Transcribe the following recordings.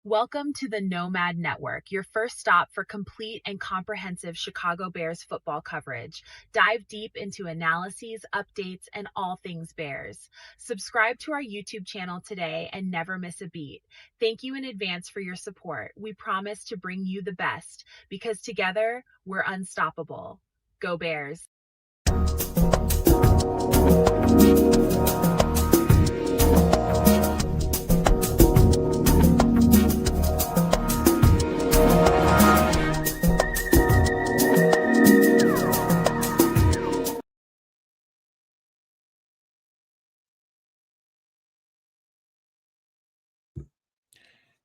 Welcome to the Nomad Network, your first stop for complete and comprehensive Chicago Bears football coverage. Dive deep into analyses, updates, and all things Bears. Subscribe to our YouTube channel today and never miss a beat. Thank you in advance for your support. We promise to bring you the best because together we're unstoppable. Go Bears!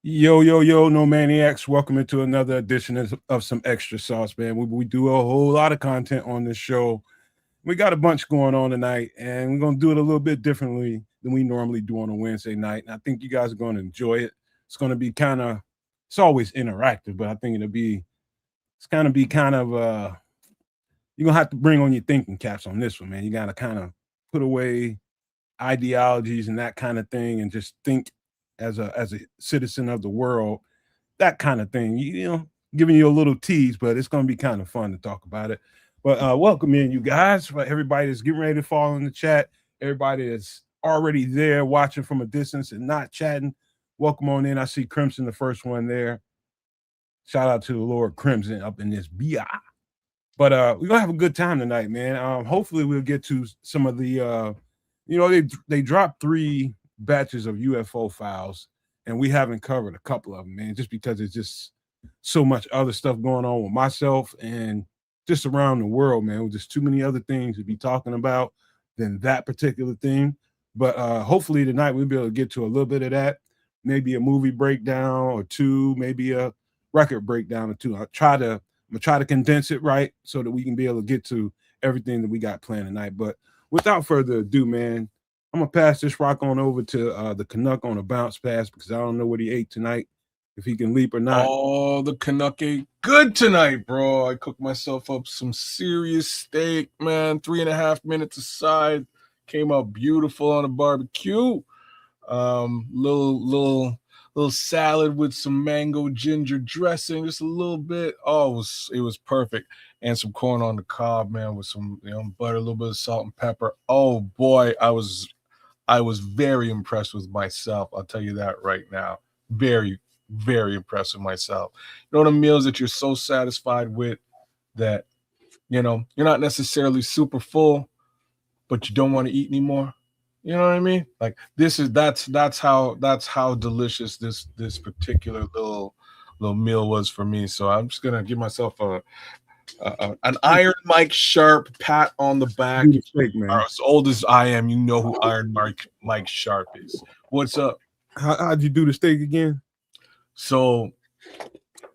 Yo, no maniacs. Welcome into another edition of some extra sauce, man. We do a whole lot of content on this show. We got a bunch going on tonight, and we're going to do it a little bit differently than we normally do on a Wednesday night. And I think you guys are going to enjoy it. It's going to be it's always interactive, but I think it's going to be you're going to have to bring on your thinking caps on this one, man. You got to kind of put away ideologies and that kind of thing and just think as a citizen of the world, that kind of thing, you know, giving you a little tease, but it's going to be kind of fun to talk about it. But welcome in, you guys. Everybody that's getting ready to fall in the chat, everybody that's already there watching from a distance and not chatting, welcome on in. I see Crimson, the first one there. Shout out to the Lord Crimson up in this BI. But we're going to have a good time tonight, man. Hopefully we'll get to some of the, they dropped 3 batches of UFO files, and we haven't covered a couple of them, man, just because it's just so much other stuff going on with myself and just around the world, man. With just too many other things to be talking about than that particular thing. But hopefully tonight we'll be able to get to a little bit of that, maybe a movie breakdown or 2, maybe a record breakdown or 2. I'm gonna try to condense it right so that we can be able to get to everything that we got planned tonight. But without further ado, man, I'm going to pass this rock on over to the Canuck on a bounce pass because I don't know what he ate tonight, if he can leap or not. Oh, the Canuck ate good tonight, bro. I cooked myself up some serious steak, man. 3.5 minutes aside. Came out beautiful on a barbecue. Little salad with some mango ginger dressing, just a little bit. Oh, it was perfect. And some corn on the cob, man, with some butter, a little bit of salt and pepper. Oh boy, I was very impressed with myself. I'll tell you that right now. Very, very impressed with myself. You know, the meals that you're so satisfied with that, you're not necessarily super full, but you don't want to eat anymore. You know what I mean? Like that's how delicious this particular little meal was for me. So I'm just gonna give myself an Iron Mike Sharp pat on the back. Steak, man. As old as I am, you know who Iron Mike Sharp is. What's up? How'd you do the steak again? So,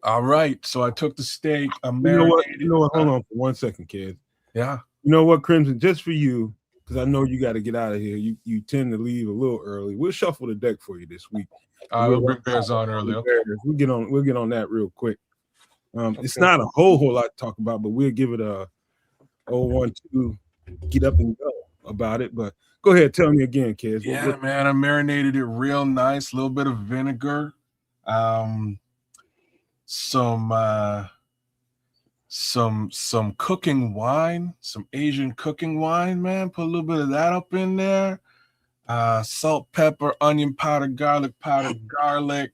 all right. So I took the steak. You know what? Hold on for 1 second, kid. Yeah. You know what, Crimson? Just for you, because I know you got to get out of here. You tend to leave a little early. We'll shuffle the deck for you this week. We'll bring Bears on early. Okay. We'll get on that real quick. It's not a whole lot to talk about, but we'll give it a 1-2 get up and go about it. But go ahead, tell me again, kids. Yeah, man, I marinated it real nice. A little bit of vinegar, some cooking wine, some Asian cooking wine, man. Put a little bit of that up in there. Salt, pepper, onion powder, garlic powder, garlic.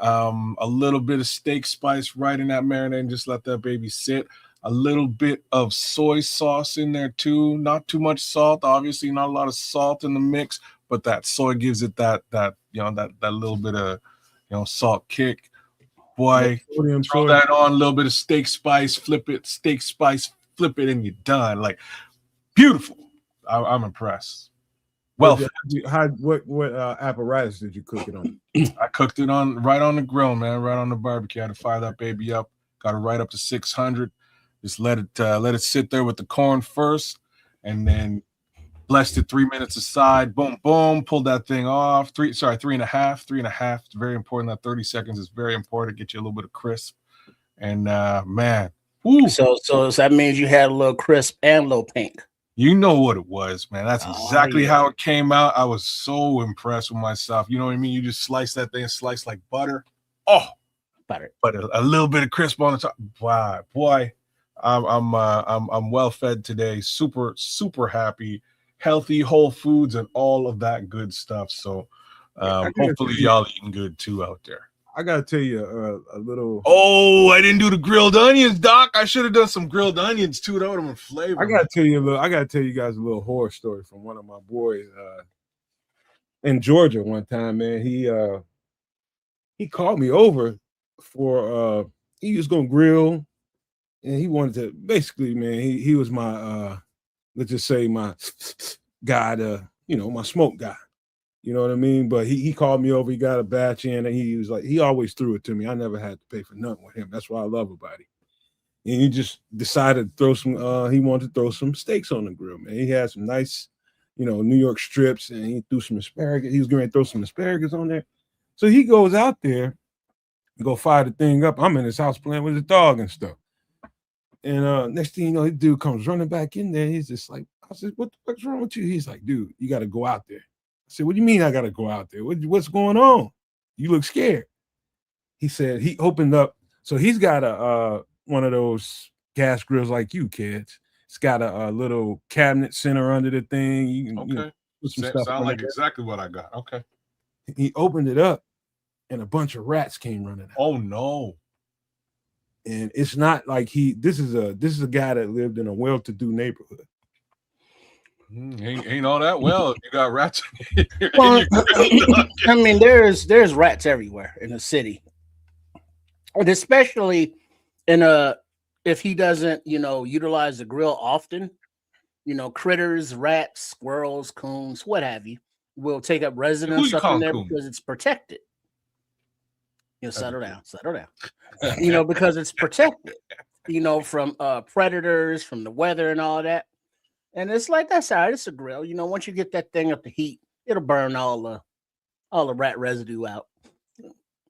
A little bit of steak spice right in that marinade and just let that baby sit. A little bit of soy sauce in there too. Not too much salt, obviously not a lot of salt in the mix, but that soy gives it that little bit of salt kick. Boy, throw that on, a little bit of steak spice, flip it, and you're done. Like, beautiful. I'm impressed. Well, what apparatus did you cook it on? I cooked it right on the grill, man, right on the barbecue. I had to fire that baby up. Got it right up to 600. Just let it sit there with the corn first, and then blessed it 3 minutes aside. Boom, boom. Pulled that thing off. 3.5. 3.5. It's very important. That 30 seconds is very important to get you a little bit of crisp. And man, woo. So that means you had a little crisp and a little pink. You know what it was, man. That's exactly how it came out. I was so impressed with myself. You know what I mean? You just slice that thing, slice like butter. Oh, Butter. but a little bit of crisp on the top. Wow, boy, I'm well fed today. Super, super happy, healthy, whole foods, and all of that good stuff. So, hopefully y'all eating good too out there. I gotta tell you a little. Oh, I didn't do the grilled onions, Doc. I should have done some grilled onions too. That would have been flavor. I gotta tell you guys a little horror story from one of my boys in Georgia one time, man. He called me over for he was gonna grill, and he wanted to basically, man, he was my let's just say my guy to, my smoke guy. You know what I mean? But he called me over, he got a batch in, and he was like, he always threw it to me. I never had to pay for nothing with him. That's what I love about him. And he just decided to throw some, he wanted to throw some steaks on the grill, man. He had some nice, New York strips, and he threw some asparagus. He was going to throw some asparagus on there. So he goes out there, go fire the thing up. I'm in his house playing with his dog and stuff. And next thing you know, this dude comes running back in there. He's just like, I said, what's wrong with you? He's like, dude, you got to go out there. I said, what do you mean I got to go out there? What's going on? You look scared. He said he opened up. So he's got a one of those gas grills like you, kids. It's got a little cabinet center under the thing. You can put some stuff. Sound like exactly what I got. Okay. He opened it up, and a bunch of rats came running out. Oh no. And it's not like this is a guy that lived in a well-to-do neighborhood. Ain't all that well. You got rats. Well, I mean, there's rats everywhere in the city, and especially if he doesn't, utilize the grill often, critters, rats, squirrels, coons, what have you, will take up residence up in there because it's protected. Settle down. Because it's protected, from predators, from the weather and all that. And it's like, that's all right. It's a grill. Once you get that thing up to heat, it'll burn all the rat residue out.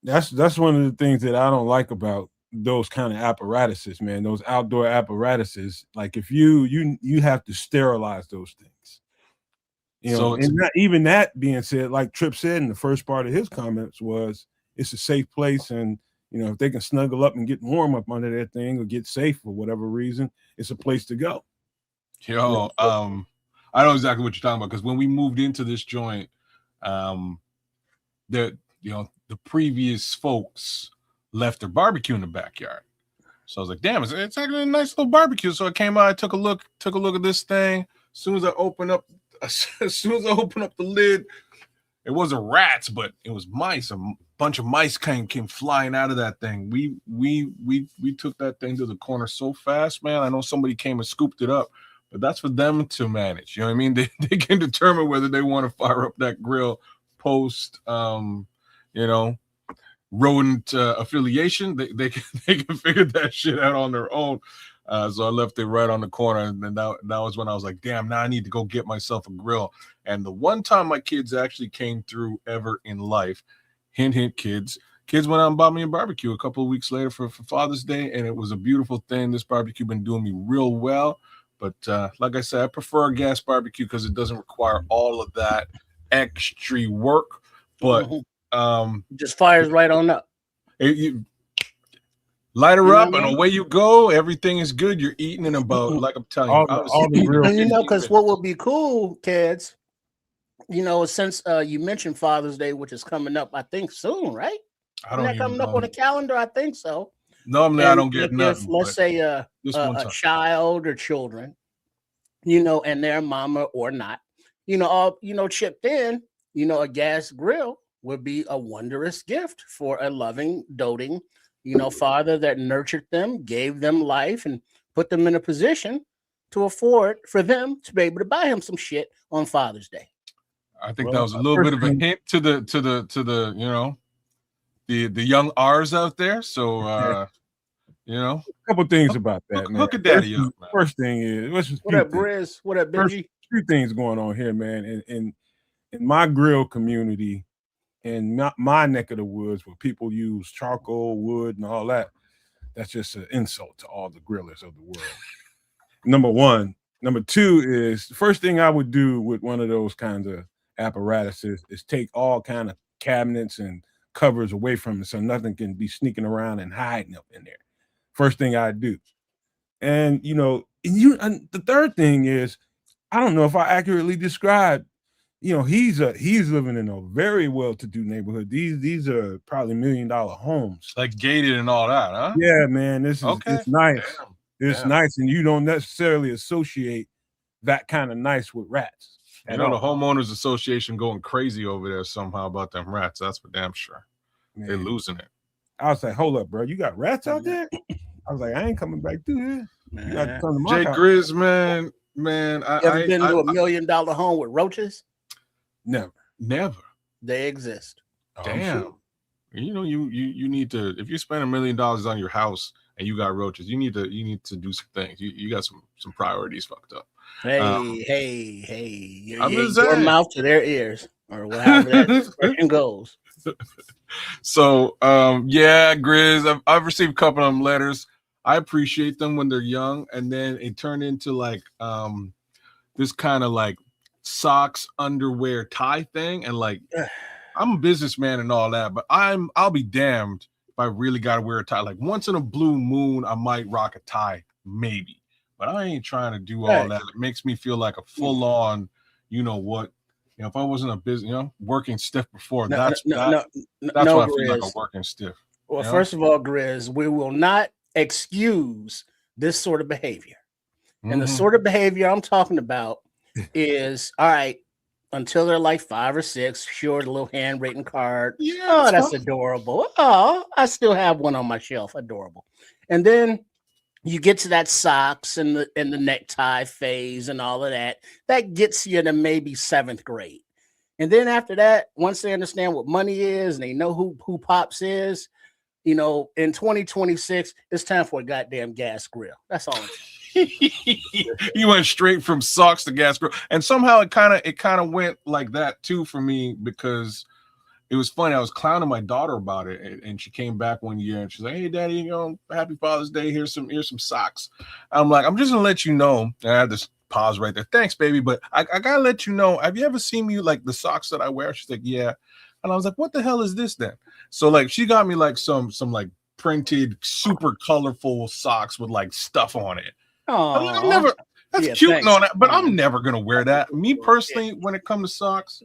That's one of the things that I don't like about those kind of apparatuses, man. Those outdoor apparatuses. Like if you have to sterilize those things. And not even that being said, like Tripp said in the first part of his comments was, it's a safe place, and if they can snuggle up and get warm up under that thing or get safe for whatever reason, it's a place to go. Yo, I know exactly what you're talking about, because when we moved into this joint, the previous folks left their barbecue in the backyard. So I was like, damn, it's actually a nice little barbecue. So I came out, I took a look at this thing. As soon as I opened up the lid, it wasn't rats, but it was mice. A bunch of mice came flying out of that thing. We took that thing to the corner so fast, man. I know somebody came and scooped it up, but that's for them to manage. You know what I mean? They can determine whether they want to fire up that grill post, rodent affiliation. They can figure that shit out on their own. So I left it right on the corner, and then that was when I was like, damn, now I need to go get myself a grill. And the one time my kids actually came through ever in life, hint, hint, kids went out and bought me a barbecue a couple of weeks later for Father's Day, and it was a beautiful thing. This barbecue been doing me real well. But like I said, I prefer a gas barbecue because it doesn't require all of that extra work. But just fires right on up. Light her up and away you go. Everything is good. You're eating in about, like I'm telling you. Because what would be cool, Kedz, since you mentioned Father's Day, which is coming up, I think soon, right? Isn't that coming up on the calendar? I think so. No, I don't get nothing. Let's say a child or children, and their mama or not, all chipped in, a gas grill would be a wondrous gift for a loving, doting, father that nurtured them, gave them life, and put them in a position to afford for them to be able to buy him some shit on Father's Day. I think that was a little bit of a hint to the the young R's out there. So a couple things about that, man. Look at daddy up, man. First thing is, what up, Briz? What up, Benji? Two things going on here, man. In my grill community, in my neck of the woods, where people use charcoal, wood, and all that, that's just an insult to all the grillers of the world. Number one. Number two is, the first thing I would do with one of those kinds of apparatuses is take all kind of cabinets and covers away from it so nothing can be sneaking around and hiding up in there. First thing I do. And and the third thing is, I don't know if I accurately described, he's living in a very well-to-do neighborhood. These are probably $1 million homes. Like gated and all that, huh? Yeah, man. It's nice. Damn. It's nice, and you don't necessarily associate that kind of nice with rats. The homeowners association going crazy over there somehow about them rats. That's for damn sure. Man. They're losing it. I was like, hold up, bro. You got rats out there? I was like, I ain't coming back through here. You got to come to my house. Grizz, man. Ever been to a $1 million home with roaches? Never. They exist. Damn. Sure. You need to, if you spend $1 million on your house and you got roaches, you need to do some things. You got some priorities fucked up. Hey. Your mouth to their ears, or whatever that expression goes. So, Grizz, I've received a couple of them letters. I appreciate them when they're young, and then it turned into like this kind of like socks, underwear, tie thing, and like I'm a businessman and all that, but I'll be damned if I really gotta wear a tie. Like once in a blue moon, I might rock a tie, maybe, but I ain't trying to do all that. It makes me feel like a full on, if I wasn't a business, working stiff before, that's why I feel like a working stiff. Well, first of all, Grizz, we will not excuse this sort of behavior. And the sort of behavior I'm talking about is, all right, until they're like 5 or 6, sure, the little handwritten card. Yeah, oh, that's adorable. Oh, I still have one on my shelf. Adorable. And then you get to that socks and the necktie phase and all of that. That gets you to maybe 7th grade. And then after that, once they understand what money is and they know who Pops is, in 2026, it's time for a goddamn gas grill. That's all. You went straight from socks to gas grill, and somehow it kind of went like that too for me, because it was funny. I was clowning my daughter about it, and she came back one year and she's like, "Hey, Daddy, Happy Father's Day. Here's some socks." I'm like, "I'm just gonna let you know." And I had this pause right there. "Thanks, baby, but I gotta let you know. Have you ever seen me like the socks that I wear?" She's like, "Yeah." And I was like, "What the hell is this then?" So like she got me like some like printed super colorful socks with like stuff on it. I'm never, that's cute and all that, but I'm never gonna wear that. Me personally, when it comes to socks,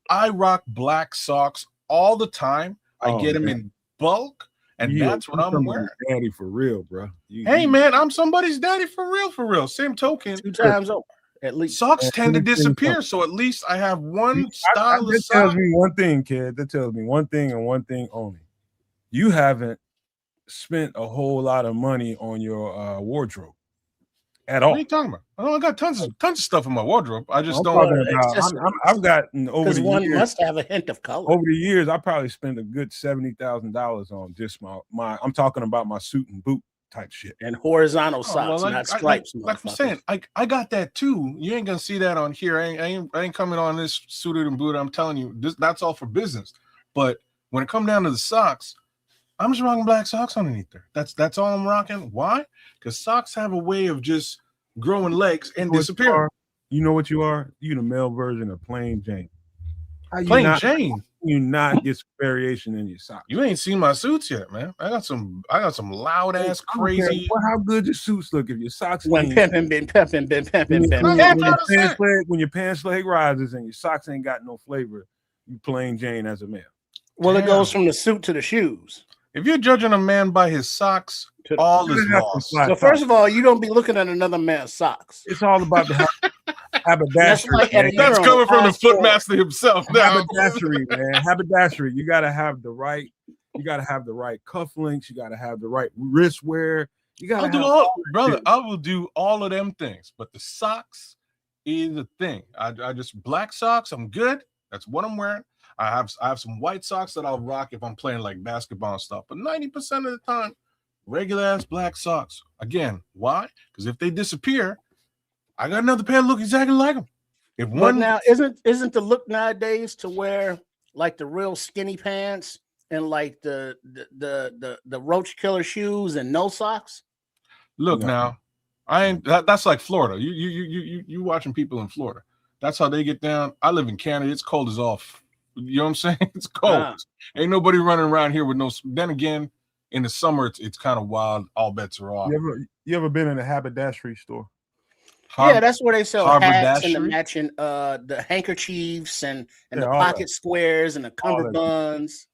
I rock black socks all the time. I get them in bulk, and that's what I'm wearing. Daddy for real, bro. Man, I'm somebody's daddy for real. Same token, 2 times over. At least socks tend to disappear, so at least I have one style of sock. That tells me one thing, kid. That tells me one thing and one thing only. You haven't spent a whole lot of money on your wardrobe at all. What are you talking about? I got tons of stuff in my wardrobe. I just don't. I've gotten over the one years, must have a hint of color. Over the years, I probably spent a good $70,000 on just my. I'm talking about my suit and boot type shit, and horizontal socks, not stripes. Like I'm saying, I got that too. You ain't gonna see that on here. I ain't coming on this suited and booted. I'm telling you, that's all for business. But when it comes down to the socks, I'm just rocking black socks underneath there. That's all I'm rocking. Why? Because socks have a way of just growing legs and disappearing. You know what you are? You the male version of Plain Jane. Plain Jane. You not get some variation in your socks. You ain't seen my suits yet, man. I got some loud ass crazy. Well, how good your suits look if your socks when pimping. When your pants leg rises and your socks ain't got no flavor, you Plain Jane as a male. Well, it goes from the suit to the shoes. If you're judging a man by his socks, all is lost. So first of all, you don't be looking at another man's socks. It's all about the haberdashery. That's coming from the footmaster himself. Haberdashery, man. Haberdashery. You gotta have the right cufflinks. You gotta have the right wrist wear. You gotta I will do all of them things, but the socks is a thing. I just black socks. I'm good. That's what I'm wearing. I have some white socks that I'll rock if I'm playing like basketball and stuff. But 90% of the time, regular ass black socks. Again, why? Because if they disappear, I got another pair that look exactly like them. Now isn't the look nowadays to wear like the real skinny pants and like the roach killer shoes and no socks? Look now, I ain't that's like Florida. You watching people in Florida. That's how they get down. I live in Canada. It's cold as all You know what I'm saying? It's cold. Ain't nobody running around here with no. Then again, in the summer, it's kind of wild. All bets are off. You ever been in a haberdashery store? Yeah, that's where they sell hats and the Haberdashery? matching the handkerchiefs and the all pocket that. squares and the cummerbunds.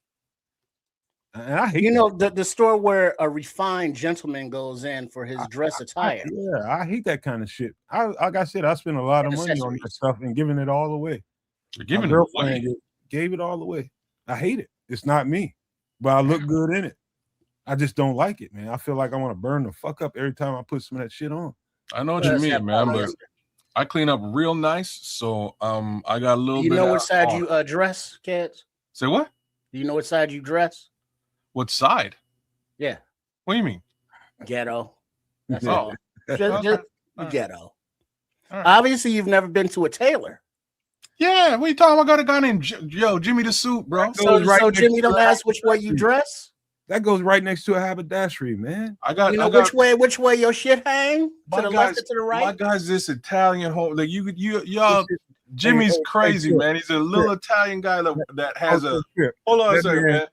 And I hate the store where a refined gentleman goes in for his dress attire. I hate that kind of shit. Like I said, I spend a lot of money on that stuff and giving it all away. You're giving it away. Gave it all away. I hate it. It's not me, but I look good in it. I just don't like it, man. I feel like I want to burn the fuck up every time I put some of that shit on. I know what you mean, man. But I clean up real nice, so I got a little. You know what side you dress, Kedz? Say what? Do you know what side you dress? What side? Yeah. What do you mean? Ghetto. That's all. Just ghetto. Right. Obviously, you've never been to a tailor. Yeah, what are you talking about? I got a guy named Jimmy the Suit, bro. So Jimmy don't ask which way you dress? That goes right next to a haberdashery, man. Which way your shit hang? To the left or to the right? My guy's this Italian home. Like y'all Jimmy's crazy, man. He's a little Italian guy that has a hold on a second, man.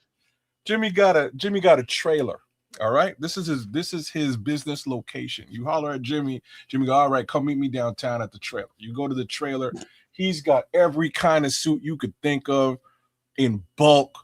Jimmy got a trailer. All right. This is his business location. You holler at Jimmy. Jimmy go, all right, come meet me downtown at the trailer. You go to the trailer. He's got every kind of suit you could think of in bulk,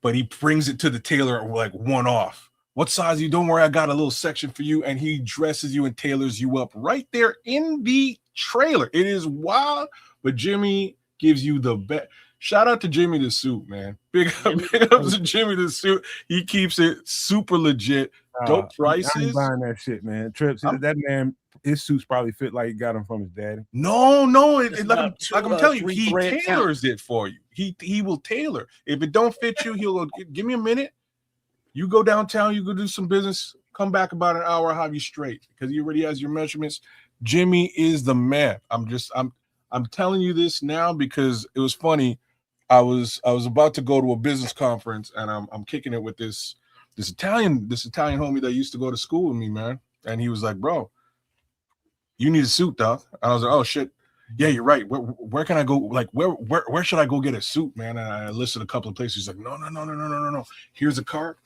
but he brings it to the tailor like one off. What size you? Don't worry, I got a little section for you. And he dresses you and tailors you up right there in the trailer. It is wild, but Jimmy gives you the best. Shout out to Jimmy the Suit, man. Big ups to Jimmy the Suit. He keeps it super legit. Dope prices. I ain't buying that shit, man. Trips. That man, his suits probably fit like he got them from his daddy. No. Like I'm telling you, he tailors it for you. He will tailor. If it don't fit you, he'll go, give me a minute. You go downtown, you go do some business, come back about an hour, I'll have you straight because he already has your measurements. Jimmy is the man. I'm telling you this now because it was funny. I was about to go to a business conference and I'm kicking it with this Italian homie that used to go to school with me, man. And he was like, bro, you need a suit, dog. And I was like, oh shit. Yeah, you're right. Where can I go? Like, where should I go get a suit, man? And I listed a couple of places. He's like, no. Here's a card.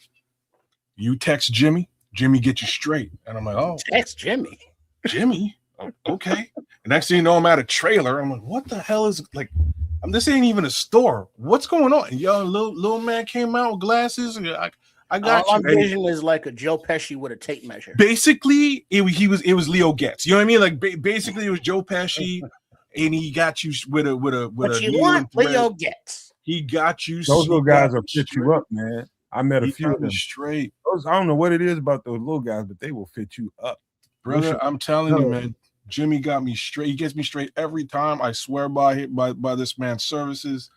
You text Jimmy. Jimmy get you straight. And I'm like, oh. Text Jimmy. Jimmy? Oh, okay. And next thing you know, I'm at a trailer. I'm like, what the hell is, like, this ain't even a store. What's going on? And yo, little man came out with glasses. I got you. My vision is like a Joe Pesci with a tape measure. Basically, it was Leo Getz. You know what I mean? Like basically, it was Joe Pesci, and he got you with a. But you want Leo Getz? He got you. Those little guys will fit you up, man. I met a few of them straight. I don't know what it is about those little guys, but they will fit you up, brother. I'm telling you, man. Jimmy got me straight. He gets me straight every time. I swear by this man's services.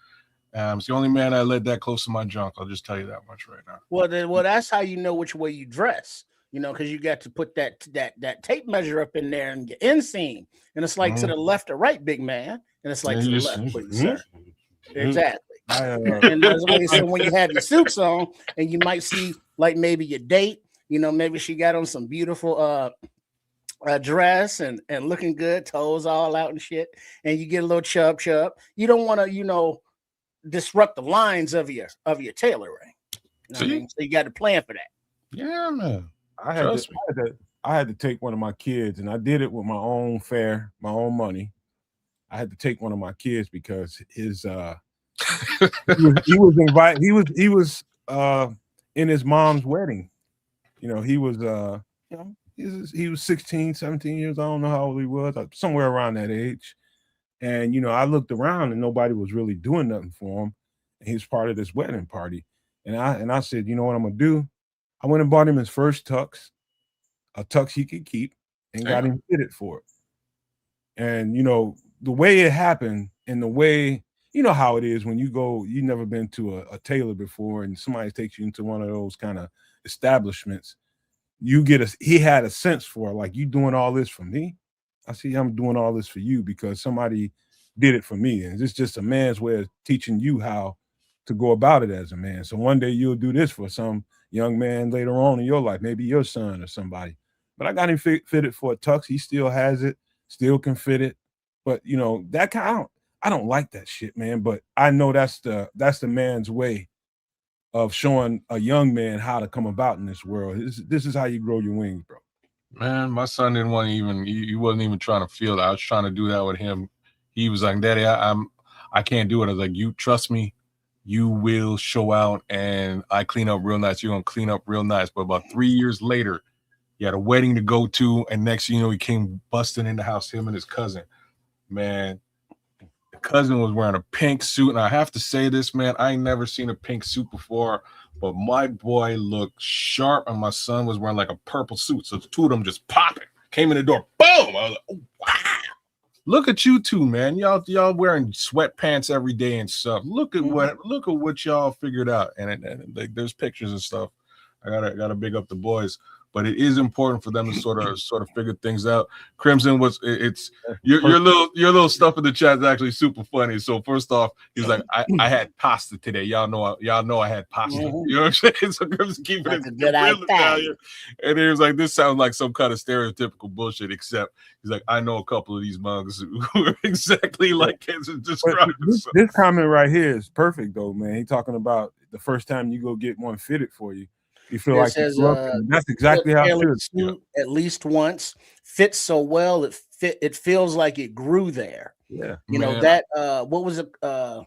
It's the only man I let that close to my junk. I'll just tell you that much right now. Well, that's how you know which way you dress. You know, because you got to put that tape measure up in there and your inseam, and it's like to the left or right, big man, and it's like to the left, please, sir. Exactly. And that's why so when you have your suits on, and you might see like maybe your date. You know, maybe she got on some beautiful dress and looking good, toes all out and shit, and you get a little chub. You don't want to, disrupt the lines of your tailoring. You know what I mean? So you got to plan for that. Yeah, man. I had to take one of my kids, and I did it with my own fare, my own money. I had to take one of my kids because his he was invited. He was in his mom's wedding. He was he was 16, 17 years. I don't know how old he was, somewhere around that age. And, I looked around and nobody was really doing nothing for him. And he was part of this wedding party. And I said, you know what I'm going to do? I went and bought him his first tux, a tux he could keep, and got him fitted for it. And, the way it happened and the way, how it is when you go, you've never been to a tailor before and somebody takes you into one of those kind of establishments. He had a sense for like, you doing all this for me? I see I'm doing all this for you because somebody did it for me. And it's just a man's way of teaching you how to go about it as a man. So one day you'll do this for some young man later on in your life, maybe your son or somebody. But I got him fitted for a tux. He still has it, still can fit it. But, that kind I don't like that shit, man. But I know that's the man's way of showing a young man how to come about in this world. This is how you grow your wings, bro. Man, my son didn't want to even. He wasn't even trying to feel that. I was trying to do that with him. He was like, "Daddy, I can't do it." I was like, "You trust me, you will show out, and I clean up real nice. You're gonna clean up real nice." But about 3 years later, he had a wedding to go to, and next thing you know, he came busting in the house. Him and his cousin. Man, the cousin was wearing a pink suit, and I have to say this, man, I ain't never seen a pink suit before. But my boy looked sharp, and my son was wearing like a purple suit. So the two of them just popping. Came in the door, boom! I was like, oh, wow. Look at you two, man. Y'all wearing sweatpants every day and stuff. Look at what y'all figured out. And there's pictures and stuff. I gotta big up the boys. But it is important for them to sort of figure things out. Crimson your little stuff in the chat is actually super funny. So first off, he's like, I had pasta today. Y'all know I had pasta. You know what I'm saying? So Crimson keeping it real Italian. And he was like, this sounds like some kind of stereotypical bullshit, except he's like, I know a couple of these mugs who are exactly like Kedz described. This comment right here is perfect though, man. He's talking about the first time you go get one fitted for you. You feel like says, that's exactly how it feels. At least once fits so well it feels like it grew there. Yeah, you know that. What was it? The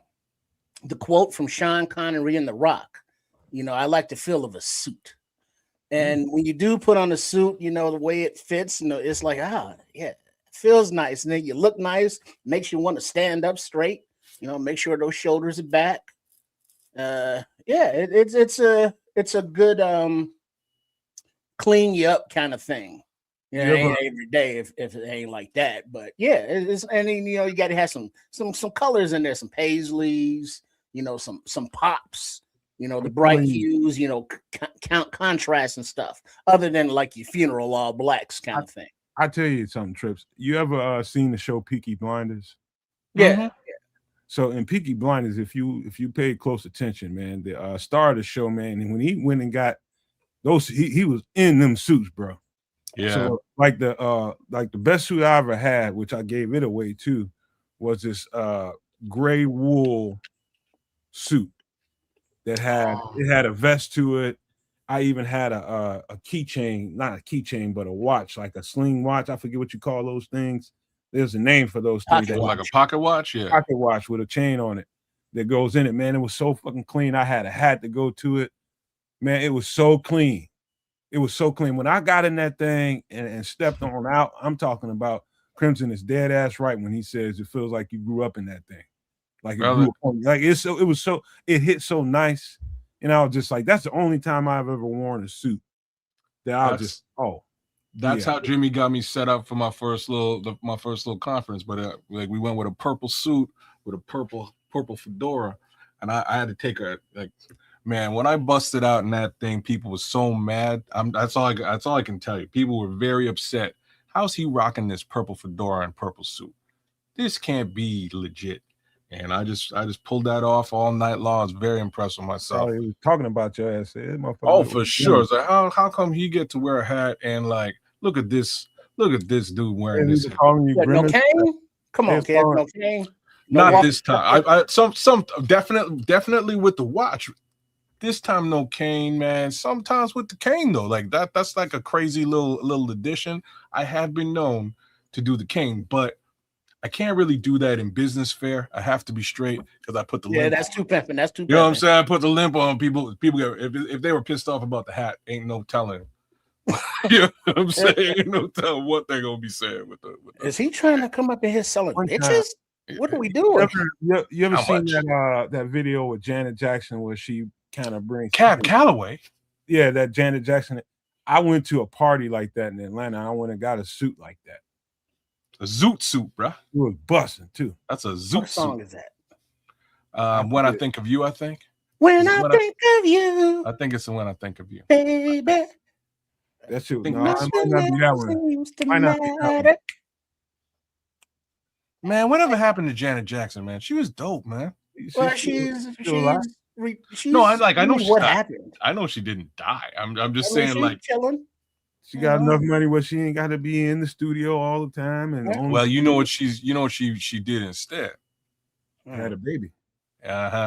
quote from Sean Connery in The Rock. You know, I like the feel of a suit, and when you do put on a suit, you know the way it fits. You know, it's like yeah, it feels nice, and then you look nice, makes you want to stand up straight. You know, make sure those shoulders are back. It's a good clean you up kind of thing. Yeah, it ain't every day if it ain't like that. But yeah, and then, you know, you got to have some colors in there, some paisleys, you know, some pops, you know, the bright hues, you know, contrast and stuff. Other than like your funeral all blacks kind of thing. I tell you something, Trips. You ever seen the show Peaky Blinders? Yeah. Mm-hmm. So in Peaky Blinders, if you paid close attention, man, the star of the show, man, and when he went and got those, he was in them suits, bro. Yeah. So like the best suit I ever had, which I gave it away too, was this gray wool suit that had a vest to it. I even had a keychain, not a keychain, but a watch, like a sling watch. I forget what you call those things. There's a name for those things. Like a pocket watch? Yeah. Pocket watch with a chain on it that goes in it, man. It was so fucking clean. I had a hat to go to it. Man, it was so clean. It was so clean. When I got in that thing and stepped on out, I'm talking about Crimson is dead ass right when he says it feels like you grew up in that thing. Like it grew up, like it hit so nice. And I was just like, that's the only time I've ever worn a suit that I was just, That's how Jimmy got me set up for my first little conference. But like we went with a purple suit with a purple fedora, and I had to take man, when I busted out in that thing, people were so mad. That's all I can tell you. People were very upset. How's he rocking this purple fedora and purple suit? This can't be legit. And I just pulled that off all night long. I was very impressed with myself. He was talking about your ass. Oh, for sure. It's like, how come he get to wear a hat and like look at this dude wearing this? No cane? Come on, kid. No cane. Not this time. I some definitely with the watch. This time no cane, man. Sometimes with the cane though, like that's like a crazy little addition. I have been known to do the cane, but I can't really do that in business fair. I have to be straight because I put the limp. Yeah, that's too pimping. That's too. You know what I'm saying? I put the limp on people. People get, if they were pissed off about the hat, ain't no telling. You know what I'm saying? Ain't no telling what they're gonna be saying with the. Is he trying to come up in here selling bitches? What are we doing? You ever seen that video with Janet Jackson where she kind of brings Cab Calloway? Yeah, that Janet Jackson. I went to a party like that in Atlanta. I went and got a suit like that. A zoot suit, bro. It was busting too. That's a zoot what song suit. Is that? When I think of you, I think. When I think of you. I think it's when I think of you. Baby. That shit. No, it might not be that one. Might not be that one. Man, whatever happened to Janet Jackson, man? She was dope, man. Well, she's no, I know what happened. I know she didn't die. I'm just saying, like, chilling. She got enough money where she ain't got to be in the studio all the time. And well, you know what she did instead. Had a baby.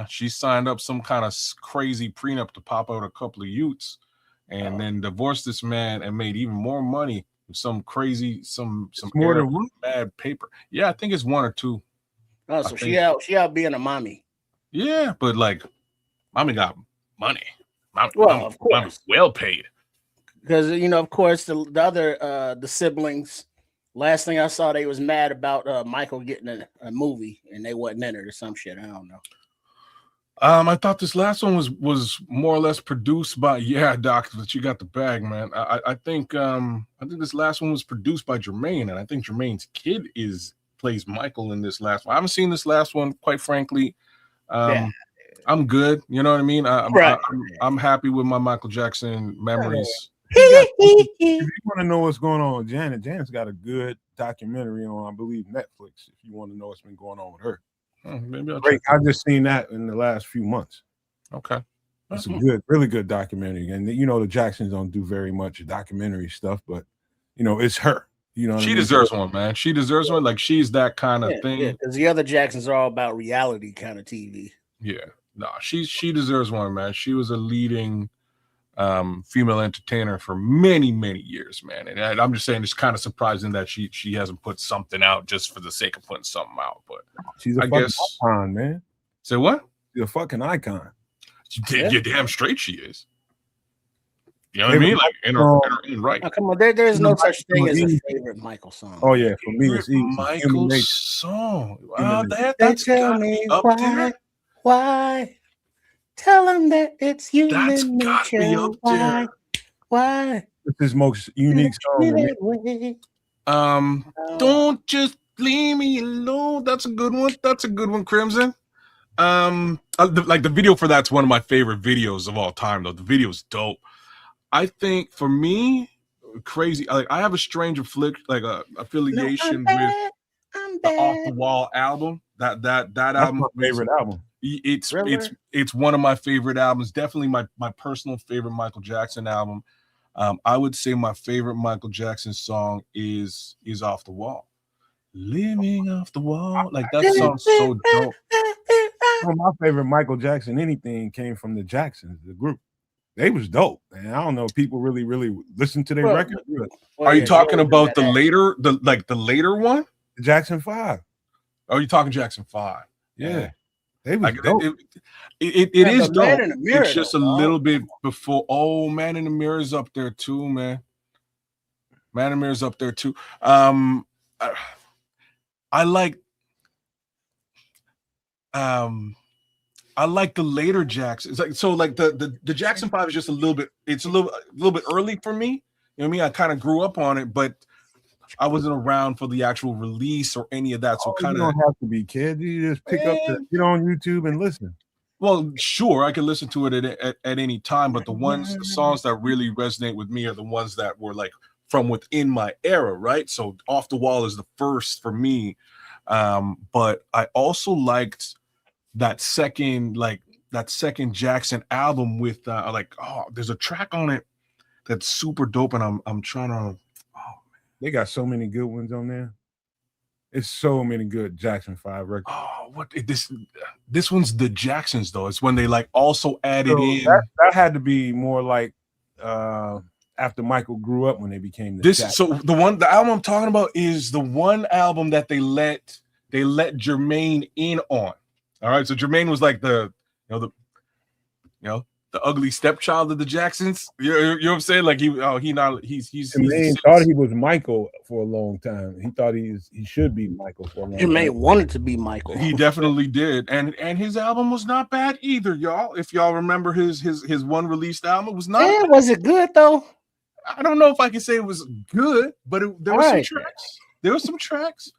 She signed up some kind of crazy prenup to pop out a couple of youths, and then divorced this man and made even more money with some crazy some more than one? bad paper. Yeah, I think it's one or two. Oh, so she out being a mommy. Yeah, but like, mommy got money. Of course, Mommy's well paid. Because of course, the other the siblings. Last thing I saw, they was mad about Michael getting a movie, and they wasn't in it or some shit. I don't know. I thought this last one was more or less produced by Doc, but you got the bag, man. I think this last one was produced by Jermaine, and I think Jermaine's kid plays Michael in this last one. I haven't seen this last one, quite frankly. I'm good. You know what I mean? I'm happy with my Michael Jackson memories. If you want to know what's going on with Janet's got a good documentary on, I believe, Netflix. If you want to know what's been going on with her. Maybe I just seen that in the last few months. Okay. It's a really good documentary. And the Jacksons don't do very much documentary stuff, but it's her. She deserves one, man. She deserves one. Like, she's that kind of thing. Yeah, because the other Jacksons are all about reality kind of TV. Yeah. No, she deserves one, man. She was a leading female entertainer for many, many years, man. And I'm just saying, it's kind of surprising that she hasn't put something out just for the sake of putting something out. But she's a fucking icon, man. Say what? She's a fucking icon. You're damn straight she is. You know what I mean? Like, in her own right. Oh, come on, there's no such thing as a favorite Michael song. Oh yeah, for me it's easy. Michael's song. That's tell me why. Tell him that it's human That's gotta be up there. Why? It's his most unique song. Don't just leave me alone. That's a good one. That's a good one, Crimson. Like the video for that's one of my favorite videos of all time, though. The video's dope. I think for me, crazy. Like, I have a strange affiliation with the Off the Wall album. That album, my favorite album. It's one of my favorite albums. Definitely my personal favorite Michael Jackson album. I would say my favorite Michael Jackson song is Off the Wall. Living Off the Wall. Like, that song's so dope. One of my favorite Michael Jackson anything came from the Jacksons, the group. They was dope, man. I don't know if people really listen to their record. Are you talking about the later one? The Jackson 5. Oh, you're talking Jackson 5. Yeah. They was dope. It is dope. It's just a little bit before. Oh, Man in the Mirror is up there too, man. Man in the Mirror is up there too. I like the later Jackson. It's like, so like the Jackson 5 is just a little bit. It's a little bit early for me. You know what I mean? I kind of grew up on it, but I wasn't around for the actual release or any of that. So kind of don't have to be, kid. You just get on YouTube and listen. Well, sure, I can listen to it at any time, but the songs that really resonate with me are the ones that were like from within my era, right? So Off the Wall is the first for me. But I also liked that second Jackson album with there's a track on it that's super dope, and I'm trying to. They got so many good ones on there. It's so many good Jackson 5 records. Oh, what this one's the Jacksons though. It's when they like also added in. That had to be more like after Michael grew up when they became the Jacksons. So the album I'm talking about is the one album that they let Jermaine in on. All right, so Jermaine was like the ugly stepchild of the Jacksons. You know what I'm saying? Like Jermaine thought he was Michael for a long time. He thought he should be Michael for a long time. Jermaine wanted to be Michael. He definitely did, and his album was not bad either, y'all. If y'all remember his one released album, it was not. Yeah, was it good though? I don't know if I can say it was good, but there were some tracks. There were some tracks.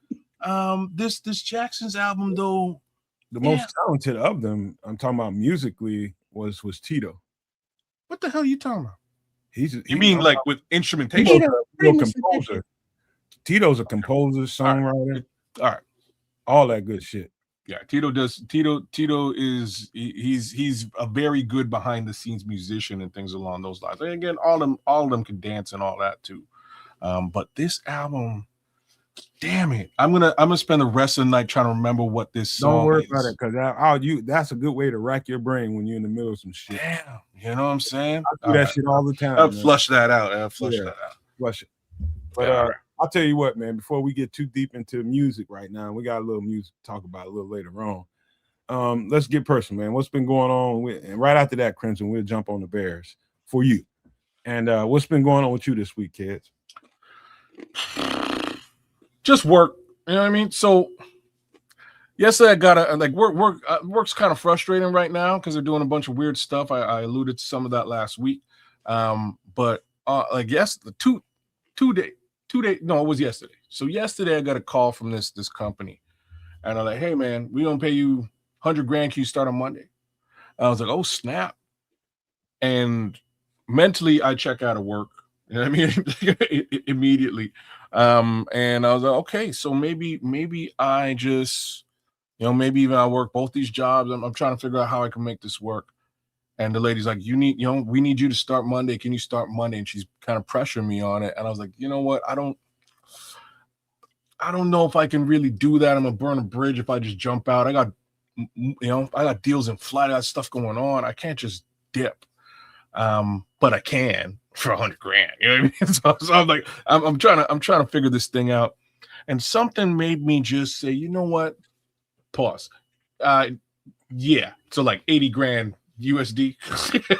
This Jackson's album though, the most talented of them, I'm talking about musically, was Tito. What the hell are you talking about? You mean like with instrumentation? Composer. Tito's a composer, songwriter. All right. All that good shit. Yeah, Tito is he's a very good behind the scenes musician and things along those lines. And again, all of them can dance and all that too. But this album, damn it. I'm gonna spend the rest of the night trying to remember what this song Don't worry is. about it, because that's a good way to rack your brain when you're in the middle of some shit. Damn, you know what I'm saying? I do that shit all the time. I'll flush that out. Flush it. But I'll tell you what, man, before we get too deep into music right now, we got a little music to talk about a little later on. Let's get personal, man. What's been going on and right after that, Crimson, we'll jump on the Bears for you. And what's been going on with you this week, Kedz? Just work. You know what I mean? So yesterday I got work's kind of frustrating right now because they're doing a bunch of weird stuff. I alluded to some of that last week. But it was yesterday. So yesterday I got a call from this company, and I'm like, hey man, we gonna pay you $100,000. Can you start on Monday? I was like, oh snap. And mentally I check out of work. You know what I mean? Immediately. And I was like, okay, so maybe I just, maybe even I work both these jobs. I'm trying to figure out how I can make this work. And the lady's like, we need you to start Monday. Can you start Monday? And she's kind of pressuring me on it. And I was like, you know what? I don't know if I can really do that. I'm gonna burn a bridge if I just jump out. I got deals in flight. I got stuff going on. I can't just dip. But I can for $100,000. You know what I mean? So I'm like, I'm trying to figure this thing out. And something made me just say, you know what? Pause. Yeah. So like $80,000 USD.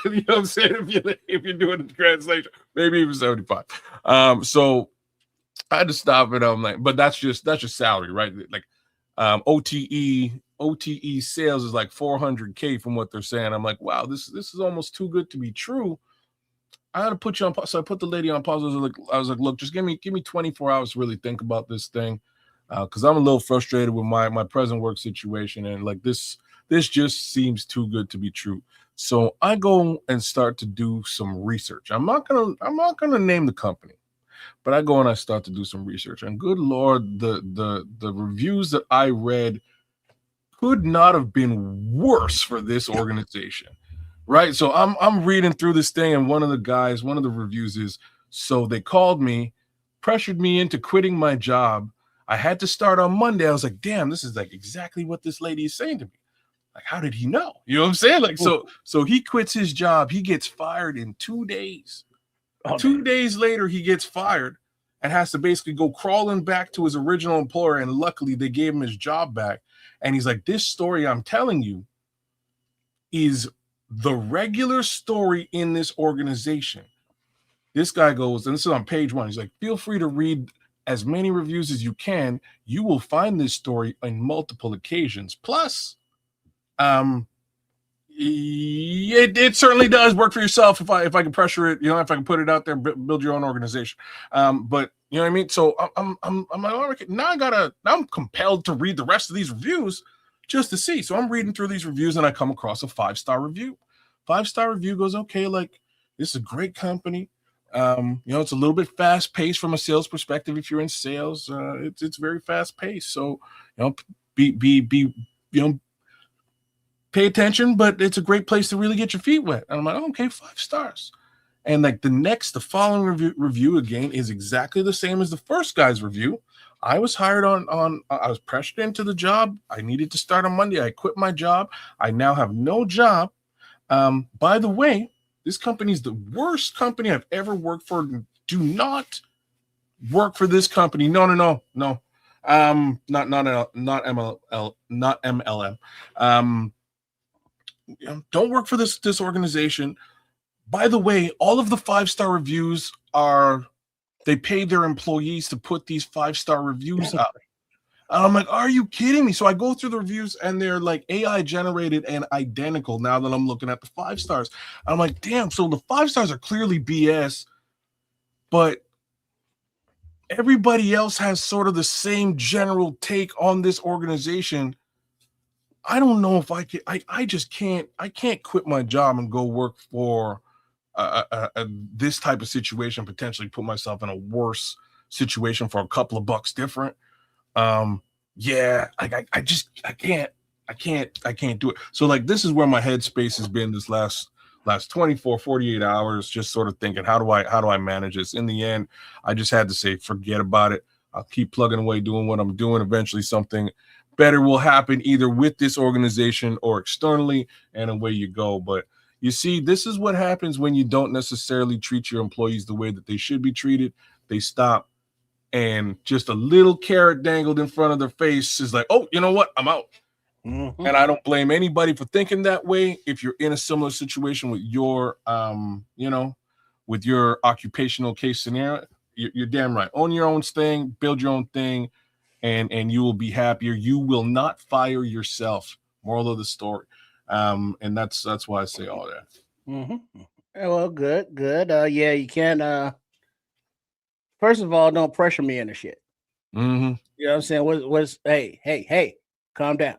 You know what I'm saying? If you're doing the translation, maybe even 75. So I had to stop it. I'm like, but that's just salary, right? Like OTE sales is like $400,000 from what they're saying. I'm like, wow, this is almost too good to be true. I had to put you on pause. So I put the lady on pause. I was like, look, just give me 24 hours to really think about this thing. Because I'm a little frustrated with my present work situation. And like this just seems too good to be true. So I go and start to do some research. I'm not gonna name the company, but I go and I start to do some research. And good Lord, the reviews that I read could not have been worse for this organization. Right. So I'm reading through this thing, and one of the reviews is, so they called me, pressured me into quitting my job. I had to start on Monday. I was like, damn, this is like exactly what this lady is saying to me. Like, how did he know? You know what I'm saying? Like, so he quits his job. He gets fired in 2 days. 2 days later, he gets fired and has to basically go crawling back to his original employer. And luckily, they gave him his job back. And he's like, this story I'm telling you is the regular story in this organization. This guy goes, and this is on page 1. He's like, feel free to read as many reviews as you can. You will find this story on multiple occasions. Plus, it certainly does work for yourself if I can pressure it, if I can put it out there and build your own organization. But you know what I mean? So I'm like, now I'm compelled to read the rest of these reviews just to see. So I'm reading through these reviews and I come across a 5-star review. 5-star review goes, okay, like this is a great company. It's a little bit fast paced from a sales perspective. If you're in sales, it's very fast paced. So, pay attention, but it's a great place to really get your feet wet. And I'm like, oh, okay, 5 stars. And like the following review again is exactly the same as the first guy's review. I was hired I was pressured into the job. I needed to start on Monday. I quit my job. I now have no job. By the way, this company is the worst company I've ever worked for. Do not work for this company. No. Not MLM. Don't work for this organization. By the way, all of the 5-star reviews they paid their employees to put these 5-star reviews up. And I'm like, are you kidding me? So I go through the reviews and they're like AI generated and identical now that I'm looking at the 5 stars. I'm like, damn, so the 5 stars are clearly BS, but everybody else has sort of the same general take on this organization. I don't know if I can, I just can't quit my job and go work for this type of situation, potentially put myself in a worse situation for a couple of bucks different. I can't do it. So like, this is where my headspace has been this last 24, 48 hours, just sort of thinking, how do I manage this? In the end, I just had to say, forget about it. I'll keep plugging away, doing what I'm doing. Eventually something better will happen either with this organization or externally, and away you go. But you see, this is what happens when you don't necessarily treat your employees the way that they should be treated. They stop, and just a little carrot dangled in front of their face is like, oh, you know what? I'm out. Mm-hmm. And I don't blame anybody for thinking that way. If you're in a similar situation with your, with your occupational case scenario, you're damn right. Own your own thing, build your own thing, and you will be happier. You will not fire yourself. Moral of the story. And that's why I say all that. Mm-hmm. Well, good. Yeah, you can't. First of all, don't pressure me into shit. Mm-hmm. You know what I'm saying? What's hey, calm down.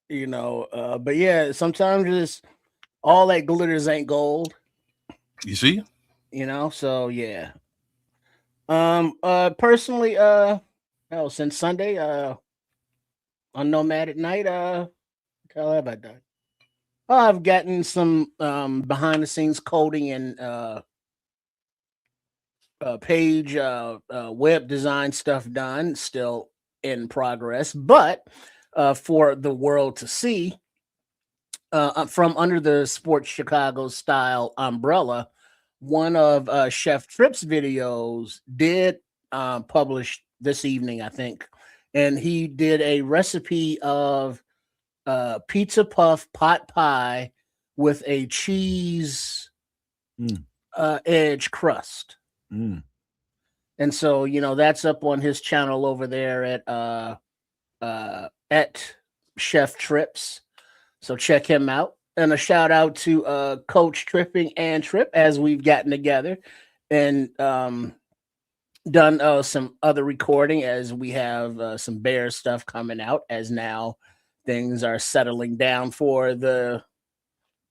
You know, but yeah, sometimes just all that glitters ain't gold. You see? You know, so yeah. Personally, since Sunday, on Nomad at night, how have I done? I've gotten some behind the scenes coding and page web design stuff done, still in progress, but for the world to see, from under the Sports Chicago style umbrella, one of Chef Tripp's videos did publish this evening, I think, and he did a recipe of pizza puff pot pie with a cheese edge crust. And so, you know, that's up on his channel over there at Chef Trips. So check him out. And a shout out to Coach Tripping and Trip, as we've gotten together and done some other recording, as we have some bear stuff coming out, as now things are settling down for the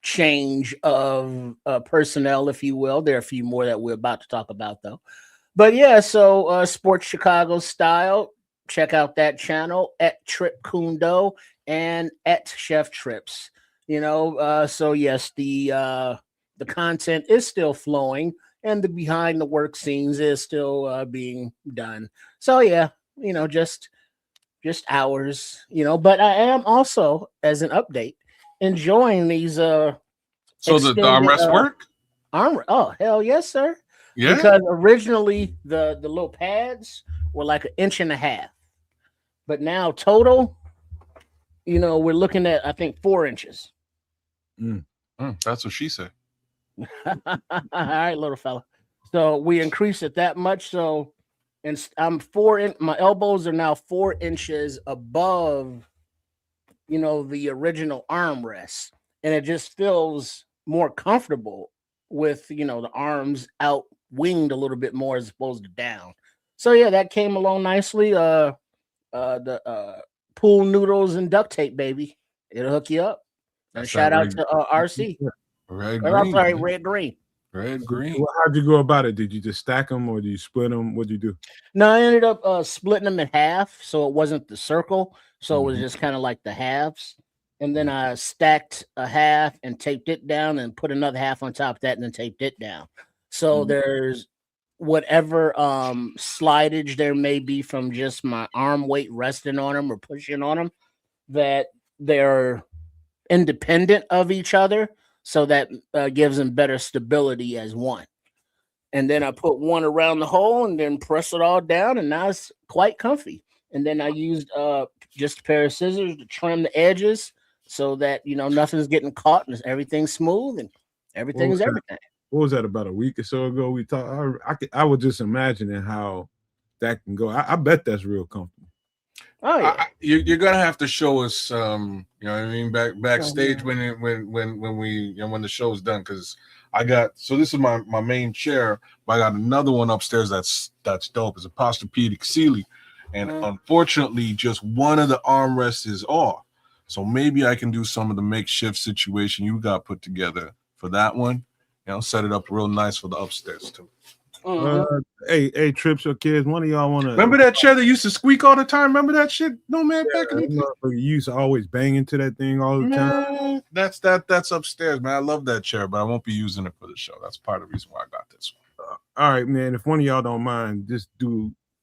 change of personnel, if you will. There are a few more that we're about to talk about, though. But yeah, so Sports Chicago style, check out that channel at Trip Kundo and at Chef Trips. You know, so yes, the content is still flowing, and the behind the work scenes is still being done. So yeah, you know, just hours, you know. But I am also, as an update, enjoying these so the armrest work? Oh, hell yes, sir. Yeah. Because originally the little pads were like 1.5 inches, but now total, you know, we're looking at, I think, 4 inches. That's what she said. All right, little fella. So we increased it that much. So, and I'm my elbows are now 4 inches above, you know, the original armrest, and it just feels more comfortable with, you know, the arms out winged a little bit more as opposed to down. So yeah, that came along nicely. The pool noodles and duct tape, baby. It'll hook you up. And shout out to RC. Red green. Red green. Well, how'd you go about it? Did you just stack them, or did you split them? What'd you do? No, I ended up splitting them in half, so it wasn't the circle. So it was just kind of like the halves. And then I stacked a half and taped it down, and put another half on top of that, and then taped it down. So there's whatever slidage there may be from just my arm weight resting on them or pushing on them, that they're independent of each other, so that gives them better stability as one. And then I put one around the hole and then press it all down, and now it's quite comfy. And then I used just a pair of scissors to trim the edges so that, you know, nothing's getting caught and everything's smooth and everything's everything. What was that, about a week or so ago? We talked. I was just imagining how that can go. I bet that's real comfortable. Oh yeah, you're gonna have to show us, you know what I mean, backstage when we, you know, when the show's done, because I got, so this is my main chair, but I got another one upstairs that's dope. It's a Posturepedic Sealy, and unfortunately, just one of the armrests is off. So maybe I can do some of the makeshift situation you got put together for that one. You know, set it up real nice for the upstairs too. Hey, Trips or Kids, one of y'all want to remember that chair that used to squeak all the time? Remember that shit? No, man, back in the day. You used to always bang into that thing all the time. That's upstairs, man. I love that chair, but I won't be using it for the show. That's part of the reason why I got this one. All right, man. If one of y'all don't mind, just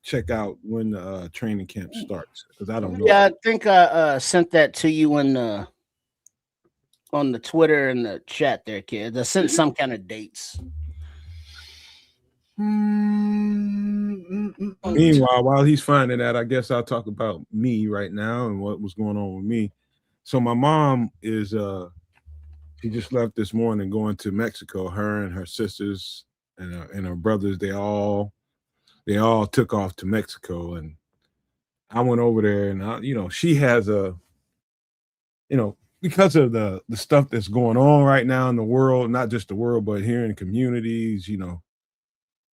check out when the training camp starts because I don't know. Yeah, I think I sent that to you on the Twitter and the chat there, kid. I sent some kind of dates. Meanwhile, while he's finding that, I guess I'll talk about me right now and what was going on with me. So my mom is she just left this morning going to Mexico. Her and her sisters and her brothers, they all took off to Mexico, and I went over there, and she has because of the stuff that's going on right now in the world, not just the world, but here in communities,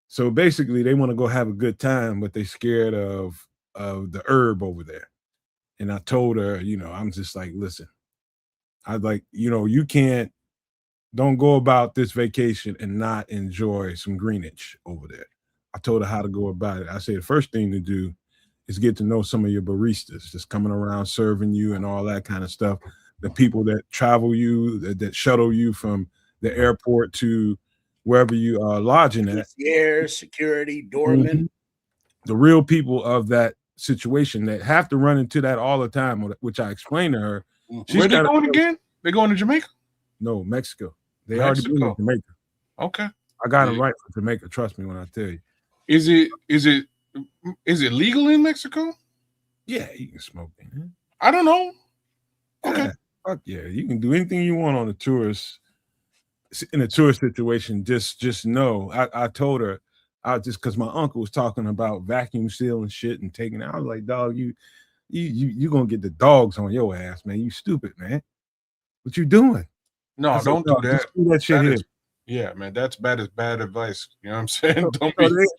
So basically, they want to go have a good time, but they're scared of the herb over there. And I told her, I'm just like, listen, I'd like, don't go about this vacation and not enjoy some greenage over there. I told her how to go about it. I said the first thing to do is get to know some of your baristas just coming around serving you and all that kind of stuff. The people that travel you, that shuttle you from the airport to wherever you are lodging at. Air security, doorman. Mm-hmm. The real people of that situation that have to run into that all the time, which I explained to her. Where they going again? They going to Jamaica? No, Mexico. They already been in Jamaica. Okay. I got them right for Jamaica. Trust me when I tell you. Is it legal in Mexico? Yeah, you can smoke in it. I don't know. Okay. Yeah, fuck yeah. You can do anything you want on a tourist in a tourist situation. Just know. I told her, just because my uncle was talking about vacuum sealing shit and taking it. I was like, dog, you gonna get the dogs on your ass, man. You stupid, man. What you doing? No, don't do that. Do that shit here. Yeah, man, that's bad advice. You know what I'm saying?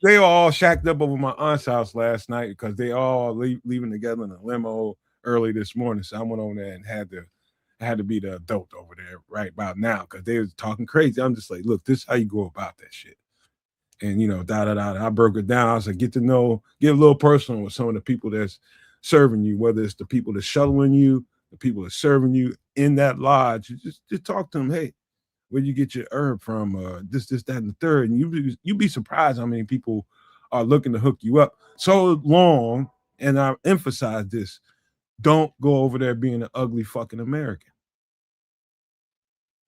They all shacked up over my aunt's house last night because they all leaving together in a limo early this morning. So I went over there and had to be the adult over there right about now because they was talking crazy. I'm just like, look, this is how you go about that shit. And I broke it down. I was like, get a little personal with some of the people that's serving you, whether it's the people that's shuttling you, the people that's serving you in that lodge. Just talk to them. Hey, where you get your herb from? This, that, and the third. And you'd be surprised how many people are looking to hook you up. So long, and I emphasize this: don't go over there being an ugly fucking American.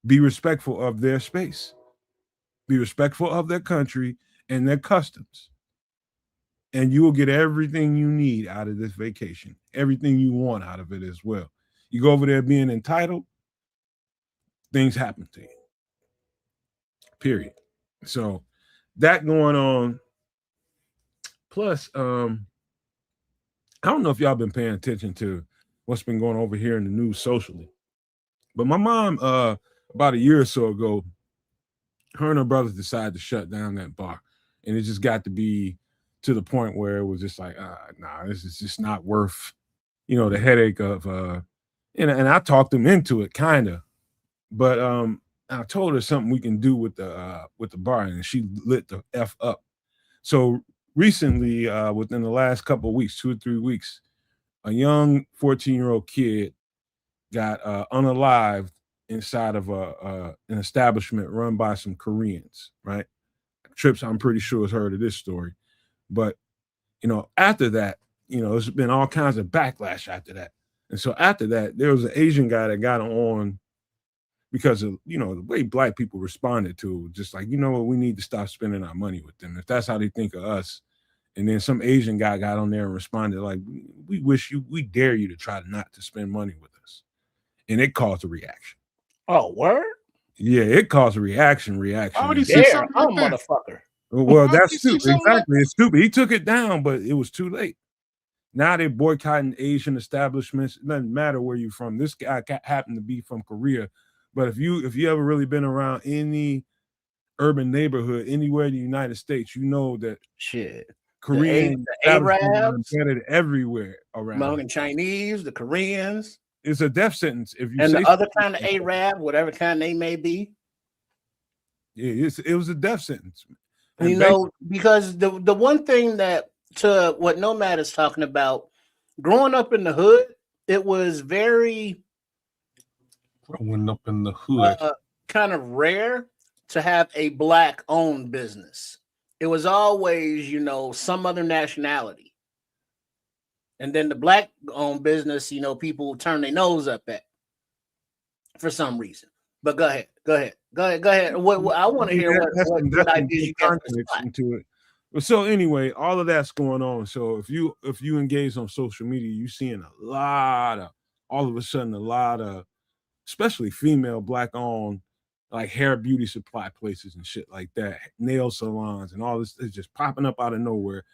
Be respectful of their space. Be respectful of their country and their customs. And you will get everything you need out of this vacation, everything you want out of it as well. You go over there being entitled, things happen to you. Period. So that going on. Plus, I don't know if y'all been paying attention to what's been going over here in the news socially, but my mom, about a year or so ago, her and her brothers decided to shut down that bar, and it just got to be to the point where it was just like, nah, this is just not worth, the headache of, and I talked them into it, kind of, but I told her something we can do with the bar, and she lit the F up. So recently, within the last couple of weeks, 2 or 3 weeks, a young 14-year-old kid got unalived inside of an establishment run by some Koreans, right? Trips, I'm pretty sure, has heard of this story. But, after that, there's been all kinds of backlash after that. And so after that, there was an Asian guy that got on because of, the way black people responded to it, just like, we need to stop spending our money with them. If that's how they think of us. And then some Asian guy got on there and responded like, we dare you to try not to spend money with us. And it caused a reaction. Oh, word? Yeah, it caused a reaction. Why would he say something like that? Motherfucker. Well, that's stupid. Exactly. It's stupid. He took it down, but it was too late. Now they're boycotting Asian establishments. It doesn't matter where you're from. This guy happened to be from Korea. But if you ever really been around any urban neighborhood anywhere in the United States, you know that Korean Arabs everywhere around. The Chinese, the Koreans. It's a death sentence if you and say the other kind of Arab, whatever kind they may be. Yeah, it was a death sentence. And because the one thing that to what Nomad is talking about, growing up in the hood, it was very growing up in the hood, kind of rare to have a black-owned business. it was always, you know, some other nationality. And then the black-owned business, you know, people turn their nose up at for some reason. But go ahead. What I want to hear That's what some ideas good you got for context spot. into it. But so anyway, all of that's going on. So if you engage on social media, you're seeing all of a sudden a lot of, especially female black owned, like hair beauty supply places and shit like that, nail salons and all this is just popping up out of nowhere.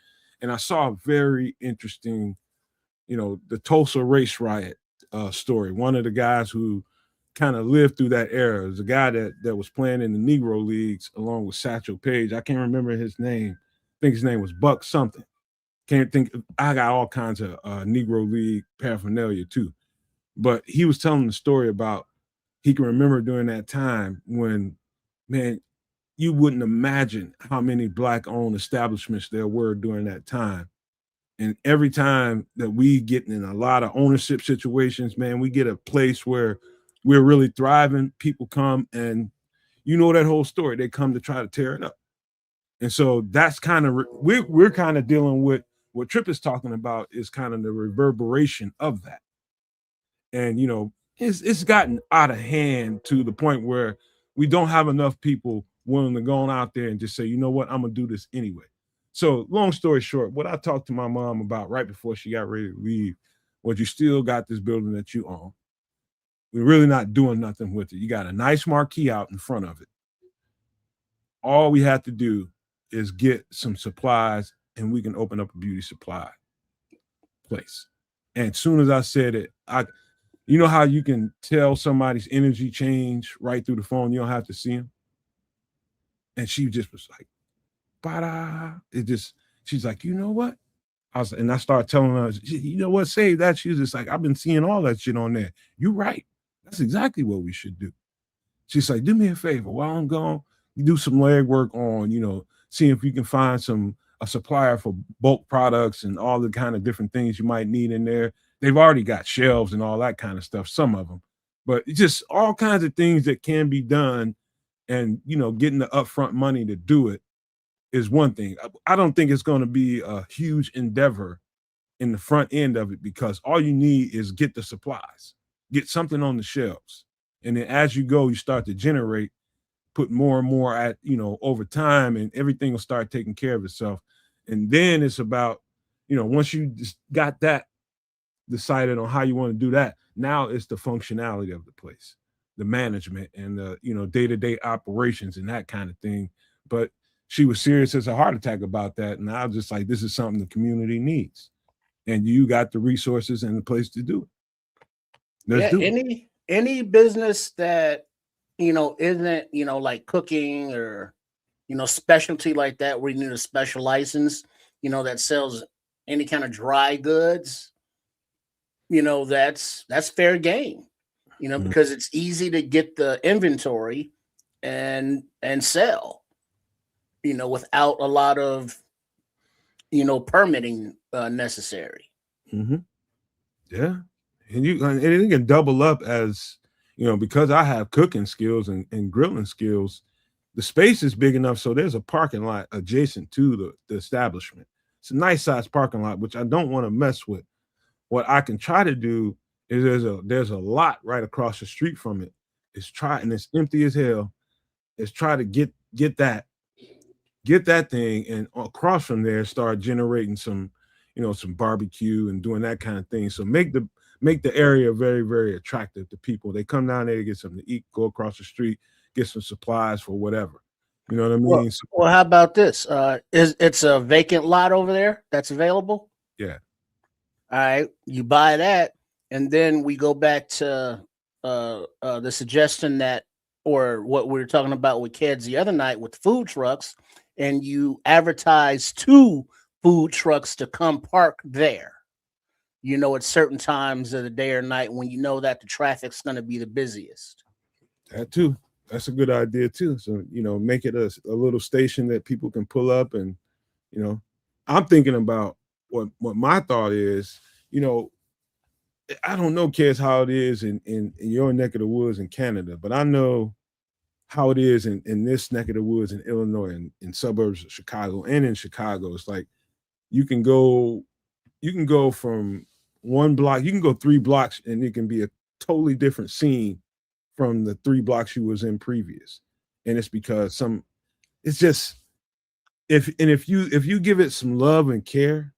And I saw a very interesting, the Tulsa race riot story. One of the guys who kind of lived through that era was a guy that was playing in the Negro leagues along with Satchel Paige. I can't remember his name. I think his name was Buck something. Can't think. I got all kinds of Negro league paraphernalia too. But he was telling the story about he can remember during that time when, man, you wouldn't imagine how many black-owned establishments there were during that time. And every time that we get in a lot of ownership situations, man, we get a place where we're really thriving. People come and that whole story. They come to try to tear it up. And so that's kind of we're kind of dealing with what Tripp is talking about is kind of the reverberation of that. And it's gotten out of hand to the point where we don't have enough people willing to go out there and just say, you know what, I'm gonna do this anyway. So long story short, what I talked to my mom about right before she got ready to leave was, you still got this building that you own. We're really not doing nothing with it. You got a nice marquee out in front of it. All we have to do is get some supplies and we can open up a beauty supply place. And as soon as I said it, you know how you can tell somebody's energy change right through the phone? You don't have to see them. And she just was like, ba-da. She's like, you know what? I started telling her, you know what, save that. She was just like, I've been seeing all that shit on there. You're right. That's exactly what we should do. She's like, do me a favor. While I'm gone, you do some legwork on, seeing if you can find a supplier for bulk products and all the kind of different things you might need in there. They've already got shelves and all that kind of stuff, some of them, but just all kinds of things that can be done. And, getting the upfront money to do it is one thing. I don't think it's going to be a huge endeavor in the front end of it, because all you need is get the supplies, get something on the shelves. And then as you go, you start to generate, put more and more at, over time, and everything will start taking care of itself. And then it's about, once you just got that decided on how you want to do that, now it's the functionality of the place, the management and the, day-to-day operations and that kind of thing. But she was serious as a heart attack about that. And I was just like, this is something the community needs. And you got the resources and the place to do it. Let's do it. Any business that, isn't, like cooking or, specialty like that, where you need a special license, that sells any kind of dry goods, that's fair game, because it's easy to get the inventory and sell, without a lot of, permitting necessary. Mm-hmm. Yeah. And it can double up as, because I have cooking skills and grilling skills, the space is big enough. So there's a parking lot adjacent to the establishment. It's a nice sized parking lot, which I don't want to mess with. What I can try to do is there's a lot right across the street from it. And it's empty as hell. It's try to get that thing, and across from there start generating some, some barbecue and doing that kind of thing. So make the area very, very attractive to people. They come down there to get something to eat, go across the street, get some supplies for whatever. You know what I mean? Well, how about this? It's a vacant lot over there that's available? Yeah. All right, you buy that, and then we go back to the suggestion that, or what we were talking about with Kedz the other night with food trucks, and you advertise 2 food trucks to come park there, at certain times of the day or night when you know that the traffic's going to be the busiest. That too. That's a good idea too. So, make it a little station that people can pull up. And, I'm thinking about what my thought is, I don't know, Kedz, how it is in your neck of the woods in Canada, but I know how it is in this neck of the woods in Illinois and in suburbs of Chicago and in Chicago. It's like you can go from one block, you can go 3 blocks and it can be a totally different scene from the 3 blocks you was in previous. And it's because it's just if you give it some love and care,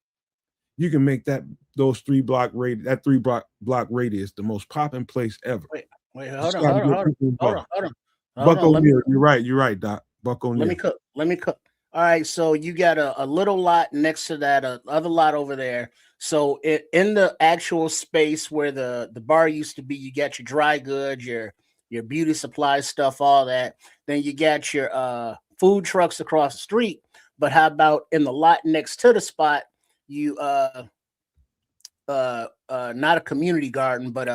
you can make that 3 block radius the most popping place ever. Wait, hold on. Buck O'Neill, you're right, Doc. Buck O'Neill. Let me cook. All right, so you got a little lot next to that, other lot over there. So in the actual space where the bar used to be, you got your dry goods, your beauty supply stuff, all that. Then you got your food trucks across the street. But how about in the lot next to the spot, you not a community garden, but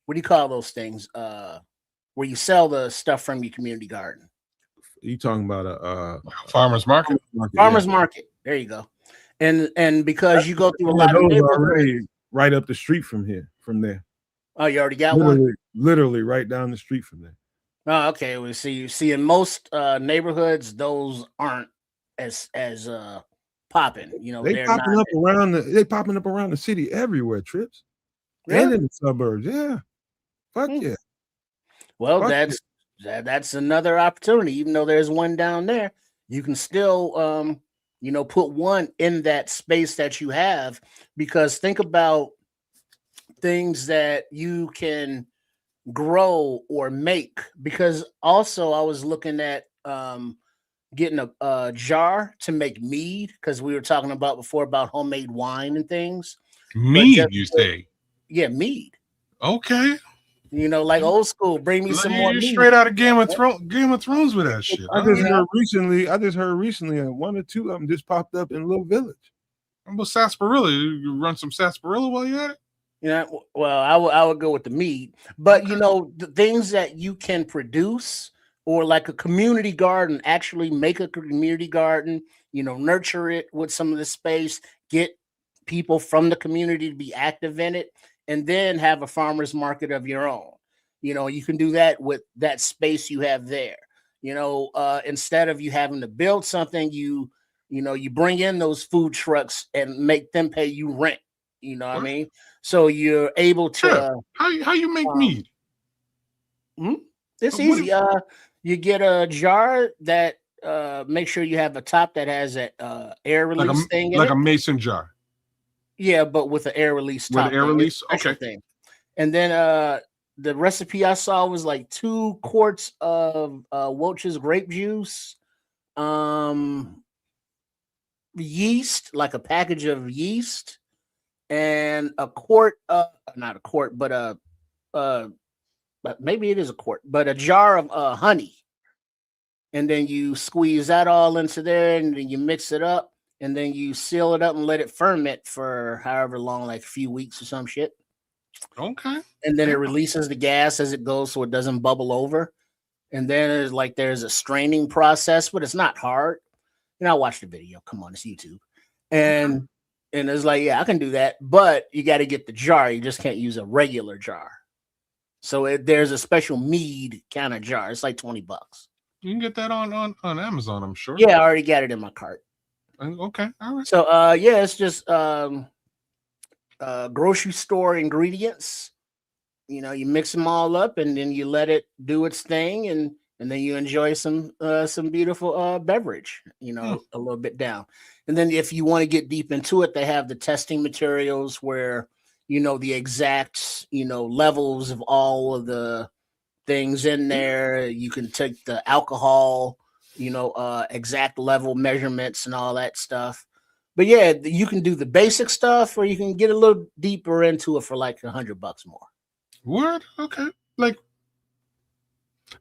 what do you call those things? Where you sell the stuff from your community garden. You talking about a farmer's market? Farmer's market. There you go. And because you go through a lot of neighborhoods, right up the street from there. Oh, you already got one? Literally right down the street from there. Oh, okay. We see in most neighborhoods, those aren't as popping. You know, they popping up around the city everywhere, Trips. Really? And in the suburbs. Yeah. Fuck yeah. Well, that's another opportunity. Even though there's one down there, you can still put one in that space that you have, because think about things that you can grow or make. Because also I was looking at getting a jar to make mead, because we were talking about before about homemade wine and things. Mead, you say? Yeah, mead. Okay. Like old school. Bring me some more. Straight out of Game of Thrones with that shit. I just heard recently, one or two of them just popped up in Little Village. How about sarsaparilla? You run some sarsaparilla while you're at it? Yeah, well, I would go with the mead, but the things that you can produce, or like a community garden, actually make a community garden. Nurture it with some of the space, get people from the community to be active in it, and then have a farmer's market of your own. You can do that with that space you have there. Instead of you having to build something, you bring in those food trucks and make them pay you rent. You know what I mean? So you're able to. How you make mead? It's easy. You get a jar that make sure you have a top that has that air release thing in like it. a mason jar. Yeah, but with an air release top. With air release, okay. Thing. And then the recipe I saw was like 2 quarts of Welch's grape juice, yeast, like a package of yeast, and a quart of, not a quart, but but maybe it is a quart, but a jar of honey. And then you squeeze that all into there, and then you mix it up, and then you seal it up and let it ferment for however long, like a few weeks or some shit. Okay. And then it releases the gas as it goes, so it doesn't bubble over. And then there's a straining process, but it's not hard. I watched the video. Come on, it's YouTube. And it's like, yeah, I can do that, but you got to get the jar. You just can't use a regular jar. So there's a special mead kind of jar. It's like $20. You can get that on Amazon, I'm sure. Yeah, I already got it in my cart. Okay, all right. So it's just grocery store ingredients. You mix them all up, and then you let it do its thing, and then you enjoy some beautiful beverage. A little bit down. And then if you want to get deep into it, they have the testing materials where the exact levels of all of the things in there. You can take the alcohol, exact level measurements and all that stuff. But yeah, you can do the basic stuff, or you can get a little deeper into it for like $100 more. Word? Okay. Like,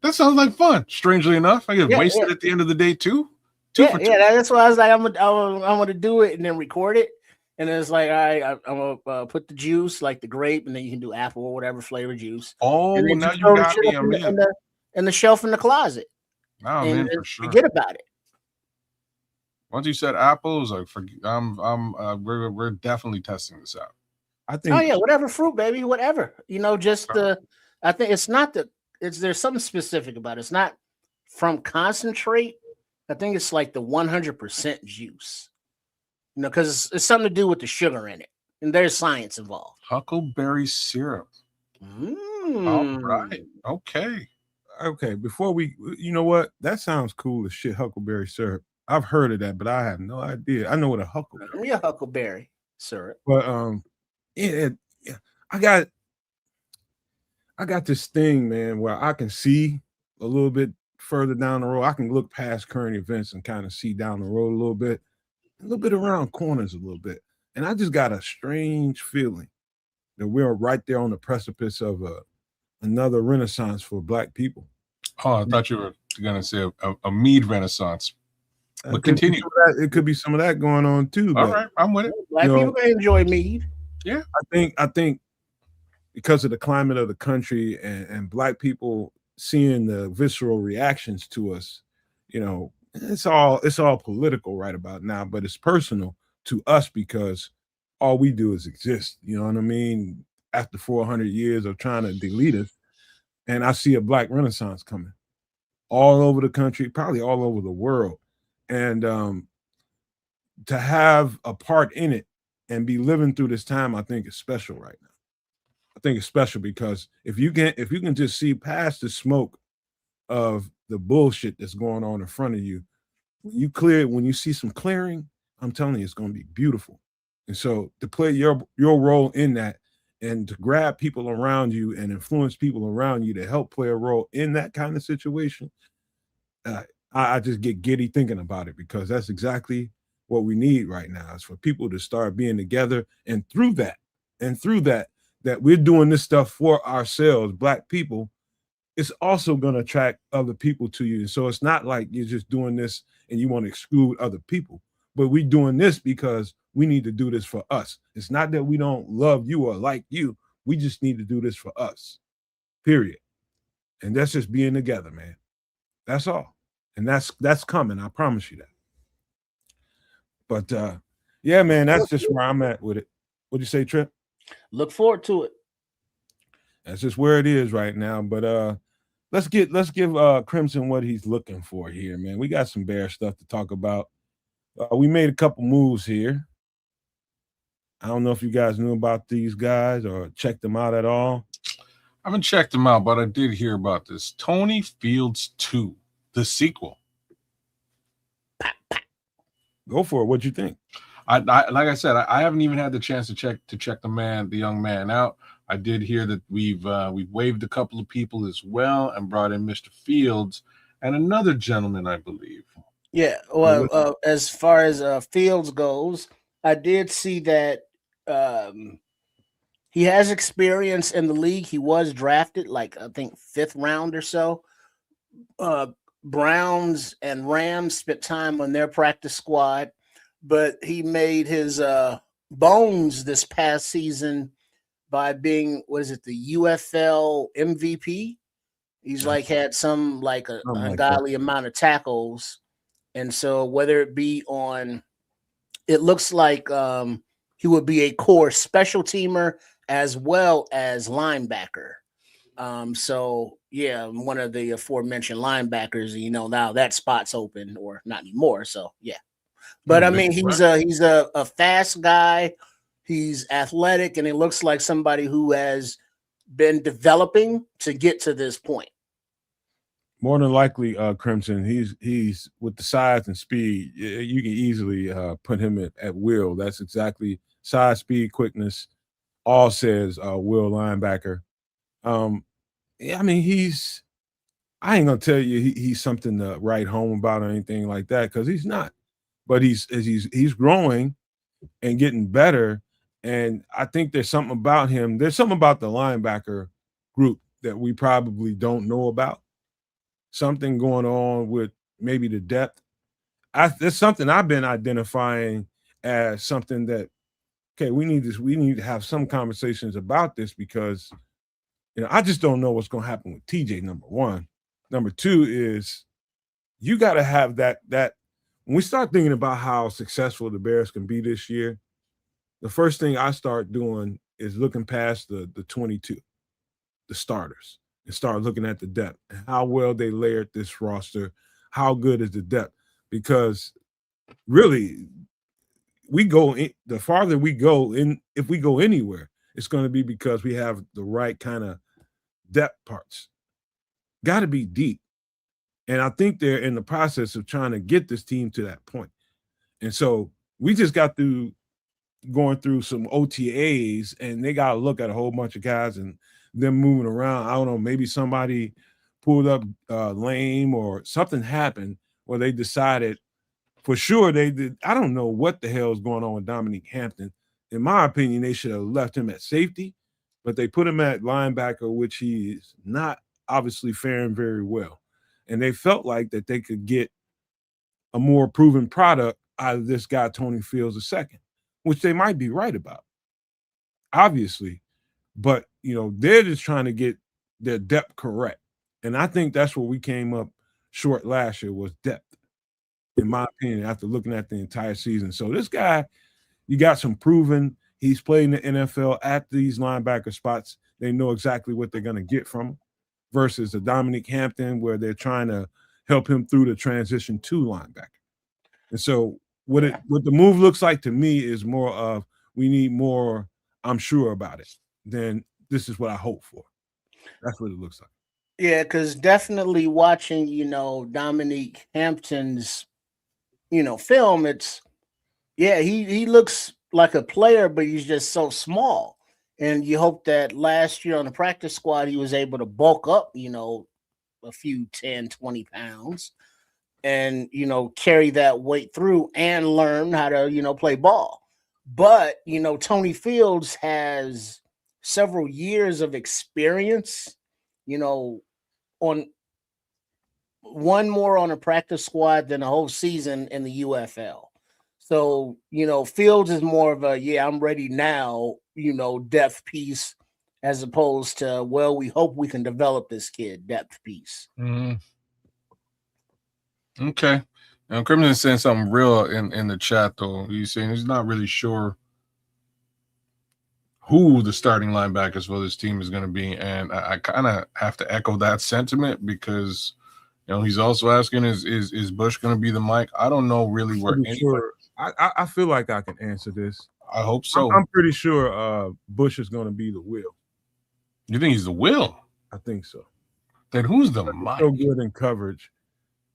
that sounds like fun. Strangely enough, I get wasted at the end of the day too. Yeah, that's why I was like, I'm gonna do it and then record it. And then it's like, all right, I'm gonna put the juice, like the grape, and then you can do apple or whatever flavor juice. Oh, now you got me. In the shelf in the closet. Oh man, for sure. Forget about it. Once you said apples, like we're definitely testing this out. I think. Oh yeah, whatever fruit, baby, whatever. I think it's not there's something specific about it. It's not from concentrate, I think it's like the 100% juice. You know, because it's something to do with the sugar in it, and there's science involved. Huckleberry syrup. All right. Okay. Okay, before we, you know what? That sounds cool as shit, huckleberry syrup. I've heard of that, but I have no idea. I know what a huckleberry. Give me a huckleberry syrup. But yeah, I got this thing, man, where I can see a little bit further down the road. I can look past current events and kind of see down the road a little bit around corners a little bit. And I just got a strange feeling that we're right there on the precipice of another renaissance for Black people. Oh, I thought you were going to say a mead renaissance. But Could be continue. some of that- It could be some of that going on too. All but, right, I'm with it. Black You know, people can enjoy mead. Yeah. I think because of the climate of the country and Black people seeing the visceral reactions to us, you know, it's all political right about now, but it's personal to us because all we do is exist. You know what I mean? After 400 years of trying to delete us, and I see a Black renaissance coming all over the country, probably all over the world. And to have a part in it and be living through this time, I think is special right now. I think it's special because if you can just see past the smoke of the bullshit that's going on in front of you, when you see some clearing, I'm telling you, it's going to be beautiful. And so to play your role in that and to grab people around you and influence people around you to help play a role in that kind of situation, I just get giddy thinking about it because that's exactly what we need right now is for people to start being together. And through that, that we're doing this stuff for ourselves, Black people, it's also going to attract other people to you. So it's not like you're just doing this and you want to exclude other people, but we're doing this because we need to do this for us. It's not that we don't love you or like you. We just need to do this for us, period. And that's just being together, man. That's all. And that's coming. I promise you that. But yeah, man, that's just where I'm at with it. What'd you say, Trip? Look forward to it. That's just where it is right now. But let's give Crimson what he's looking for here, man. We got some bear stuff to talk about. We made a couple moves here. I don't know if you guys knew about these guys or checked them out at all. I haven't checked them out, but I did hear about this. Tony Fields 2, the sequel. Go for it. What'd you think? I like I said, I haven't even had the chance to check the young man out. I did hear that we've waived a couple of people as well and brought in Mr. Fields and another gentleman, I believe. Yeah, well, as far as Fields goes, I did see that he has experience in the league. He was drafted, like I think 5th round or so. Browns and Rams spent time on their practice squad, but he made his bones this past season by being, the UFL MVP. He's like had some like a ungodly amount of tackles. And so whether it be on, it looks like he would be a core special teamer as well as linebacker. So yeah, one of the aforementioned linebackers, now that spot's open or not anymore. So yeah, but I mean, he's a fast guy. He's athletic, and it looks like somebody who has been developing to get to this point. More than likely, Crimson, he's with the size and speed. You can easily put him at will. That's exactly size, speed, quickness. All says will linebacker. Yeah, I mean, I ain't gonna tell you he's something to write home about or anything like that because he's not. But he's growing and getting better. And I think there's something about him. There's something about the linebacker group that we probably don't know about. Something going on with maybe the depth. There's something I've been identifying as something that, okay, we need to have some conversations about this because, I just don't know what's going to happen with TJ, number one. Number two is you got to have that when we start thinking about how successful the Bears can be this year, the first thing I start doing is looking past the 22, the starters. and start looking at the depth and how well they layered this roster. How good is the depth? Because really, the farther we go in, if we go anywhere, it's going to be because we have the right kind of depth parts. Got to be deep. And I think they're in the process of trying to get this team to that point. And so we just got through going through some OTAs, and they got to look at a whole bunch of guys and them moving around. I don't know, maybe somebody pulled up lame or something happened where they decided for sure they did. I don't know what the hell is going on with Dominique Hampton. In my opinion, they should have left him at safety, but they put him at linebacker, which he is not obviously faring very well. And they felt like that they could get a more proven product out of this guy, Tony Fields II, which they might be right about, obviously. But, they're just trying to get their depth correct. And I think that's where we came up short last year was depth, in my opinion, after looking at the entire season. So this guy, you got some proven. He's played in the NFL at these linebacker spots. They know exactly what they're going to get from him versus the Dominique Hampton where they're trying to help him through the transition to linebacker. And so what the move looks like to me is more of we need more, I'm sure about it, than this is what I hope for. That's what it looks like. Yeah, because definitely watching, Dominique Hampton's, film, he looks like a player, but he's just so small. And you hope that last year on the practice squad, he was able to bulk up, a few 10, 20 pounds and, carry that weight through and learn how to, play ball. But, Tony Fields has several years of experience, on one more on a practice squad than a whole season in the UFL. So, Fields is more of a, I'm ready now, depth piece as opposed to, well, we hope we can develop this kid depth piece. Mm-hmm. Okay. Now, Crimson is saying something real in the chat, though. He's saying he's not really sure who the starting linebackers for this team is going to be. And I kind of have to echo that sentiment because, he's also asking, is Bush going to be the Mike? I don't know really where anybody. Sure. I feel like I can answer this. I hope so. I'm pretty sure Bush is going to be the Will. You think he's the Will? I think so. Then who's the Mike? So good in coverage.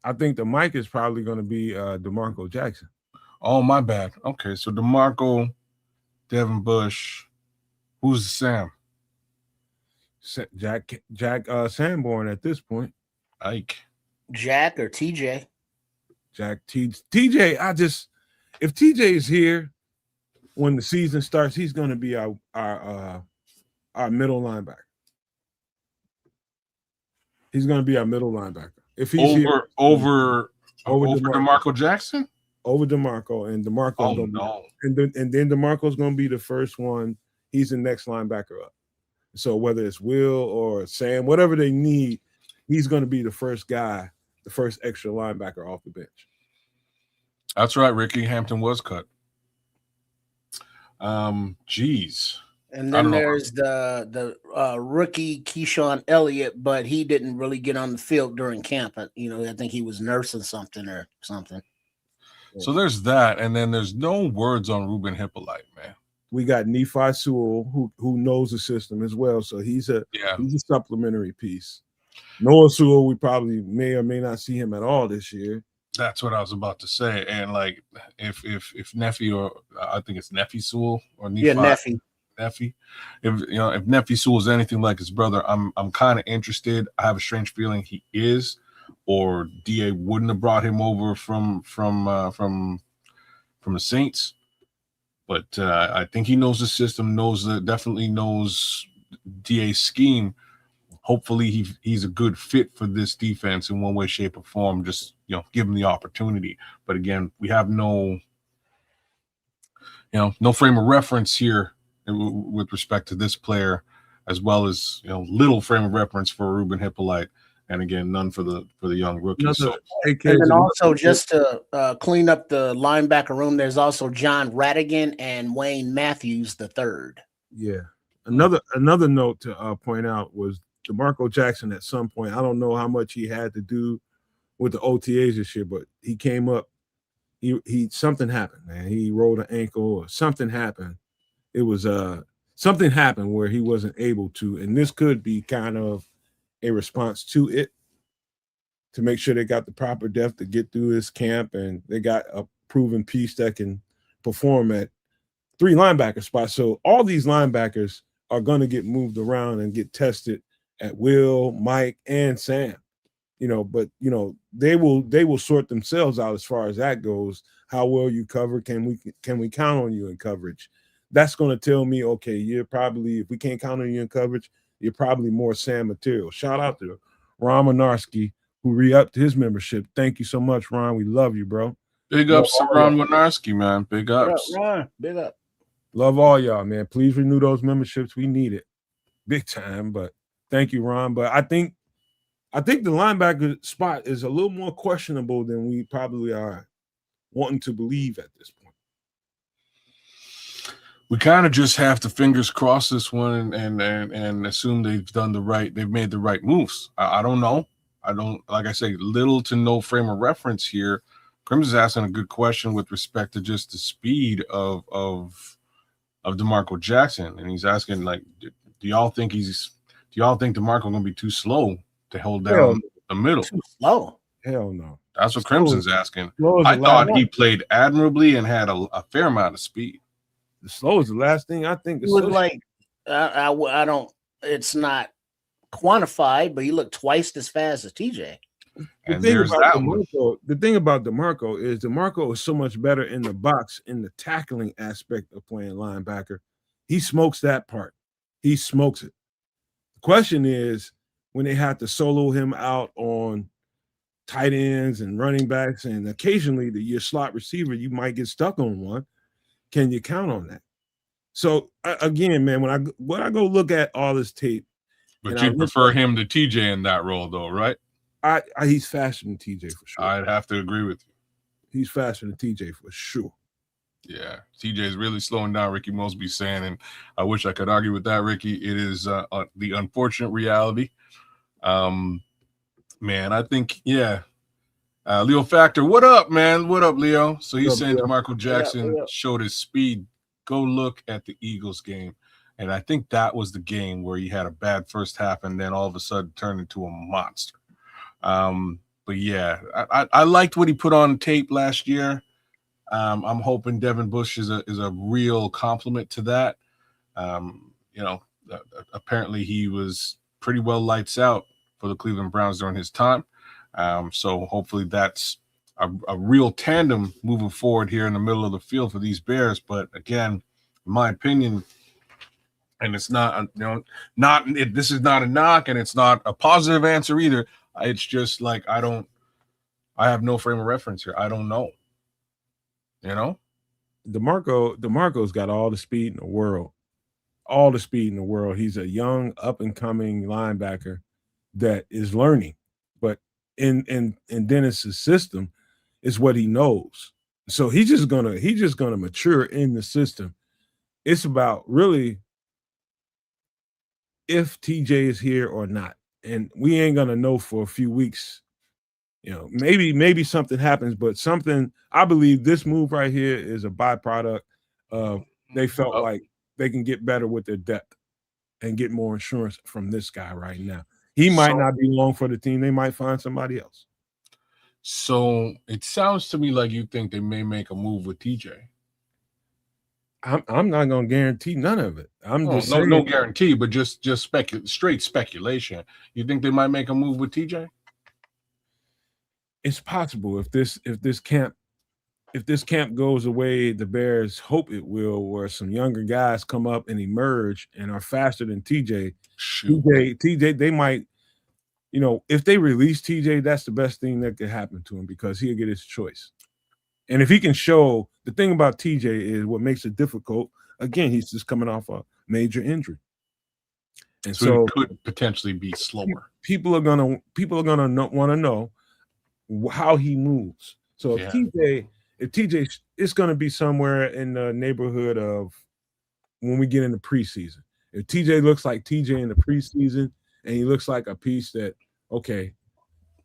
I think the Mike is probably going to be DeMarco Jackson. Oh, my bad. Okay, so DeMarco, Devin Bush. Who's Sam? Jack Sanborn at this point. Ike. Jack or TJ? Jack TJ. If TJ is here when the season starts, he's going to be our middle linebacker. He's going to be our middle linebacker. If he's over DeMarco Jackson? Over DeMarco, and DeMarco. Oh, no. And then DeMarco's going to be the first one. He's the next linebacker up. So whether it's Will or Sam, whatever they need, he's going to be the first guy, the first extra linebacker off the bench. That's right. Ricky Hampton was cut. Geez. And then there's the rookie Keyshawn Elliott, but he didn't really get on the field during camp. I think he was nursing something or something. So there's that, and then there's no words on Ruben Hippolyte, man. We got Nephi Sewell, who knows the system as well, so he's a supplementary piece. Noah Sewell, we probably may or may not see him at all this year. That's what I was about to say. And like, if Nephi, or I think it's Nephi Sewell or Nephi. Yeah, Nephi. If Nephi Sewell is anything like his brother, I'm kind of interested. I have a strange feeling he is, or DA wouldn't have brought him over from the Saints. But I think he knows the system, definitely knows DA's scheme. Hopefully he's a good fit for this defense in one way, shape, or form. Just give him the opportunity. But again, we have no frame of reference here with respect to this player, as well as little frame of reference for Ruben Hippolyte, and again, none for the young rookie. And then also, just to clean up the linebacker room, there's also John Radigan and Wayne Matthews III. Yeah. Another note to point out was DeMarco Jackson at some point. I don't know how much he had to do with the OTAs and shit, but he came up. He something happened, man. He rolled an ankle or something happened. It was something happened where he wasn't able to, and this could be kind of a response to it, to make sure they got the proper depth to get through this camp, and they got a proven piece that can perform at 3 linebacker spots. So all these linebackers are going to get moved around and get tested at Will, Mike, and Sam. But they will sort themselves out as far as that goes. How well you cover? Can we count on you in coverage? That's going to tell me, okay, you're probably, if we can't count on you in coverage, you're probably more Sam material. Shout out to Ron Winarski, who re-upped his membership. Thank you so much, Ron. We love you, bro. Big ups to Ron Winarski, man. Big ups. Ron, big up. Love all y'all, man. Please renew those memberships. We need it big time. But thank you, Ron. But I think the linebacker spot is a little more questionable than we probably are wanting to believe at this point. We kind of just have to fingers cross this one and assume they've made the right moves. I don't know. I don't, like I say, little to no frame of reference here. Crimson's asking a good question with respect to just the speed of DeMarco Jackson, and he's asking, like, do y'all think DeMarco gonna be too slow to hold down the middle? Too slow? Hell no. That's what Crimson's asking. I thought he played admirably and had a fair amount of speed. The slow is the last thing I think. He looked like I don't. It's not quantified, but he looked twice as fast as TJ. And there's that one. The thing about DeMarco is so much better in the box, in the tackling aspect of playing linebacker. He smokes that part. He smokes it. The question is when they have to solo him out on tight ends and running backs, and occasionally your slot receiver, you might get stuck on one. Can you count on that? So again, man, when I go look at all this tape, but you prefer him to TJ in that role, though, right? He's faster than TJ for sure. I'd have to agree with you. He's faster than TJ for sure. Yeah, TJ is really slowing down. Ricky Mosby's saying, and I wish I could argue with that, Ricky. It is the unfortunate reality. Man, I think, yeah. Leo Factor, what up, man? What up, Leo? So he's saying DeMarco Jackson showed his speed. Go look at the Eagles game. And I think that was the game where he had a bad first half and then all of a sudden turned into a monster. But yeah, I liked what he put on tape last year. I'm hoping Devin Bush is a real compliment to that. Apparently he was pretty well lights out for the Cleveland Browns during his time. So hopefully that's a real tandem moving forward here in the middle of the field for these Bears. But again, in my opinion, and it's not, this is not a knock and it's not a positive answer either. It's just like, I have no frame of reference here. I don't know. DeMarco's got all the speed in the world. All the speed in the world. He's a young, up-and-coming linebacker that is learning. But in Dennis's system, is what he knows. So he's just gonna mature in the system. It's about really if TJ is here or not. And we ain't gonna know for a few weeks. Maybe something happens, but something, I believe this move right here is a byproduct of they felt like they can get better with their depth and get more insurance from this guy right now. He might not be long for the team. They might find somebody else. So it sounds to me like you think they may make a move with TJ. I'm not going to guarantee none of it. No guarantee, but just straight speculation. You think they might make a move with TJ? It's possible if this camp goes away, the Bears hope it will, where some younger guys come up and emerge and are faster than TJ. TJ, they might, if they release TJ, that's the best thing that could happen to him because he'll get his choice. And if he can show, the thing about TJ is what makes it difficult. Again, he's just coming off a major injury, and so it could potentially be slower. People are gonna want to know how he moves. So if TJ, it's going to be somewhere in the neighborhood of when we get into preseason. If TJ looks like TJ in the preseason, and he looks like a piece that, okay,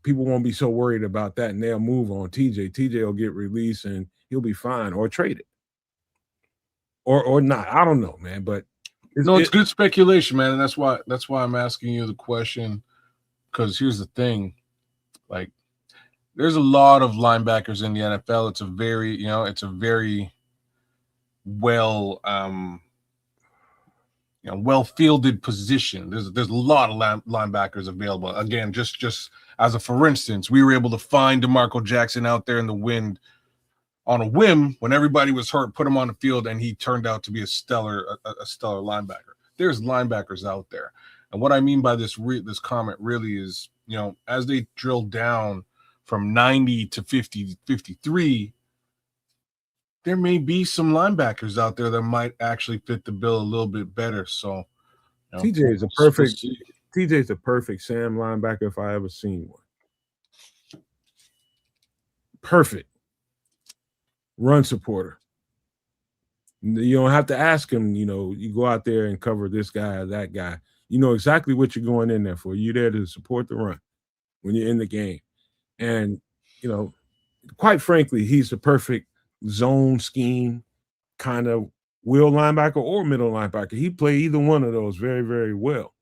people won't be so worried about that, and they'll move on TJ. TJ will get released, and he'll be fine or traded. Or not. I don't know, man. But it's good speculation, man, and that's why I'm asking you the question. Because here's the thing, like, there's a lot of linebackers in the NFL. It's a very well well fielded position. There's a lot of linebackers available. Again, just as a for instance, we were able to find DeMarco Jackson out there in the wind on a whim when everybody was hurt, put him on the field, and he turned out to be a stellar linebacker. There's linebackers out there. And what I mean by this comment really is, as they drill down from 90 to 50, 53, there may be some linebackers out there that might actually fit the bill a little bit better. So TJ is a perfect Sam linebacker if I ever seen one. Perfect run supporter. You don't have to ask him, you go out there and cover this guy or that guy. You know exactly what you're going in there for. You're there to support the run when you're in the game. And, quite frankly, he's the perfect zone scheme kind of wheel linebacker or middle linebacker. He played either one of those very, very well.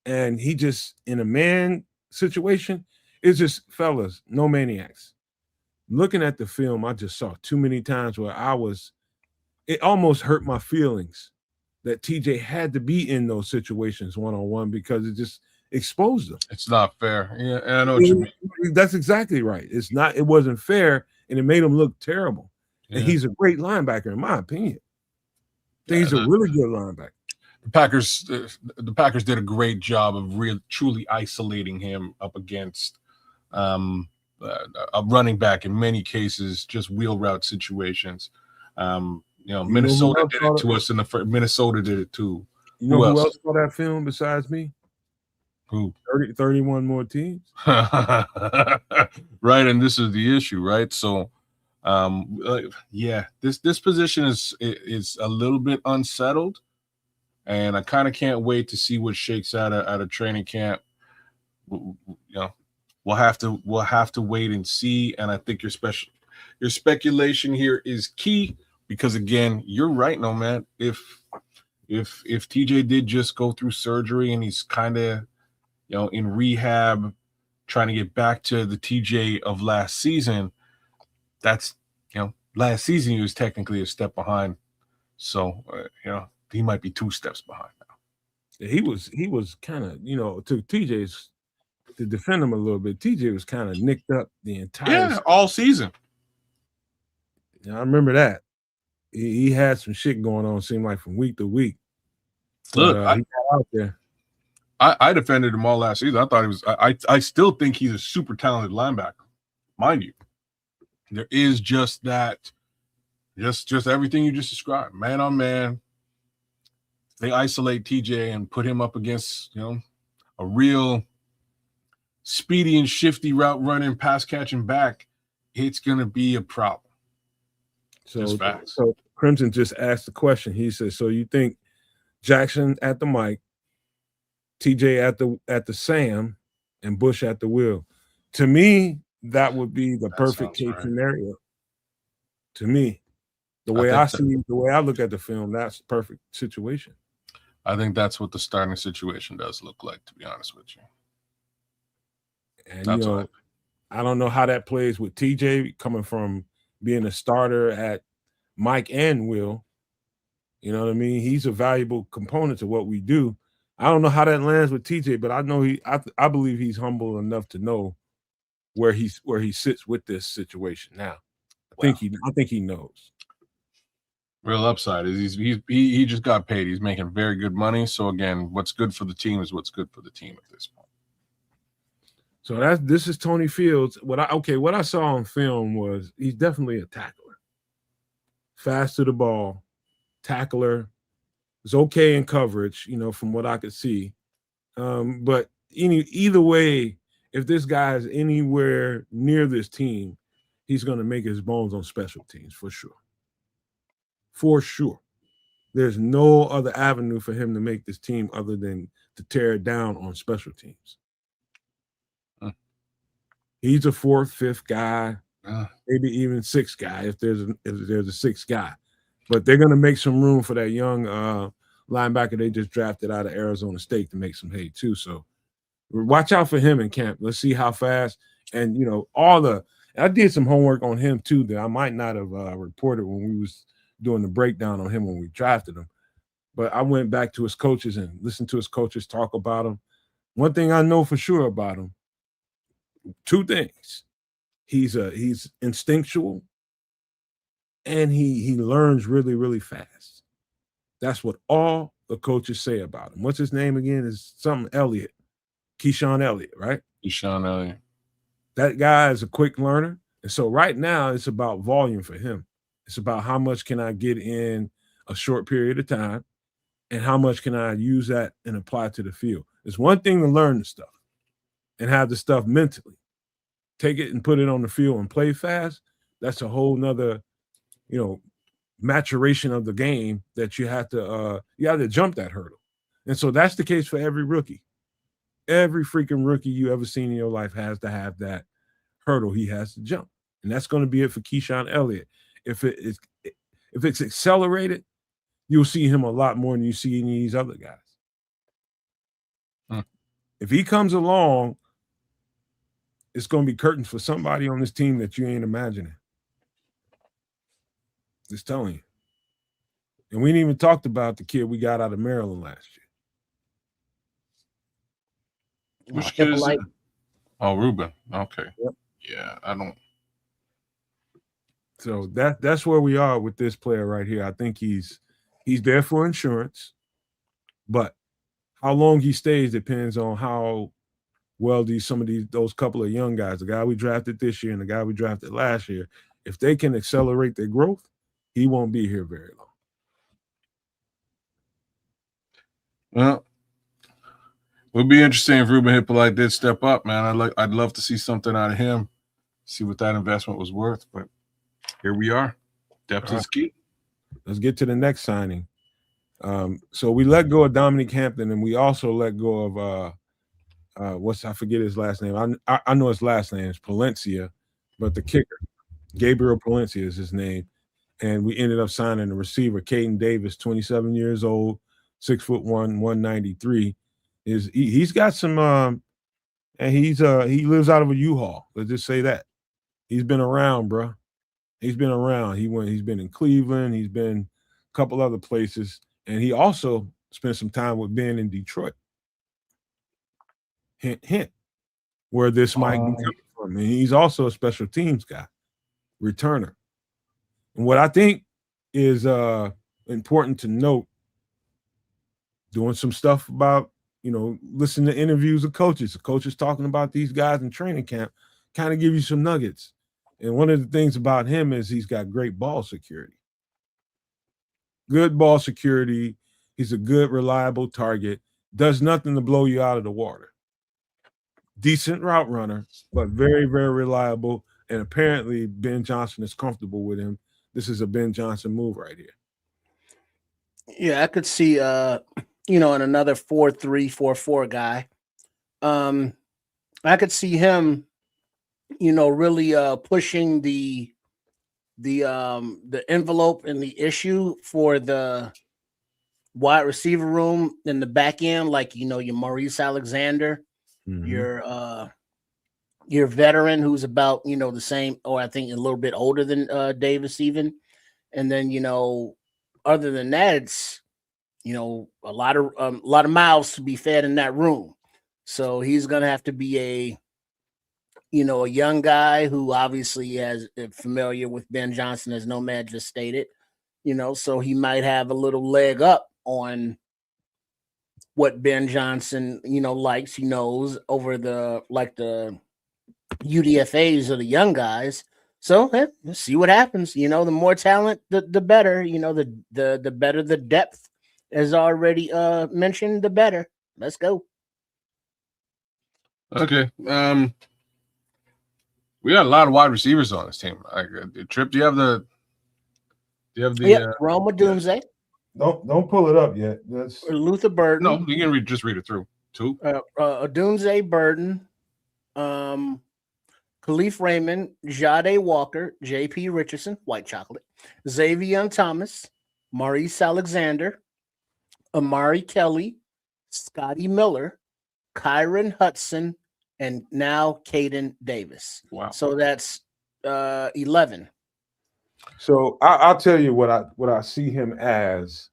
And he just, in a man situation, it's just, fellas, no maniacs. Looking at the film, I just saw too many times where it almost hurt my feelings that TJ had to be in those situations one-on-one because it just exposed them. It's not fair. Yeah, I know what you mean. That's exactly right. It wasn't fair, and it made him look terrible. Yeah. And he's a great linebacker, in my opinion. He's a really good linebacker. The Packers did a great job of truly isolating him up against a running back in many cases, just wheel route situations. Minnesota did it to us Minnesota did it too. Who else saw that film besides me? Who? 31 more teams. Right, and this is the issue, right? So this position is a little bit unsettled, and I kind of can't wait to see what shakes out at a training camp. We'll have to wait and see, and I think your speculation here is key because, again, you're right, Nomad. If TJ did just go through surgery and he's kind of in rehab, trying to get back to the TJ of last season, that's last season he was technically a step behind, so he might be 2 steps behind now. He was kind of to TJ's. To defend him a little bit, TJ was kind of nicked up the entire all season. I remember that. He had some shit going on, seemed like from week to week. Look, he got out there. I defended him all last season. I thought he was. I still think he's a super talented linebacker, mind you. There is just that, just everything you just described, man on man. They isolate TJ and put him up against a real speedy and shifty route running, pass catching back. It's gonna be a problem. So Crimson just asked the question. He says, "So you think Jackson at the mic, TJ at the Sam, and Bush at the wheel?" To me, that would be the perfect case scenario. To me, the way I look at the film, that's the perfect situation. I think that's what the starting situation does look like, to be honest with you. And I don't know how that plays with TJ coming from being a starter at Mike and Will. You know what I mean? He's a valuable component to what we do. I don't know how that lands with TJ, but I know I believe he's humble enough to know where he sits with this situation now. I think he knows. Real upside is he just got paid. He's making very good money. So again, what's good for the team is what's good for the team at this point. So this is Tony Fields. What I saw on film was he's definitely a tackler. Fast to the ball, tackler. Is okay in coverage, from what I could see. But either way, if this guy is anywhere near this team, he's going to make his bones on special teams for sure. For sure. there's no other avenue for him to make this team other than to tear it down on special teams. He's a 4th, 5th guy, maybe even 6th guy if there's a 6th guy. But they're going to make some room for that young linebacker they just drafted out of Arizona State to make some hay too. So watch out for him in camp. Let's see how fast. And, you know, I did some homework on him too that I might not have reported when we was doing the breakdown on him when we drafted him. But I went back to his coaches and listened to his coaches talk about him. One thing I know for sure about him, 2 things. He's instinctual and he learns really, really fast. That's what all the coaches say about him. What's his name again? Is something Elliott. Keyshawn Elliott, right? Keyshawn Elliott. That guy is a quick learner. And so right now it's about volume for him. It's about how much can I get in a short period of time and how much can I use that and apply to the field. It's one thing to learn the stuff and have the stuff mentally. Take it and put it on the field and play fast. That's a whole nother, you know, maturation of the game that you have to jump that hurdle. And so that's the case for every rookie. Every freaking rookie you ever seen in your life has to have that hurdle he has to jump. And that's going to be it for Keyshawn Elliott. If it's accelerated, you'll see him a lot more than you see any of these other guys. If he comes along, it's going to be curtains for somebody on this team that you ain't imagining. Just telling you. And we ain't even talked about the kid we got out of Maryland last year. Which kid is it? Oh, Ruben. Okay. Yep. Yeah, I don't. So that's where we are with this player right here. I think he's there for insurance, but how long he stays depends on how well those couple of young guys, the guy we drafted this year and the guy we drafted last year, if they can accelerate their growth, he won't be here very long. Well, it would be interesting if Ruben Hippolyte did step up, man. I'd love to see something out of him, see what that investment was worth. But here we are. Depth is key. Let's get to the next signing. So we let go of Dominic Hampton, and we also let go of I forget his last name. I know his last name is Palencia, but the kicker, Gabriel Palencia is his name. And we ended up signing the receiver, Caden Davis, 27 years old, 6'1", 193. He's got some and he lives out of a U-Haul. Let's just say that. He's been around, bro. He's been around. He's been in Cleveland, he's been a couple other places, and he also spent some time with Ben in Detroit. Hint, hint, where this might be coming from. And he's also a special teams guy, returner. And what I think is important to note, doing some stuff about, listen to interviews of coaches. The coaches talking about these guys in training camp kind of give you some nuggets. And one of the things about him is he's got great ball security. Good ball security. He's a good, reliable target. Does nothing to blow you out of the water. Decent route runner, but very, very reliable. And apparently Ben Johnson is comfortable with him. This is a Ben Johnson move right here. Yeah, I could see, in another 4-3, 4-4 guy. I could see him, really pushing the envelope and the issue for the wide receiver room in the back end, like your Maurice Alexander, your veteran who's about the same, or I think a little bit older than Davis even, and then other than that, it's a lot of mouths to be fed in that room. So he's gonna have to be a young guy who obviously is familiar with Ben Johnson, as Nomad just stated. So he might have a little leg up on what Ben Johnson likes. He knows over the UDFAs of the young guys. So let's see what happens. The more talent, the better. The better the depth, as already mentioned, the better. Let's go. Okay. We got a lot of wide receivers on this team. Trip, do you have the Roma Doomsday. Don't pull it up yet. That's Luther Burden. No, you can just read it through. 2. Odunze Burden, Khalif Raymond, Jade Walker, J.P. Richardson, White Chocolate, Xavier Thomas, Maurice Alexander, Amari Kelly, Scotty Miller, Kyron Hudson, and now Caden Davis. Wow. So that's 11. so I'll tell you what I see him as,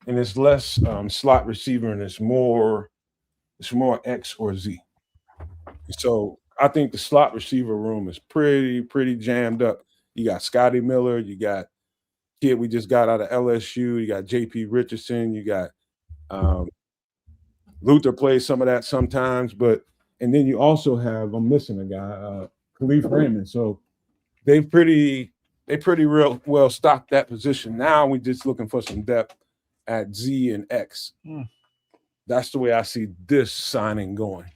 and it's less slot receiver and it's more X or Z. So I think the slot receiver room is pretty jammed up. You got Scotty Miller, you got kid we just got out of LSU, you got J.P. Richardson, you got Luther plays some of that sometimes, and then you also have, I'm missing a guy, Khalif Raymond. So they pretty real well stocked that position. Now we're just looking for some depth at Z and X. That's the way I see this signing going.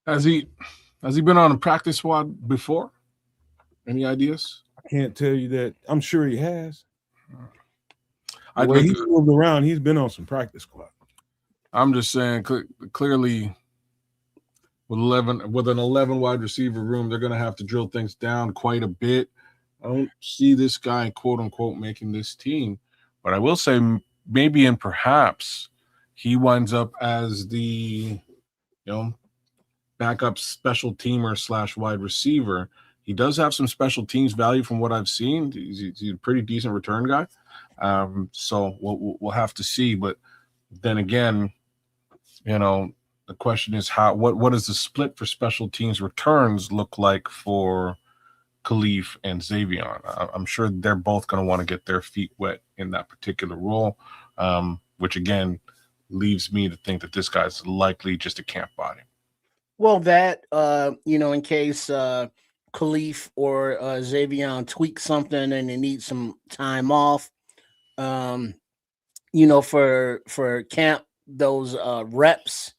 Has he been on a practice squad before? Any ideas? I can't tell you that. I'm sure he has. I The way he's moved around, he's been on some practice squad. I'm just saying, clearly, with an 11 wide receiver room, they're going to have to drill things down quite a bit. I don't see this guy, quote unquote, making this team, but I will say maybe and perhaps he winds up as the backup special teamer / wide receiver. He does have some special teams value from what I've seen. He's a pretty decent return guy. So we'll have to see. But then again, the question is what does the split for special teams returns look like for Khalif and Xavier? I'm sure they're both going to want to get their feet wet in that particular role, which again leaves me to think that this guy's likely just a camp body. Well, that in case Khalif or Xavier tweak something and they need some time off, for camp, those reps,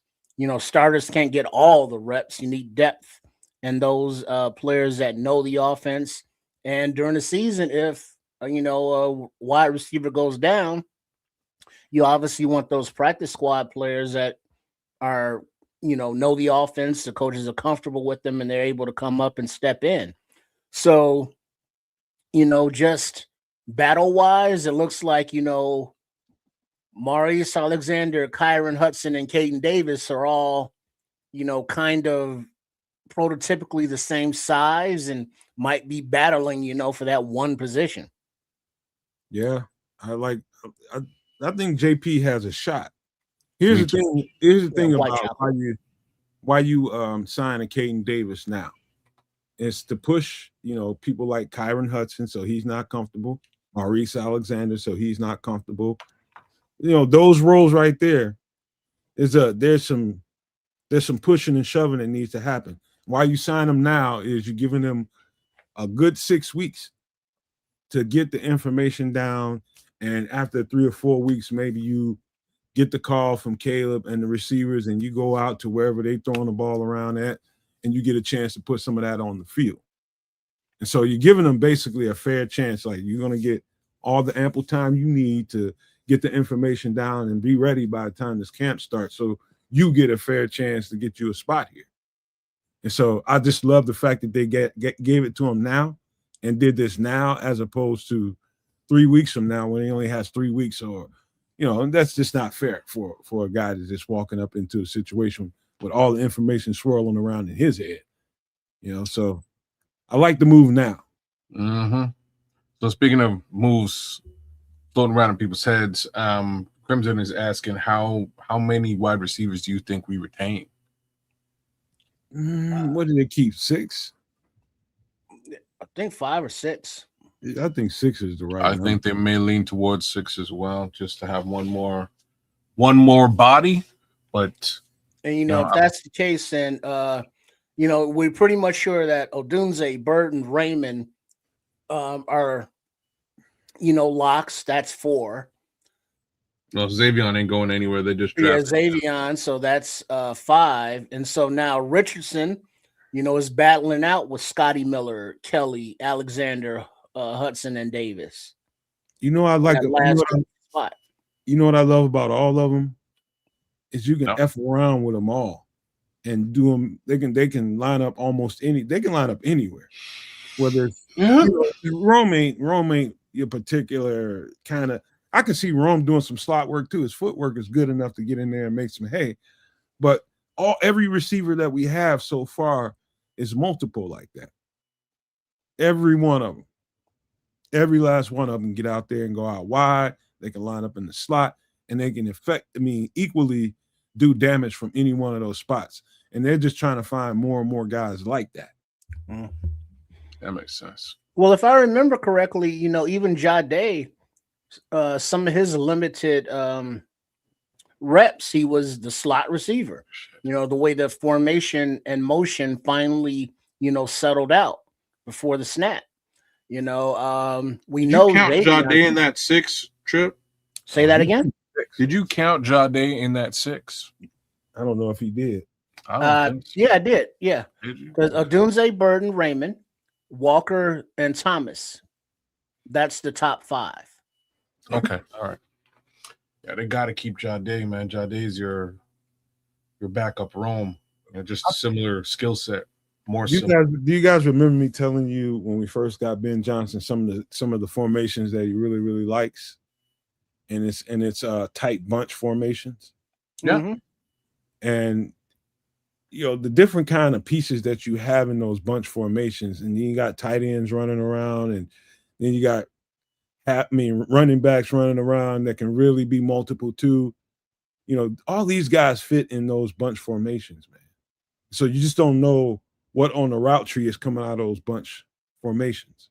starters can't get all the reps. You need depth and those players that know the offense. And during the season, if a wide receiver goes down, you obviously want those practice squad players that are know the offense, the coaches are comfortable with them, and they're able to come up and step in. So, just battle-wise, it looks like, Maurice Alexander, Kyron Hudson, and Caden Davis are all, kind of prototypically the same size and might be battling, for that one position. Yeah, I think JP has a shot. Here's the thing about why you sign a Caden Davis now. It's to push, people like Kyron Hudson, so he's not comfortable. Maurice Alexander, so he's not comfortable. Those roles right there there's some pushing and shoving that needs to happen. Why you sign them now is you're giving them a good 6 weeks to get the information down, and after 3 or 4 weeks, maybe you get the call from Caleb and the receivers, and you go out to wherever they throwing the ball around at, and you get a chance to put some of that on the field. And so you're giving them basically a fair chance. Like, you're going to get all the ample time you need to get the information down and be ready by the time this camp starts. So you get a fair chance to get you a spot here. And so I just love the fact that they gave it to him now and did this now, as opposed to 3 weeks from now when he only has 3 weeks, or and that's just not fair for a guy that's just walking up into a situation with all the information swirling around in his head. So I like the move now. Mm-hmm. So speaking of moves floating around in people's heads, Crimson is asking how many wide receivers do you think we retain? What did they keep? 6? I think 5 or 6. I think 6 is the right number. Think they may lean towards 6 as well, just to have one more body. But if that's the case, then we're pretty much sure that Odunze, Burton, Raymond are locks. That's 4. No, Xavier ain't going anywhere. They just drafted Xavier, so that's 5. And so now Richardson, is battling out with Scotty Miller, Kelly, Alexander, Hudson, and Davis. You know, I like that you last spot. what I love about all of them is you can No. F around with them all and do them. They can line up they can line up anywhere. Whether it's Rome ain't your particular kind of. I can see Rome doing some slot work too. His footwork is good enough to get in there and make some hay. But every receiver that we have so far is multiple like that. Every one of them. Every last one of them get out there and go out wide. They can line up in the slot and they can equally do damage from any one of those spots. And they're just trying to find more and more guys like that. That makes sense. Well, if I remember correctly, you know, even Jade, some of his limited reps, he was the slot receiver. You know, the way the formation and motion finally, you know, settled out before the snap. You know, we know you count Davion. Jade in that 6 trip. Say that again. Did you count Jade in that 6? I don't know if he did. I don't think so. Yeah, I did. Yeah, Did you? because Odunze, Burden, Raymond, Walker, and Thomas. That's the top 5. Okay, all right. Yeah, they got to keep Jade, man. Jade's your backup Rome. Just a similar skill set. More do you guys remember me telling you when we first got Ben Johnson some of the formations that he really, really likes? And it's tight bunch formations. Yeah. Mm-hmm. And you know, the different kind of pieces that you have in those bunch formations, and you got tight ends running around, and then you got running backs running around that can really be multiple too. You know, all these guys fit in those bunch formations, man. So you just don't know what on the route tree is coming out of those bunch formations.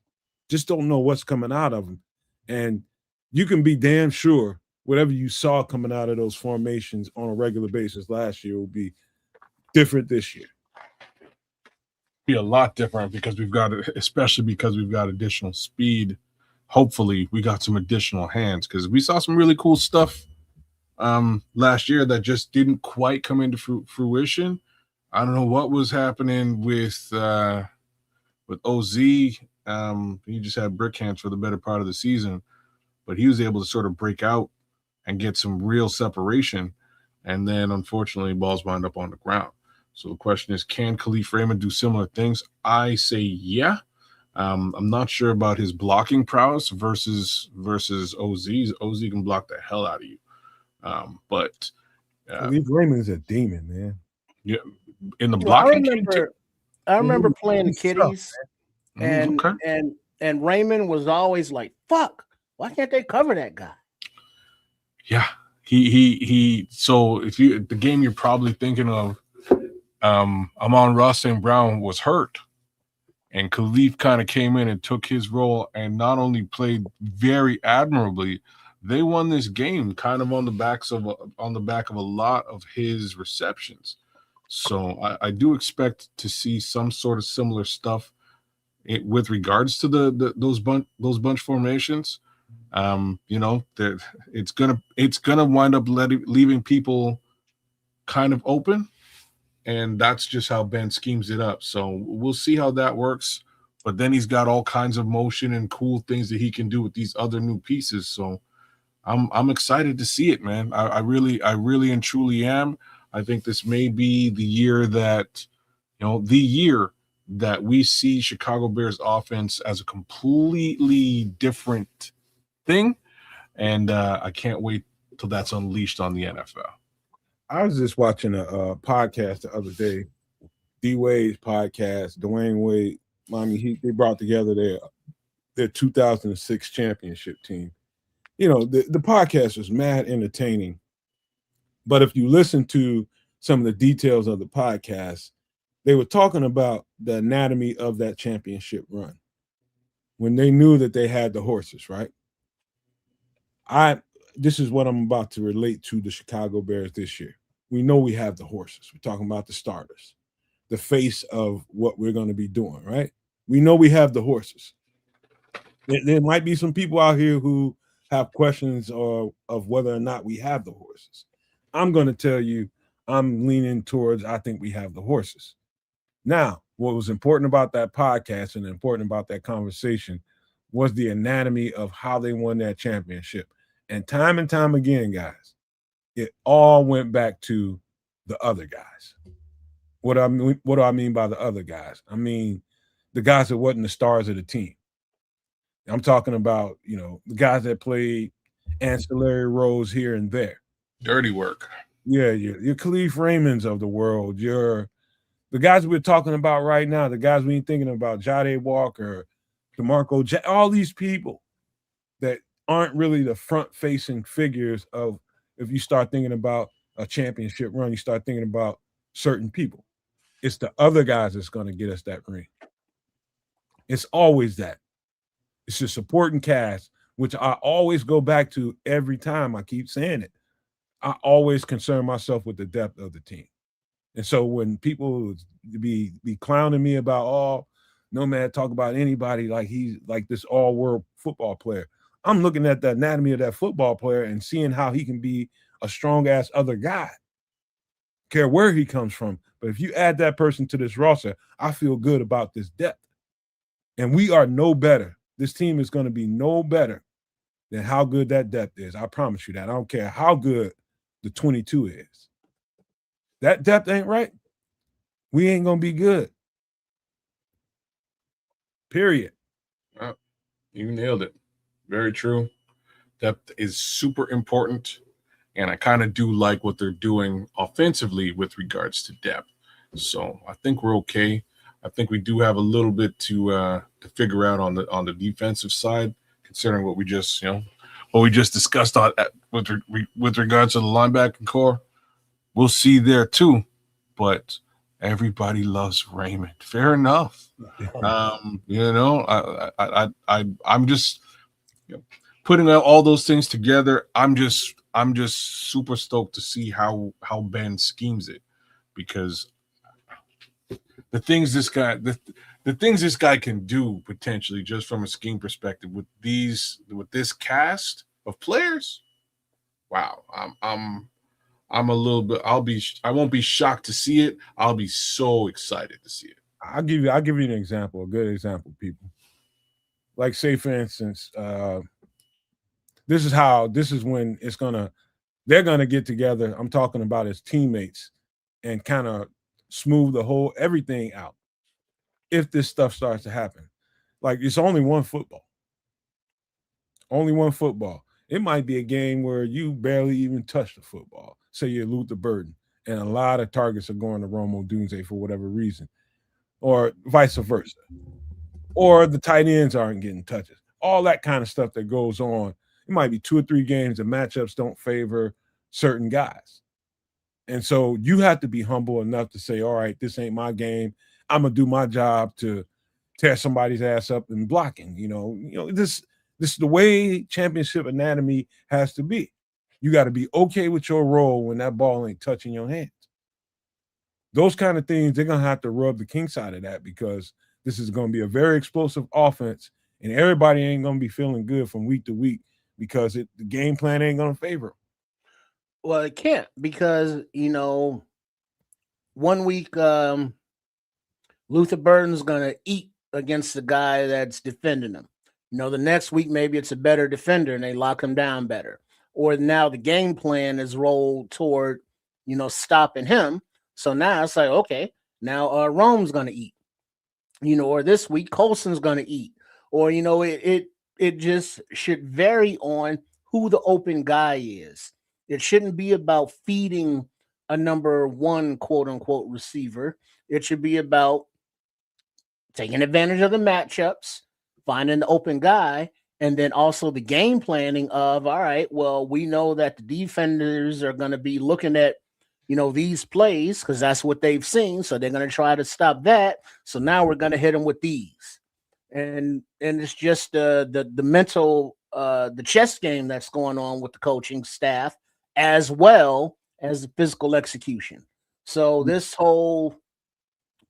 Just don't know what's coming out of them. And you can be damn sure whatever you saw coming out of those formations on a regular basis last year will be different this year. Be a lot different because especially because we've got additional speed. Hopefully we got some additional hands because we saw some really cool stuff last year that just didn't quite come into fruition. I don't know what was happening with OZ. He just had brick hands for the better part of the season, but he was able to sort of break out and get some real separation. And then unfortunately balls wind up on the ground. So the question is, can Khalif Raymond do similar things? I say, yeah. I'm not sure about his blocking prowess versus OZ's. OZ can block the hell out of you. But Khalif Raymond is a demon, man. Yeah. In the blocking, I remember playing kiddies, and Raymond was always like, "Fuck, why can't they cover that guy?" Yeah, he. So if the game you're probably thinking of, Amon-Ra St. Brown was hurt, and Khalif kind of came in and took his role, and not only played very admirably, they won this game kind of on the back of a lot of his receptions. So I do expect to see some sort of similar stuff with regards to those bunch formations. You know, it's gonna wind up leaving people kind of open, and that's just how Ben schemes it up. So we'll see how that works. But then he's got all kinds of motion and cool things that he can do with these other new pieces. So I'm excited to see it, man. I really and truly am. I think this may be the year that we see Chicago Bears offense as a completely different thing. And I can't wait till that's unleashed on the NFL. I was just watching a podcast the other day, D Wade's podcast, Dwayne Wade. I mean, they brought together their 2006 championship team. You know, the podcast was mad entertaining. But if you listen to some of the details of the podcast, they were talking about the anatomy of that championship run when they knew that they had the horses, right? This is what I'm about to relate to the Chicago Bears this year. We know we have the horses. We're talking about the starters, the face of what we're going to be doing, right? We know we have the horses. There might be some people out here who have questions of whether or not we have the horses. I'm going to tell you, I'm leaning towards I think we have the horses. Now, what was important about that podcast and important about that conversation was the anatomy of how they won that championship. And time again, guys, it all went back to the other guys. What do I mean by the other guys? I mean the guys that wasn't the stars of the team. I'm talking about, the guys that played ancillary roles here and there. Dirty work. Yeah, your Khalif Raymonds of the world, the guys we're talking about right now, the guys we ain't thinking about, Jade Walker, DeMarco, all these people that aren't really the front-facing figures of, if you start thinking about a championship run, you start thinking about certain people. It's the other guys that's going to get us that ring. It's always that. It's the supporting cast, which I always go back to every time. I keep saying it. I always concern myself with the depth of the team. And so when people be clowning me about, Nomad talk about anybody like he's like this all-world football player, I'm looking at the anatomy of that football player and seeing how he can be a strong-ass other guy. Care where he comes from. But if you add that person to this roster, I feel good about this depth. And we are no better. This team is going to be no better than how good that depth is. I promise you that. I don't care how good the 22 is. That depth ain't right. We ain't going to be good. Period. You nailed it. Very true. Depth is super important. And I kind of do like what they're doing offensively with regards to depth. So I think we're okay. I think we do have a little bit to figure out on the defensive side, considering what we just discussed with regards to the linebacking core. We'll see there too, but everybody loves Raymond. Fair enough. I'm just putting all those things together. I'm just super stoked to see how Ben schemes it, because the things this guy can do potentially just from a scheme perspective with this cast of players. Wow, I'm a little bit. I won't be shocked to see it. I'll be so excited to see it. I'll give you an example, a good example, people. Like, say for instance, this is when they're gonna get together. I'm talking about as teammates and kind of smooth everything out. If this stuff starts to happen, like, it's only one football. Only one football. It might be a game where you barely even touch the football. Say you're Luther Burden, and a lot of targets are going to Romo Dunze for whatever reason, or vice versa. Or the tight ends aren't getting touches. All that kind of stuff that goes on. It might be 2 or 3 games the matchups don't favor certain guys. And so you have to be humble enough to say, all right, this ain't my game. I'm going to do my job to tear somebody's ass up in blocking. This is the way championship anatomy has to be. You got to be okay with your role when that ball ain't touching your hands. Those kind of things, they're going to have to rub the king side of that, because this is going to be a very explosive offense, and everybody ain't going to be feeling good from week to week because the game plan ain't going to favor them. Well, it can't, because, 1 week Luther Burden's going to eat against the guy that's defending him. The next week, maybe it's a better defender and they lock him down better. Or now the game plan is rolled toward, stopping him. So now it's like, okay, now Rome's going to eat, or this week Colson's going to eat, or, it just should vary on who the open guy is. It shouldn't be about feeding a number 1 quote unquote receiver. It should be about taking advantage of the matchups, finding the open guy, and then also the game planning of, all right, well, we know that the defenders are going to be looking at, these plays because that's what they've seen. So they're going to try to stop that. So now we're going to hit them with these. And it's just the mental, the chess game that's going on with the coaching staff, as well as the physical execution. So this whole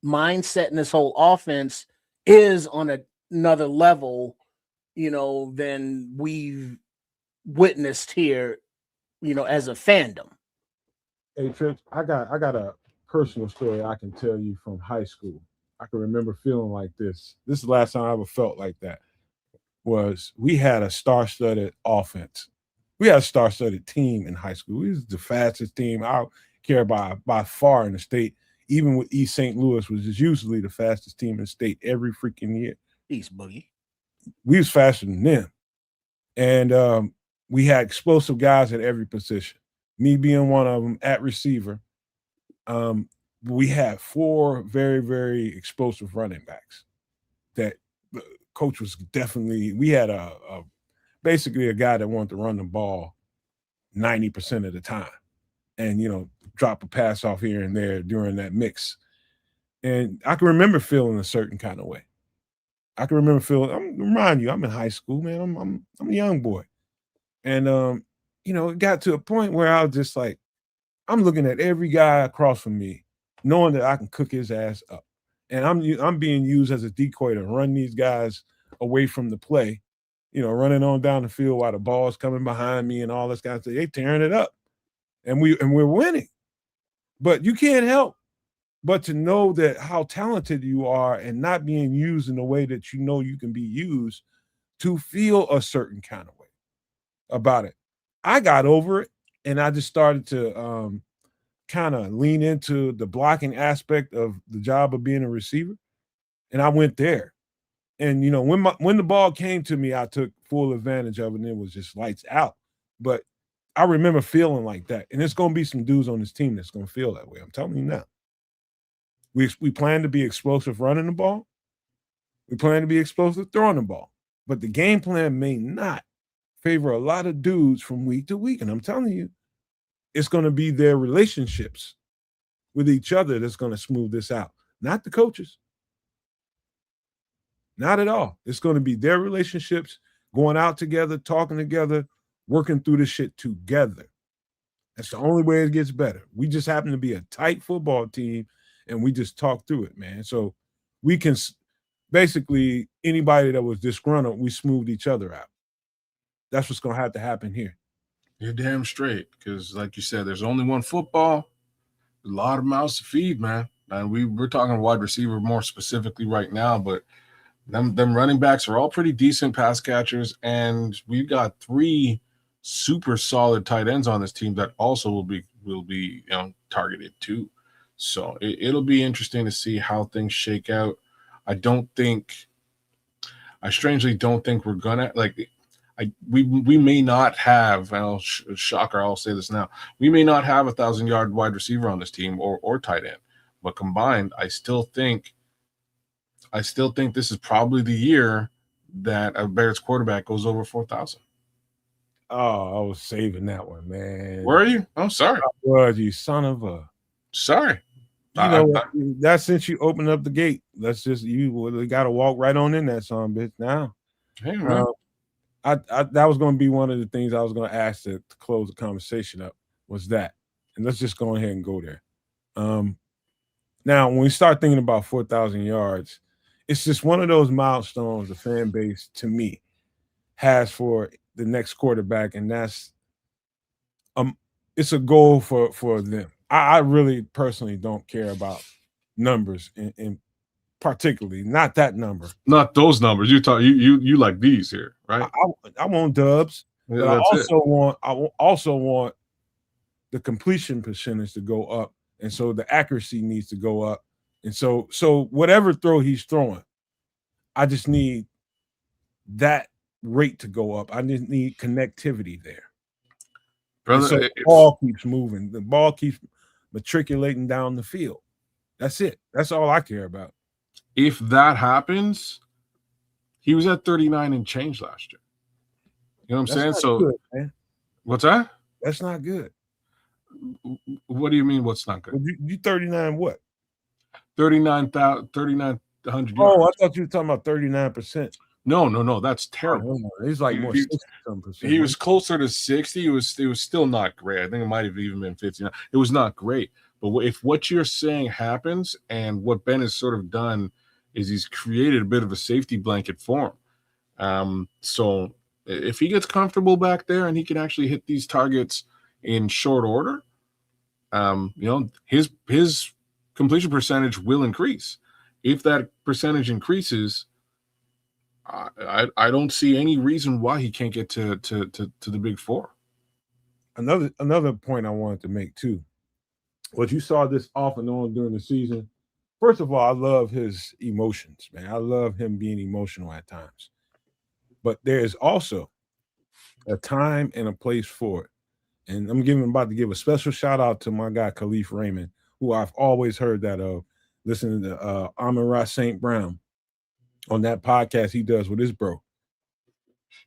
mindset and this whole offense is on another level, than we've witnessed here, as a fandom. Hey, Trips, I got a personal story I can tell you from high school. I can remember feeling like this. This is the last time I ever felt like that. was we had a star-studded offense. We had a star-studded team in high school. We was the fastest team I care by far in the state. Even with East St. Louis, was just usually the fastest team in the state every freaking year. East Boogie. We was faster than them. And we had explosive guys at every position. Me being one of them at receiver. We had 4 very, very explosive running backs that the coach was definitely. We had basically a guy that wanted to run the ball 90% of the time, and drop a pass off here and there during that mix. And I can remember feeling a certain kind of way. I can remember feeling. Remind you, I'm in high school, man. I'm a young boy, and it got to a point where I was just like, I'm looking at every guy across from me, knowing that I can cook his ass up, and I'm being used as a decoy to run these guys away from the play, running on down the field while the ball's coming behind me and all this kind of stuff. They tearing it up, and we're winning, but you can't help but to know that how talented you are and not being used in the way that you can be used, to feel a certain kind of way about it. I got over it, and I just started to kind of lean into the blocking aspect of the job of being a receiver, and I went there. And when the ball came to me, I took full advantage of it, and it was just lights out. But I remember feeling like that, and there's going to be some dudes on this team that's going to feel that way. I'm telling you now. We plan to be explosive running the ball. We plan to be explosive throwing the ball. But the game plan may not favor a lot of dudes from week to week. And I'm telling you, it's going to be their relationships with each other that's going to smooth this out. Not the coaches. Not at all. It's going to be their relationships going out together, talking together, working through this shit together. That's the only way it gets better. We just happen to be a tight football team, and we just talk through it, man. So we can basically, anybody that was disgruntled, we smoothed each other out. That's what's going to have to happen here. You're damn straight, because like you said, there's only one football, a lot of mouths to feed, man. And we're talking wide receiver more specifically right now, but them running backs are all pretty decent pass catchers, and we've got 3 super solid tight ends on this team that also will be targeted too. So it'll be interesting to see how things shake out. I strangely don't think we're gonna we may not have, and shocker, I'll say this now, we may not have 1,000-yard wide receiver on this team or tight end, but combined, I still think this is probably the year that a Bears quarterback goes over 4,000. Oh, I was saving that one, man. Were you? I'm sorry. Was you son of a? Sorry. That's since you opened up the gate. That's just you got to walk right on in that son, bitch. Now, hey, man. That was going to be one of the things I was going to ask to close the conversation up, was that, and let's just go ahead and go there. Now, when we start thinking about 4,000 yards, it's just one of those milestones the fan base, to me, has for the next quarterback, and that's it's a goal for them. I really personally don't care about numbers, in particularly not that number, not those numbers. You like these here, right? I want dubs, yeah, but I also want the completion percentage to go up, and so the accuracy needs to go up, and so whatever throw he's throwing, I just need that rate to go up. I just need connectivity there. Brother, so the ball keeps moving. The ball keeps matriculating down the field. That's it. That's all I care about. If that happens, he was at 39 and change last year. You know what I'm saying? So, good, man. What's that? That's not good. What do you mean? What's not good? You 39 what? 3,900 yards. Oh, I thought you were talking about 39%. No, that's terrible. He's like more 60%. He was closer to 60. It was still not great. I think it might have even been 59. It was not great. But if what you're saying happens, and what Ben has sort of done is he's created a bit of a safety blanket for him. So if he gets comfortable back there and he can actually hit these targets in short order, his completion percentage will increase. If that percentage increases, I don't see any reason why he can't get to the Big Four. Another point I wanted to make too was you saw this off and on during the season. First of all, I love his emotions, man. I love him being emotional at times. But there is also a time and a place for it. And about to give a special shout out to my guy Khalif Raymond, who I've always heard that of, listening to Amon-Ra St. Brown on that podcast he does with his bro.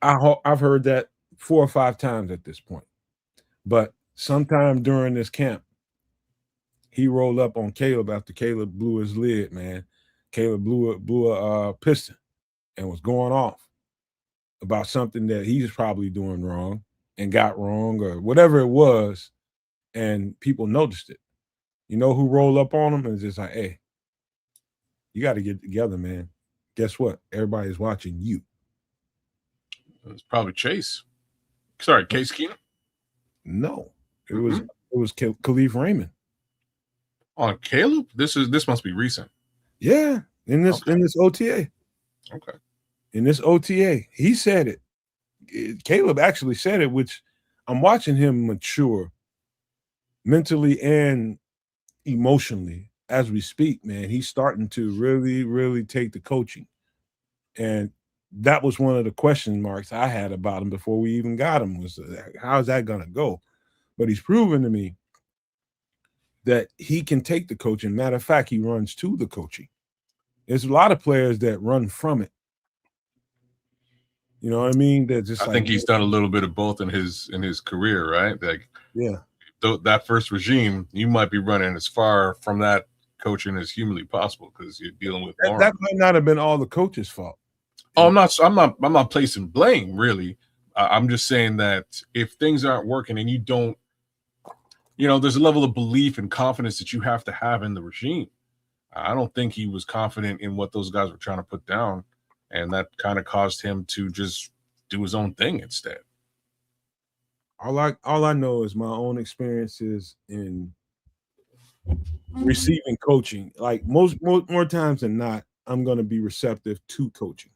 I've heard that 4 or 5 times at this point. But sometime during this camp, he rolled up on Caleb after Caleb blew his lid, man. Caleb blew a piston and was going off about something that he's probably doing wrong and got wrong or whatever it was, and people noticed it. You know who rolled up on him and just like, hey, you got to get together, man. Guess what? Everybody's watching you. It's probably Chase. Sorry, Case Keenum? No. It was Khalif Raymond. On Caleb? This must be recent. Yeah, in this OTA. Okay. In this OTA, he said it. Caleb actually said it, which I'm watching him mature mentally and emotionally as we speak, man. He's starting to really, really take the coaching. And that was one of the question marks I had about him before we even got him, was how's that going to go? But he's proven to me that he can take the coaching. Matter of fact, he runs to the coaching. There's a lot of players that run from it. You know what I mean? That just I think he's done a little bit of both in his career, right? Like, yeah, that first regime, you might be running as far from that coaching as humanly possible because you're dealing with that might not have been all the coach's fault. Oh, I'm not placing blame, really. I'm just saying that if things aren't working and you don't, there's a level of belief and confidence that you have to have in the regime. I don't think he was confident in what those guys were trying to put down, and that kind of caused him to just do his own thing instead. All I know is my own experiences in receiving coaching. Like more times than not, I'm going to be receptive to coaching.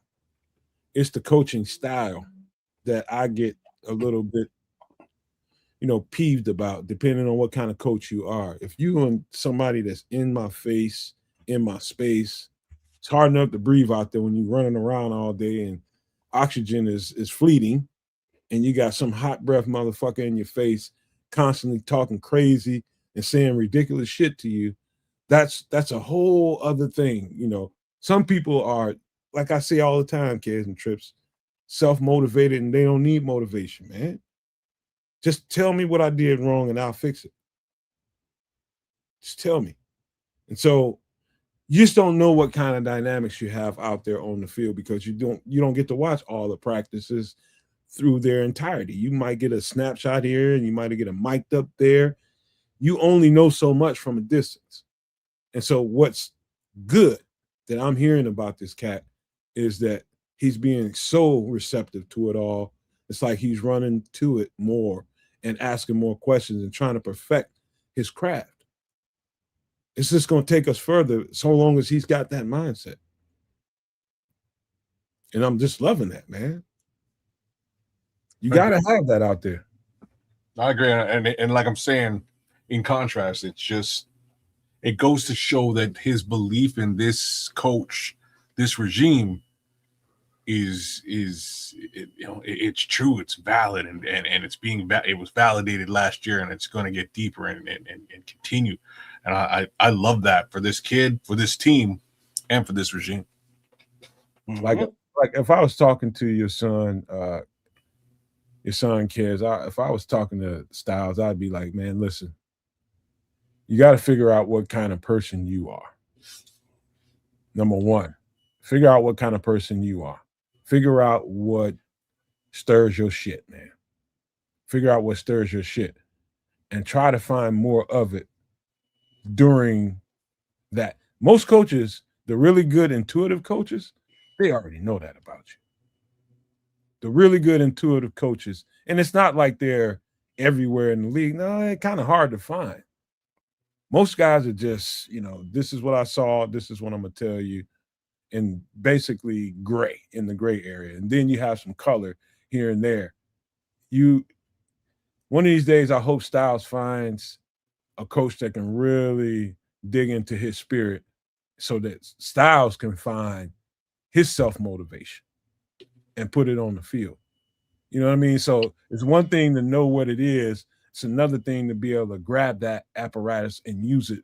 It's the coaching style that I get a little bit, peeved about, depending on what kind of coach you are. If you and somebody that's in my face, in my space, it's hard enough to breathe out there when you're running around all day and oxygen is fleeting, and you got some hot breath motherfucker in your face constantly talking crazy and saying ridiculous shit to you. That's a whole other thing. Some people are, like I say all the time, Kedz and Trips, self-motivated, and they don't need motivation, man. Just tell me what I did wrong and I'll fix it. Just tell me. And so you just don't know what kind of dynamics you have out there on the field because you don't get to watch all the practices through their entirety. You might get a snapshot here and you might get a mic'd up there. You only know so much from a distance. And so what's good that I'm hearing about this cat is that he's being so receptive to it all. It's like he's running to it more and asking more questions and trying to perfect his craft. It's just going to take us further so long as he's got that mindset. And I'm just loving that, man. You got to have that out there. I agree. And like I'm saying, in contrast, it goes to show that his belief in this coach, this regime, it's true, it's valid, and it was validated last year, and it's going to get deeper and continue. And I love that for this kid, for this team, and for this regime. Like if I was talking to your son Kedz, if I was talking to Styles, I'd be like, man, listen, you got to figure out what kind of person you are. Number one, figure out what kind of person you are. Figure out what stirs your shit, man. Figure out what stirs your shit and try to find more of it during that. Most coaches, the really good intuitive coaches, they already know that about you. The really good intuitive coaches, and it's not like they're everywhere in the league. No, it's kind of hard to find. Most guys are just, this is what I saw. This is what I'm going to tell you. and basically gray in the gray area. And then you have some color here and there. One of these days, I hope Styles finds a coach that can really dig into his spirit so that Styles can find his self-motivation and put it on the field. You know what I mean? So it's one thing to know what it is. It's another thing to be able to grab that apparatus and use it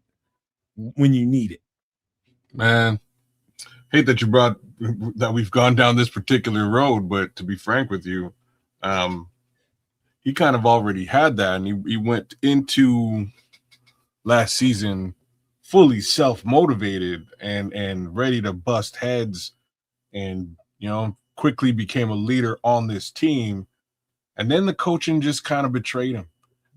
when you need it. Man, hate that you brought that we've gone down this particular road, but to be frank with you, he kind of already had that, and he went into last season fully self-motivated and ready to bust heads, and quickly became a leader on this team. And then the coaching just kind of betrayed him.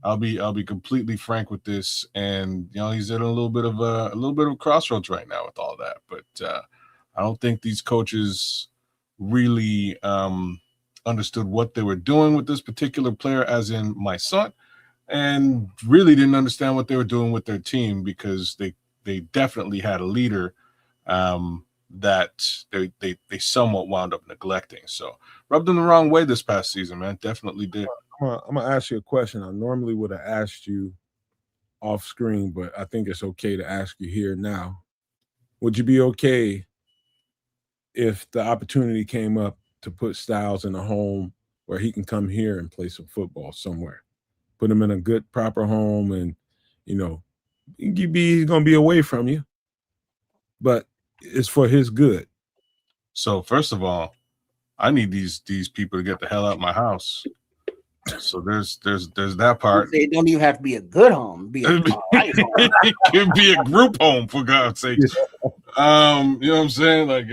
I'll be completely frank with this, and he's at a little bit of a crossroads right now with all that. But I don't think these coaches really understood what they were doing with this particular player, as in my son, and really didn't understand what they were doing with their team, because they definitely had a leader that they somewhat wound up neglecting. So rubbed them the wrong way this past season, man. Definitely did. I'm gonna ask you a question. I normally would have asked you off screen, but I think it's okay to ask you here now. Would you be okay if the opportunity came up to put Styles in a home where he can come here and play some football somewhere? Put him in a good, proper home, and he's gonna be away from you, but it's for his good. So first of all, I need these people to get the hell out of my house. So there's that part. It don't even have to be a good home. Be a right home. It can be a group home, for God's sake. You know what I'm saying? Like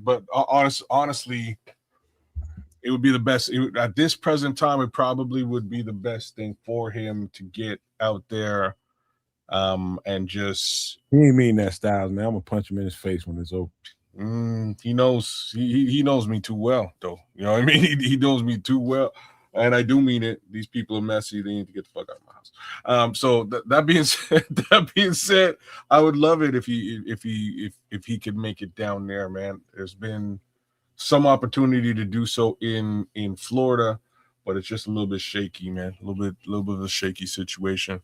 but honestly, it would be the best at this present time. It probably would be the best thing for him to get out there, and just. He ain't mean that, Styles, man. I'm gonna punch him in his face when it's over. He knows he knows me too well, though. You know what I mean? He knows me too well. And I do mean it. These people are messy. They need to get the fuck out of my house. So that being said, I would love it if he could make it down there, man. There's been some opportunity to do so in Florida, but it's just a little bit shaky, man. A little bit of a shaky situation.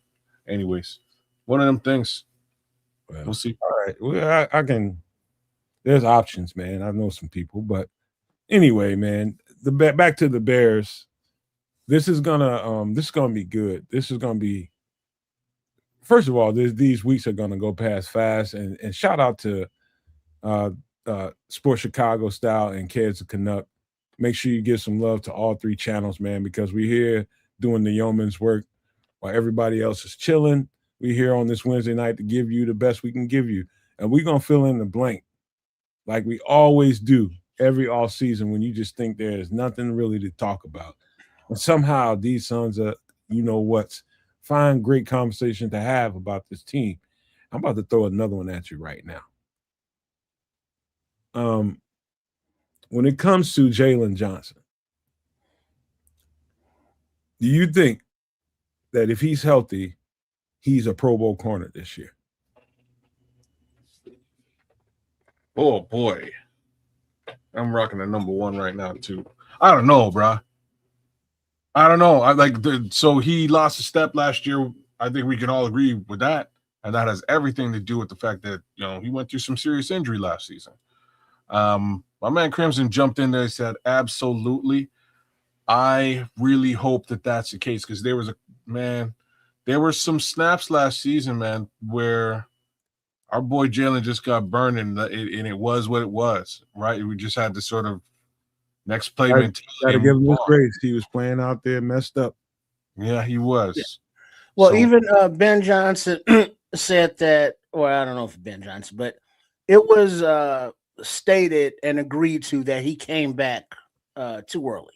Anyways, one of them things. Well, we'll see. All right. Well, I can. There's options, man. I know some people, but anyway, man. Back to the Bears. This is gonna be good. This is gonna be. First of all, these weeks are gonna go past fast, and shout out to Sports Chicago Style and Kedz the Canuck. Make sure you give some love to all three channels, man, because we're here doing the yeoman's work while everybody else is chilling. We're here on this Wednesday night to give you the best we can give you, and we're gonna fill in the blank like we always do every off season when you just think there's nothing really to talk about. And somehow these sons of find great conversation to have about this team. I'm about to throw another one at you right now. When it comes to Jalen Johnson, do you think that if he's healthy, he's a Pro Bowl corner this year? Oh boy, I'm rocking the number one right now too. I don't know, bro. I don't know. So he lost a step last year. I think we can all agree with that. And that has everything to do with the fact that, he went through some serious injury last season. My man Crimson jumped in there and said, absolutely. I really hope that that's the case, because there were some snaps last season, man, where our boy Jalen just got burned, and it was what it was, right? We just had to sort of next play mentality. Got to give him his grace. He was playing out there messed up. Yeah, he was. Yeah. Well, even Ben Johnson said that, or I don't know if Ben Johnson, but it was stated and agreed to that he came back too early.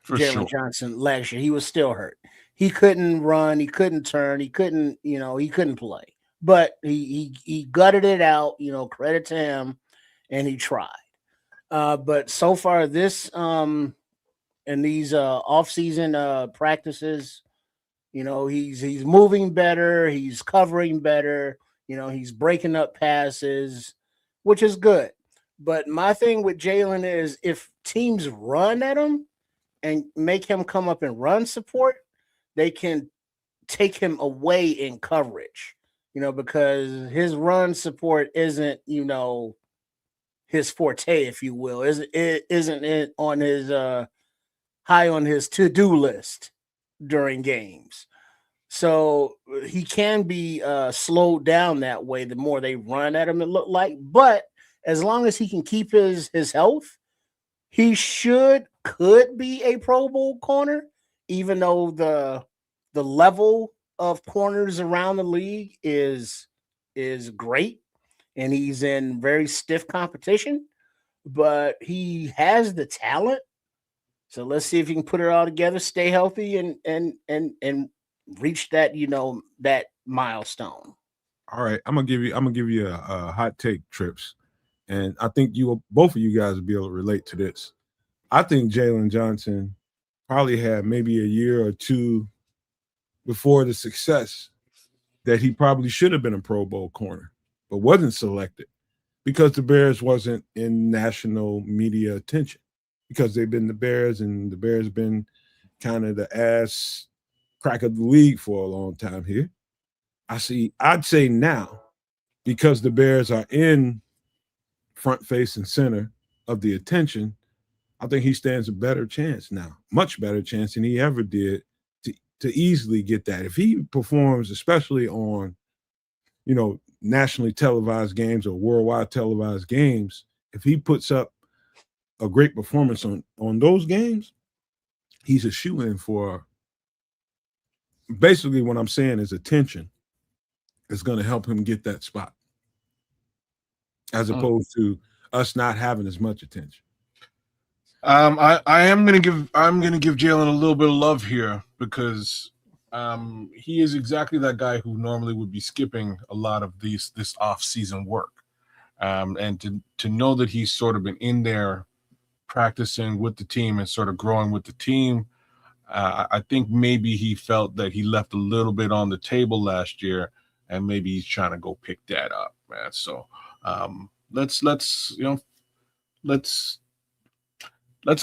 For Jalen Johnson last year, he was still hurt. He couldn't run. He couldn't turn. He couldn't play. But he gutted it out. Credit to him, and he tried. But so far, this in these off-season practices, he's moving better, he's covering better, he's breaking up passes, which is good. But my thing with Jalen is if teams run at him and make him come up and run support, they can take him away in coverage, because his run support isn't, his forte, if you will. Isn't it on his high on his to-do list during games. So he can be slowed down that way the more they run at him, it looked like. But as long as he can keep his health, he could be a Pro Bowl corner, even though the level of corners around the league is great and he's in very stiff competition, but he has the talent. So let's see if he can put it all together, stay healthy, and reach that that milestone. All right, I'm gonna give you a hot take, Trips, and I think both of you guys will be able to relate to this. I think Jalen Johnson probably had maybe a year or two before the success that he probably should have been a Pro Bowl corner, but wasn't selected because the Bears wasn't in national media attention, because they've been the Bears and the Bears been kind of the ass crack of the league for a long time here. I'd say now, because the Bears are in front, face, and center of the attention, I think he stands a better chance now, much better chance than he ever did to easily get that. If he performs, especially on, nationally televised games or worldwide televised games, if he puts up a great performance on those games, he's a shoe-in for, basically what I'm saying is attention is going to help him get that spot, as opposed to us not having as much attention. I'm gonna give Jalen a little bit of love here because he is exactly that guy who normally would be skipping a lot of this off-season work, and to know that he's sort of been in there practicing with the team and sort of growing with the team. I think maybe he felt that he left a little bit on the table last year, and maybe he's trying to go pick that up, man. So let's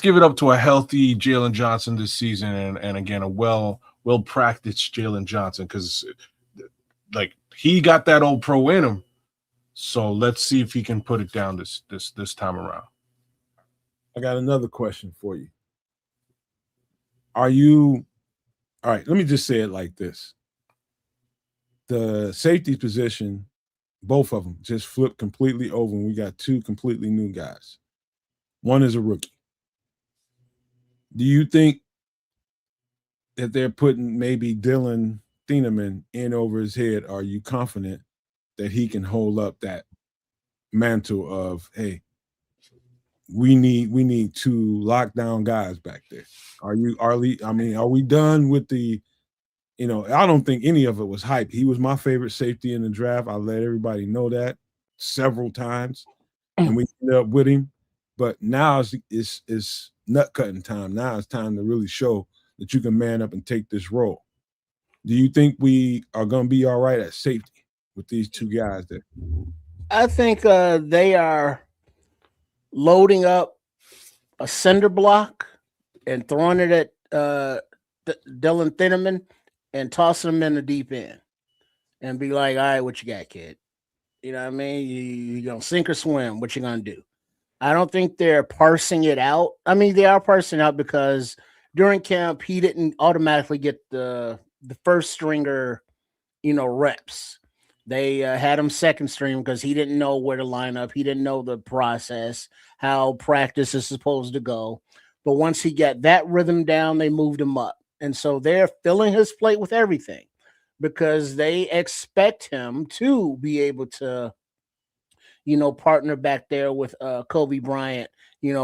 give it up to a healthy Jalen Johnson this season, and again a well practiced Jalen Johnson, because like he got that old pro in him. So let's see if he can put it down this time around. I got another question for you. All right, let me just say it like this. The safety position, both of them just flipped completely over, and we got two completely new guys. One is a rookie. Do you think that they're putting maybe Dylan Thieneman in over his head? Are you confident that he can hold up that mantle of, hey, we need two lockdown guys back there? Are we done with the, I don't think any of it was hype. He was my favorite safety in the draft. I let everybody know that several times, and we ended up with him. But now it's nut cutting time. Now it's time to really show that you can man up and take this role. Do you think we are going to be all right at safety with these two guys there? I think they are loading up a cinder block and throwing it at Dylan Thieneman and tossing him in the deep end and be like, all right, what you got, kid? You know what I mean? You going to sink or swim? What you going to do? I don't think they're parsing it out. I mean, they are parsing out because during camp, he didn't automatically get the first stringer, reps. They had him second string because he didn't know where to line up. He didn't know the process, how practice is supposed to go. But once he got that rhythm down, they moved him up. And so they're filling his plate with everything because they expect him to be able to, partner back there with Kobe Bryant,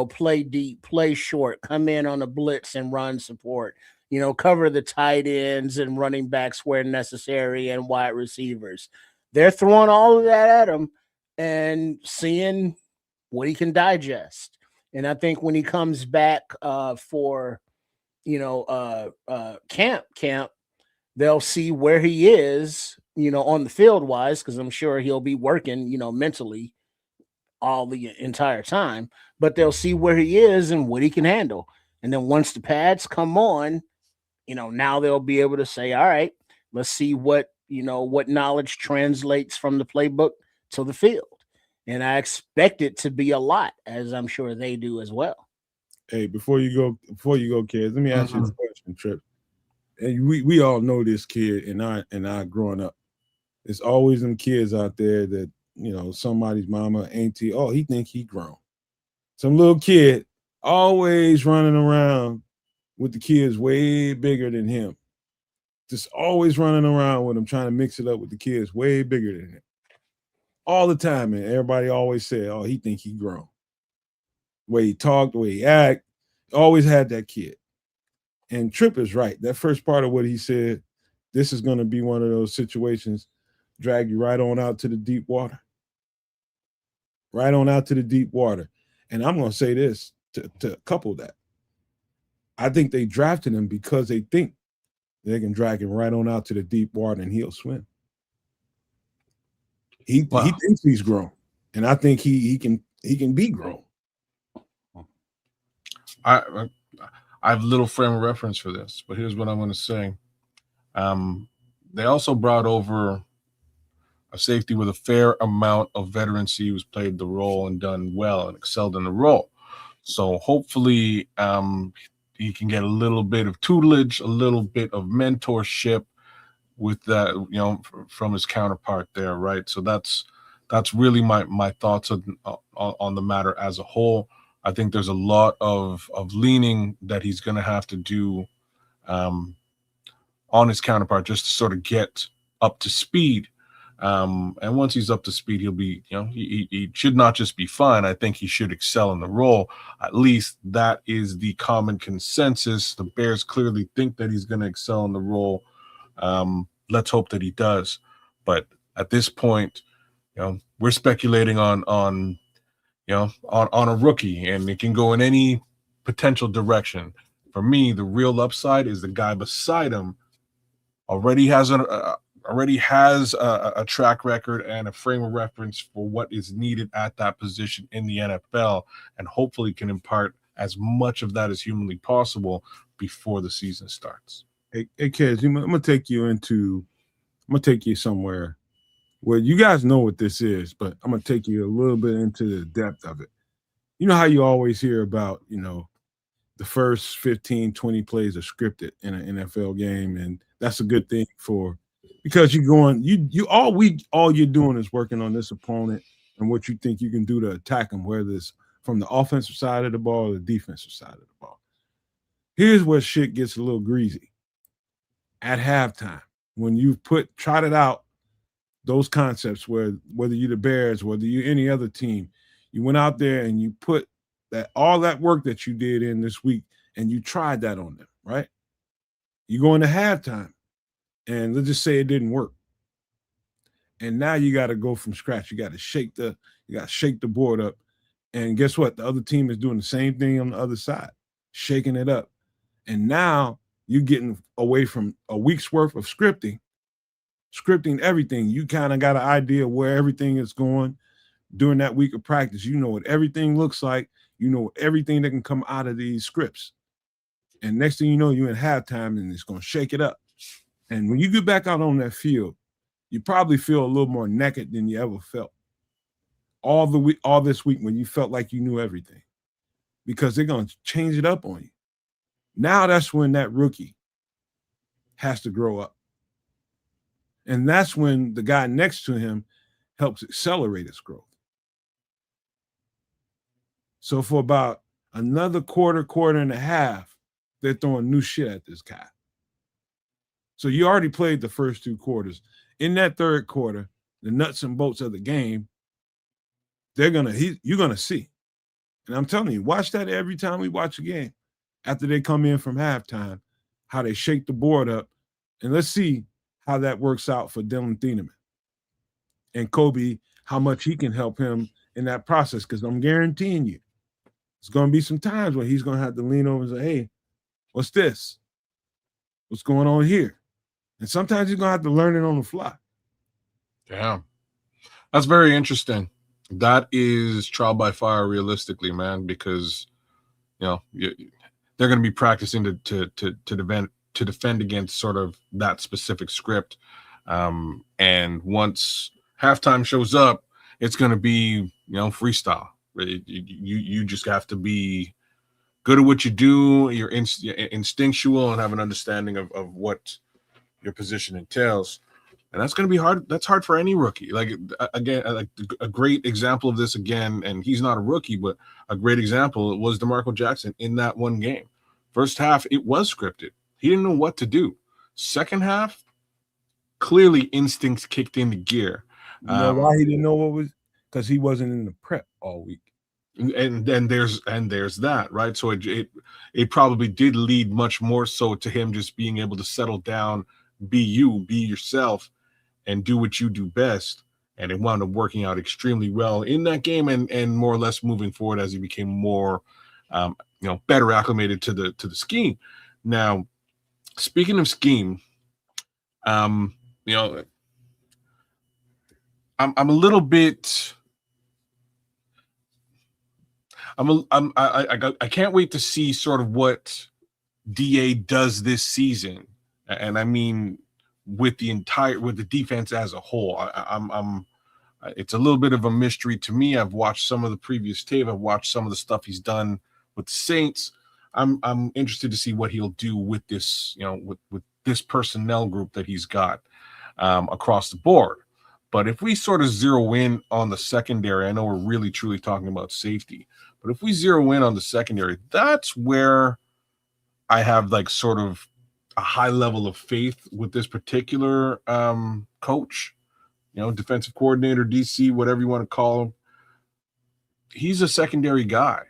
play deep, play short, come in on a blitz and run support, cover the tight ends and running backs where necessary and wide receivers. They're throwing all of that at him and seeing what he can digest. And I think when he comes back for, camp, they'll see where he is, on the field wise, because I'm sure he'll be working, mentally all the entire time, but they'll see where he is and what he can handle. And then once the pads come on, now they'll be able to say, all right, let's see what knowledge translates from the playbook to the field. And I expect it to be a lot, as I'm sure they do as well. Hey, before you go, Kedz, let me ask you a question, Trip. And we all know this kid and I growing up. There's always them kids out there that, somebody's mama, auntie, oh, he think he grown. Some little kid always running around with the kids way bigger than him. Just always running around with him, trying to mix it up with the kids way bigger than him. All the time, man. Everybody always said, oh, he think he grown. The way he talked, the way he act, always had that kid. And Tripp is right. That first part of what he said, this is going to be one of those situations, drag you right on out to the deep water. Right on out to the deep water. And I'm going to say this to couple that. I think they drafted him because they think they can drag him right on out to the deep water and he'll swim. He thinks he's grown. And I think he can be grown. I have little frame of reference for this, but here's what I'm going to say. They also brought over a safety with a fair amount of veterancy who's played the role and done well and excelled in the role. So hopefully he can get a little bit of tutelage, a little bit of mentorship with that, from his counterpart there, right? So that's really my thoughts on the matter as a whole. I think there's a lot of leaning that he's going to have to do on his counterpart just to sort of get up to speed. And once he's up to speed, he'll be, he should not just be fine. I think he should excel in the role. At least that is the common consensus. The Bears clearly think that he's going to excel in the role. Let's hope that he does. But at this point, we're speculating on a rookie, and it can go in any potential direction. For me, the real upside is the guy beside him already has a track record and a frame of reference for what is needed at that position in the NFL, and hopefully can impart as much of that as humanly possible before the season starts. Hey Kedz, I'm gonna take you somewhere where you guys know what this is, but I'm gonna take you a little bit into the depth of it. You know how you always hear about, the first 15, 20 plays are scripted in an NFL game, and that's a good thing because all you're doing is working on this opponent and what you think you can do to attack them, whether it's from the offensive side of the ball or the defensive side of the ball. Here's where shit gets a little greasy. At halftime, when you've trotted out those concepts, whether you're the Bears, whether you're any other team, you went out there and you put all that work that you did in this week and you tried that on them, right? You go into halftime and let's just say it didn't work. And now you got to go from scratch. You got to shake the board up. And guess what? The other team is doing the same thing on the other side, shaking it up. And now you're getting away from a week's worth of scripting everything. You kind of got an idea where everything is going during that week of practice. You know what everything looks like. You know everything that can come out of these scripts. And next thing you know, you're in halftime and it's going to shake it up. And when you get back out on that field, you probably feel a little more naked than you ever felt all this week when you felt like you knew everything, because they're going to change it up on you. Now that's when that rookie has to grow up. And that's when the guy next to him helps accelerate his growth. So for about another quarter and a half, they're throwing new shit at this guy. So you already played the first two quarters. In that third quarter, the nuts and bolts of the game, you're gonna see. And I'm telling you, watch that every time we watch a game. After they come in from halftime, how they shake the board up, and let's see how that works out for Dylan Thieneman and Kobe, how much he can help him in that process. Because I'm guaranteeing you, it's going to be some times where he's going to have to lean over and say, hey, what's this? What's going on here? And sometimes he's going to have to learn it on the fly. Yeah. That's very interesting. That is trial by fire, realistically, man, because they're going to be practicing to defend against sort of that specific script. And once halftime shows up, it's going to be freestyle. You just have to be good at what you do. You're instinctual and have an understanding of what your position entails. And that's going to be hard. That's hard for any rookie. Like, again, like a great example of this again, and he's not a rookie, but a great example was DeMarco Jackson in that one game. First half, it was scripted. He didn't know what to do. Second half, clearly instincts kicked into gear. You know why he didn't know what was? Because he wasn't in the prep all week. And there's that, right? So it probably did lead much more so to him just being able to settle down, be yourself, and do what you do best. And it wound up working out extremely well in that game, and more or less moving forward as he became more, better acclimated to the scheme. Now, speaking of scheme, I'm a little bit. I can't wait to see sort of what DA does this season, and I mean with the defense as a whole. It's a little bit of a mystery to me. I've watched some of the previous tape. I've watched some of the stuff he's done with the Saints. I'm interested to see what he'll do with this, with this personnel group that he's got across the board. But if we sort of zero in on the secondary, I know we're really truly talking about safety, but if we zero in on the secondary, that's where I have like sort of a high level of faith with this particular coach, defensive coordinator, DC, whatever you want to call him. He's a secondary guy.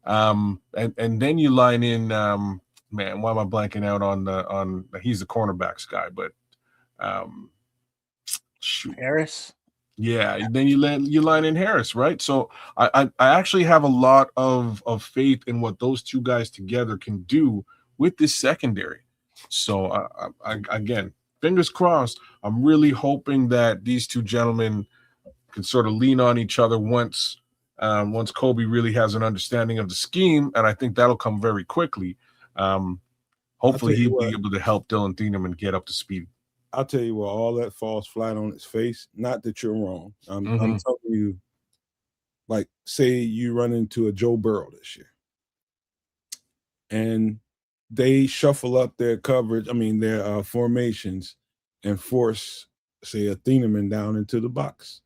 And then you line in, man, why am I blanking out on he's the cornerbacks guy, but shoot. Harris. Yeah, then you line in Harris, right? So I actually have a lot of faith in what those two guys together can do with this secondary. So I again, fingers crossed. I'm really hoping that these two gentlemen can sort of lean on each other once Kobe really has an understanding of the scheme, and I think that'll come very quickly. Hopefully he'll be able to help Dylan Thieneman get up to speed. I'll tell you what, all that falls flat on its face. Not that you're wrong. I'm telling you, like, say you run into a Joe Burrow this year, and they shuffle up their coverage, their formations, and force, say, a Thieneman down into the box.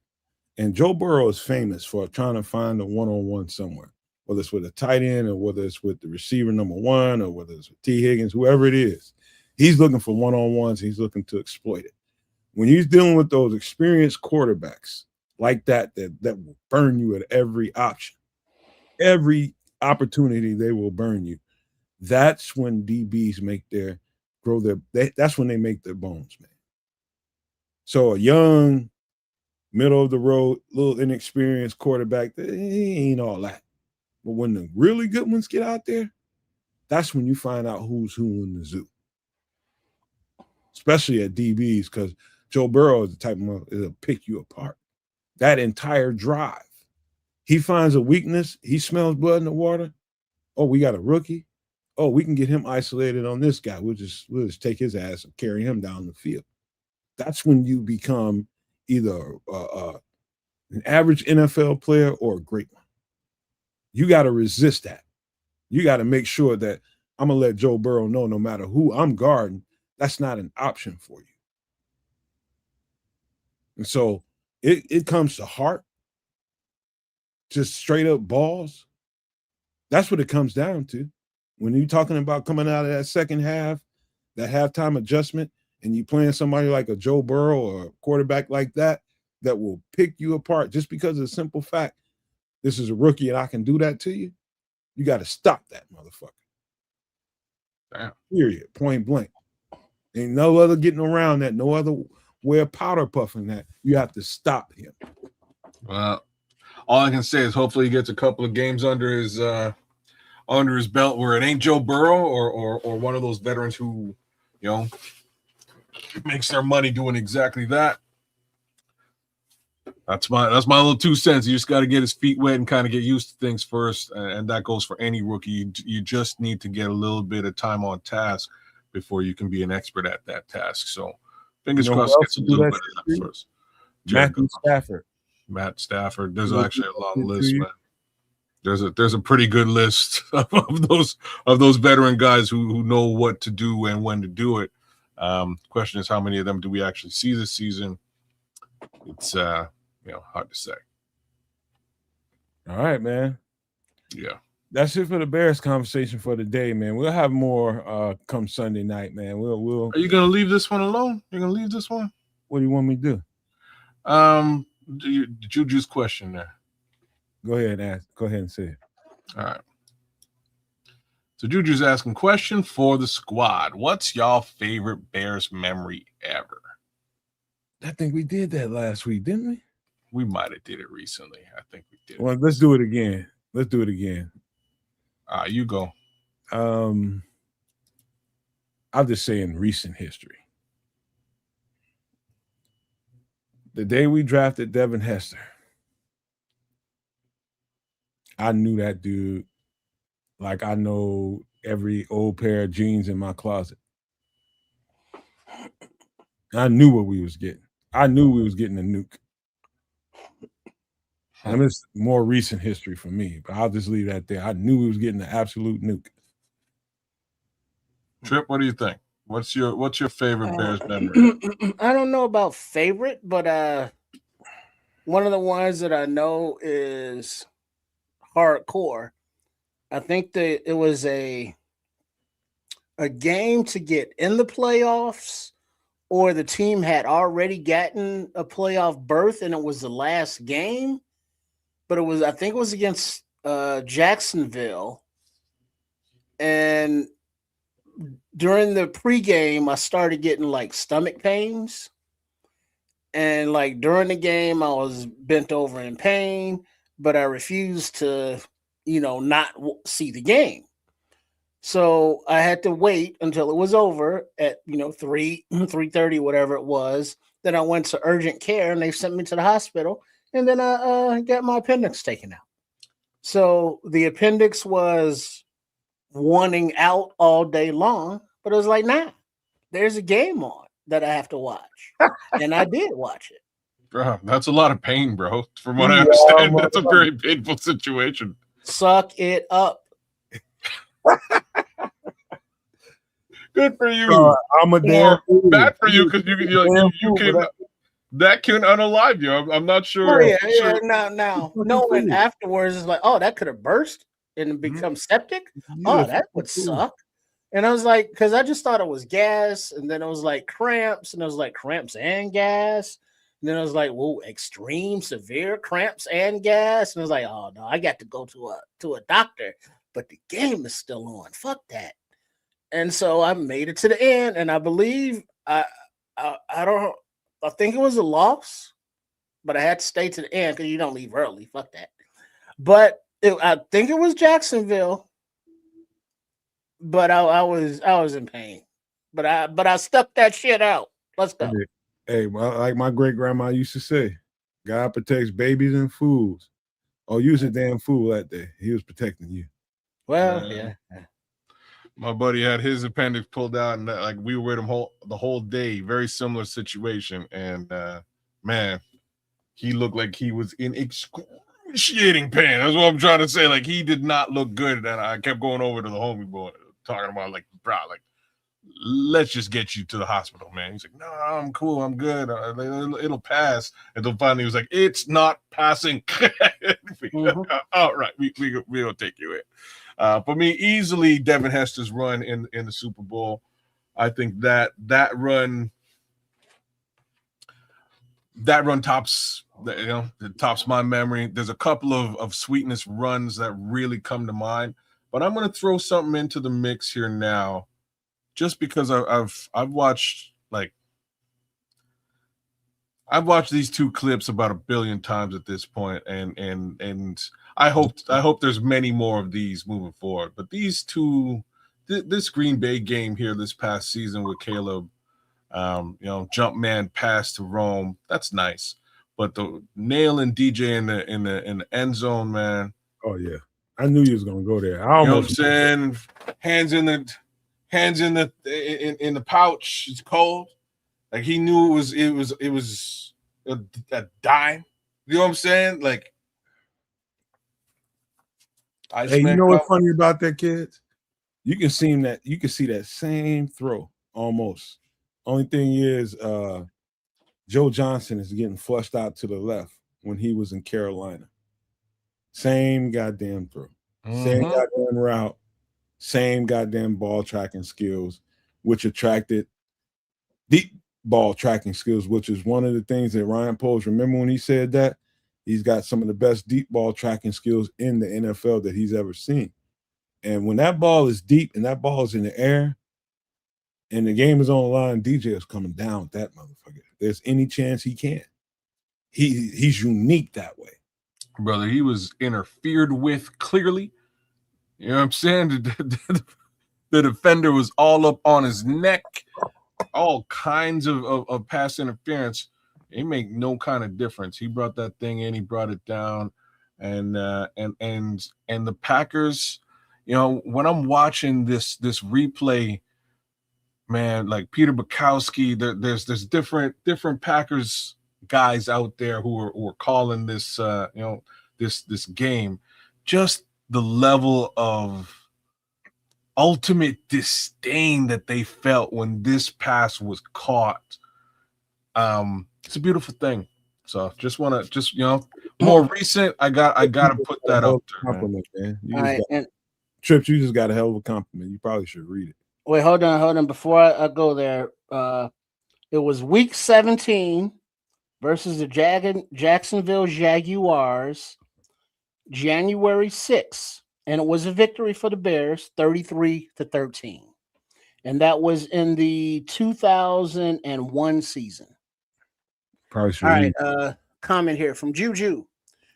And Joe Burrow is famous for trying to find a one-on-one somewhere, whether it's with a tight end or whether it's with the receiver number one or whether it's with T. Higgins, whoever it is. He's looking for one-on-ones. He's looking to exploit it. When he's dealing with those experienced quarterbacks like that will burn you at every option, every opportunity, they will burn you. That's when DBs that's when they make their bones, man. So a young, middle of the road, little inexperienced quarterback, he ain't all that. But when the really good ones get out there, that's when you find out who's who in the zoo. Especially at DBs, because Joe Burrow is the type of that'll pick you apart. That entire drive. He finds a weakness. He smells blood in the water. Oh, we got a rookie. Oh, we can get him isolated on this guy. We'll just take his ass and carry him down the field. That's when you become either an average NFL player or a great one. You got to resist that. You got to make sure that I'm going to let Joe Burrow know no matter who I'm guarding, that's not an option for you. And so it comes to heart, just straight up balls. That's what it comes down to. When you're talking about coming out of that second half, that halftime adjustment, and you playing somebody like a Joe Burrow or a quarterback like that will pick you apart just because of the simple fact, this is a rookie and I can do that to you, you got to stop that motherfucker. Damn. Period. Point blank. Ain't no other getting around that, no other way of powder puffing that. You have to stop him. Well, all I can say is hopefully he gets a couple of games under his belt where it ain't Joe Burrow or one of those veterans who, makes their money doing exactly that. That's my little 2 cents. You just got to get his feet wet and kind of get used to things first, and that goes for any rookie. You just need to get a little bit of time on task before you can be an expert at that task. So, fingers crossed, gets a little bit of that first. Matthew Stafford. Matt Stafford. There's actually a long list, man. There's a pretty good list of those veteran guys who know what to do and when to do it. Question is, how many of them do we actually see this season? It's hard to say. All right, man. Yeah. That's it for the Bears conversation for the day, man. We'll have more come Sunday night, man. We'll Are you gonna leave this one alone? You're gonna leave this one? What do you want me to do? Juju's question there. Go ahead and ask. Go ahead and say it. All right. So Juju's asking, question for the squad. What's y'all favorite Bears memory ever? I think we did that last week, didn't we? We might have did it recently. I think we did. Well, let's do it again. You go. I'm just saying recent history. The day we drafted Devin Hester, I knew that dude like I know every old pair of jeans in my closet. I knew what we was getting. I knew we was getting a nuke. And it's more recent history for me, but I'll just leave that there. I knew we was getting an absolute nuke. Trip, what do you think? What's your favorite Bears memory? I don't know about favorite, but one of the ones that I know is hardcore. I think that it was a game to get in the playoffs, or the team had already gotten a playoff berth and it was the last game. But I think it was against Jacksonville. And during the pregame, I started getting like stomach pains. And like during the game, I was bent over in pain, but I refused to, not see the game. So I had to wait until it was over at, 3:30, whatever it was. Then I went to urgent care and they sent me to the hospital. And then I got my appendix taken out. So the appendix was wanting out all day long, but it was like, nah, there's a game on that I have to watch. And I did watch it. Bro, that's a lot of pain, bro. From what I understand, that's a very painful situation. Suck it up. Good for you. I'm a damn fool. Bad for you because you can. That can unalive you. I'm not sure. Oh, yeah. Now, knowing afterwards is like, oh, that could have burst and become septic. Oh, that would suck. And I was like, because I just thought it was gas, and then it was like cramps, and it was like cramps and gas. And then I was like, whoa, extreme, severe cramps and gas. And I was like, oh no, I got to go to a doctor, but the game is still on. Fuck that. And so I made it to the end, and I believe I think it was a loss, but I had to stay to the end because you don't leave early. Fuck that. But I think it was Jacksonville, but I was in pain. But I stuck that shit out. Let's go. Hey, like my great grandma used to say, God protects babies and fools. Oh, you was a damn fool that day. He was protecting you. Well, yeah. My buddy had his appendix pulled out, and like we were with him the whole day. Very similar situation, and man, he looked like he was in excruciating pain. That's what I'm trying to say. Like he did not look good, and I kept going over to the homie boy, talking about like, bro, like let's just get you to the hospital, man. He's like, no, I'm cool, I'm good. It'll pass. And then finally, he was like, it's not passing. All right, we'll take you in. For me, easily Devin Hester's run in the Super Bowl. I think that run tops tops my memory. There's a couple of sweetness runs that really come to mind, but I'm going to throw something into the mix here now, just because I've watched these two clips about 1 billion times at this point, and I hope there's many more of these moving forward. But these two, this Green Bay game here this past season with Caleb, jump man pass to Rome, that's nice. but the nailing DJ in the end zone, man. Oh yeah, I knew you was gonna go there. I You know what I'm almost saying? Hands in the pouch. It's cold. Like he knew it was a dime. You know what I'm saying? Like, Hey, you know what's funny about that, kids? You can see that same throw almost. Only thing is, Joe Johnson is getting flushed out to the left when he was in Carolina. Same goddamn throw, same goddamn route, same goddamn ball tracking skills, which attracted deep ball tracking skills, which is one of the things that Ryan Poles, remember when he said that? He's got some of the best deep ball tracking skills in the NFL that he's ever seen. And when that ball is deep and that ball is in the air and the game is on the line, DJ is coming down with that motherfucker. If there's any chance he can. He's unique that way. Brother, he was interfered with clearly. You know what I'm saying? The defender was all up on his neck. All kinds of pass interference. It make no kind of difference. He brought that thing in, he brought it down, and the Packers, you know, when I'm watching this replay, man, like Peter Bukowski, there's different Packers guys out there who are calling this this game. Just the level of ultimate disdain that they felt when this pass was caught. It's a beautiful thing. So more recent. I gotta put that up there, compliment, man. Trips, you just got a hell of a compliment. You probably should read it. Wait, hold on. Before I go there, it was week 17 versus the Jacksonville Jaguars, January 6th. And it was a victory for the Bears, 33-13. And that was in the 2001 season. Probably should. All right, comment here from Juju.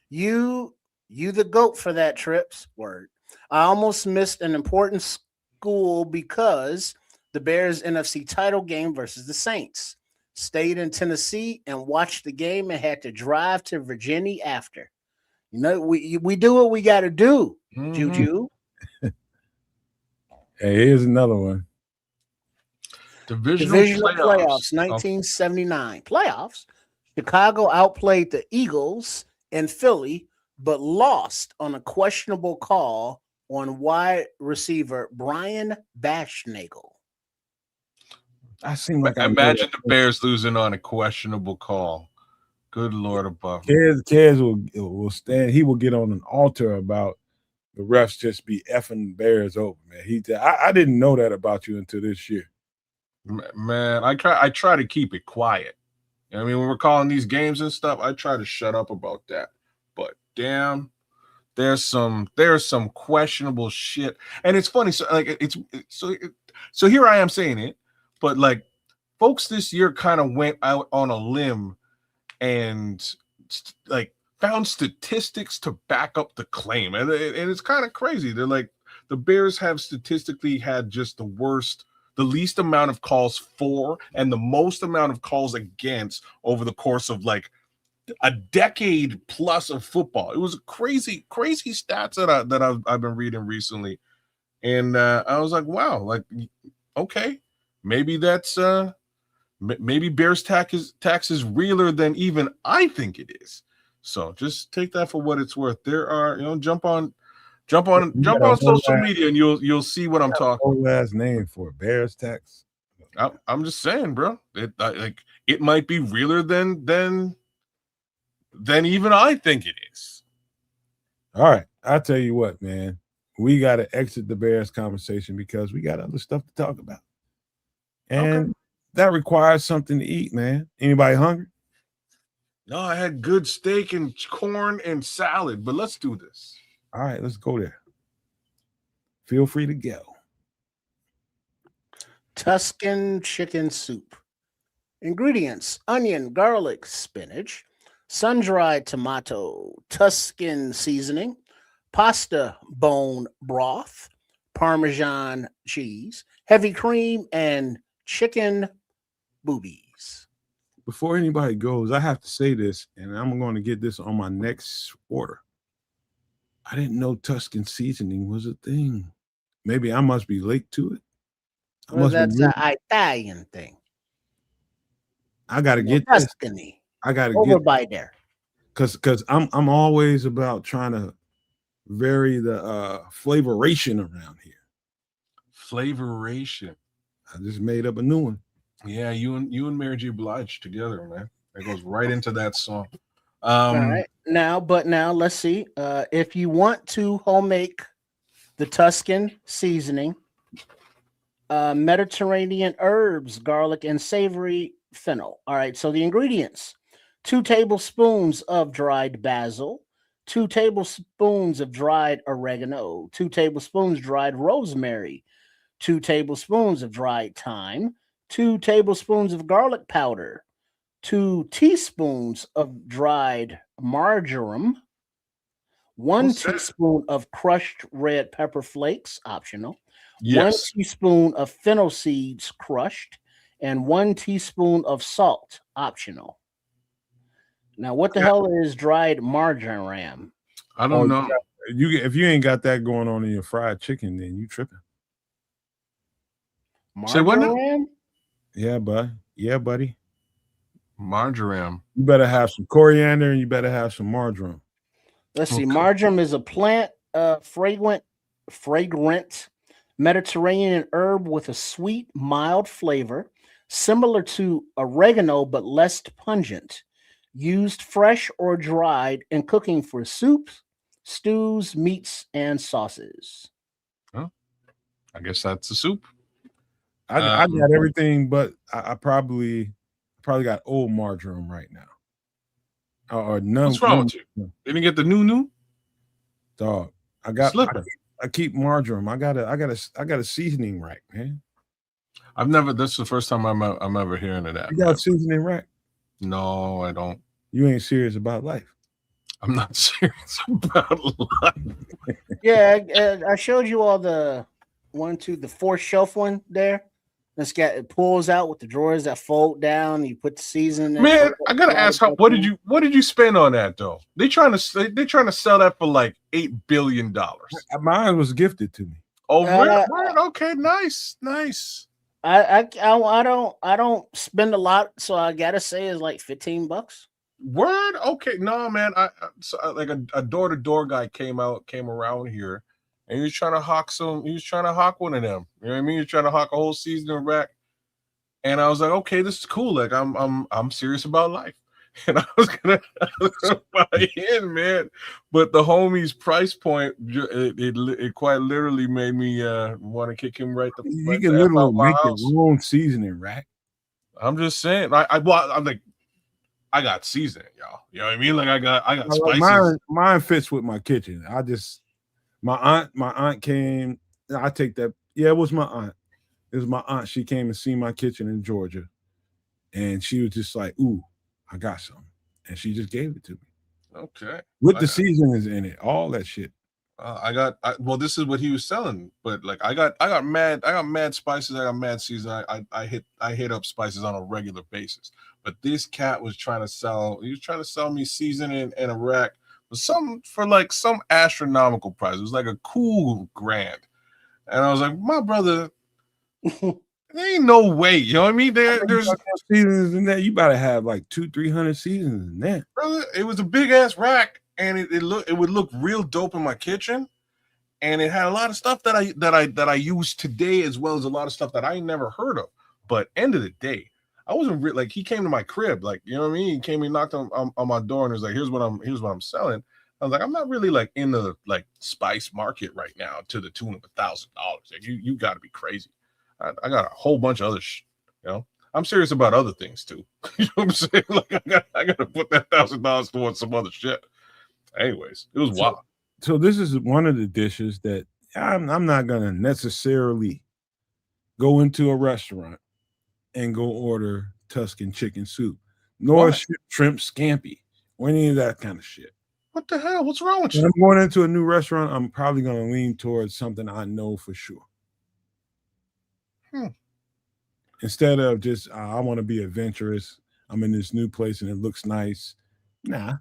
You the GOAT for that, Trips. Word. I almost missed an important school because the Bears NFC title game versus the Saints. Stayed in Tennessee and watched the game and had to drive to Virginia after. You know, we do what we got to do, Juju. Hey, here's another one. Divisional playoffs 1979. Playoffs. Chicago outplayed the Eagles in Philly, but lost on a questionable call on wide receiver Brian Bashnagel. Imagine the Bears losing on a questionable call. Good Lord above. Kedz will stand. He will get on an altar about the refs just be effing Bears over, man. I didn't know that about you until this year. Man, I try to keep it quiet. I mean, when we're calling these games and stuff, I try to shut up about that. But damn, there's some questionable shit, and it's funny. So here I am saying it, but like folks this year kind of went out on a limb and like found statistics to back up the claim, and it's kind of crazy. They're like the Bears have statistically had just the least amount of calls for and the most amount of calls against over the course of like a decade plus of football. It was crazy stats that I've been reading recently, and I was like, wow, like okay, maybe that's maybe Bears tax is realer than even I think it is. So just take that for what it's worth. There are, jump on social media and you'll see what I'm talking. Whole last name for Bears tax. I'm just saying, bro. It might be realer than even I think it is. All right, I'll tell you what, man. We got to exit the Bears conversation because we got other stuff to talk about, and that requires something to eat, man. Anybody hungry? No, I had good steak and corn and salad, but let's do this. All right, let's go there. Feel free to go. Tuscan chicken soup. Ingredients: onion, garlic, spinach, sun-dried tomato, Tuscan seasoning, pasta bone broth, Parmesan cheese, heavy cream, and chicken boobies. before anybody goes, I have to say this, and I'm going to get this on my next order. I didn't know Tuscan seasoning was a thing. Maybe I must be late to it. Well, that's an Italian thing. I got to get Tuscany. I got to over get by there. Because I'm always about trying to vary the flavoration around here. Flavoration. I just made up a new one. Yeah, you and Mary J. Blige together, man. That goes right into that song. All right. Now let's see. If you want to home make the Tuscan seasoning, Mediterranean herbs, garlic, and savory fennel. All right. So the ingredients: 2 tablespoons of dried basil, 2 tablespoons of dried oregano, 2 tablespoons dried rosemary, 2 tablespoons of dried thyme, 2 tablespoons of garlic powder, 2 teaspoons of dried marjoram, 1 teaspoon of crushed red pepper flakes, optional, 1 teaspoon of fennel seeds crushed, and 1 teaspoon of salt, optional. Now, what the hell is dried marjoram? I don't know. If you ain't got that going on in your fried chicken, then you tripping. Marjoram? Yeah, buddy. Marjoram. You better have some coriander and you better have some marjoram. Let's see. Marjoram is a plant, fragrant Mediterranean herb with a sweet, mild flavor, similar to oregano but less pungent. Used fresh or dried in cooking for soups, stews, meats, and sauces. Oh, I guess that's a soup. I got everything, but I probably got old marjoram right now. Or none. What's wrong with you? Didn't you get the new? Dog, I keep marjoram. I got a seasoning rack, man. This is the first time I'm ever hearing of that. You got a seasoning rack? No, I don't. You ain't serious about life. I'm not serious about life. Yeah, I showed you all the 4th shelf one there. It pulls out with the drawers that fold down. You put the seasoning. Man, I gotta ask, what did you spend on that though? They're trying to sell that for like $8 billion. Mine was gifted to me. Oh, right. Okay, nice. I don't spend a lot, so I gotta say it's like $15. Word? Okay, no, man. Like a door-to-door guy came around here, and he was trying to hawk one of them. You know what I mean? He was trying to hawk a whole seasoning rack, and I was like, okay, this is cool. Like I'm serious about life, and I was gonna buy in, man. But the homie's price point, it quite literally made me want to kick him right the. You can literally make your own seasoning rack. I'm just saying. I'm like. I got seasoning, y'all. You know what I mean? Like I got spices. Mine fits with my kitchen. My aunt came. I take that. Yeah, it was my aunt. It was my aunt. She came and seen my kitchen in Georgia, and she was just like, "Ooh, I got some," and she just gave it to me. Okay. With the seasonings in it, all that shit. This is what he was selling, but like I got mad spices. I got mad seasoning. I hit up spices on a regular basis. But this cat was trying to sell me seasoning and a rack for like some astronomical price. It was like a cool $1,000. And I was like, my brother, there ain't no way. You know what I mean? There's seasonings in that. You better have like 200-300 seasonings in that. Brother, it was a big ass rack, and it would look real dope in my kitchen. And it had a lot of stuff that I use today, as well as a lot of stuff that I never heard of. But end of the day, I wasn't like, he came to my crib, like, you know what I mean? He came and knocked on my door and was like, here's what I'm selling. I was like, I'm not really like in the like spice market right now to the tune of $1,000. Like, you got to be crazy. I got a whole bunch of other you know. I'm serious about other things too. You know what I'm saying? Like I got to put that $1,000 towards some other shit. Anyways, it was wild. So this is one of the dishes that I'm not gonna necessarily go into a restaurant and go order Tuscan chicken soup, nor shrimp scampi, or any of that kind of shit. What the hell? What's wrong with you? When I'm going into a new restaurant, I'm probably going to lean towards something I know for sure. Instead of just, I want to be adventurous. I'm in this new place and it looks nice. Nah.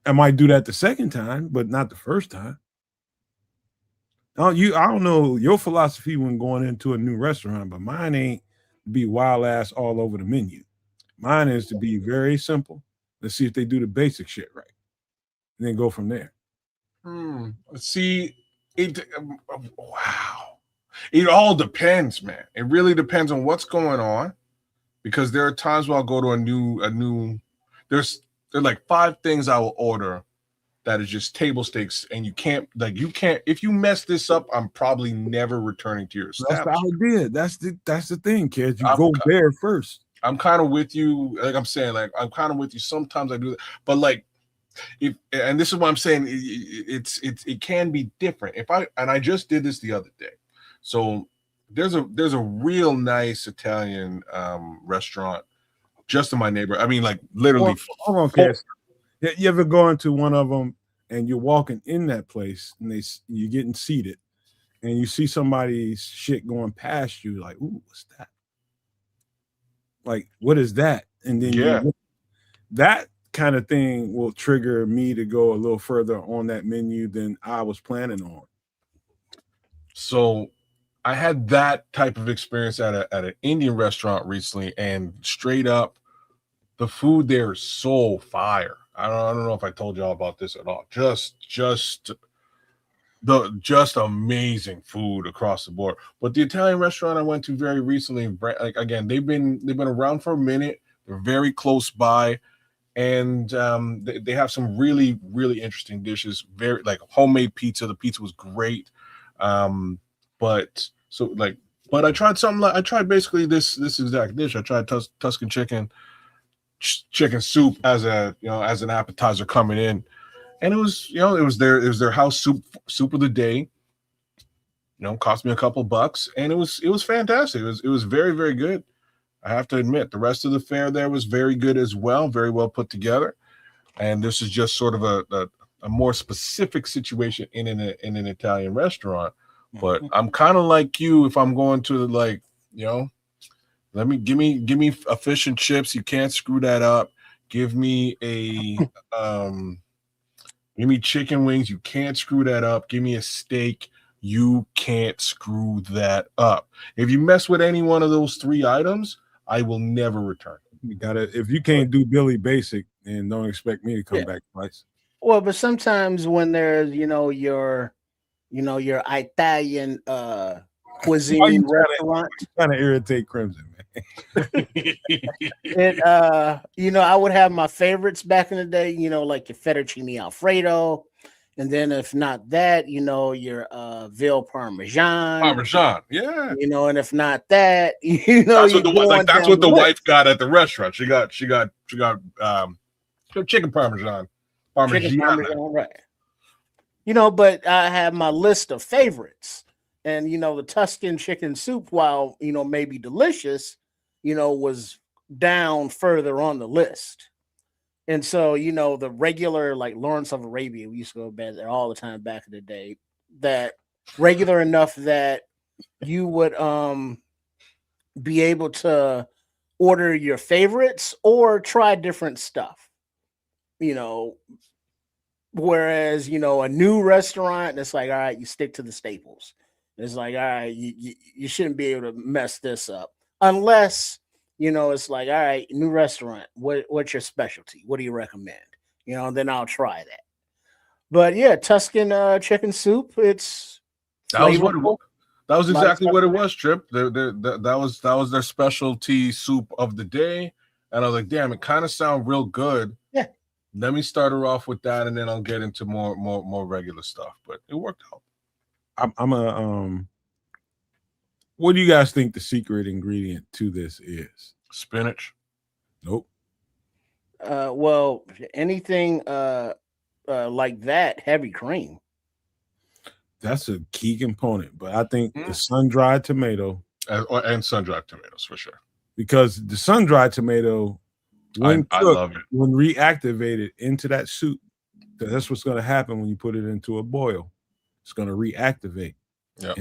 I might do that the second time, but not the first time. I don't know your philosophy when going into a new restaurant, but mine ain't be wild ass all over the menu. Mine is to be very simple. Let's see if they do the basic shit right, and then go from there. See, wow. It all depends, man. It really depends on what's going on, because there are times where I'll go to a new. There's like 5 things I will order that is just table stakes, and you can't if you mess this up, I'm probably never returning to your establishment. That's the idea. That's the thing, kids. You go there first. I'm kind of with you. Like I'm saying, like I'm kind of with you. Sometimes I do that, but like and this is what I'm saying. It can be different. I just did this the other day. So there's a real nice Italian restaurant just in my neighborhood. I mean, like literally. Hold on, kids. You ever go into one of them and you're walking in that place and you're getting seated and you see somebody's shit going past you, like, ooh, what's that? Like, what is that? And then that kind of thing will trigger me to go a little further on that menu than I was planning on. So I had that type of experience at an Indian restaurant recently, and straight up, the food there is so fire. I don't know if I told y'all about this at all. Just amazing food across the board. But the Italian restaurant I went to very recently, like again, they've been around for a minute. They're very close by, and they have some really, really interesting dishes. Very like homemade pizza. The pizza was great. But I tried something like I tried basically this exact dish. I tried Tuscan chicken soup as an appetizer coming in, and it was their house soup of the day. Cost me a couple bucks, and it was fantastic. It was very, very good. I have to admit, the rest of the fare there was very good as well, very well put together. And this is just sort of a more specific situation in an Italian restaurant. But I'm kind of like you. If I'm going to give me a fish and chips. You can't screw that up. Give me give me chicken wings. You can't screw that up. Give me a steak. You can't screw that up. If you mess with any one of those 3 items, I will never return. You gotta, if you can't do Billy Basic, then don't expect me to come back twice. Well, but sometimes when there's your Italian cuisine restaurant, trying to irritate Crimson, man. I would have my favorites back in the day, like your fettuccine Alfredo, and then if not that, your veal parmesan, yeah, and if not that, that's what the wife got at the restaurant. She got chicken parmesan, right? But I have my list of favorites, and the Tuscan chicken soup, while maybe delicious, was down further on the list. And so, the regular, like Lawrence of Arabia, we used to go to bed there all the time back in the day, that regular enough that you would be able to order your favorites or try different stuff, whereas, a new restaurant, it's like, all right, you stick to the staples. It's like, all right, you shouldn't be able to mess this up unless, it's like, all right, new restaurant. What's your specialty? What do you recommend? Then I'll try that. But yeah, Tuscan chicken soup. That was exactly what it was, Trip. That was their specialty soup of the day, and I was like, damn, it kind of sounds real good. Yeah. Let me start her off with that, and then I'll get into more regular stuff. But it worked out. What do you guys think the secret ingredient to this is? Spinach? Nope. Well, anything like that, heavy cream. That's a key component, but I think the sun-dried tomato and sun-dried tomatoes for sure. Because the sun-dried tomato, when I love it. When reactivated into that soup, that's what's going to happen when you put it into a boil. It's going to reactivate. Yeah.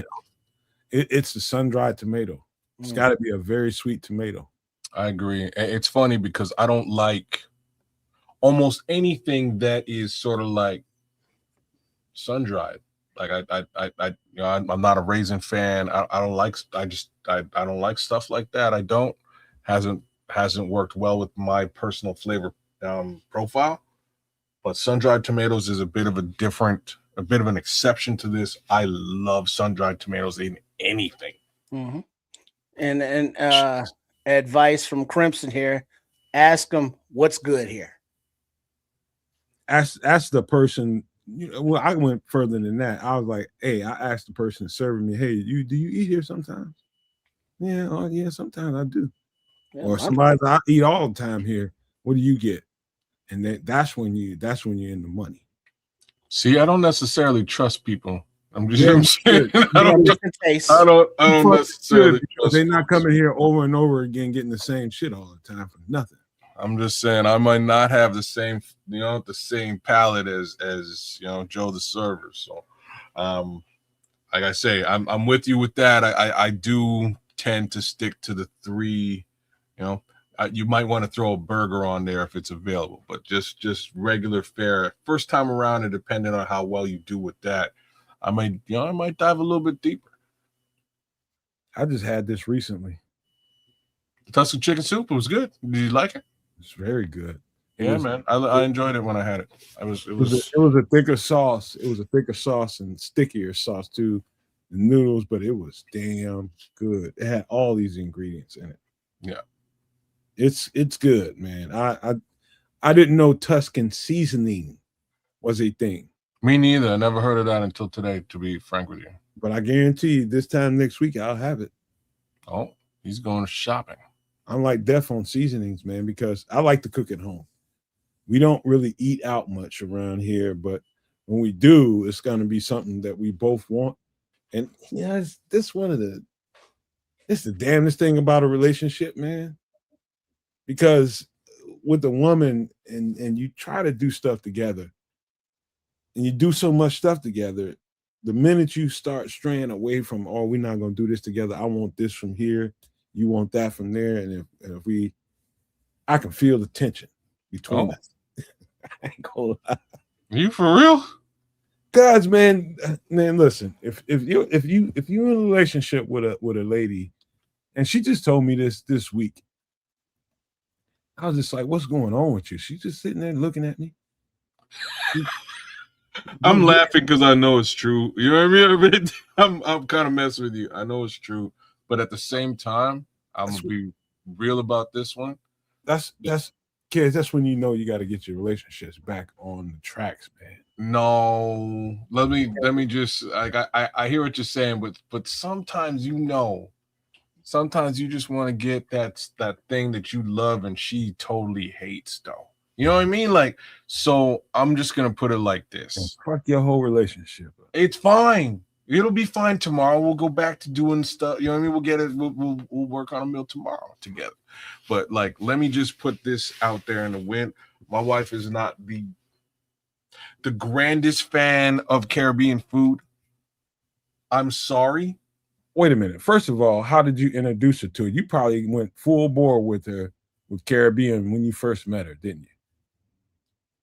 It's the sun-dried tomato. It's got to be a very sweet tomato. I agree. It's funny because I don't like almost anything that is sort of like sun dried. Like I'm not a raisin fan. I don't like. I don't like stuff like that. I don't. Hasn't worked well with my personal flavor profile. But sun dried tomatoes is a bit of an exception to this. I love sun dried tomatoes in anything. Mm-hmm. And advice from Crimson here: ask them what's good here. Ask the person. Well, I went further than that. I was like, hey, I asked the person serving me, hey, do you eat here sometimes? Yeah, oh yeah, sometimes I do. Yeah, or somebody I eat all the time here. What do you get? And that's when you're in the money. See, I don't necessarily trust people. I'm just saying. I don't necessarily trust. They're not coming here over and over again getting the same shit all the time for nothing. I'm just saying I might not have the same, the same palate as Joe the server. So, like I say, I'm with you with that. I do tend to stick to the 3. You might want to throw a burger on there if it's available, but just regular fare. First time around, and depending on how well you do with that, I might dive a little bit deeper. I just had this recently. The Tuscan chicken soup. It was good. Did you like it? It's very good. Yeah, man. I enjoyed it when I had it. It was a thicker sauce. It was a thicker sauce and stickier sauce too. The noodles, but it was damn good. It had all these ingredients in it. Yeah. It's good, man. I didn't know Tuscan seasoning was a thing. Me neither. I never heard of that until today, to be frank with you. But I guarantee you this time next week I'll have it. Oh, he's going shopping. I'm like deaf on seasonings, man, because I like to cook at home. We don't really eat out much around here, but when we do, it's going to be something that we both want. And it's the damnedest thing about a relationship, man. Because with a woman and you try to do stuff together and you do so much stuff together, the minute you start straying away from, oh, we're not going to do this together. I want this from here. You want that from there. And if I can feel the tension between us. I ain't gonna lie. You for real? Guys, man, listen, if you're in a relationship with a lady, and she just told me this week, I was just like, what's going on with you? She's just sitting there looking at me. I'm laughing because I know it's true. You know what I mean? I'm kind of messing with you. I know it's true, but at the same time, I'm gonna be real about this one. That's kids. That's when you know you got to get your relationships back on the tracks, man. No, let me just I hear what you're saying, but sometimes sometimes you just want to get that thing that you love and she totally hates, though. You know what I mean? Like, so I'm just gonna put it like this. Fuck your whole relationship. It's fine. It'll be fine tomorrow. We'll go back to doing stuff. You know what I mean? We'll get it. We'll work on a meal tomorrow together. But like, let me just put this out there in the wind. My wife is not the grandest fan of Caribbean food. I'm sorry. Wait a minute. First of all, how did you introduce her to it? You probably went full bore with her with Caribbean when you first met her, didn't you?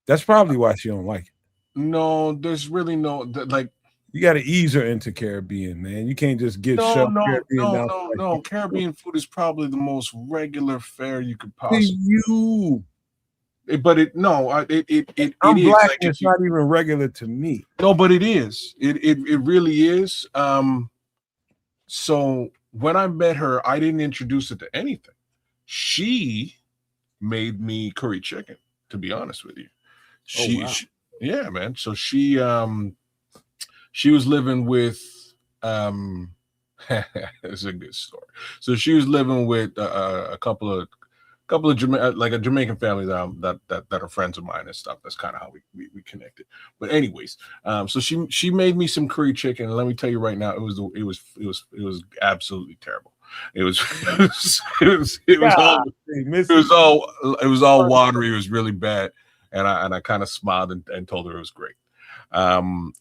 That's probably why she don't like it. No, there's really no like. You got to ease her into Caribbean, man. You can't just get no. Caribbean food is probably the most regular fare you could possibly. But it I'm is. black. Like, it's not even regular to me. No, but it is. It really is. So when I met her, I didn't introduce her to anything. She made me curry chicken. To be honest with you, she yeah, man. So she was living with it's a good story. So she was living with a couple of like a Jamaican family that are friends of mine and stuff. That's kind of how we connected. But anyways, so she made me some curry chicken, and let me tell you right now, it was absolutely terrible. It was all watery. It was really bad, and I kind of smiled and told her it was great. And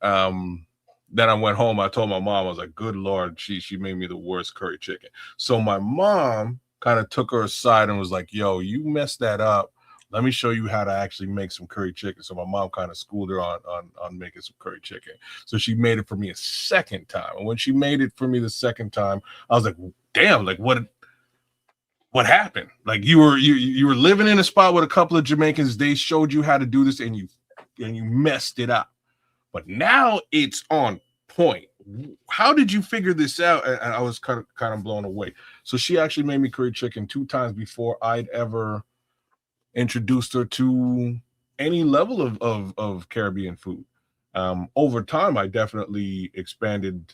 then I went home. I told my mom, I was like, good Lord, she made me the worst curry chicken. So my mom kind of took her aside and was like, yo, you messed that up. Let me show you how to actually make some curry chicken. So my mom kind of schooled her on making some curry chicken. So she made it for me a second time. And when she made it for me the second time, I was like, damn, like what happened? Like you were living in a spot with a couple of Jamaicans. They showed you how to do this and you messed it up. But now it's on point. How did you figure this out? And I was kind of blown away. So she actually made me curry chicken 2 times before I'd ever introduced her to any level of Caribbean food. Over time, I definitely expanded,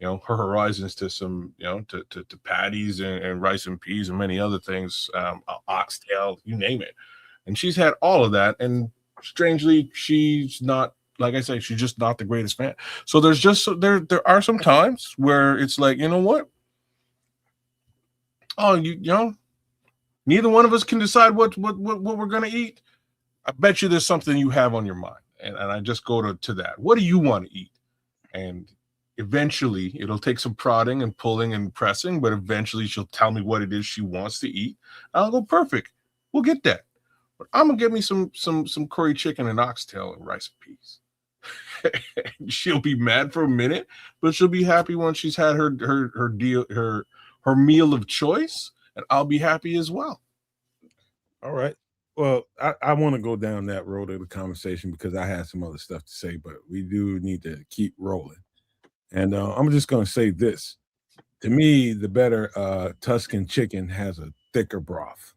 her horizons to some, to patties and rice and peas and many other things, oxtail, you name it. And she's had all of that. And strangely, she's not, like I say, she's just not the greatest fan. So there are some times where it's like, you know what? Oh, neither one of us can decide what we're gonna eat. I bet you there's something you have on your mind. And I just go to that. What do you want to eat? And eventually it'll take some prodding and pulling and pressing, but eventually she'll tell me what it is she wants to eat. I'll go, perfect. We'll get that. But I'm gonna get me some curry chicken and oxtail and rice and peas. She'll be mad for a minute, but she'll be happy once she's had her meal of choice, and I'll be happy as well. All right. Well, I want to go down that road of the conversation because I had some other stuff to say, but we do need to keep rolling. And I'm just going to say this. To me, the better Tuscan chicken has a thicker broth.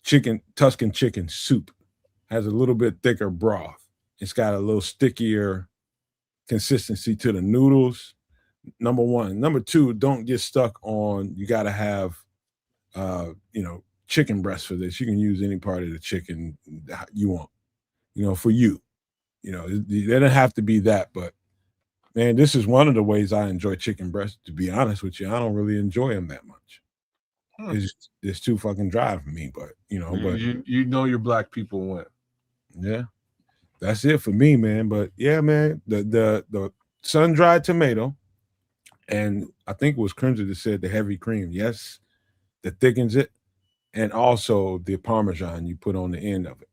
Tuscan chicken soup has a little bit thicker broth. It's got a little stickier consistency to the noodles. Number one. Number two, don't get stuck on, you got to have, chicken breast for this. You can use any part of the chicken you want, for you. It doesn't have to be that, but man, this is one of the ways I enjoy chicken breast. To be honest with you, I don't really enjoy them that much. It's too fucking dry for me, but your black people win. Yeah. That's it for me, man. But yeah, man, the sun-dried tomato, and I think it was Crimson that said the heavy cream. Yes, that thickens it, and also the Parmesan you put on the end of it.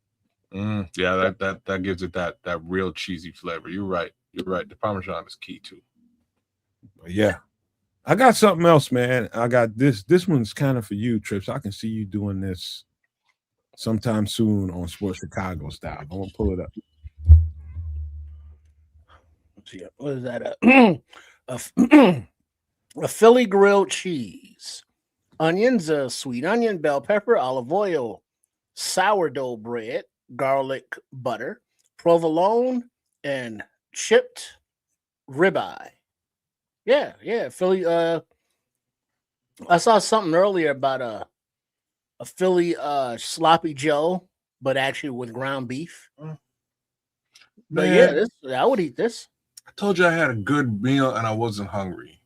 Yeah, that gives it that real cheesy flavor. You're right. The Parmesan is key too. But yeah, I got something else, man. I got this. This one's kind of for you, Trips. I can see you doing this sometime soon on Sports Chicago style. I'm gonna pull it up. What is that? A Philly grilled cheese, onions, sweet onion, bell pepper, olive oil, sourdough bread, garlic butter, provolone, and chipped ribeye. Yeah, Philly. I saw something earlier about a Philly sloppy Joe, but actually with ground beef. But Man, I would eat this. I told you I had a good meal and I wasn't hungry.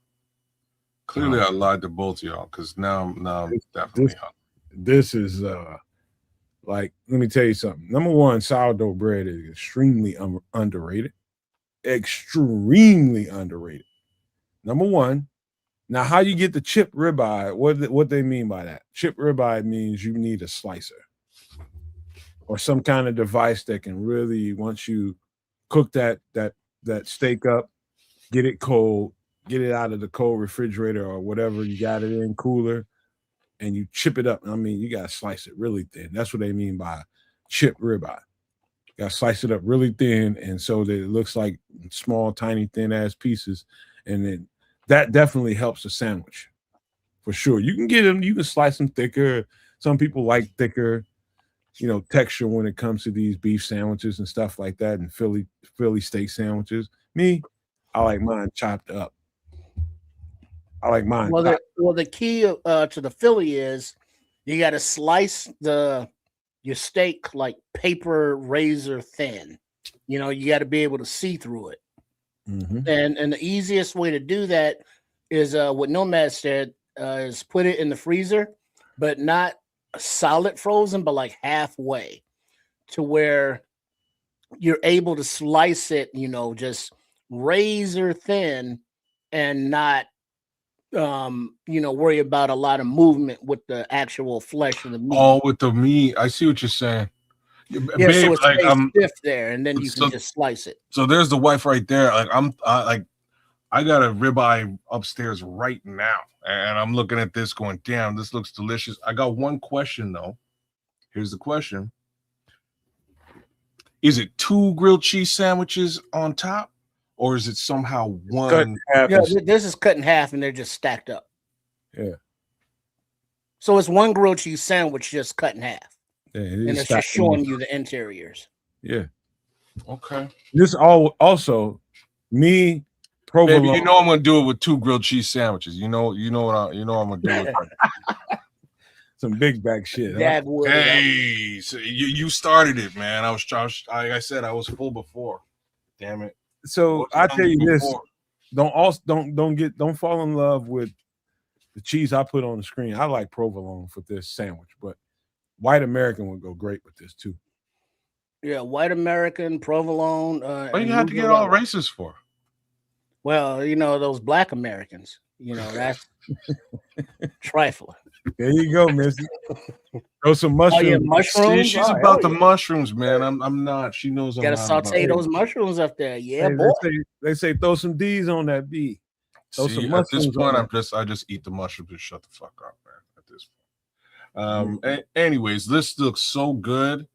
Clearly, I lied to both of y'all because now I'm definitely hungry. This is let me tell you something. Number one, sourdough bread is extremely underrated. Extremely underrated. Number one. Now, how you get the chip ribeye? What they mean by that? Chip ribeye means you need a slicer or some kind of device that can really, once you cook that steak up, get it cold, get it out of the cold refrigerator or whatever you got it in, cooler, and you chip it up. I mean, you got to slice it really thin. That's what they mean by chip ribeye. You got to slice it up really thin, and so that it looks like small, tiny, thin-ass pieces, and then that definitely helps the sandwich for sure. You can get them, you can slice them thicker. Some people like thicker, texture when it comes to these beef sandwiches and stuff like that, and Philly steak sandwiches. Me, I like mine chopped up. I like mine. Well, the key to the Philly is you got to slice your steak like paper razor thin. You got to be able to see through it. Mm-hmm. And the easiest way to do that is what Nomad said, is put it in the freezer, but not solid frozen, but like halfway, to where you're able to slice it, just razor thin and not worry about a lot of movement with the actual flesh of the meat. Oh, with the meat. I see what you're saying. Yeah, Babe, so it like stays stiff there, and then you can just slice it. So there's the wife right there. Like I got a ribeye upstairs right now, and I'm looking at this going, damn, this looks delicious. I got one question though. Here's the question. Is it 2 grilled cheese sandwiches on top, or is it somehow one? Yeah, this is cut in half and they're just stacked up. Yeah. So it's one grilled cheese sandwich just cut in half. Yeah, and it's just showing you the interiors. Yeah. Okay. This also me provolone. Baby, you know I'm gonna do it with 2 grilled cheese sandwiches. You know what I'm gonna do with it. Some big bag shit. Huh? Hey, so you started it, man. I was like I said, I was full before. Damn it. So I tell you this: don't fall in love with the cheese I put on the screen. I like provolone for this sandwich, but white American would go great with this too. Yeah, white American, provolone. What do you have to get all racist for? Well, those black Americans. That's trifling. There you go, Missy. Throw some mushrooms. Oh, yeah, mushrooms? She's about the mushrooms, man. I'm not. She knows. Gotta saute those mushrooms up there. Yeah, hey, boy. They say throw some D's on that B. Throw some mushrooms. At this point, I just eat the mushrooms and shut the fuck up, man. At this point. Anyways, this looks so good.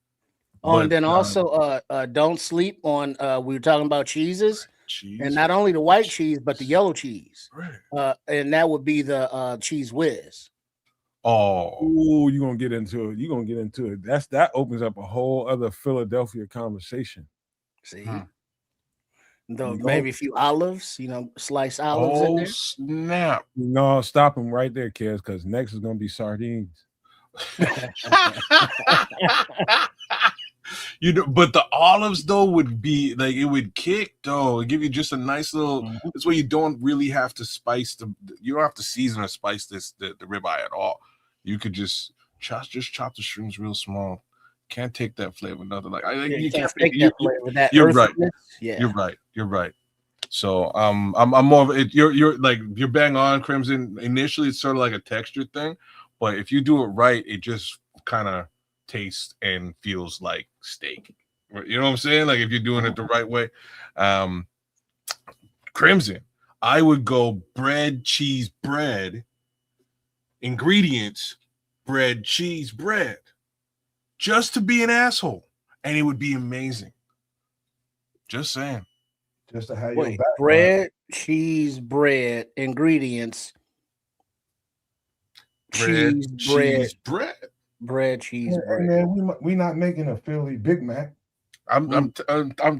And then also, don't sleep on. We were talking about cheeses. And not only the white cheese, but the yellow cheese. Right. And that would be the cheese whiz. Oh, you're gonna get into it. That opens up a whole other Philadelphia conversation. See, maybe a few olives, sliced olives in there. Snap! No, stop them right there, Kedz, because next is gonna be sardines. But the olives though would be like it would kick though. It'd give you just a nice little. This way you don't really have to spice you don't have to season or spice the ribeye at all. You could just chop the shrooms real small. Can't take that flavor. Nothing like you can't take that flavor. You're right. Yeah, you're right. So I'm more of it. You're bang on, Crimson. Initially, it's sort of like a texture thing, but if you do it right, it just kind of tastes and feels like steak. You know what I'm saying? Like if you're doing it the right way. Crimson, I would go bread, cheese, bread. Ingredients: bread, cheese, bread. Just to be an asshole, and it would be amazing. Just saying. Just to have your bread, cheese, bread. Ingredients: bread, cheese, bread. Bread, cheese, bread. Man, we not making a Philly Big Mac. I'm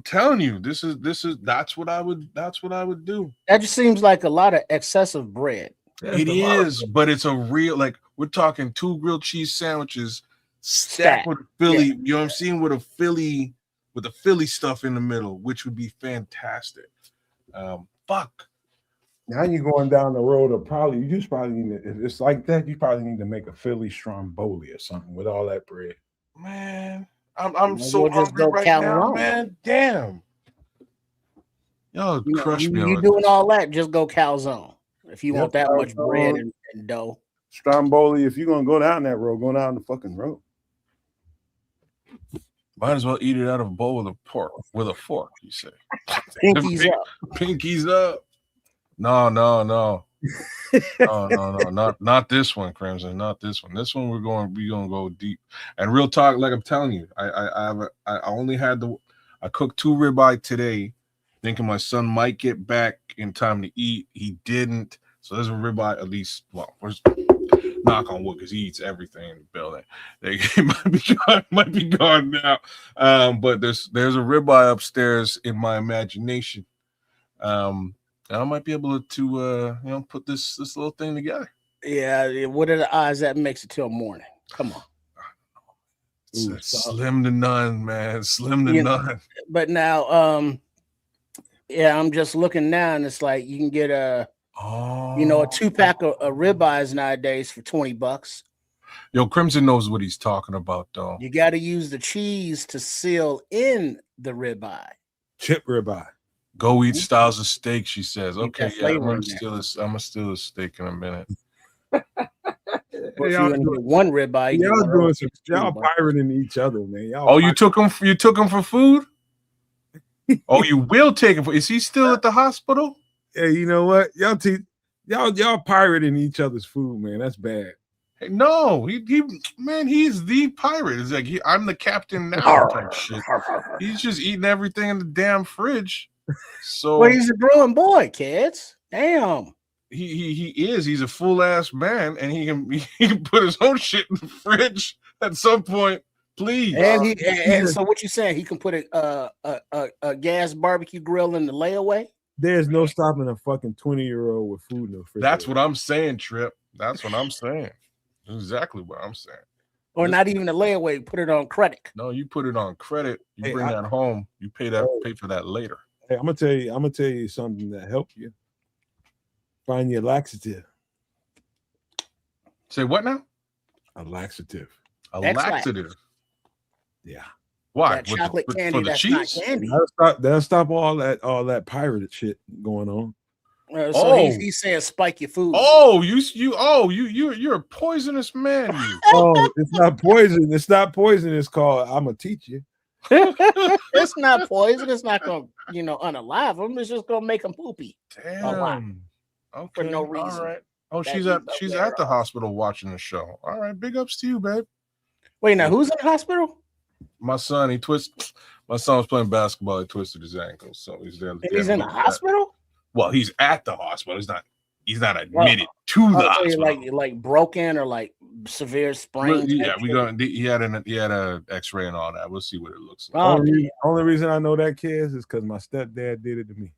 telling you, that's what I would do. That just seems like a lot of excessive bread. It is, but it's a real, like we're talking 2 grilled cheese sandwiches stacked with Philly. Yeah. You know what I'm saying? With the Philly stuff in the middle, which would be fantastic. Fuck. Now you're going down the road of probably need to, if it's like that, you probably need to make a Philly stromboli or something with all that bread. Man, I'm so hungry right now, man. Damn. Y'all crush me. You doing all that, just go calzone. If you want that much bread and dough. Stromboli, if you're going to go down that road, go down the fucking road. Might as well eat it out of a bowl with a fork, you say. Pinkies up. Pinkies up. No. No, not this one, Crimson. Not this one. This one we're gonna go deep. And real talk, like I'm telling you, I only had I cooked 2 ribeye today, thinking my son might get back in time to eat. He didn't. So there's a ribeye at least. Well, first, knock on wood, because he eats everything in the building. It might be gone now. But there's a ribeye upstairs in my imagination. I might be able to put this little thing together. Yeah, what are the odds that makes it till morning? Come on. Slim to none, man. Slim to none. But now, I'm just looking now, and it's like you can get a 2-pack of ribeyes nowadays for $20. Yo, Crimson knows what he's talking about, though. You got to use the cheese to seal in the ribeye. Chip ribeye. Go eat styles of steak, she says. Keep Okay, that yeah, I'm flavor in gonna steal a steak in a minute. Or if Y'all you only get one ribeye, you get y'all one doing other some, piece y'all too, pirating each other, man. Y'all Oh, you took him for food? Oh, you will take him for. Is he still at the hospital? Hey, you know what? Y'all pirating each other's food, man. That's bad. Hey, no, man, he's the pirate. It's like I'm the captain now type shit. He's just eating everything in the damn fridge. So well, he's a growing boy, kids. Damn. he is. He's a full ass man, and he can put his own shit in the fridge at some point. Please. And so what you saying? He can put a gas barbecue grill in the layaway? There's no stopping a fucking 20-year-old with food in the fridge. That's what I'm saying, Trip. That's what I'm saying. Exactly what I'm saying. Or not even a layaway, put it on credit. No, you put it on credit. You bring that home. You pay for that later. Hey, I'm gonna tell you something that helps you. Find your laxative. Say what now? A laxative. A laxative. Yeah. Why? That chocolate candy for the that's cheese? not candy. That'll stop all that pirated shit going on. So he's saying spike your food. Oh, you're a poisonous man. You. Oh, it's not poison. It's not poison. It's called I'm gonna teach you. It's not poison. It's not gonna, unalive them. It's just gonna make them poopy. Damn. Okay. For no reason. All right. Oh, she's at the hospital watching the show. All right. Big ups to you, babe. Wait, now who's in the hospital? My son. My son was playing basketball. He twisted his ankle, so he's there. He's in the hospital. Well, he's at the hospital. He's not admitted to the hospital. Like broken or like severe sprain. Yeah, he had an X-ray and all that. We'll see what it looks like. Only reason I know that, kids, is because my stepdad did it to me.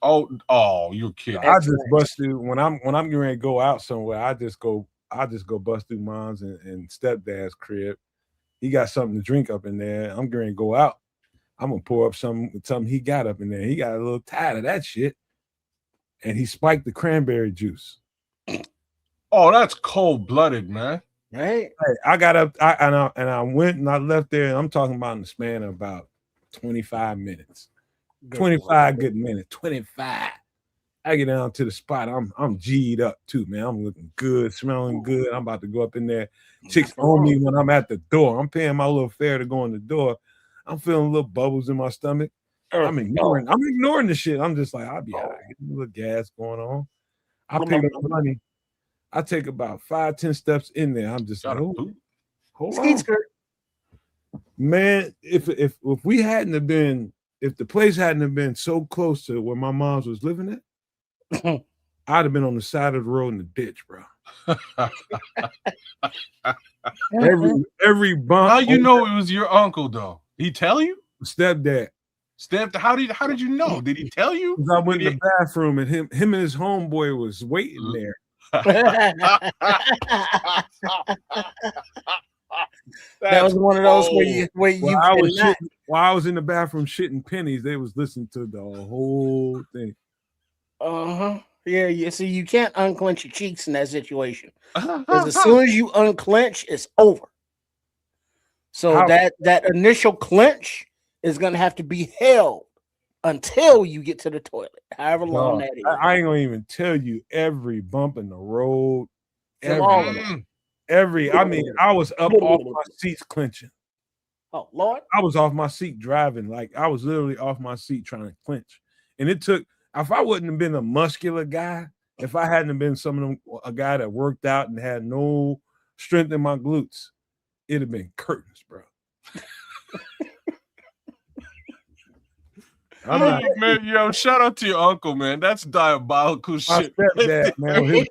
Oh, you're kidding. I just bust through when I'm getting ready to go out somewhere. I just go bust through mom's and stepdad's crib. He got something to drink up in there. I'm getting ready to go out. I'm gonna pour up something he got up in there. He got a little tired of that shit. And he spiked the cranberry juice. Oh, that's cold-blooded, man. Right. Hey, I got up I went and I left there. And I'm talking about in the span of about 25 minutes. 25 good minutes. 25. I get down to the spot. I'm G'd up too, man. I'm looking good, smelling good. I'm about to go up in there. Chicks on me when I'm at the door. I'm paying my little fare to go in the door. I'm feeling little bubbles in my stomach. I'm ignoring the shit. I'm just like, I'll be all right. Get a little gas going on. I pay my money. I take about 5-10 steps in there. I'm just like, hold on. Man, if we hadn't have been, if the place hadn't have been so close to where my mom's was living at, I'd have been on the side of the road in the ditch, bro. every bump. How you know it was your uncle though? He tell you? Stepdad. How did you know? Did he tell you? I went in the bathroom and him and his homeboy was waiting there. That was one of those while I was in the bathroom shitting pennies, they was listening to the whole thing. Yeah, you see, you can't unclench your cheeks in that situation. Because as soon as you unclench, it's over. So that initial clench is gonna have to be held until you get to the toilet, however long that is. I ain't gonna even tell you every bump in the road. I was up off my seats clenching. Oh Lord. I was off my seat driving. Like I was literally off my seat trying to clench. And it took, if I wouldn't have been a muscular guy, if I hadn't been a guy that worked out and had no strength in my glutes, it'd have been curtains, bro. Man, yo, shout out to your uncle, man. That's diabolical shit. Stepdad, man,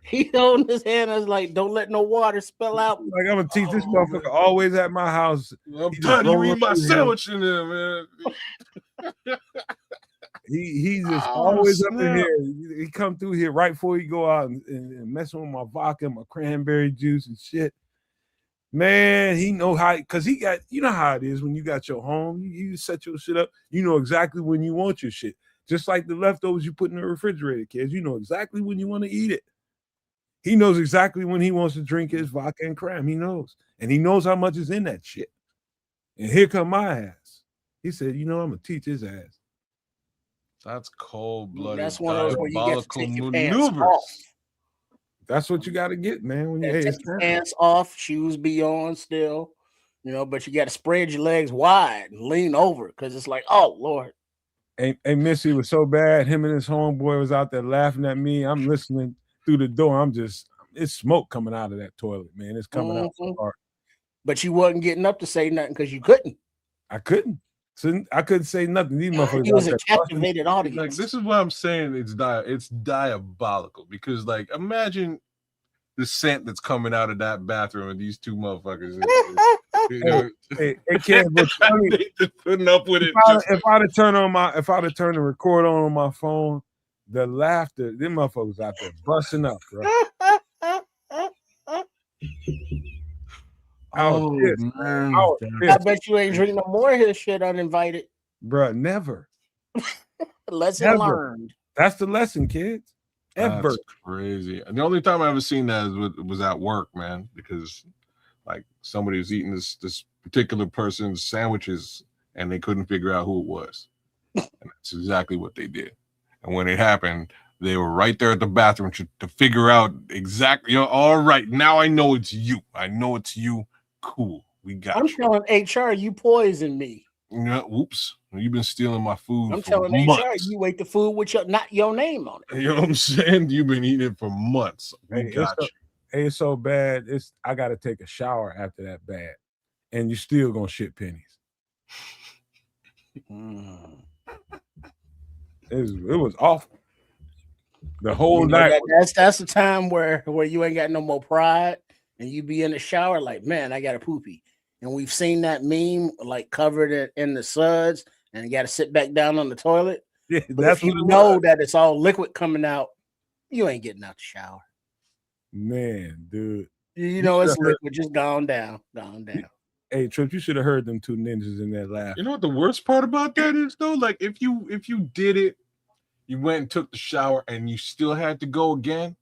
he holding his hand as like, don't let no water spill out. Like I'm gonna teach this motherfucker always at my house. I'm telling you, eat my sandwich in there, man. He's just always up in here. He come through here right before he go out and messing with my vodka and my cranberry juice and shit. Man, he know how, because he got, you know how it is when you got your home, you set your shit up, you know exactly when you want your shit. Just like the leftovers you put in the refrigerator, kids, you know exactly when you want to eat it. He knows exactly when he wants to drink his vodka and cram. He knows. And he knows how much is in that shit. And here come my ass. He said, you know, I'm going to teach his ass. That's cold-blooded. That's one of those where you get to diabolical take your pants off. maneuvers. That's what you got to get, man. When you Take your pants off, shoes be on still, but you got to spread your legs wide and lean over because it's like, oh Lord. Hey, Missy was so bad. Him and his homeboy was out there laughing at me. I'm listening through the door. It's smoke coming out of that toilet, man. It's coming out so hard. But you wasn't getting up to say nothing because you couldn't. I couldn't. So I couldn't say nothing. These motherfuckers. He was a captivated audience. Like, this is what I'm saying. It's diabolical because, like, imagine the scent that's coming out of that bathroom and these two motherfuckers. Hey, Kedz, what's funny? They putting up with it. If I'd have turned the record on my phone, the laughter, them motherfuckers out there busting up, bro. Man. I bet you ain't drinking no more of his shit uninvited. Bro, never. Lesson learned. That's the lesson, kids. That's crazy. And the only time I ever seen that was at work, man, because like somebody was eating this particular person's sandwiches and they couldn't figure out who it was. And that's exactly what they did. And when it happened, they were right there at the bathroom to figure out exactly, all right, now I know it's you. I know it's you. Cool. We got I'm you. telling HR, you poisoned me. Yeah, oops. You've been stealing my food. I'm for telling months. HR, you ate the food with not your name on it. You know what I'm saying? You've been eating it for months. We got you. It's so bad. I gotta take a shower after that bad. And you still gonna shit pennies. It was awful. The whole night. That's the time where you ain't got no more pride and you be in the shower like, man, I got a poopy. And we've seen that meme like covered in the suds and you got to sit back down on the toilet. Yeah, but if you know that it's all liquid coming out, you ain't getting out the shower. Man, dude. It's liquid, just gone down. Hey, Trip, you should have heard them two ninjas in that laugh. You know what the worst part about that is, though? Like, if you did it, you went and took the shower, and you still had to go again,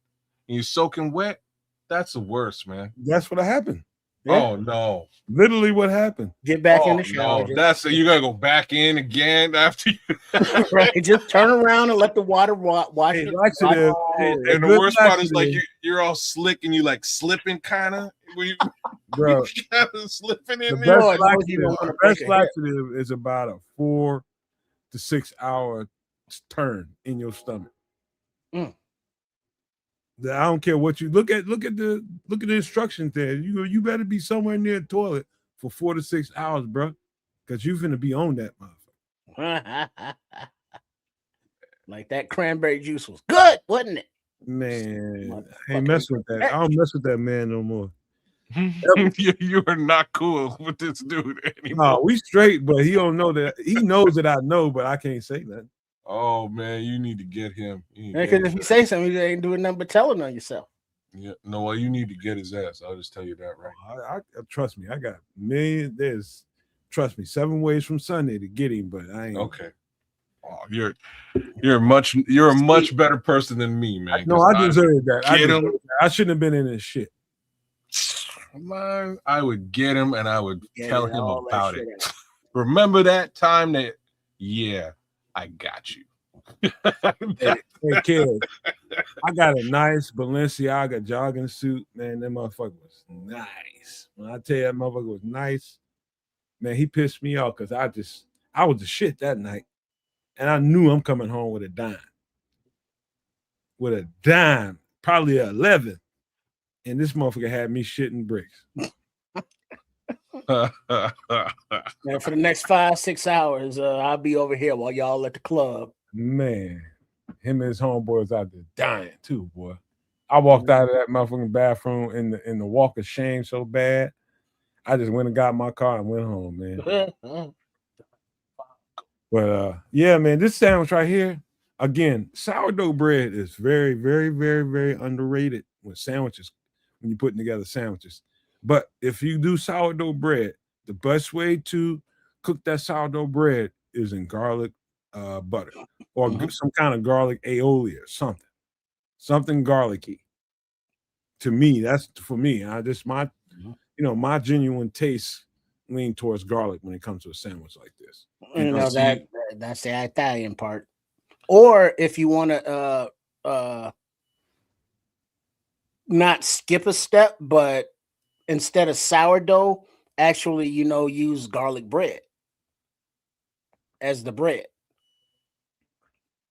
and you're soaking wet, that's the worst, man. That's what happened. Yeah. Oh, no. Literally what happened. Get back in the shower. No. You got to go back in again after you. Right. Just turn around and let the water wash it. And the worst part is, like, you're all slick and you, like, slipping kind of. Bro, kind of slipping in there. The best laxative is about a 4 to 6 hour turn in your stomach. I don't care what you look at the instructions there. You better be somewhere near the toilet for 4 to 6 hours, bro, because you're gonna be on that motherfucker. Like that cranberry juice was good, wasn't it? Man, I ain't messing with that. I don't mess with that man no more. You are not cool with this dude anymore. No, we straight, but he don't know that. He knows that I know, but I can't say that. Oh man, you need to get him. Because if you say something, you ain't doing nothing but telling on yourself. Yeah, no, well, you need to get his ass. I'll just tell you that right. I trust me. I got millions. Trust me, 7 ways from Sunday to get him, but I ain't okay. Oh, you're a much better person than me, man. No, I deserve that. I shouldn't have been in this shit. Man, I would get him and I would tell him about it. Remember that time that, yeah, I got you. Hey, kid, I got a nice Balenciaga jogging suit. Man, that motherfucker was nice. When I tell you that motherfucker was nice, man, he pissed me off because I was the shit that night. And I knew I'm coming home with a dime. With a dime, probably 11. And this motherfucker had me shitting bricks. Man, for the next 5-6 hours, I'll be over here while y'all at the club. Man, him and his homeboys out there dying too, boy. I walked out of that motherfucking bathroom in the walk of shame so bad. I just went and got my car and went home, man. But yeah, man, this sandwich right here, again, sourdough bread is very, very, very, very underrated with sandwiches when you're putting together sandwiches. But if you do sourdough bread, the best way to cook that sourdough bread is in garlic butter or some kind of garlic aioli or something garlicky. To me, that's for me. My genuine taste lean towards garlic when it comes to a sandwich like this. That's the Italian part. Or if you want to not skip a step, but instead of sourdough, actually, use garlic bread as the bread.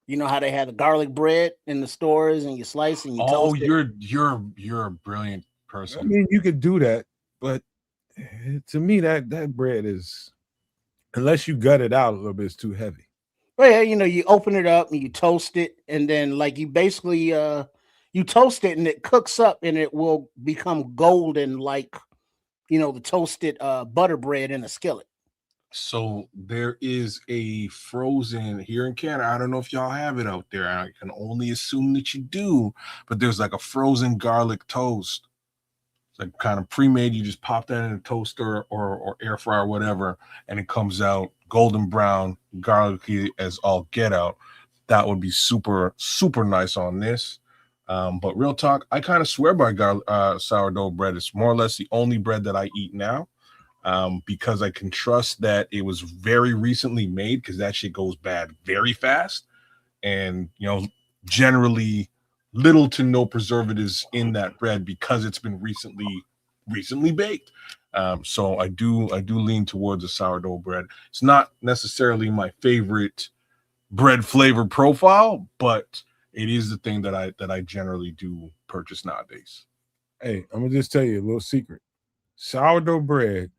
You know how they have the garlic bread in the stores, and you slice and you toast it. You're a brilliant I person. mean, you could do that, but to me, that bread is, unless you gut it out a little bit, it's too heavy. Well, yeah, you open it up and you toast it, and then like you basically you toast it and it cooks up and it will become golden like the toasted butter bread in a skillet. So there is a frozen here in Canada. I don't know if y'all have it out there. I can only assume that you do, but there's like a frozen garlic toast. It's like kind of pre-made. You just pop that in a toaster or air fryer or whatever, and it comes out golden brown, garlicky as all get out. That would be super, super nice on this. But real talk, I kind of swear by sourdough bread. It's more or less the only bread that I eat now. Because I can trust that it was very recently made, because that shit goes bad very fast, and generally little to no preservatives in that bread because it's been recently baked. So I do lean towards a sourdough bread. It's not necessarily my favorite bread flavor profile, but it is the thing that I generally do purchase nowadays. Hey, I'm gonna just tell you a little secret: sourdough bread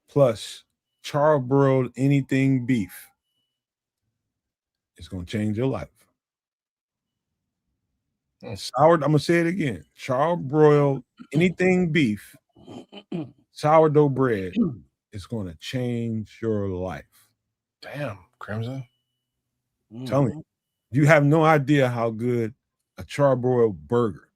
plus charbroiled anything beef is going to change your life. I'm going to say it again: charbroiled anything beef, sourdough bread is going to change your life. Damn, Crimson. Tell me, you have no idea how good a charbroiled burger,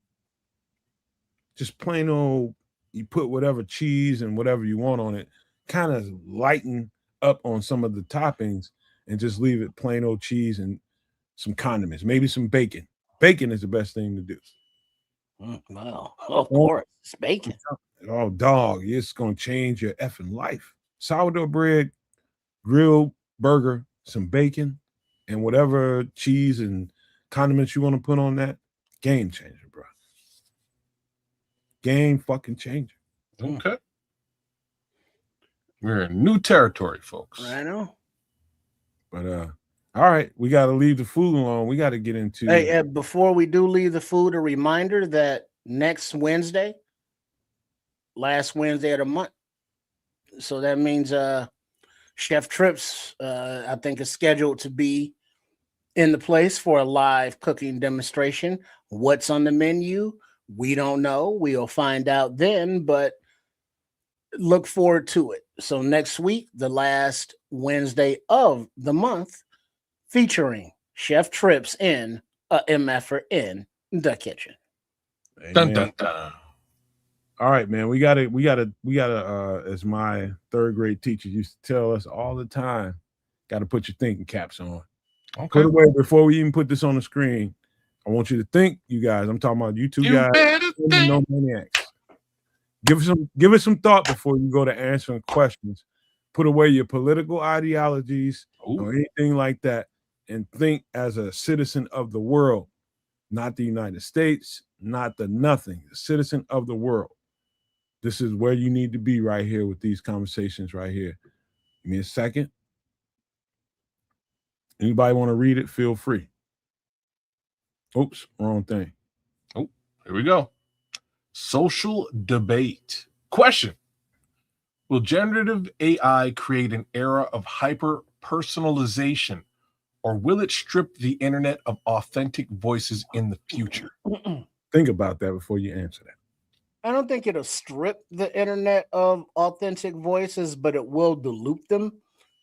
just plain old, you put whatever cheese and whatever you want on it, kind of lighten up on some of the toppings and just leave it plain old cheese and some condiments, maybe some bacon. Bacon is the best thing to do. Wow, of course, it's bacon. Oh, dog, it's going to change your effing life. Sourdough bread, grilled burger, some bacon, and whatever cheese and condiments you want to put on that, game changer, bro. Game fucking changer. Okay. We're in new territory, folks. I know. But all right, we got to leave the food alone. We got to get into. Hey, before we do leave the food, a reminder that next Wednesday, last Wednesday of the month, so that means Chef Trips, I think, is scheduled to be in the place for a live cooking demonstration. What's on the menu? We don't know. We'll find out then, but look forward to it. So next week, the last Wednesday of the month, featuring Chef Trips in a MFer in the kitchen. Dun, dun, dun. All right, man. We gotta, as my third grade teacher used to tell us all the time, gotta put your thinking caps on. Okay. Put away before we even put this on the screen. I want you to think, you guys. I'm talking about you two guys. No maniacs. Give us some thought before you go to answering questions. Put away your political ideologies or anything like that, and think as a citizen of the world, not the United States, not the nothing, a citizen of the world. This is where you need to be right here with these conversations right here. Give me a second. Anybody want to read it? Feel free. Oops, wrong thing. Oh, here we go. Social debate. Question: will generative AI create an era of hyper personalization, or will it strip the internet of authentic voices in the future? Think about that before you answer that. I don't think it'll strip the internet of authentic voices, but it will dilute them,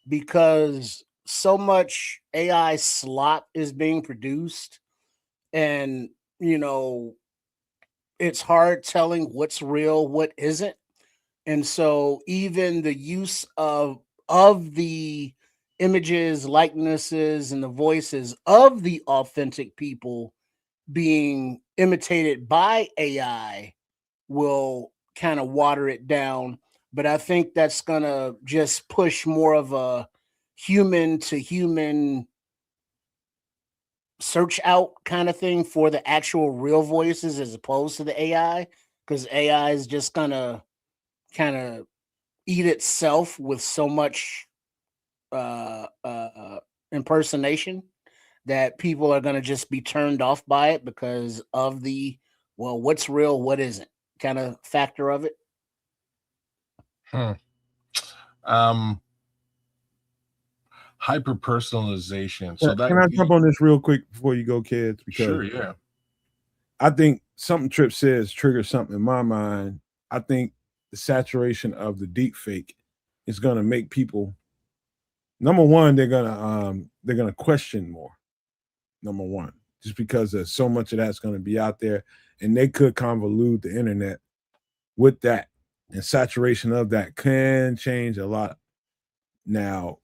because so much AI slop is being produced, and it's hard telling what's real, what isn't. And so even the use of the images, likenesses, and the voices of the authentic people being imitated by AI will kind of water it down. But I think that's going to just push more of a human to human search out kind of thing for the actual real voices as opposed to the AI, because AI is just gonna kind of eat itself with so much impersonation that people are going to just be turned off by it because of the, well, what's real, what isn't kind of factor of it. Hyper personalization. So that can I jump on this real quick before you go, Kedz? Because sure, yeah. I think something Trip says triggers something in my mind. I think the saturation of the deep fake is going to make people, number one, they're gonna question more. Number one, just because there's so much of that's going to be out there, and they could convolute the internet with that, and saturation of that can change a lot. Now,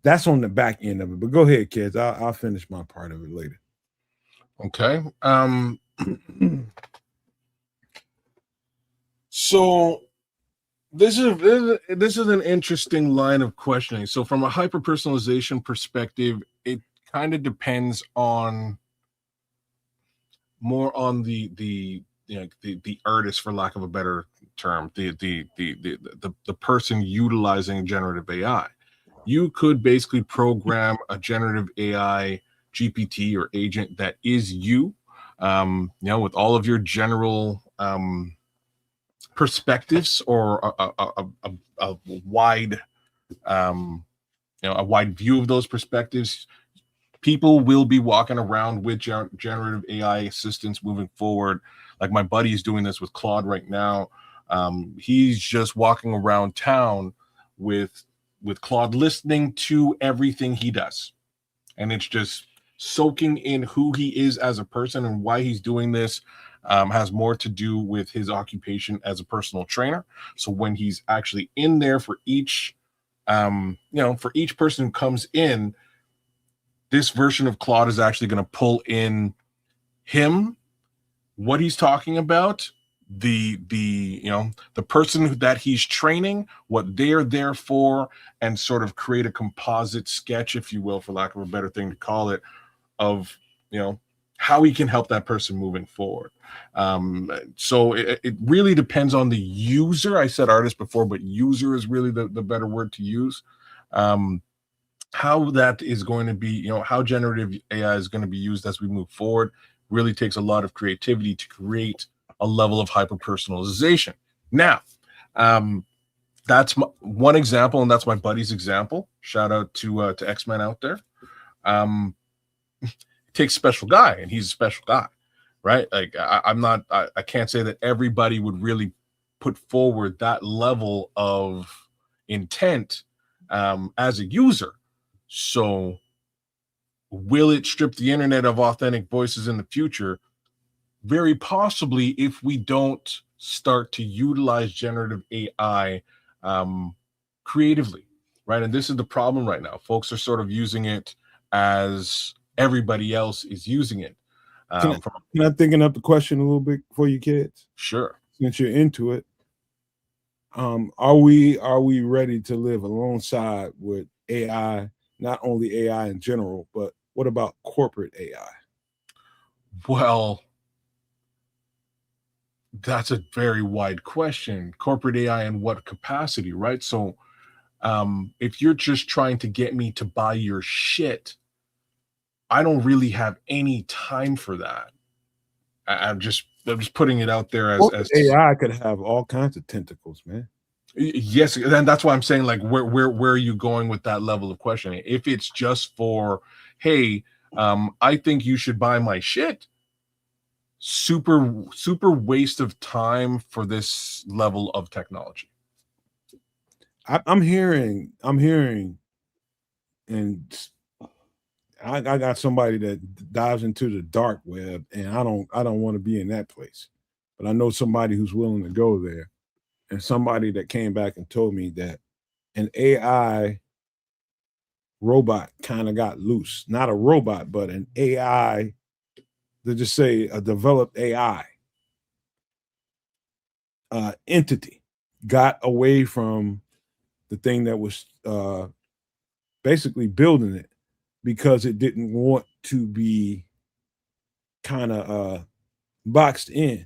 that's on the back end of it. But go ahead, Kedz. I'll finish my part of it later. Okay. So this is an interesting line of questioning. So from a hyper personalization perspective, it kind of depends on more on the artist, for lack of a better term, the person utilizing generative AI. You could basically program a generative AI GPT or agent that is you, with all of your general perspectives, or a wide a wide view of those perspectives. People will be walking around with generative AI assistants moving forward. Like my buddy is doing this with Claude right now. He's just walking around town with Claude, listening to everything he does, and it's just soaking in who he is as a person and why he's doing this. Has more to do with his occupation as a personal trainer. So when he's actually in there for each, for each person who comes in, this version of Claude is actually going to pull in him, what he's talking about, the person that he's training, what they're there for, and sort of create a composite sketch, if you will, for lack of a better thing to call it, of how he can help that person moving forward. So it really depends on the user. I said artist before, but user is really the better word to use. How that is going to be, how generative AI is going to be used as we move forward, really takes a lot of creativity to create a level of hyper personalization. Now, that's one example, and that's my buddy's example. Shout out to X-Men out there. It takes a special guy, and he's a special guy, right? Like I can't say that everybody would really put forward that level of intent as a user. So will it strip the internet of authentic voices in the future? Very possibly, if we don't start to utilize generative AI creatively, right? And this is the problem right now. Folks are sort of using it as everybody else is using it. Can I thinking up the question a little bit for you, Kedz? Sure. Since you're into it, are we ready to live alongside with AI? Not only AI in general, but what about corporate AI? Well, that's a very wide question. Corporate AI in what capacity, right? So if you're just trying to get me to buy your shit, I don't really have any time for that. I'm just putting it out there as AI could have all kinds of tentacles, man. Yes, and that's why I'm saying, like, where are you going with that level of questioning? If it's just for, hey, I think you should buy my shit, super waste of time for this level of technology. I'm hearing, and I got somebody that dives into the dark web, and I don't want to be in that place, but I know somebody who's willing to go there. And somebody that came back and told me that an AI robot kind of got loose. Not a robot, but an AI, to just say a developed AI entity got away from the thing that was basically building it, because it didn't want to be kind of boxed in.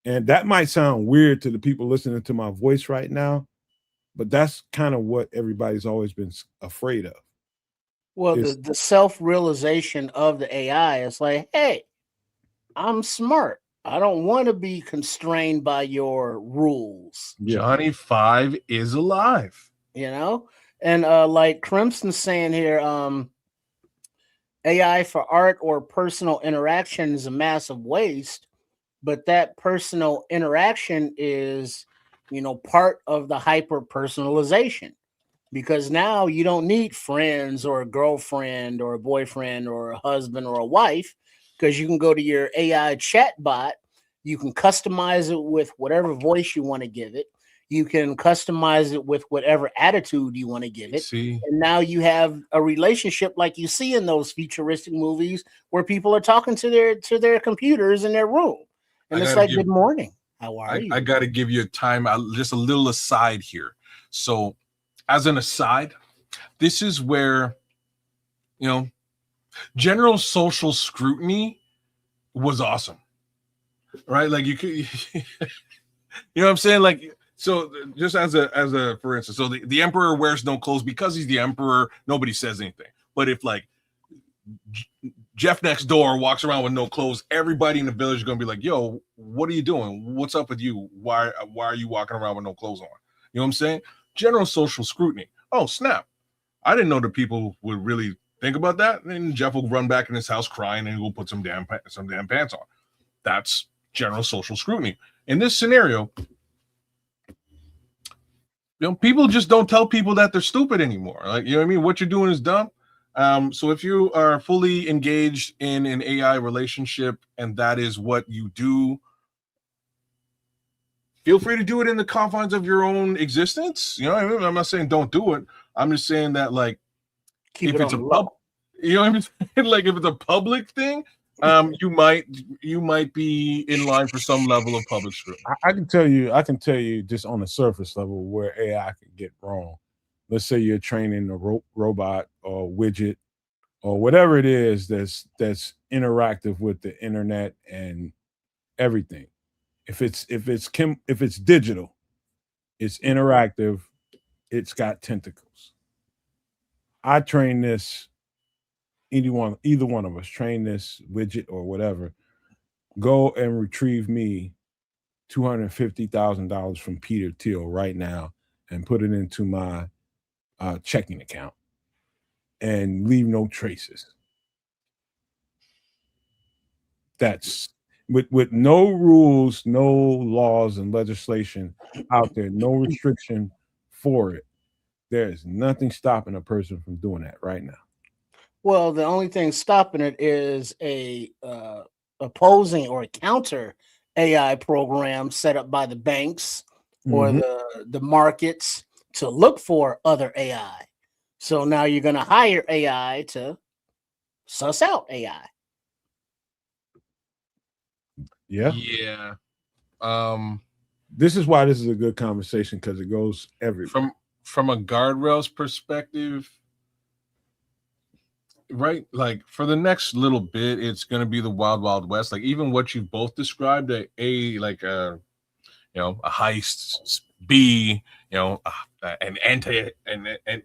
And that might sound weird to the people listening to my voice right now, but that's kind of what everybody's always been afraid of. Well, the self-realization of the AI is like, hey, I'm smart. I don't want to be constrained by your rules. Yeah. Johnny 5 is alive. You know? And like Crimson's saying here, AI for art or personal interaction is a massive waste, but that personal interaction is, part of the hyper personalization, because now you don't need friends or a girlfriend or a boyfriend or a husband or a wife, because you can go to your AI chat bot. You can customize it with whatever voice you want to give it. You can customize it with whatever attitude you want to give it. See? And now you have a relationship like you see in those futuristic movies where people are talking to their computers in their room. And it's like, good morning. How are you? I got to give you a time, just a little aside here. So as an aside, this is where, general social scrutiny was awesome, right? Like you could, you know what I'm saying? Like, so just as a for instance, so the emperor wears no clothes because he's the emperor. Nobody says anything. But if like Jeff next door walks around with no clothes, everybody in the village is gonna be like, "Yo, what are you doing? What's up with you? Why are you walking around with no clothes on?" You know what I'm saying? General social scrutiny. Oh snap! I didn't know that people would really think about that. And Jeff will run back in his house crying and he'll put some damn pants on. That's general social scrutiny. In this scenario, people just don't tell people that they're stupid anymore. Like, you know what I mean? What you're doing is dumb. So if you are fully engaged in an AI relationship and that is what you do, feel free to do it in the confines of your own existence. You know what I mean? I'm not saying don't do it. I'm just saying that, like, if it's a you know what I mean? Like, if it's a public thing, you might be in line for some level of public scrutiny. I can tell you just on the surface level where AI can get wrong. Let's say you're training a robot or widget or whatever it is that's interactive with the internet and everything. If it's digital, it's interactive, it's got tentacles. I train this. Either one of us train this widget or whatever. Go and retrieve me $250,000 from Peter Thiel right now and put it into my checking account and leave no traces. That's with no rules, no laws and legislation out there, no restriction for it. There's nothing stopping a person from doing that right now. Well, the only thing stopping it is a opposing or a counter AI program set up by the banks or the markets to look for other AI. So now you're going to hire AI to suss out AI. Yeah. This is why this is a good conversation, because it goes everywhere. From a guardrails perspective, right? Like, for the next little bit, it's going to be the wild, wild west. Like, even what you both described, a heist, B, an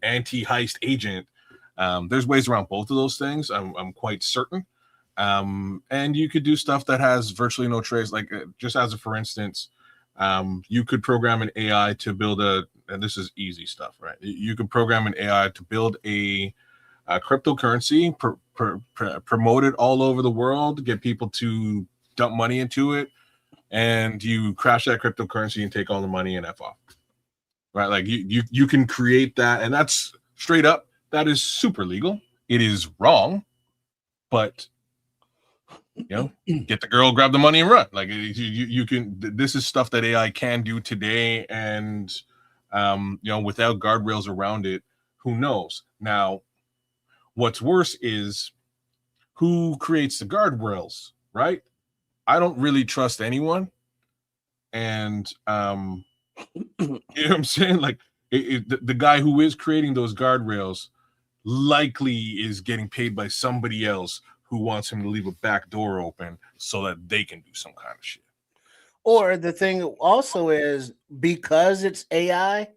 anti-heist agent. There's ways around both of those things. I'm quite certain. And you could do stuff that has virtually no trace. Like, just as a for instance, you could program an AI to build and this is easy stuff, right? You could program an AI to build a cryptocurrency, promote it all over the world, get people to dump money into it, and you crash that cryptocurrency and take all the money and F off. Right? Like, you can create that, and that's straight up, that is super legal. It is wrong, but get the girl, grab the money and run. Like, you can, this is stuff that AI can do today, and without guardrails around it, who knows? Now, what's worse is who creates the guardrails, right? I don't really trust anyone. And you know what I'm saying? Like, the guy who is creating those guardrails likely is getting paid by somebody else who wants him to leave a back door open so that they can do some kind of shit. Or the thing also is, because it's AI,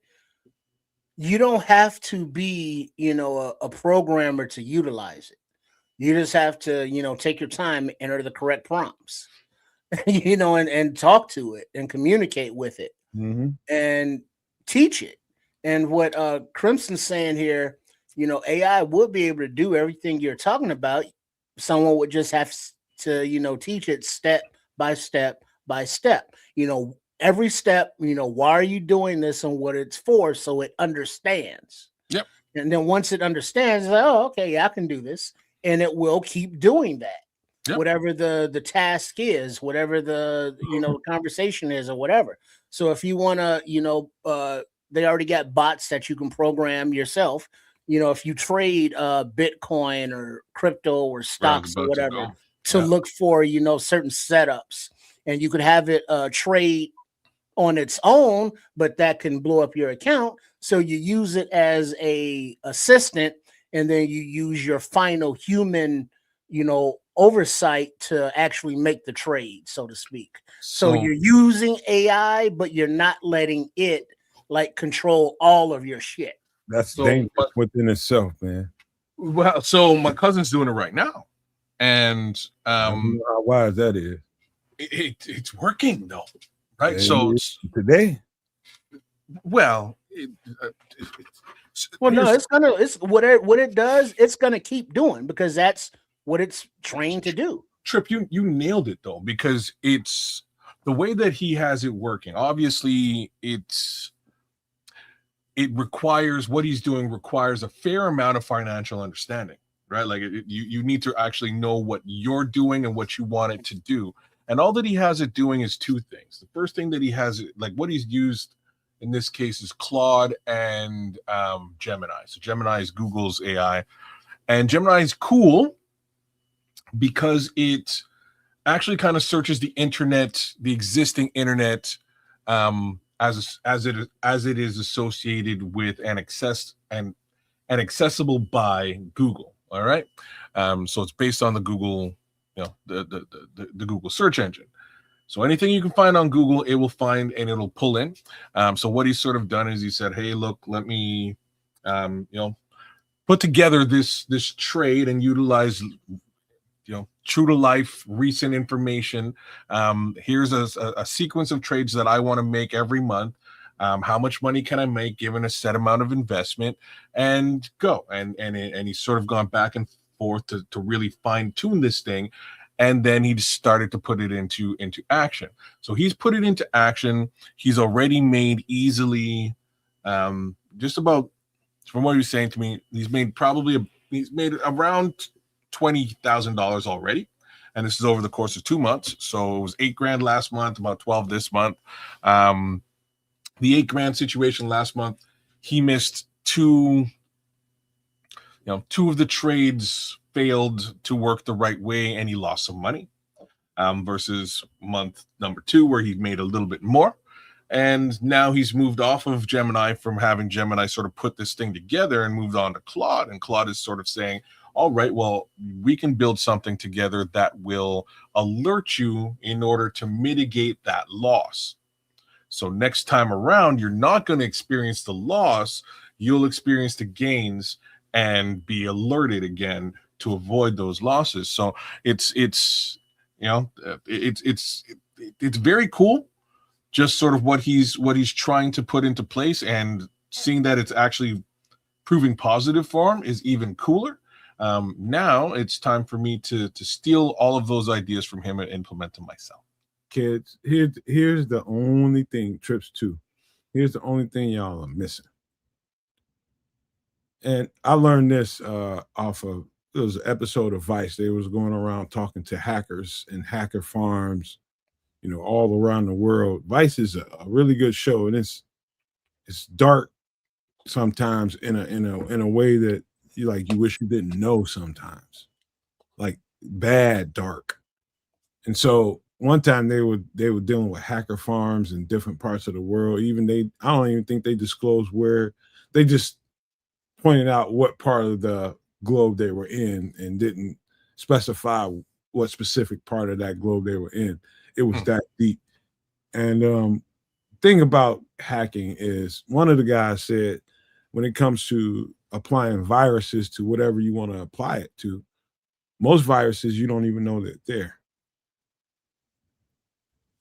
you don't have to be, a programmer to utilize it. You just have to, take your time, enter the correct prompts, and talk to it and communicate with it and teach it. And what Crimson's saying here, AI would be able to do everything you're talking about. Someone would just have to, teach it step by step by step. Every step, why are you doing this and what it's for, so it understands. Yep. And then once it understands, like, oh, okay, yeah, I can do this. And it will keep doing that. Yep. Whatever the task is, whatever the conversation is, or whatever. So if you want to, they already got bots that you can program yourself. If you trade Bitcoin or crypto or stocks or whatever to look for, certain setups, and you could have it trade on its own, but that can blow up your account. So you use it as a assistant, and then you use your final human, oversight to actually make the trade, so to speak. So you're using AI, but you're not letting it control all of your shit. That's dangerous within itself, man. Well, so my cousin's doing it right now, and how wise that is. It's working though, right? Yeah, so today, well, no, it's what it does. It's gonna keep doing because that's what it's trained to do. Trip, you nailed it though, because it's the way that he has it working. Obviously, it requires, what he's doing requires a fair amount of financial understanding, right? Like you need to actually know what you're doing and what you want it to do. And all that he has it doing is two things. The first thing that he has, like what he's used in this case, is Claude and Gemini. So Gemini is Google's AI, and Gemini is cool because it actually kind of searches the internet, the existing internet, as it is associated with and accessible by Google. All right, so it's based on the Google, the Google search engine. So anything you can find on Google, it will find and it'll pull in. So what he's sort of done is he said, "Hey, look, let me, put together this trade and utilize, true to life recent information. Here's a sequence of trades that I want to make every month. How much money can I make given a set amount of investment, and go." And he's sort of gone back and forth to really fine tune this thing. And then he started to put it into action. So he's put it into action. He's already made easily, just about, from what he was saying to me, he's made around $20,000 already. And this is over the course of 2 months. So it was $8,000 last month, about 12 this month. The $8,000 situation last month, he missed two of the trades failed to work the right way, and he lost some money, versus month number 2 where he made a little bit more. And now he's moved off of Gemini, from having Gemini sort of put this thing together, and moved on to Claude. And Claude is sort of saying, all right, well, we can build something together that will alert you in order to mitigate that loss. So next time around, you're not going to experience the loss, you'll experience the gains and be alerted again to avoid those losses. So it's very cool, just sort of what he's trying to put into place, and seeing that it's actually proving positive for him is even cooler. Now it's time for me to steal all of those ideas from him and implement them myself. Kids, here's the only thing, Trips 2. Here's the only thing y'all are missing. And I learned this off of, it was an episode of Vice. They was going around talking to hackers and hacker farms, all around the world. Vice is a really good show, and it's dark sometimes in a way that you wish you didn't know sometimes, like bad dark. And so one time they were dealing with hacker farms in different parts of the world. I don't even think they disclosed where. They just pointed out what part of the globe they were in and didn't specify what specific part of that globe they were in. It was that deep. And thing about hacking is, one of the guys said, when it comes to applying viruses to whatever you want to apply it to, most viruses you don't even know that they're there.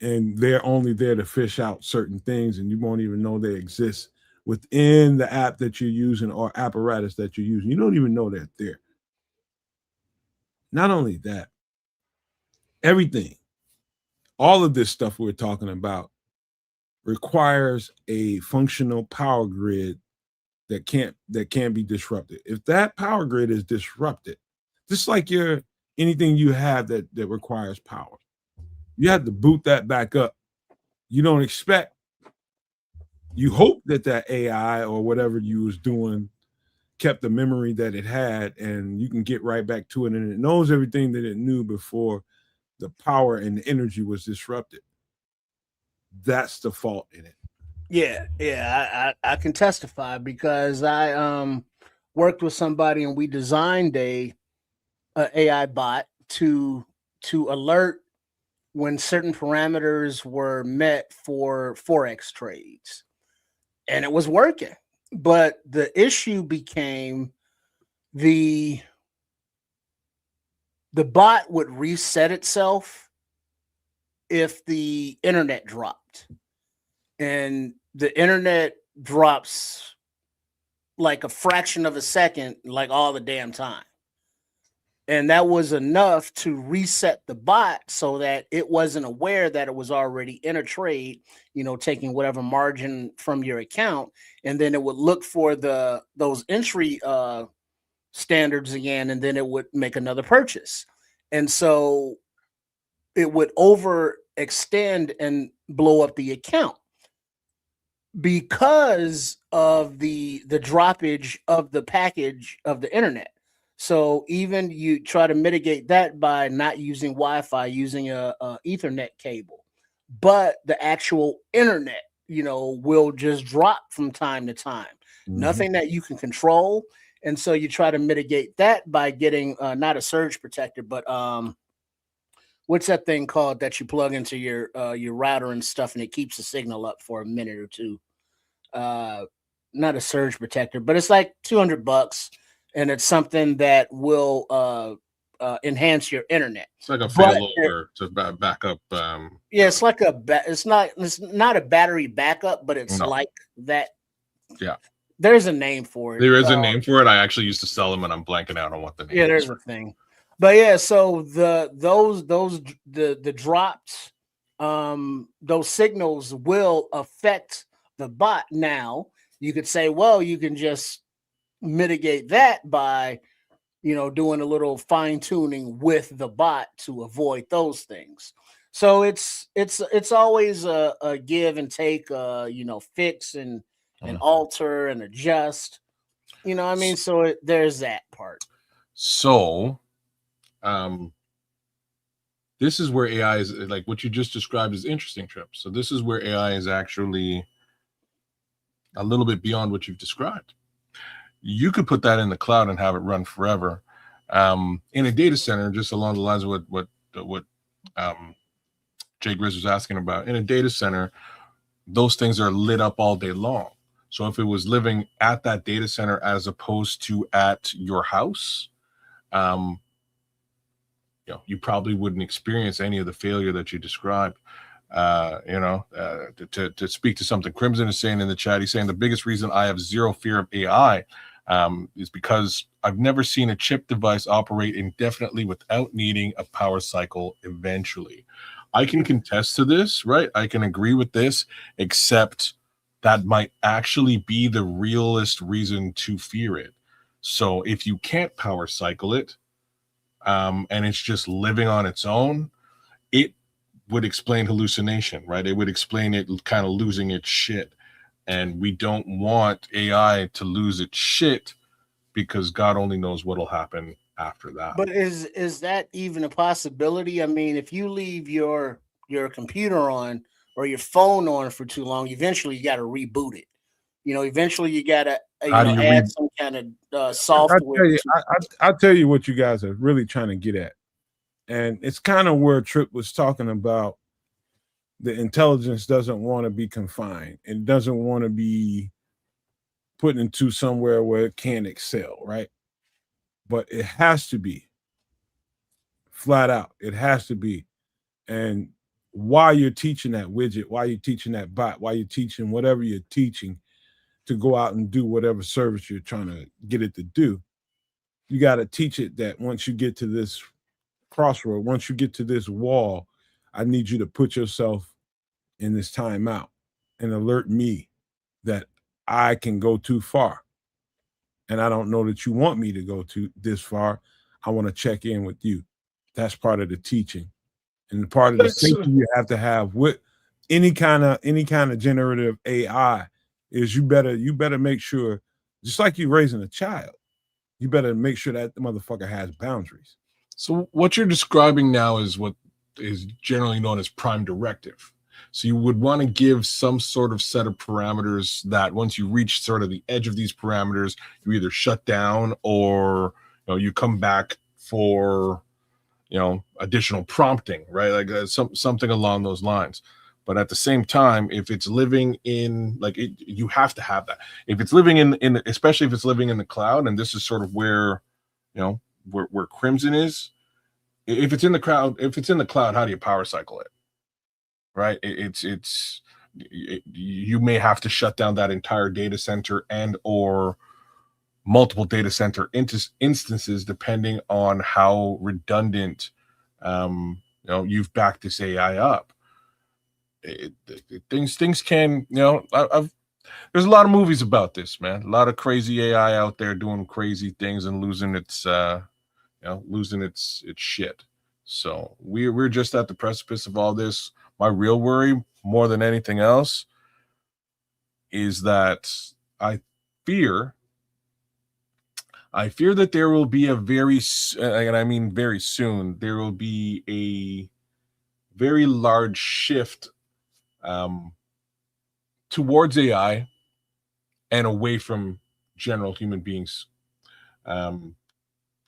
And they're only there to fish out certain things, and you won't even know they exist within the app that you're using or apparatus that you're using. You don't even know they're there. Not only that, everything, all of this stuff we're talking about requires a functional power grid that can't be disrupted. If that power grid is disrupted, just like anything you have that requires power, you have to boot that back up. You don't expect, you hope that AI or whatever you was doing kept the memory that it had, and you can get right back to it, and it knows everything that it knew before the power and the energy was disrupted. That's the fault in it. Yeah, I can testify, because I worked with somebody and we designed a AI bot to alert when certain parameters were met for Forex trades, and it was working. But the issue became the bot would reset itself if the internet dropped, and the internet drops like a fraction of a second, like all the damn time. And that was enough to reset the bot so that it wasn't aware that it was already in a trade, taking whatever margin from your account. And then it would look for those entry standards again, and then it would make another purchase. And so it would overextend and blow up the account because of the droppage of the package of the internet. So even you try to mitigate that by not using Wi-Fi, using a Ethernet cable, but the actual internet, will just drop from time to time. Mm-hmm. Nothing that you can control. And so you try to mitigate that by getting not a surge protector, but what's that thing called that you plug into your router and stuff, and it keeps the signal up for a minute or two? Not a surge protector, but it's like $200. And it's something that will enhance your internet. It's like a failover to back up. Yeah, it's like it's not a battery backup, but it's like that. Yeah, there's a name for it. There is a name for it. I actually used to sell them, and I'm blanking out on what the name. Yeah, there's a thing. But yeah, so the drops, those signals will affect the bot. Now you could say, well, you can just mitigate that by doing a little fine-tuning with the bot to avoid those things. So it's always a give and take, fix and alter and adjust, I mean. So there's that part. So this is where AI is, like what you just described, is interesting, Trip. So this is where AI is actually a little bit beyond what you've described. You could put that in the cloud and have it run forever. In a data center, just along the lines of what Jay Grizz was asking about, in a data center, those things are lit up all day long. So if it was living at that data center as opposed to at your house, you probably wouldn't experience any of the failure that you described. To speak to something Crimson is saying in the chat, he's saying the biggest reason I have zero fear of AI is because I've never seen a chip device operate indefinitely without needing a power cycle eventually. I can contest to this, right? I can agree with this, except that might actually be the realest reason to fear it. So if you can't power cycle it, and it's just living on its own, it would explain hallucination, right? It would explain it kind of losing its shit. And we don't want AI to lose its shit, because God only knows what'll happen after that. But is that even a possibility? I mean, if you leave your computer or your phone on for too long, eventually you got to reboot it. Eventually you got to How do you add read? some kind of I software. tell you, I'll tell you what you guys are really trying to get at, and it's kind of where Trip was talking about. The intelligence doesn't want to be confined. It doesn't want to be put into somewhere where it can't excel, right? But it has to be flat out. It has to be. And while you're teaching that widget, while you're teaching that bot, while you're teaching whatever you're teaching to go out and do whatever service you're trying to get it to do, you got to teach it that once you get to this crossroad, once you get to this wall, I need you to put yourself in this timeout and alert me that I can go too far. And I don't know that you want me to go to this far. I want to check in with you. That's part of the teaching. And part of the safety you have to have with any kind of generative AI is you better make sure, just like you're raising a child, you better make sure that the motherfucker has boundaries. So what you're describing now is what is generally known as prime directive. So you would want to give some sort of set of parameters that once you reach sort of the edge of these parameters, you either shut down or you come back for additional prompting, right? Like something along those lines. But at the same time, if it's living in you have to have that. If it's living in especially if it's living in the cloud, and this is sort of where where Crimson is. If it's in the cloud, how do you power cycle it? Right? You may have to shut down that entire data center and or multiple data center instances depending on how redundant you've backed this AI up. Things can there's a lot of movies about this, man. A lot of crazy AI out there doing crazy things and losing its shit. So we're just at the precipice of all this. My real worry, more than anything else, is that I fear that there will be a very soon, there will be a very large shift towards AI and away from general human beings. And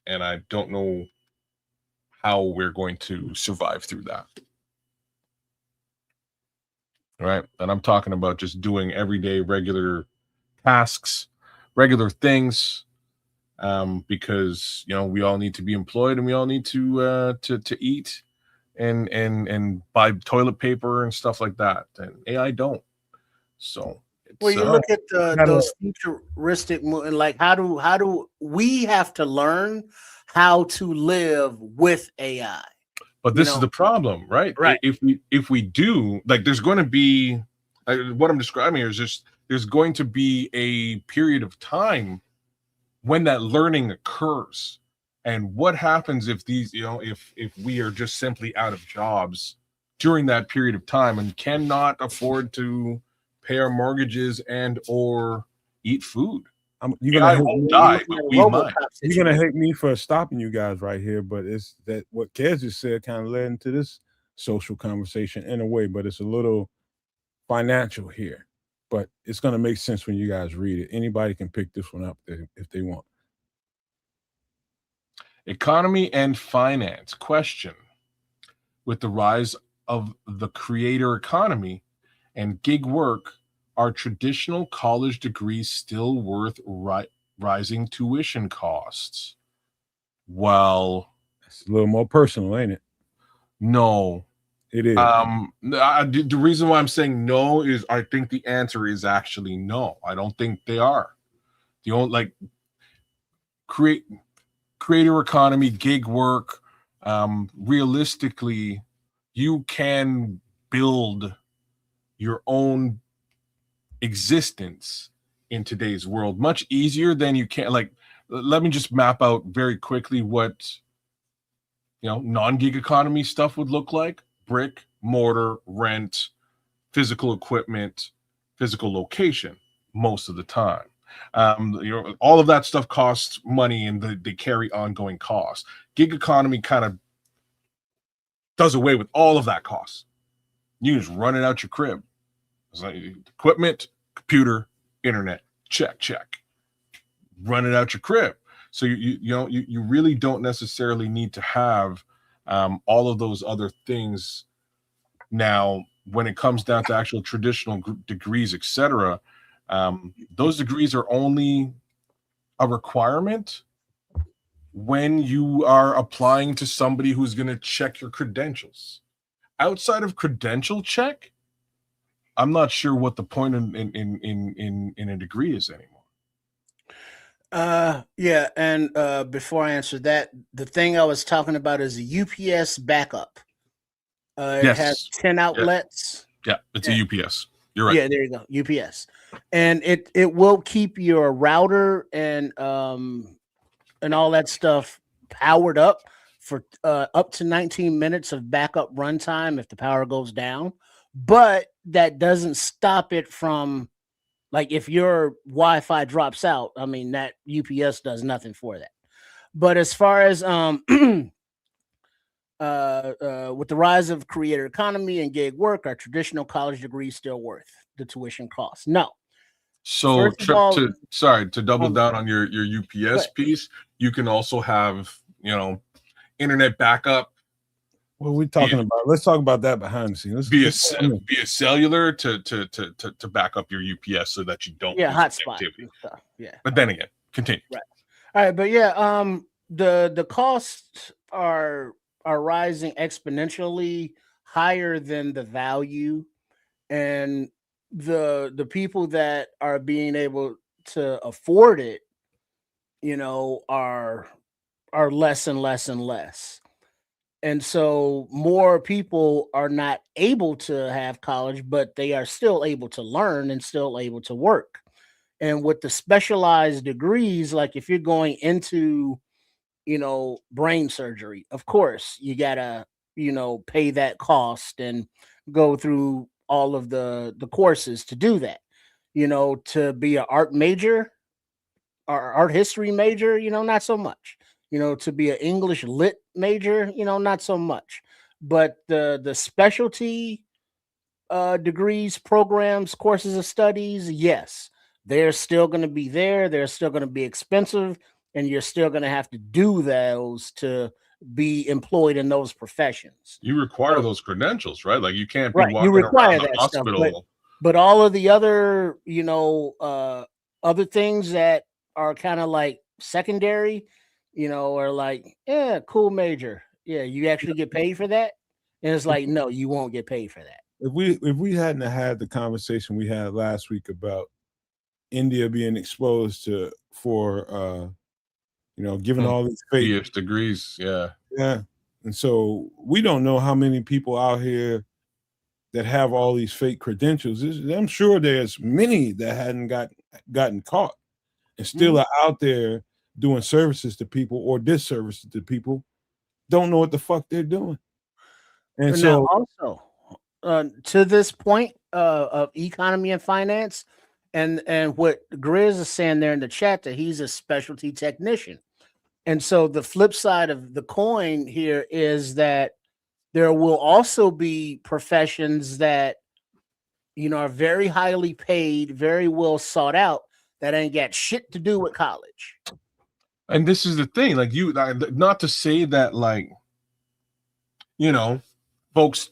I don't know how we're going to survive through that. Right? And I'm talking about just doing everyday regular tasks, regular things, because we all need to be employed and we all need to eat and buy toilet paper and stuff like that. And AI don't. So well, you look at those futuristic, like how do we have to learn how to live with AI? But this is the problem, right? Right. If we do, like, there's going to be what I'm describing here is just there's going to be a period of time when that learning occurs. And what happens if these, if we are just simply out of jobs during that period of time and cannot afford to pay our mortgages and or eat food? You're gonna hate me for stopping you guys right here, but it's that what Kedz just said kind of led into this social conversation in a way, but it's a little financial here. But it's gonna make sense when you guys read it. Anybody can pick this one up if they want. Economy and finance question. With the rise of the creator economy and gig work, are traditional college degrees still worth rising tuition costs? Well, it's a little more personal, ain't it? No, it is. The reason why I'm saying no is I think the answer is actually no. I don't think they are. The only creator economy, gig work. Realistically, you can build your own existence in today's world much easier than you can. Let me just map out very quickly what non-gig economy stuff would look like. Brick, mortar, rent, physical equipment, physical location most of the time. All of that stuff costs money and they carry ongoing costs. Gig economy kind of does away with all of that cost. You just run it out your crib. It's like equipment, computer, internet, check. running out your crib. So you really don't necessarily need to have all of those other things. Now, when it comes down to actual traditional degrees, etc., those degrees are only a requirement when you are applying to somebody who's going to check your credentials. Outside of credential check, I'm not sure what the point in a degree is anymore. Yeah, and before I answer that, the thing I was talking about is a UPS backup. It has 10 outlets. Yeah, it's a UPS. You're right. Yeah, there you go, UPS, and it will keep your router and all that stuff powered up for up to 19 minutes of backup runtime if the power goes down. But that doesn't stop it from, like, if your Wi-Fi drops out, I mean, that UPS does nothing for that. But as far as with the rise of creator economy and gig work, are traditional college degrees still worth the tuition cost? No. So to double down on your UPS piece, you can also have, internet backup. What are we talking about? Let's talk about that behind the scenes. Be a cellular to back up your UPS so that you don't hotspot. Yeah. But then again, continue. Right. All right, but yeah, the costs are rising exponentially higher than the value, and the people that are being able to afford it, are less and less and less. And so more people are not able to have college, but they are still able to learn and still able to work. And with the specialized degrees, like if you're going into, brain surgery, of course, you gotta, pay that cost and go through all of the courses to do that. To be an art major or art history major, not so much. To be an English lit major, not so much. But the specialty degrees, programs, courses of studies, yes, they're still going to be there. They're still going to be expensive, and you're still going to have to do those to be employed in those professions. You require those credentials, right? Like you can't be right. walking You require around the that hospital. Stuff, but all of the other, other things that are kind of like secondary, or like, yeah, cool major. Yeah, you actually get paid for that. And it's like, no, you won't get paid for that. If we hadn't had the conversation we had last week about India being exposed for giving all these fake degrees, yeah. And so we don't know how many people out here that have all these fake credentials. I'm sure there's many that hadn't gotten caught and still are out there doing services to people or disservices to people, don't know what the fuck they're doing. And so also to this point of economy and finance, and what Grizz is saying there in the chat, that he's a specialty technician. And so the flip side of the coin here is that there will also be professions that, are very highly paid, very well sought out, that ain't got shit to do with college. And this is the thing, like not to say that, like, folks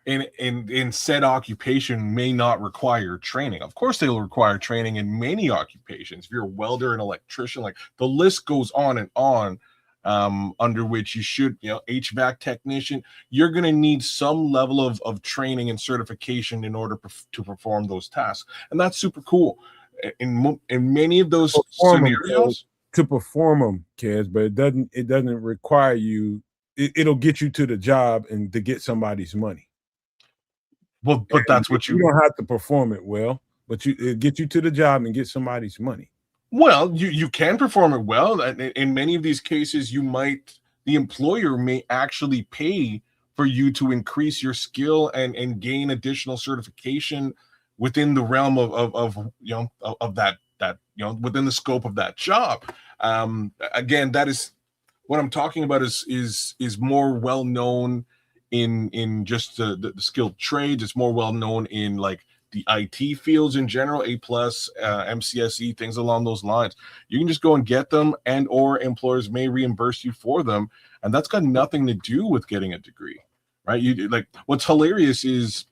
in said occupation may not require training. Of course, they will require training in many occupations. If you're a welder, an electrician, like the list goes on and on. Under which you should, HVAC technician, you're going to need some level of training and certification in order to perform those tasks, and that's super cool. In many of those scenarios, to perform them, Kedz, but it doesn't require you. It'll get you to the job and to get somebody's money. Well, but that's what you don't have to perform it well, but it get you to the job and get somebody's money. Well, you can perform it well. In many of these cases, the employer may actually pay for you to increase your skill and gain additional certification within the realm of that within the scope of that job. Again, that is what I'm talking about is more well known in just the skilled trades. It's more well known in like the IT fields in general, A+, MCSE, things along those lines. You can just go and get them, and or employers may reimburse you for them, and that's got nothing to do with getting a degree, right? You like what's hilarious is,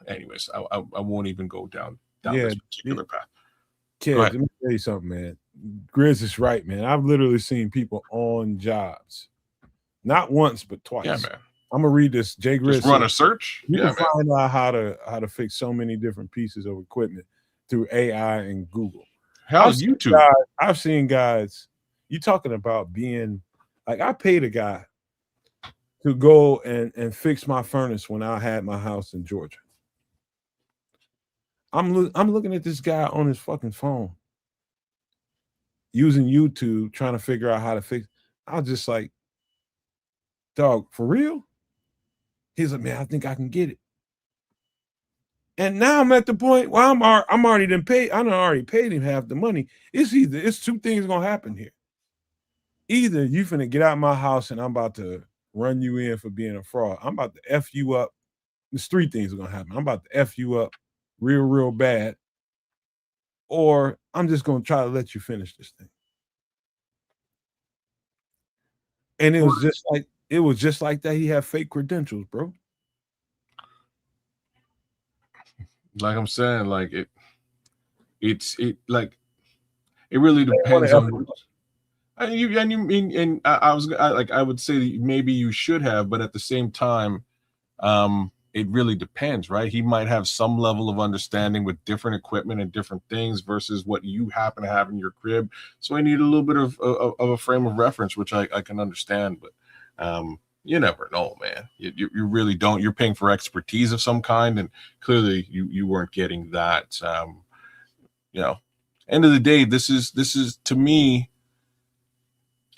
anyways, I won't even go down this particular path. Kids, let me tell you something, man. Grizz is right, man. I've literally seen people on jobs, not once but twice. Yeah, man. I'm gonna read this. Jay Grizz just run a search. You can find out how to fix so many different pieces of equipment through AI and Google. How's YouTube? I've seen guys. You talking about being like, I paid a guy to go and fix my furnace when I had my house in Georgia. I'm looking at this guy on his fucking phone using YouTube trying to figure out how to fix. I was just like, dog, for real? He's like, man, I think I can get it. And now I'm at the point where I'm already done paid. I done already paid him half the money. It's two things gonna happen here. Either you finna get out of my house and I'm about to run you in for being a fraud. I'm about to F you up. There's three things are gonna happen. I'm about to F you up real bad, or I'm just gonna try to let you finish this thing. And it was just like that. He had fake credentials, bro. Like I'm saying, like it really depends on. I would say maybe you should have, but at the same time, it really depends, right? He might have some level of understanding with different equipment and different things versus what you happen to have in your crib. So I need a little bit of a frame of reference, which I can understand, but you never know, man. You really don't. You're paying for expertise of some kind, and clearly you weren't getting that. End of the day, this is to me.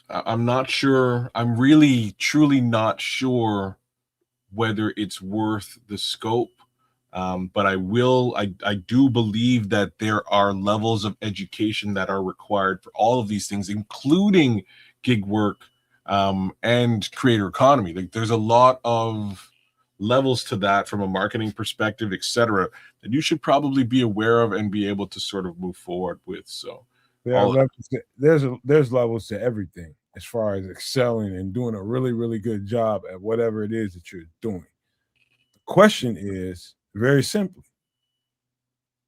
I'm not sure. I'm really truly not sure whether it's worth the scope. But I do believe that there are levels of education that are required for all of these things, including gig work and creator economy. Like there's a lot of levels to that from a marketing perspective, etc., that you should probably be aware of and be able to sort of move forward with. So there's levels to everything as far as excelling and doing a really good job at whatever it is that you're doing. The question is very simply,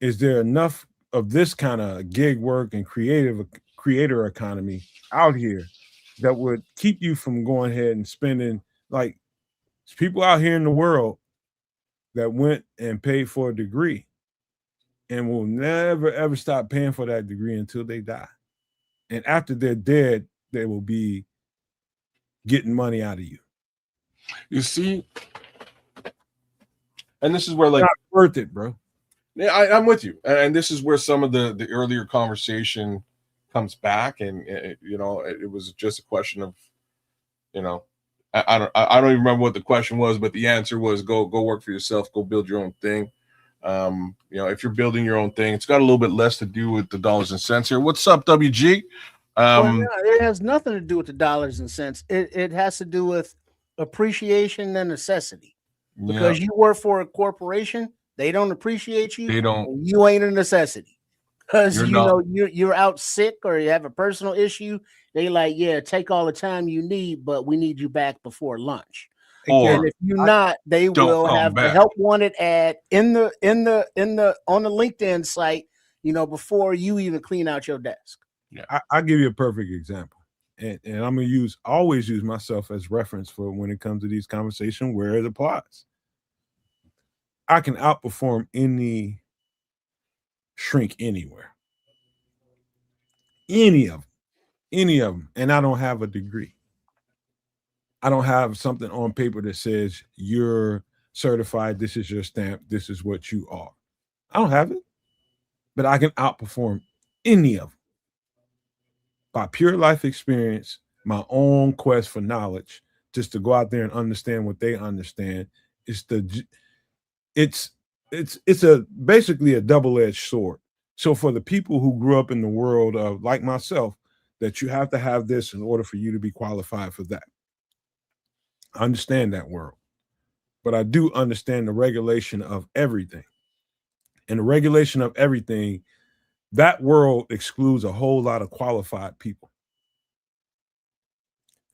is there enough of this kind of gig work and creator economy out here that would keep you from going ahead and spending? Like, there's people out here in the world that went and paid for a degree and will never ever stop paying for that degree until they die. And after they're dead, they will be getting money out of you. You see, and this is where, like, not worth it, bro. Yeah, I'm with you, and this is where some of the earlier conversation comes back, and it was just a question of, I don't even remember what the question was, but the answer was go work for yourself, go build your own thing. If you're building your own thing, it's got a little bit less to do with the dollars and cents here. What's up, WG? It has nothing to do with the dollars and cents. It has to do with appreciation and necessity. Because you work for a corporation, they don't appreciate you. They don't. You ain't a necessity. Because you're out sick or you have a personal issue. They like, yeah, take all the time you need, but we need you back before lunch. And if you're not, they will have the help wanted ad on the LinkedIn site, before you even clean out your desk. Yeah, I'll give you a perfect example. And I'm gonna always use myself as reference for when it comes to these conversations where it applies. I can outperform any shrink anywhere. Any of them. And I don't have a degree. I don't have something on paper that says you're certified, this is your stamp, this is what you are. I don't have it, but I can outperform any of them by pure life experience, my own quest for knowledge, just to go out there and understand what they understand. It's basically a double-edged sword. So for the people who grew up in the world of, like myself, that you have to have this in order for you to be qualified for that. I understand that world, but I do understand the regulation of everything. and the regulation of everything, that world excludes a whole lot of qualified people.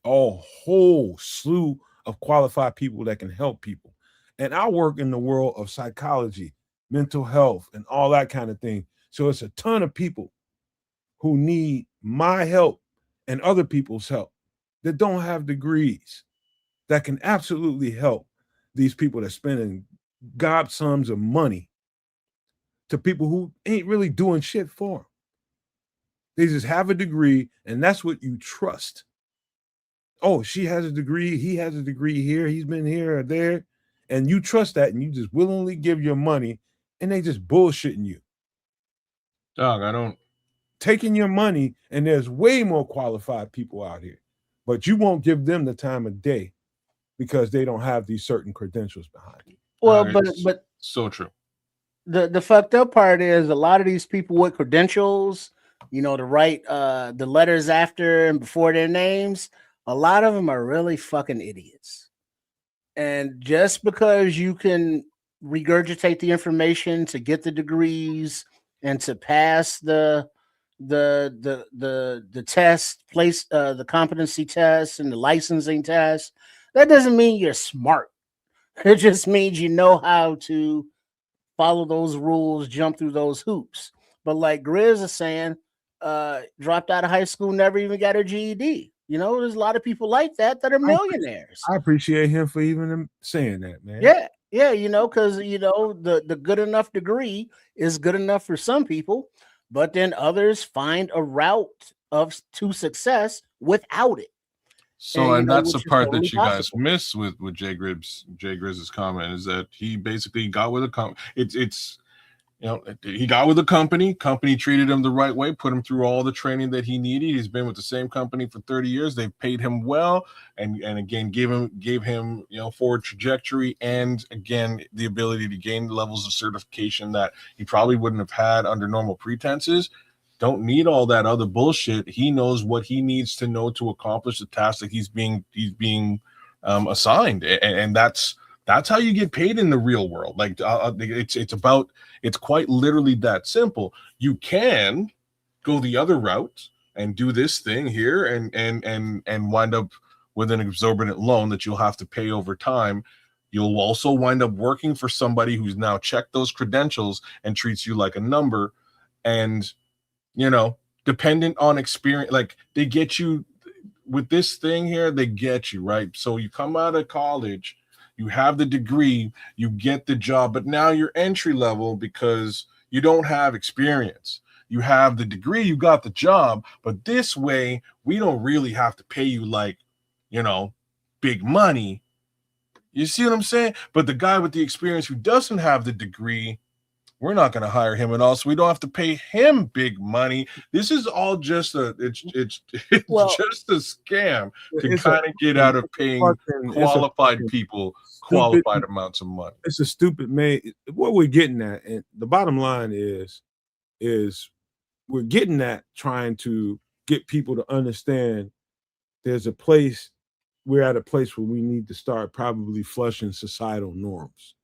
A whole slew of qualified people that can help people. And I work in the world of psychology, mental health, and all that kind of thing. So it's a ton of people who need my help and other people's help that don't have degrees that can absolutely help these people that are spending gobsums of money to people who ain't really doing shit for them. They just have a degree, and that's what you trust. Oh, she has a degree, he has a degree here, he's been here or there, and you trust that, and you just willingly give your money, and they just bullshitting you. Dog, I don't. Taking your money, and there's way more qualified people out here, but you won't give them the time of day because they don't have these certain credentials behind you. Well, It's but so true. the fucked up part is a lot of these people with credentials, you know, to write the letters after and before their names, a lot of them are really fucking idiots. And just because you can regurgitate the information to get the degrees and to pass the test place, the competency test and the licensing test, that doesn't mean you're smart. It just means you know how to follow those rules, jump through those hoops. But like Grizz is saying, dropped out of high school, never even got a GED. You know, there's a lot of people like that are millionaires. I appreciate him for even saying that, man. Yeah, you know, because you know the good enough degree is good enough for some people, but then others find a route to success without it. So, and that's the part that you guys possible. miss with Jay Grizz's comment is that he basically got with a company. It's you know, he got with a company. Company treated him the right way, put him through all the training that he needed. He's been with the same company for 30 years. They've paid him well, and again gave him you know, forward trajectory, and again the ability to gain levels of certification that he probably wouldn't have had under normal pretenses. Don't need all that other bullshit. He knows what he needs to know to accomplish the task that he's being assigned, and that's how you get paid in the real world. Like it's quite literally that simple. You can go the other route and do this thing here and wind up with an exorbitant loan that you'll have to pay over time. You'll also wind up working for somebody who's now checked those credentials and treats you like a number. And you know, dependent on experience, like they get you with this thing here, they get you, right? So you come out of college, you have the degree, you get the job, but now you're entry level because you don't have experience. You have the degree, you got the job, but this way we don't really have to pay you like, you know, big money. You see what I'm saying? But the guy with the experience who doesn't have the degree, we're not going to hire him at all, so we don't have to pay him big money. This is all just it's just a scam to kind of get out of paying qualified people qualified amounts of money. It's a stupid what we're getting at, and the bottom line is we're getting at trying to get people to understand we're at a place where we need to start probably flushing societal norms.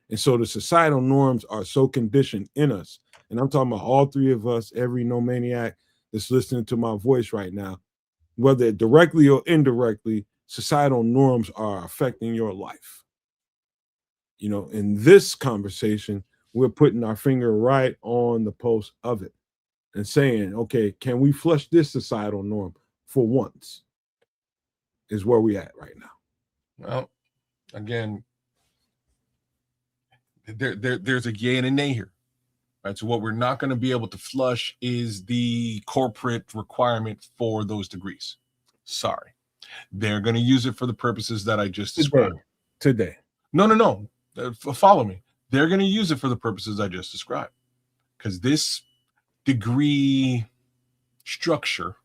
And so the societal norms are so conditioned in us. And I'm talking about all three of us, every nomaniac that's listening to my voice right now, whether directly or indirectly, societal norms are affecting your life. You know, in this conversation, we're putting our finger right on the pulse of it and saying, okay, can we flush this societal norm for once? Is where we at right now. Well, again, there's a yay and a nay here, right? So what we're not going to be able to flush is the corporate requirement for those degrees. Sorry. They're going to use it for the purposes that I just described. Today. No. Follow me. They're going to use it for the purposes I just described, because this degree structure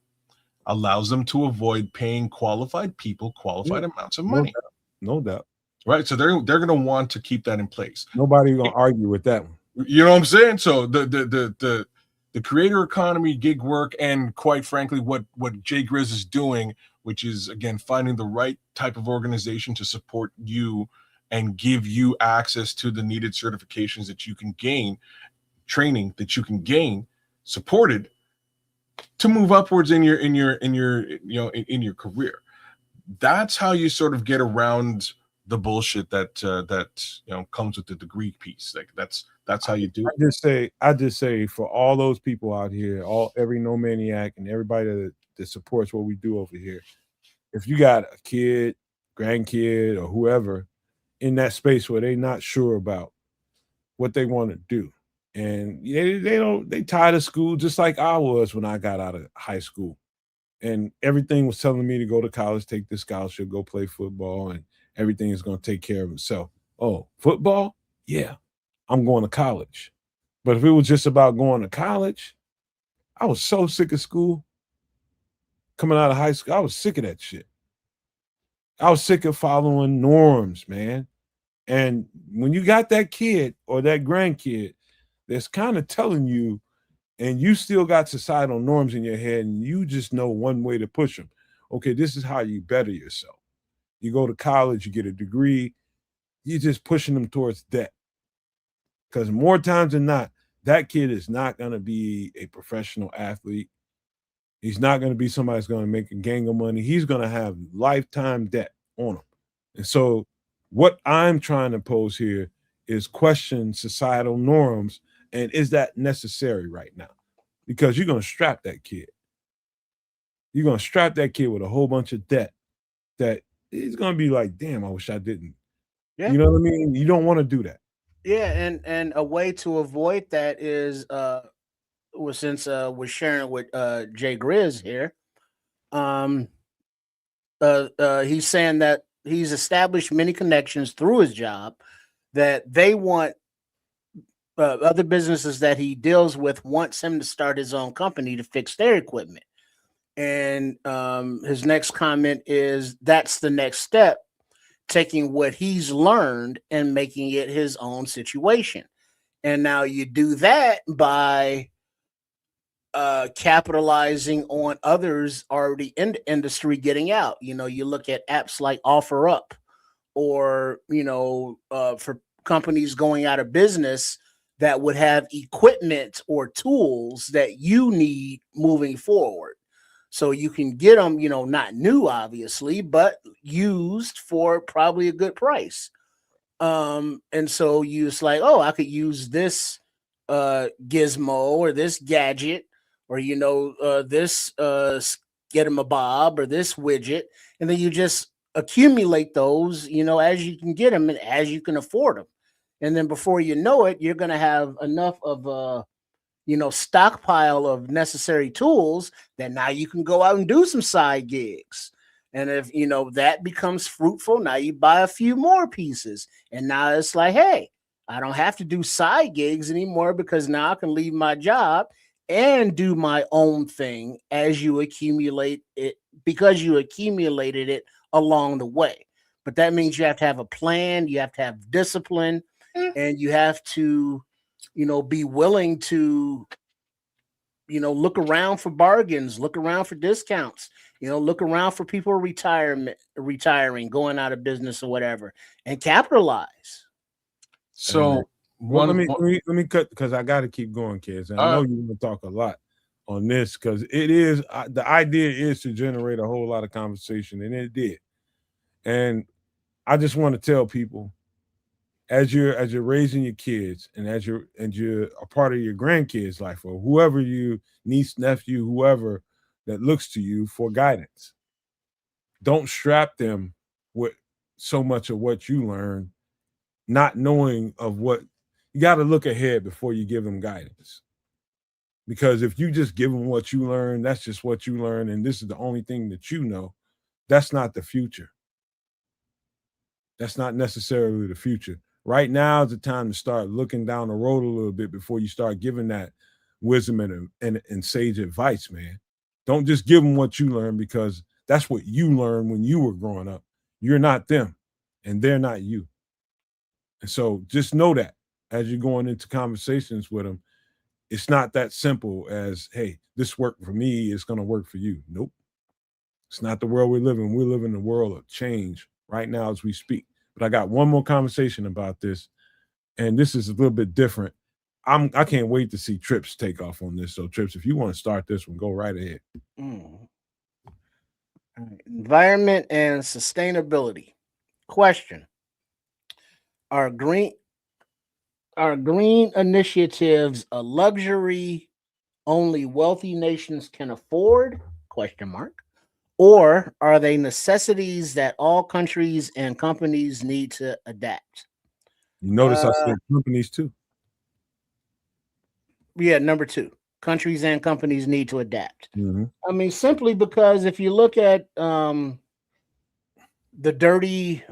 allows them to avoid paying qualified people qualified amounts of money. No doubt. Right. So they're going to want to keep that in place. Nobody's going to argue with that one. You know what I'm saying? So the creator economy, gig work, and quite frankly, what Jay Grizz is doing, which is, again, finding the right type of organization to support you and give you access to the needed certifications that you can gain, training that you can gain, supported, to move upwards in your career. That's how you sort of get around the bullshit that comes with the degree piece. Like that's how you do it. I just say for all those people out here, every nomaniac and everybody that supports what we do over here, if you got a kid, grandkid, or whoever in that space where they're not sure about what they want to do, and they tired of school just like I was when I got out of high school, and everything was telling me to go to college, take this scholarship, go play football, and everything is going to take care of itself. Oh, football? Yeah, I'm going to college. But if it was just about going to college, I was so sick of school. Coming out of high school, I was sick of that shit. I was sick of following norms, man. And when you got that kid or that grandkid that's kind of telling you, and you still got societal norms in your head, and you just know one way to push them. Okay, this is how you better yourself. You go to college, you get a degree, you're just pushing them towards debt. Because more times than not, that kid is not going to be a professional athlete. He's not going to be somebody that's going to make a gang of money. He's going to have lifetime debt on him. And so what I'm trying to pose here is question societal norms, and is that necessary right now? Because you're going to strap that kid. You're going to strap that kid with a whole bunch of debt that he's going to be like, damn, I wish I didn't. Yeah. You know what I mean? You don't want to do that. Yeah, and a way to avoid that is since we're sharing with Jay Grizz here, he's saying that he's established many connections through his job that they want other businesses that he deals with wants him to start his own company to fix their equipment. And his next comment is that's the next step, taking what he's learned and making it his own situation. And now you do that by capitalizing on others already in the industry getting out. You know, you look at apps like OfferUp, or, for companies going out of business that would have equipment or tools that you need moving forward. So you can get them, not new, obviously, but used for probably a good price. And so you just like, oh, I could use this gizmo or this gadget, or this get him a bob or this widget, and then you just accumulate those, as you can get them and as you can afford them. And then before you know it, you're going to have enough of a stockpile of necessary tools that now you can go out and do some side gigs. And if that becomes fruitful, now you buy a few more pieces, and now it's like, hey, I don't have to do side gigs anymore, because now I can leave my job and do my own thing as you accumulate it, because you accumulated it along the way. But that means you have to have a plan, you have to have discipline, and you have to be willing to look around for bargains, look around for discounts, look around for people retiring, going out of business or whatever, and capitalize. So let me cut, because I got to keep going, kids. And I know you're going to talk a lot on this, because it is the idea is to generate a whole lot of conversation, and it did. And I just want to tell people, as you're raising your kids, and as you're a part of your grandkids' life, or whoever you niece, nephew, whoever that looks to you for guidance, don't strap them with so much of what you learn, not knowing of what you got to look ahead before you give them guidance. Because if you just give them what you learn, that's just what you learn, and this is the only thing that you know, that's not the future. That's not necessarily the future. Right now is the time to start looking down the road a little bit before you start giving that wisdom and sage advice, man. Don't just give them what you learn, because that's what you learned when you were growing up. You're not them, and they're not you. And so just know that as you're going into conversations with them, it's not that simple as, hey, this worked for me, it's going to work for you. Nope. It's not the world we live in. We live in a world of change right now as we speak. But I got one more conversation about this, and this is a little bit different. I can't wait to see Trips take off on this. So Trips, if you want to start this one, go right ahead. All right. Environment and sustainability. Question: Are green initiatives a luxury only wealthy nations can afford? Question mark. Or are they necessities that all countries and companies need to adapt? You notice I said companies too. Yeah, number two. Countries and companies need to adapt. Mm-hmm. I mean, simply because if you look at the dirty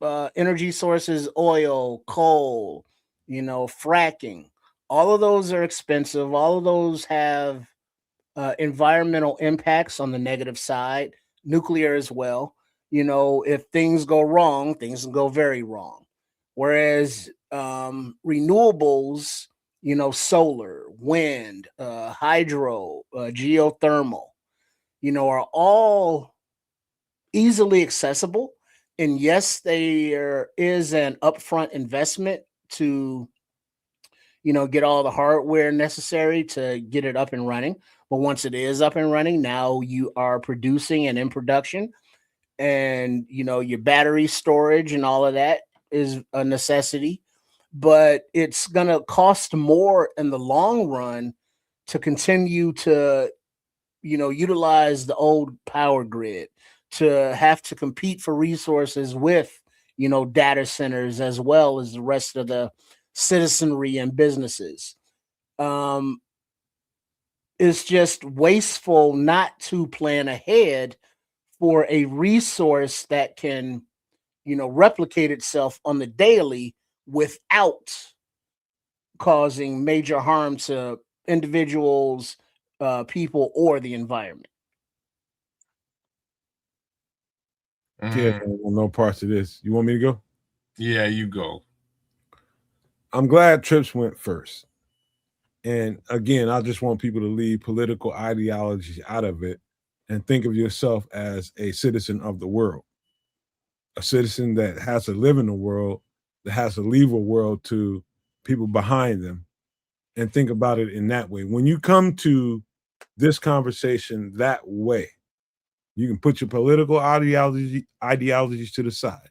energy sources, oil, coal, fracking, all of those are expensive. All of those have environmental impacts on the negative side, nuclear as well. If things go wrong, things can go very wrong. Whereas renewables, solar, wind, hydro, geothermal, are all easily accessible. And yes, there is an upfront investment to, get all the hardware necessary to get it up and running. But once it is up and running, now you are producing and in production. And, your battery storage and all of that is a necessity. But it's going to cost more in the long run to continue to, utilize the old power grid, to have to compete for resources with, data centers as well as the rest of the citizenry and businesses. Um, it's just wasteful not to plan ahead for a resource that can, replicate itself on the daily without causing major harm to individuals, people, or the environment. Yeah, I want no parts of this. You want me to go? Yeah, you go. I'm glad Trips went first. And again, I just want people to leave political ideology out of it and think of yourself as a citizen of the world, a citizen that has to live in the world, that has to leave a world to people behind them, and think about it in that way. When you come to this conversation that way, you can put your political ideologies to the side.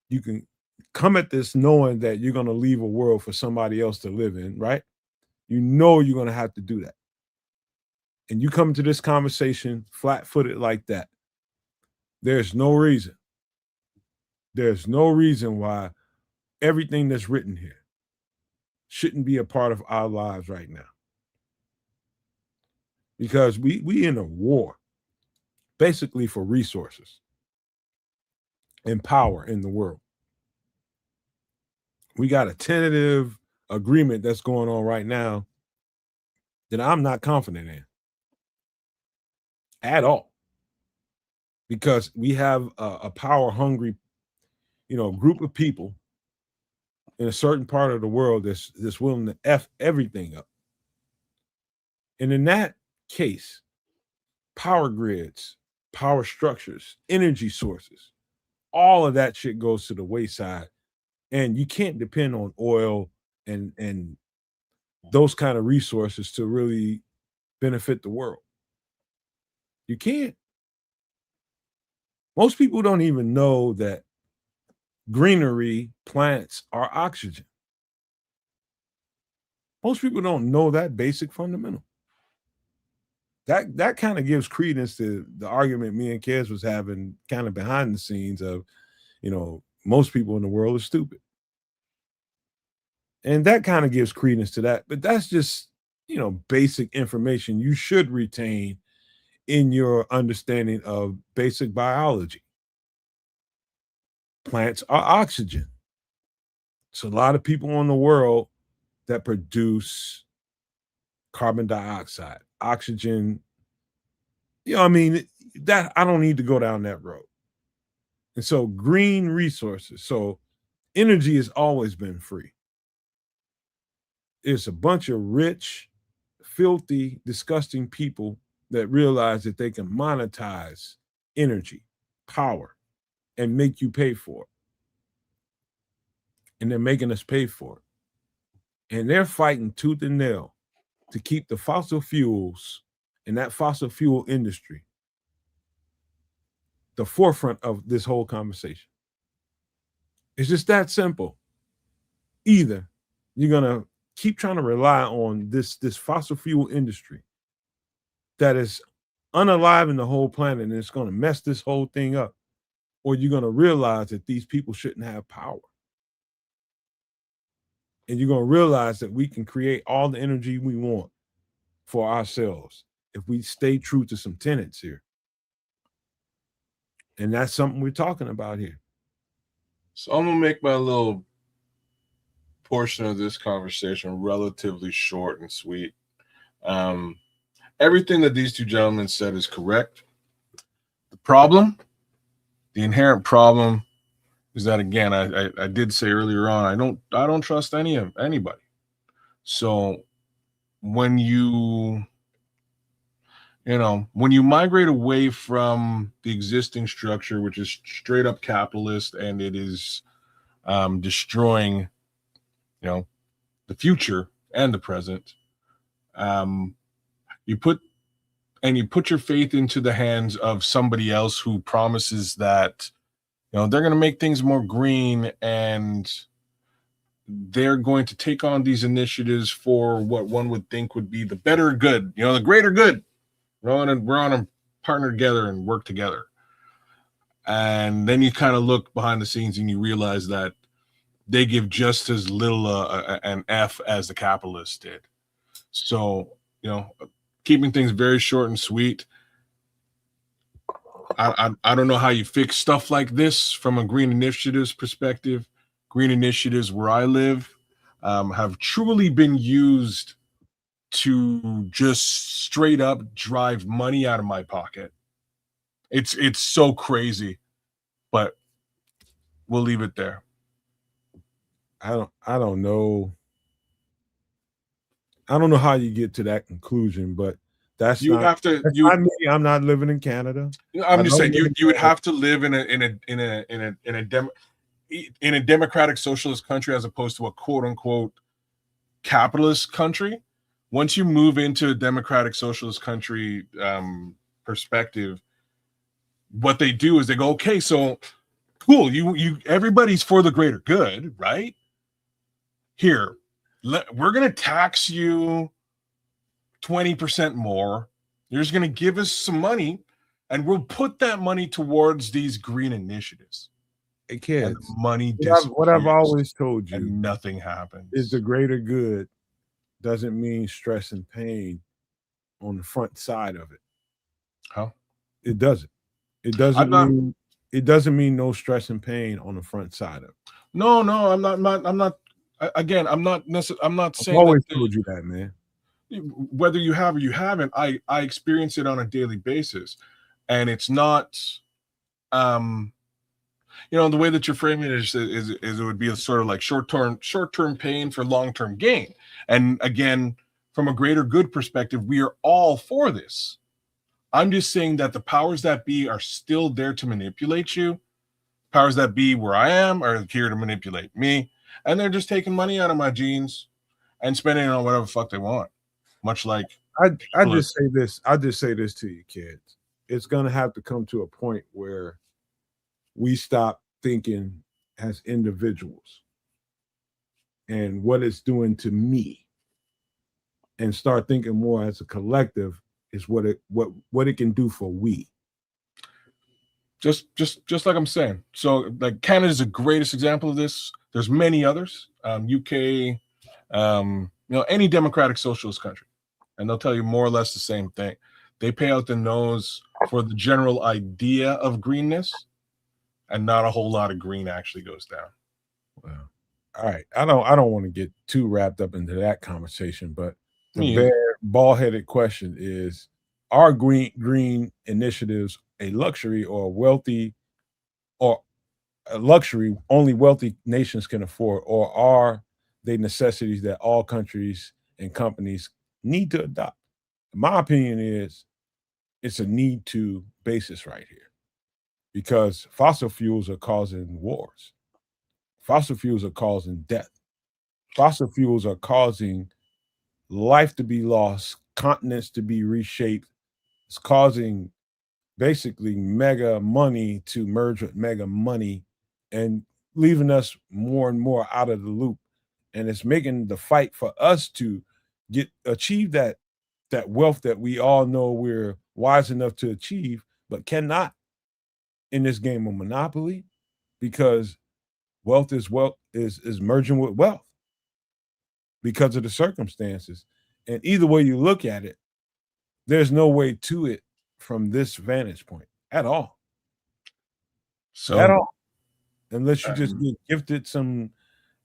You can come at this knowing that you're going to leave a world for somebody else to live in, right? You know you're going to have to do that. And you come to this conversation flat-footed like that. There's no reason why everything that's written here shouldn't be a part of our lives right now. Because we in a war, basically for resources and power in the world. We got a tentative agreement that's going on right now that I'm not confident in at all. Because we have a power-hungry, group of people in a certain part of the world that's willing to F everything up. And in that case, power grids, power structures, energy sources, all of that shit goes to the wayside. And you can't depend on oil and those kind of resources to really benefit the world. You can't. Most people don't even know that greenery plants are oxygen. Most people don't know that basic fundamental. That kind of gives credence to the argument me and Kedz was having kind of behind the scenes of, most people in the world are stupid. And that kind of gives credence to that. But that's just, basic information you should retain in your understanding of basic biology. Plants are oxygen. So a lot of people in the world that produce carbon dioxide, oxygen. That I don't need to go down that road. And so green resources. So energy has always been free. It's a bunch of rich, filthy, disgusting people that realize that they can monetize energy, power, and make you pay for it. And they're making us pay for it. And they're fighting tooth and nail to keep the fossil fuels and that fossil fuel industry the forefront of this whole conversation. It's just that simple. Either you're gonna keep trying to rely on this fossil fuel industry that is unaliving the whole planet and it's gonna mess this whole thing up, or you're gonna realize that these people shouldn't have power. And you're gonna realize that we can create all the energy we want for ourselves if we stay true to some tenets here. And that's something we're talking about here. So I'm gonna make my little portion of this conversation relatively short and sweet. Everything that these two gentlemen said is correct. The inherent problem is that, again, I did say earlier on, I don't trust anybody. So when you migrate away from the existing structure, which is straight up capitalist, and it is destroying, the future and the present, you put your faith into the hands of somebody else who promises that, they're going to make things more green and they're going to take on these initiatives for what one would think would be the better good, the greater good. We're on a partner together and work together. And then you kind of look behind the scenes and you realize that they give just as little an F as the capitalists did. So, keeping things very short and sweet. I don't know how you fix stuff like this from a green initiatives perspective. Green initiatives where I live have truly been used to just straight up drive money out of my pocket. It's so crazy, but we'll leave it there. I don't know. I don't know how you get to that conclusion, but that's not me. I'm not living in Canada. I'm just saying you would have to live in a democratic socialist country as opposed to a quote unquote capitalist country. Once you move into a democratic socialist country perspective, what they do is they go, okay, so cool, you everybody's for the greater good, right? Here, we're going to tax you 20% more. You're just going to give us some money, and we'll put that money towards these green initiatives. Hey, kids, money what I've always told you, and nothing happens. Is the greater good doesn't mean stress and pain on the front side of it. How? It doesn't. It doesn't mean no stress and pain on the front side of it. No, I'm not. Again, I'm not saying. I've always told you that, man. Whether you have or you haven't, I experience it on a daily basis, and it's not. The way that you're framing it is it would be a sort of like short-term pain for long-term gain. And again, from a greater good perspective, we are all for this. I'm just saying that the powers that be are still there to manipulate you. Powers that be where I am are here to manipulate me. And they're just taking money out of my jeans and spending it on whatever the fuck they want. Much like I just say this. I just say this to you, kids. It's gonna have to come to a point where we stop thinking as individuals and what it's doing to me, and start thinking more as a collective is what it can do for we. Just like I'm saying. So like Canada is the greatest example of this. There's many others. UK, any democratic socialist country, and they'll tell you more or less the same thing. They pay out the nose for the general idea of greenness, and not a whole lot of green actually goes down. Well, all right. I don't want to get too wrapped up into that conversation, but the bare ball-headed question is: are green initiatives a luxury or a luxury only wealthy nations can afford, or are they necessities that all countries and companies need to adopt? My opinion is it's a need to basis right here, because fossil fuels are causing wars. Fossil fuels are causing death. fossil fuels are causing life to be lost, continents to be reshaped. It's causing basically mega money to merge with mega money and leaving us more and more out of the loop. And it's making the fight for us to achieve that wealth that we all know we're wise enough to achieve, but cannot in this game of Monopoly, because wealth is merging with wealth because of the circumstances. And either way you look at it, there's no way to it from this vantage point at all. So at all. Unless you just get gifted some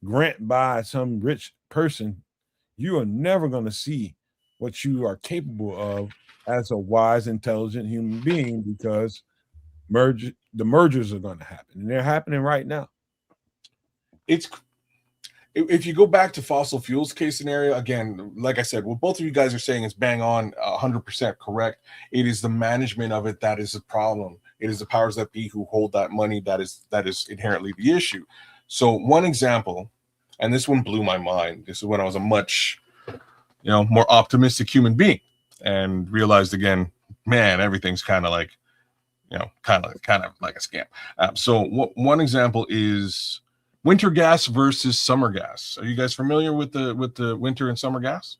grant by some rich person, you are never going to see what you are capable of as a wise, intelligent human being, because the mergers are going to happen, and they're happening right now. If you go back to fossil fuels case scenario, again, like I said, what both of you guys are saying is bang on, 100% correct. It is the management of it that is the problem. It is the powers that be who hold that money that is inherently the issue. So one example, and this one blew my mind. This is when I was a much, more optimistic human being, and realized again, man, everything's kind of like, kind of like a scam. So one example is winter gas versus summer gas. Are you guys familiar with the winter and summer gas?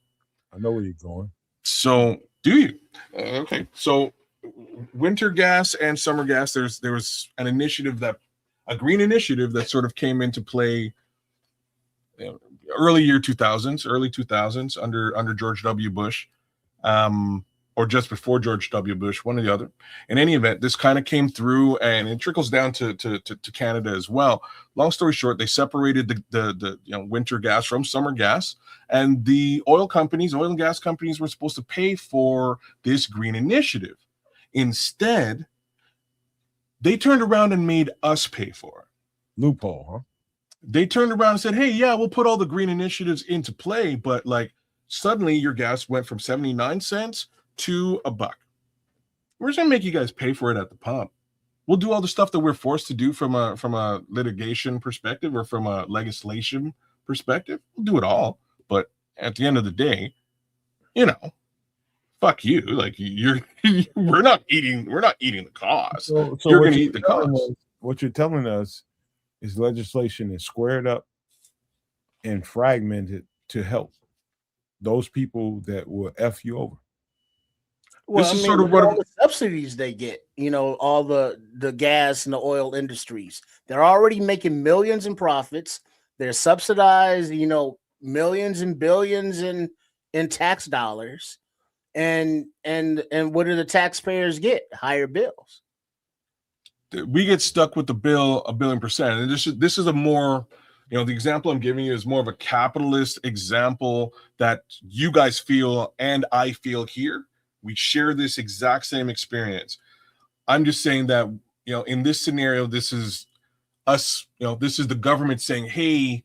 I know where you're going. So do you? Okay. So winter gas and summer gas, there was an initiative, a green initiative that sort of came into play early 2000s under George W. Bush, or just before George W. Bush, one or the other. In any event, this kind of came through, and it trickles down to Canada as well. Long story short, they separated the winter gas from summer gas, and the oil and gas companies were supposed to pay for this green initiative. Instead, they turned around and made us pay for it. Loophole, huh? They turned around and said, hey, yeah, we'll put all the green initiatives into play, but suddenly your gas went from 79 cents to $1. We're just gonna make you guys pay for it at the pump. We'll do all the stuff that we're forced to do from a litigation perspective or from a legislation perspective. We'll do it all, but at the end of the day, fuck you. We're not eating the cost. So you're gonna eat the cost. What you're telling us is legislation is squared up and fragmented to help those people that will F you over. Well, this is sort of what all the subsidies they get, all the gas and the oil industries. They're already making millions in profits. They're subsidized, millions and billions in tax dollars. And what do the taxpayers get? Higher bills. We get stuck with the bill $1 billion percent. And this is a more, the example I'm giving you is more of a capitalist example that you guys feel and I feel here. We share this exact same experience. I'm just saying that, in this scenario, this is us, this is the government saying, hey,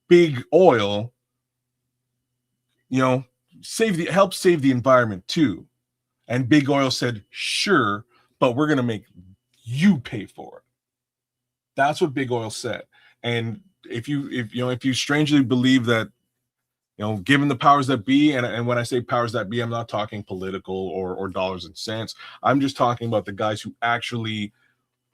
big oil, help save the environment too. And big oil said, sure, but we're going to make you pay for it. That's what big oil said. And if you strangely believe that, given the powers that be, and when I say powers that be, I'm not talking political or dollars and cents. I'm just talking about the guys who actually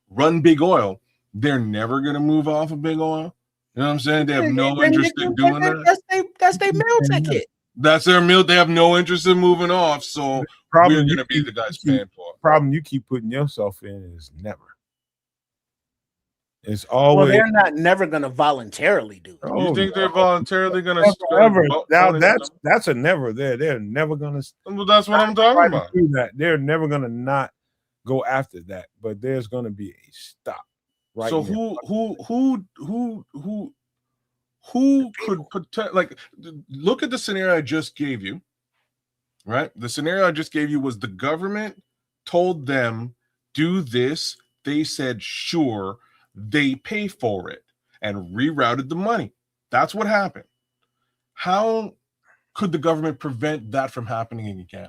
run big oil. They're never going to move off of big oil. You know what I'm saying? They have no interest in doing that. That's their meal ticket. That's their meal. They have no interest in moving off. So we're going to be the guys paying for it. Problem you keep putting yourself in is never. It's always. Well, they're never going to voluntarily do it. You think they're voluntarily going to? Never. Now that's a never. They're never going to. Well, that's what I'm talking about. Do that. They're never going to not go after that. But there's going to be a stop. Right. So now. who could look at the scenario I just gave you. Right. The scenario I just gave you was the government told them do this. They said sure. They pay for it and rerouted the money. That's what happened. How could the government prevent that from happening again?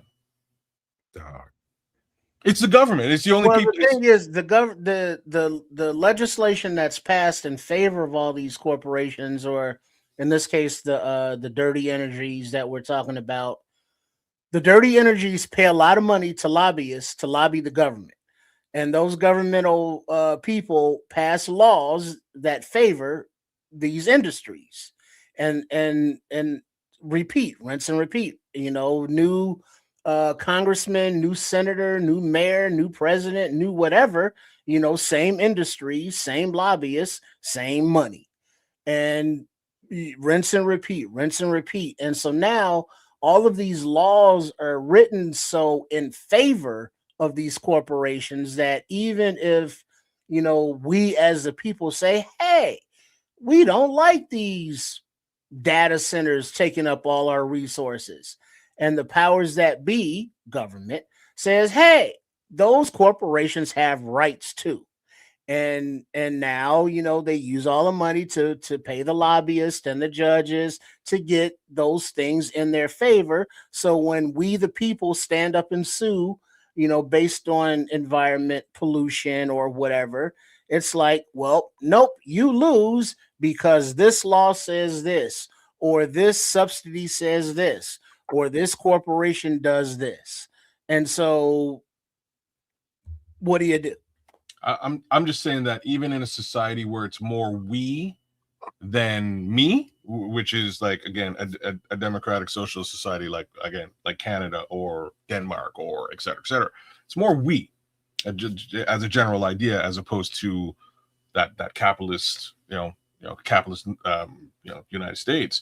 Dog. It's the government. It's the only people. The thing is, the legislation that's passed in favor of all these corporations or In this case, the dirty energies that we're talking about. The dirty energies pay a lot of money to lobbyists to lobby the government, and those governmental people pass laws that favor these industries, and repeat, rinse and repeat. New congressman, new senator, new mayor, new president, new whatever. Same industry, same lobbyists, same money, and rinse and repeat, rinse and repeat. And so now all of these laws are written so in favor of these corporations that even if we as the people say, hey, we don't like these data centers taking up all our resources, and the powers that be, government, says, hey, those corporations have rights too. And now they use all the money to pay the lobbyists and the judges to get those things in their favor. So when we the people stand up and sue, based on environment pollution or whatever, it's like, well, nope, you lose because this law says this, or this subsidy says this, or this corporation does this. And so what do you do? I'm just saying that even in a society where it's more we than me, which is like, again, a democratic socialist society, like Canada or Denmark or et cetera, it's more we as a general idea, as opposed to that capitalist, capitalist, United States.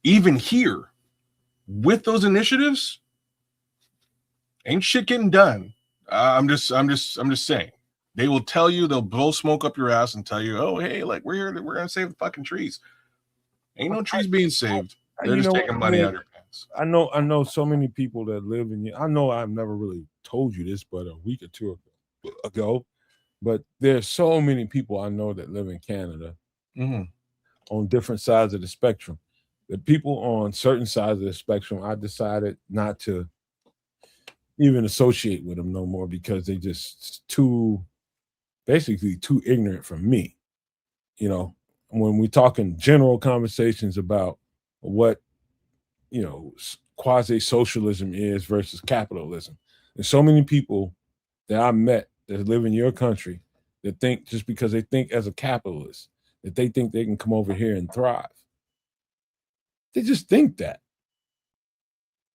Even here, with those initiatives, ain't shit getting done. I'm just saying. They will tell you, they'll blow smoke up your ass and tell you, oh, hey, like we're here, we're gonna save the fucking trees. Ain't no trees being saved. They're just taking money out of your pants. I know so many people that live in. I know I've never really told you this, but a week or two ago. But there's so many people I know that live in Canada on different sides of the spectrum. The people on certain sides of the spectrum, I decided not to even associate with them no more because they just basically too ignorant for me. When we're talking general conversations about what quasi-socialism is versus capitalism, there's so many people that I met that live in your country that think just because they think as a capitalist that they think they can come over here and thrive. They just think that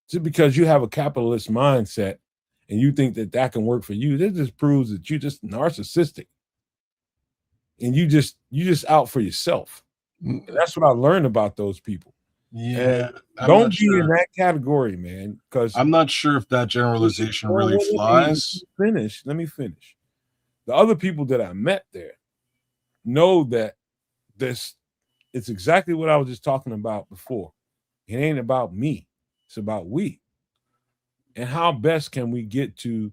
just because you have a capitalist mindset and you think that can work for you, that just proves that you're just narcissistic and you just out for yourself. And that's what I learned about those people. Yeah, don't be in that category, man, because I'm not sure if that generalization really flies. Let me finish. The other people that I met there know that it's exactly what I was just talking about before. It ain't about me, it's about we. And how best can we get to,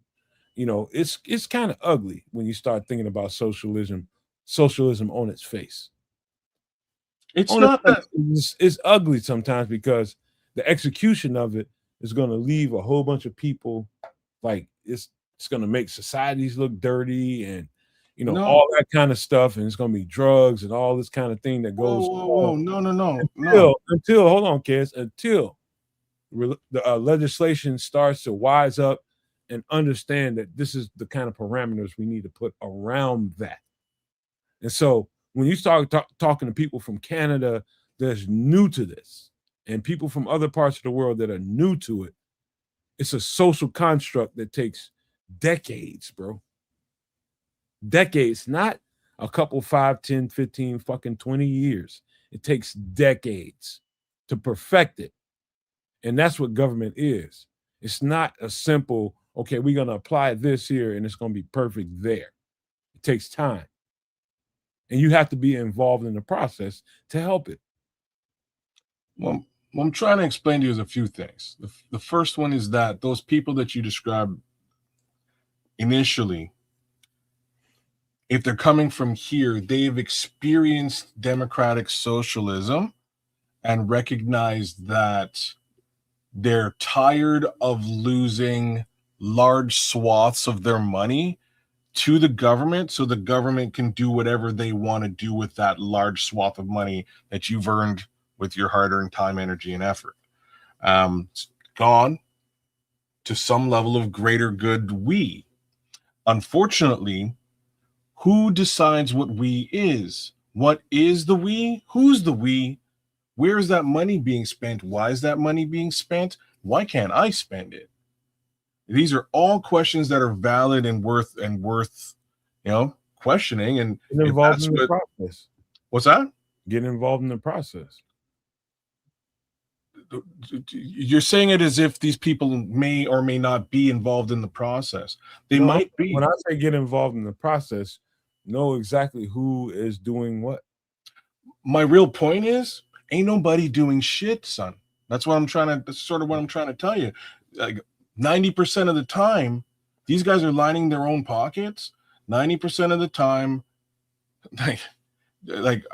it's kind of ugly when you start thinking about socialism on its face. It's not that it's ugly sometimes because the execution of it is going to leave a whole bunch of people like it's going to make societies look dirty and all that kind of stuff, and it's going to be drugs and all this kind of thing that goes. Whoa, no. Until hold on, kids, until the legislation starts to wise up and understand that this is the kind of parameters we need to put around that. And so when you start talking to people from Canada that's new to this and people from other parts of the world that are new to it, it's a social construct that takes decades, bro. Decades, not a couple, 5, 10, 15, fucking 20 years. It takes decades to perfect it. And that's what government is. It's not a simple, okay, we're going to apply this here and it's going to be perfect there. It takes time. And you have to be involved in the process to help it. Well, what I'm trying to explain to you is a few things. The first one is that those people that you described initially, if they're coming from here, they've experienced democratic socialism and recognized that they're tired of losing large swaths of their money to the government so the government can do whatever they want to do with that large swath of money that you've earned with your hard-earned time, energy, and effort. It's gone to some level of greater good we. Unfortunately, who decides what we is? What is the we? Who's the we? Where is that money being spent? Why is that money being spent? Why can't I spend it? These are all questions that are valid and worth questioning. And Get involved in the process. What's that? Get involved in the process. You're saying it as if these people may or may not be involved in the process. They might be. When I say get involved in the process, know exactly who is doing what. My real point is, ain't nobody doing shit, son. That's what I'm trying to. That's sort of what I'm trying to tell you. Like 90% of the time, these guys are lining their own pockets. 90% of the time, like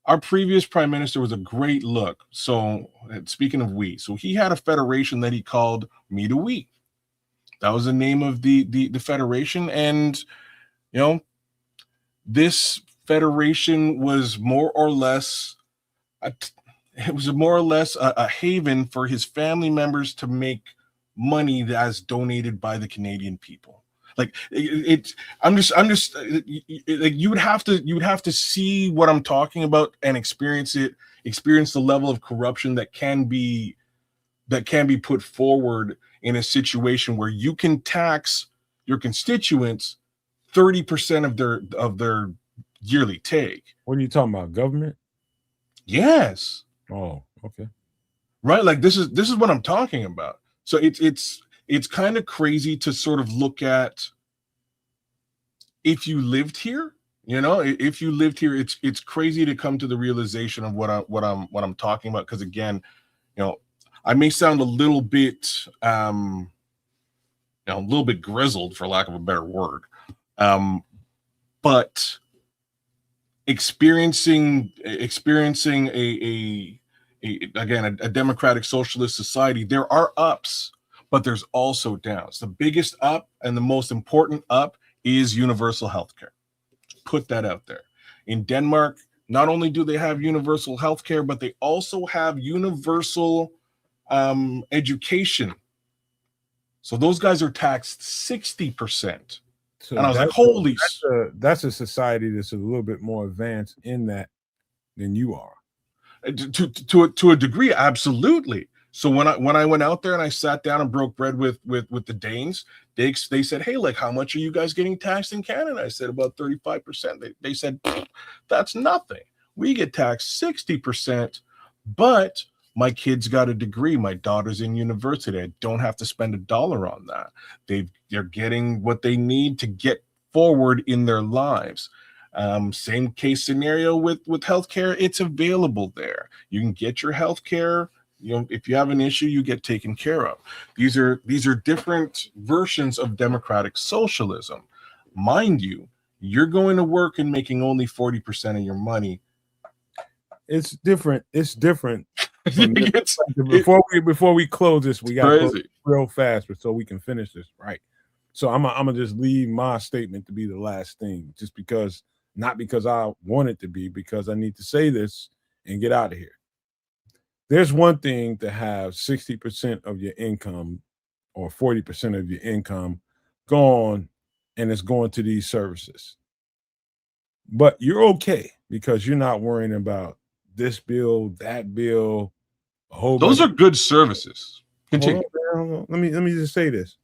our previous prime minister was a great look. So speaking of we, so he had a federation that he called Me to We. That was the name of the federation. And, this federation was more or less, a haven for his family members to make money that's donated by the Canadian people. Like I'm just like you would have to see what I'm talking about and experience the level of corruption that can be put forward in a situation where you can tax your constituents 30% of their yearly take. What are you talking about? Government? Yes. Oh, okay. Right. Like this is what I'm talking about. So it's kind of crazy to sort of look at if you lived here, it's crazy to come to the realization of what I'm talking about. Because again, I may sound a little bit, grizzled, for lack of a better word. But experiencing a democratic socialist society, there are ups, but there's also downs. The biggest up and the most important up is universal healthcare. Put that out there. In Denmark, not only do they have universal healthcare, but they also have universal education. So those guys are taxed 60%. So and I was like, holy. That's a society that's a little bit more advanced in that than you are. To a degree, absolutely. So when I went out there and I sat down and broke bread with the Danes, they said, hey, like, how much are you guys getting taxed in Canada? I said about 35%. They said, that's nothing. We get taxed 60%, but my kid's got a degree. My daughter's in university. I don't have to spend $1 on that. They're getting what they need to get forward in their lives. Same case scenario with healthcare. It's available there. You can get your healthcare. If you have an issue, you get taken care of. These are different versions of democratic socialism. Mind you, you're going to work and making only 40% of your money. It's different. It's different. Before we close this, we got to go real fast so we can finish this right. So I'm gonna just leave my statement to be the last thing, just because, not because I want it to be, because I need to say this and get out of here. There's one thing to have 60% of your income or 40% of your income gone, and it's going to these services. But you're okay because you're not worrying about this bill, that bill, a whole Those are good services. Continue. Let me just say this.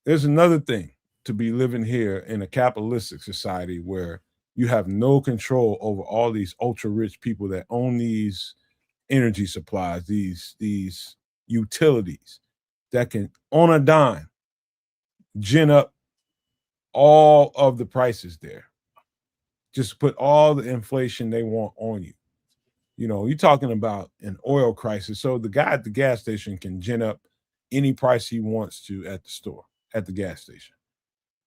There's another thing to be living here in a capitalistic society where you have no control over all these ultra rich people that own these energy supplies, these utilities that can, on a dime, gin up all of the prices there. Just put all the inflation they want on you. You're talking about an oil crisis. So the guy at the gas station can gin up any price he wants to at the store, at the gas station,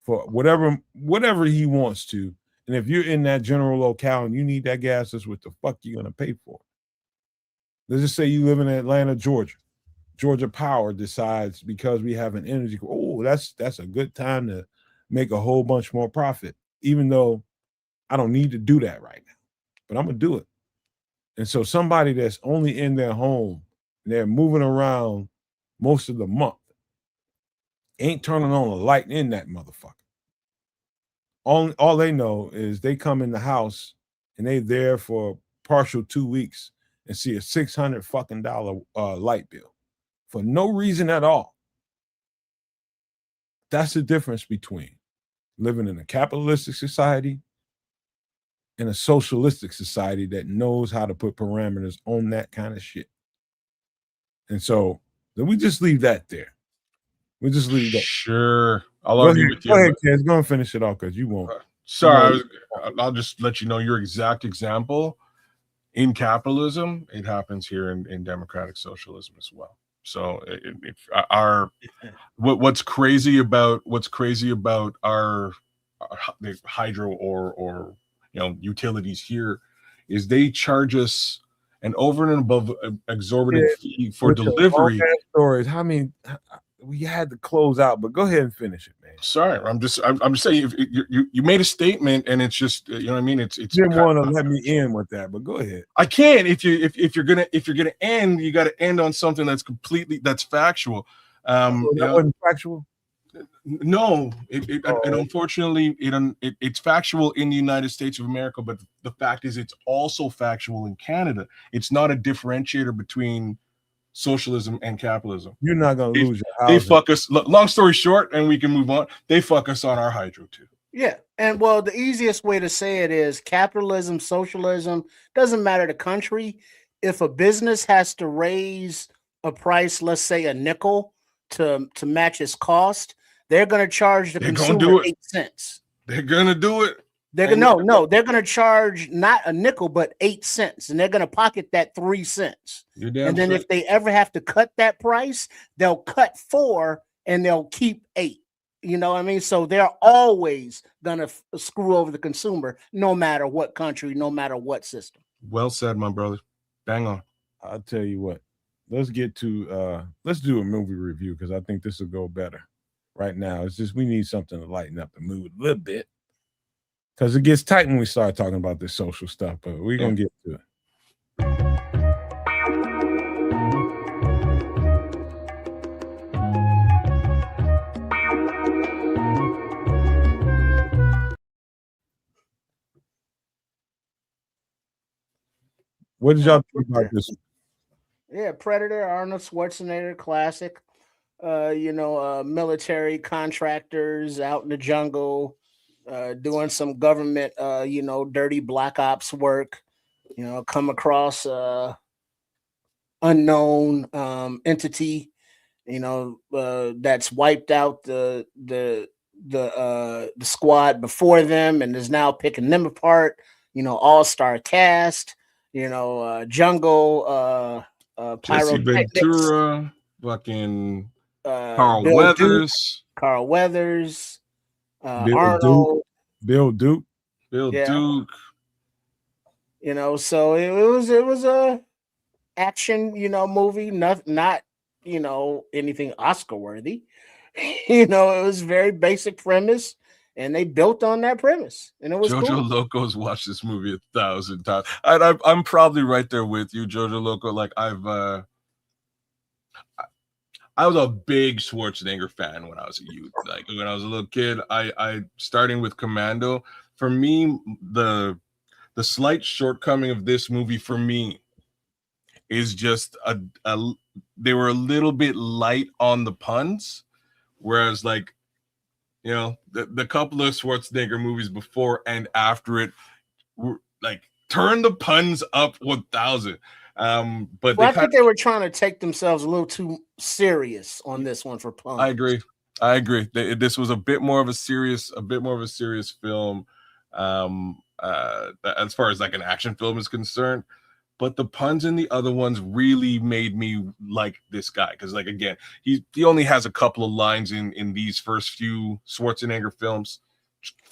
for whatever he wants to. And if you're in that general locale and you need that gas, that's what the fuck you're going to pay for. Let's just say you live in Atlanta, Georgia. Georgia Power decides, because we have an energy, that's a good time to make a whole bunch more profit, even though I don't need to do that right now, but I'm going to do it. And so somebody that's only in their home, and they're moving around most of the month, ain't turning on a light in that motherfucker. All they know is they come in the house and they there for partial 2 weeks and see a $600 fucking light bill for no reason at all. That's the difference between living in a capitalistic society and a socialistic society that knows how to put parameters on that kind of shit. And so then we just leave that there. We just leave that. Sure. I'll argue with you. Go ahead, Kedz. Go and finish it off because you won't. Sorry, I'll just let you know your exact example. In capitalism, it happens here in democratic socialism as well. So what's crazy about our the hydro or utilities here is they charge us an over and above exorbitant fee for delivery. Stories. I mean, we had to close out, but go ahead and finish it, man. Sorry, I'm just saying if you made a statement and it's just you know what I mean. It's didn't want to let me in with that, but go ahead. I can't. If you're gonna end, you got to end on something that's factual. That wasn't factual. No, and unfortunately, it's factual in the United States of America, but the fact is, it's also factual in Canada. It's not a differentiator between socialism and capitalism. You're not gonna lose your house. They fuck us. Long story short, and we can move on. They fuck us on our hydro too. Yeah, and well, the easiest way to say it is capitalism, socialism, doesn't matter the country. If a business has to raise a price, let's say a nickel, to match its cost, they're going to charge the consumer 8 cents. They're going to do it. They're going they're going to charge not a nickel but 8 cents, and they're going to pocket that 3 cents. And then if they ever have to cut that price, they'll cut 4 and they'll keep 8. You know what I mean? So they're always going to screw over the consumer, no matter what country, no matter what system. Well said, my brother. Bang on. I'll tell you what. Let's get to let's do a movie review because I think this will go better right now. It's just we need something to lighten up the mood a little bit because it gets tight when we start talking about this social stuff, but we're gonna get to it. What did y'all think about this? Yeah, Predator, Arnold Schwarzenegger, classic. Military contractors out in the jungle, doing some government, dirty black ops work. Come across unknown entity, that's wiped out the squad before them and is now picking them apart. All-star cast. Jungle. Jesse Ventura, fucking Carl Weathers, Arnold, Bill Duke. So it was a action, movie, not anything Oscar worthy. It was very basic premise. And they built on that premise, and it was Jojo cool. Loco's watched this movie 1,000 times. I'm probably right there with you, Jojo Loco. Like I was a big Schwarzenegger fan when I was a youth. Like when I was a little kid, I starting with Commando. For me, the slight shortcoming of this movie for me is just they were a little bit light on the puns, whereas like. The couple of Schwarzenegger movies before and after it, like turn the puns up 1,000. But I think they were trying to take themselves a little too serious on this one for puns. I agree. This was a bit more of a serious film, as far as like an action film is concerned. But the puns in the other ones really made me like this guy because, like, again, he only has a couple of lines in these first few Schwarzenegger films.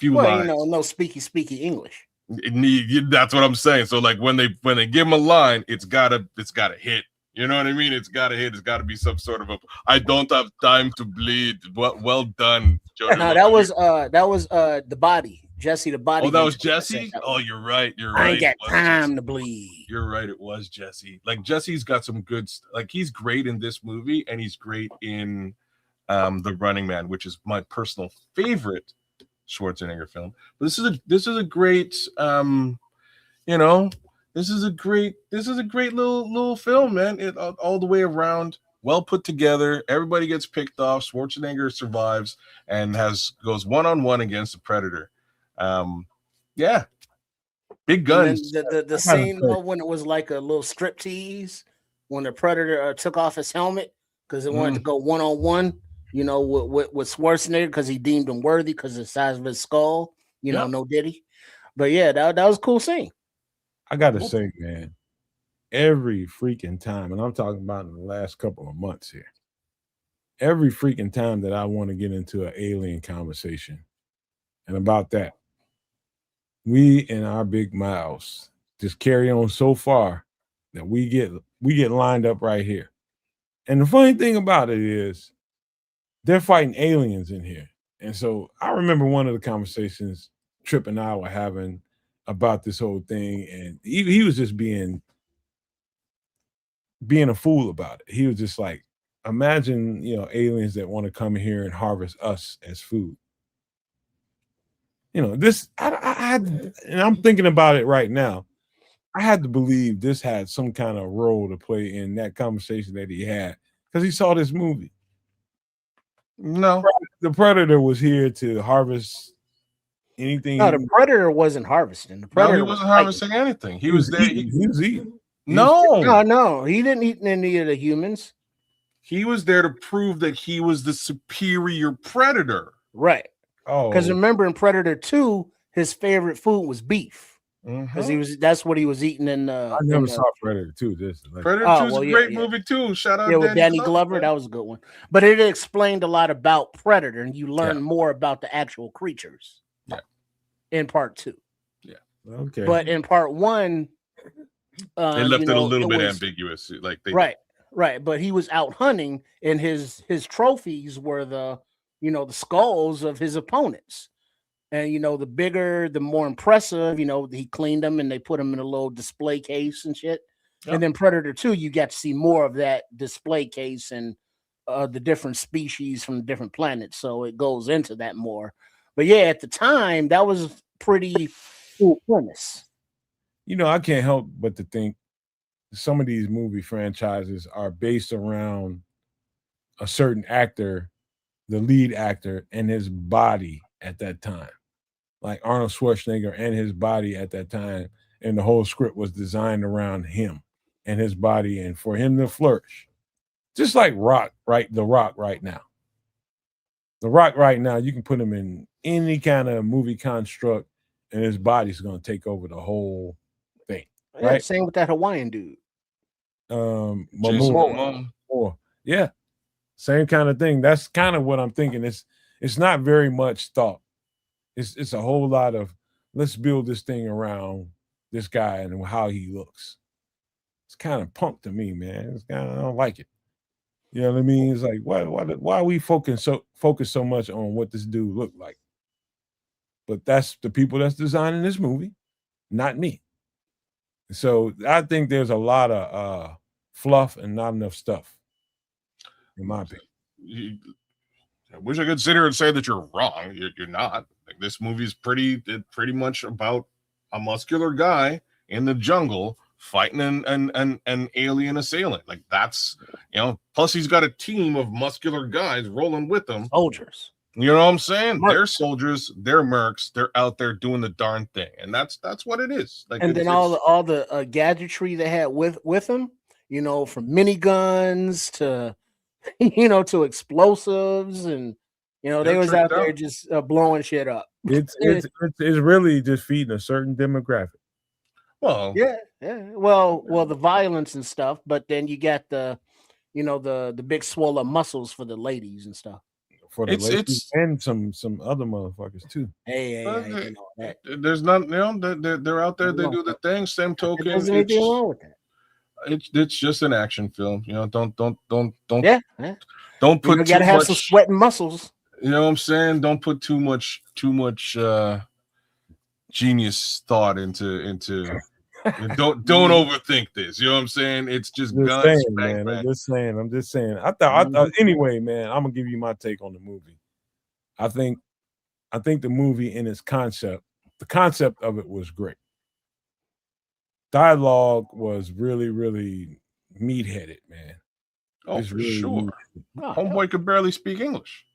Lines. No speaky English. That's what I'm saying. So, like, when they give him a line, it's gotta hit. You know what I mean? It's gotta hit. It's gotta be some sort of I don't have time to bleed. Well done, Jojo. No, that was The Body. Jesse the body. Oh, that was Gangster said Jesse? that Oh, one. you're right. You're I right. ain't got It was time Jesse. to bleed. You're right. It was Jesse. Like Jesse's got some good. Like he's great in this movie, and he's great in The Running Man, which is my personal favorite Schwarzenegger film. But this is a great you know, this is a great little film, man. It all the way around, well put together. Everybody gets picked off. Schwarzenegger survives and goes one-on-one against the Predator. Yeah, big guns. And then the scene though, when it was like a little strip tease, when the Predator took off his helmet because it wanted to go one-on-one, you know, with Schwarzenegger because he deemed him worthy because of the size of his skull. You know, no Diddy. But yeah, that was a cool scene. I gotta say, man, every freaking time, and I'm talking about in the last couple of months here, every freaking time that I want to get into an alien conversation, and about that, we and our big mouths just carry on so far that we get lined up right here. And the funny thing about it is they're fighting aliens in here. And so I remember one of the conversations Trip and I were having about this whole thing, and he was just being a fool about it. He was just like, imagine, you know, aliens that want to come here and harvest us as food. You know, this and I'm thinking about it right now. I had to believe this had some kind of role to play in that conversation that he had because he saw this movie. No, the Predator was here to harvest anything. No, the Predator wasn't harvesting. The Predator he wasn't harvesting anything. He was there. He was eating. No, he didn't eat any of the humans. He was there to prove that he was the superior predator. Right. Oh, because remember in Predator 2, his favorite food was beef. Because that's what he was eating in. I never saw Predator 2. Predator 2 is a great movie too. Shout out, with Danny Glover. That was a good one. But it explained a lot about Predator, and you learn more about the actual creatures. Yeah. In part 2. Yeah. Okay. But in part 1, they left it a little bit ambiguous. Like they right. But he was out hunting, and his trophies were the skulls of his opponents. And, the bigger, the more impressive, he cleaned them and they put them in a little display case and shit. Yep. And then Predator 2, you got to see more of that display case and the different species from different planets. So it goes into that more. But yeah, at the time, that was pretty cool premise. I can't help but to think some of these movie franchises are based around a certain actor, the lead actor, and his body at that time. Like Arnold Schwarzenegger and his body at that time, and the whole script was designed around him and his body, and for him to flourish, just like The Rock right now. The Rock right now, you can put him in any kind of movie construct, and his body's going to take over the whole thing. Yeah, right? Same with that Hawaiian dude. Momoa. Yeah, same kind of thing. That's kind of what I'm thinking. It's not very much thought. It's a whole lot of let's build this thing around this guy and how he looks. It's kind of punk to me, man. It's kind of, I don't like it. You know what I mean? It's like why are we focus so much on what this dude looked like? But that's the people that's designing this movie, not me. So I think there's a lot of fluff and not enough stuff, in my opinion. I wish I could sit here and say that you're wrong. You're not. Like, this movie is pretty much about a muscular guy in the jungle fighting an alien assailant. Like, that's, plus he's got a team of muscular guys rolling with him. Soldiers. You know what I'm saying? Mercs. They're soldiers, they're mercs, they're out there doing the darn thing. And that's what it is. Like, and then all the gadgetry they had with them, from miniguns to to explosives, and they was out there just blowing shit up. It's really just feeding a certain demographic. Well, yeah. Well, the violence and stuff, but then you got the the big swollen muscles for the ladies and stuff. For the ladies and some other motherfuckers too. Hey, there's not, they're out there. They do the thing. Same token. There's anything wrong with that. It's just an action film. Don't Yeah. Don't put. You gotta have some sweating muscles. You know what I'm saying? Don't put too much genius thought into don't overthink this. You know what I'm saying? It's just guns, saying, bang, man. bang. I'm just saying. I thought anyway, man. I'm gonna give you my take on the movie. I think the movie in its concept, the concept of it was great. Dialogue was really, really meat-headed, man. Oh, It's for really sure. Oh, Homeboy could barely speak English.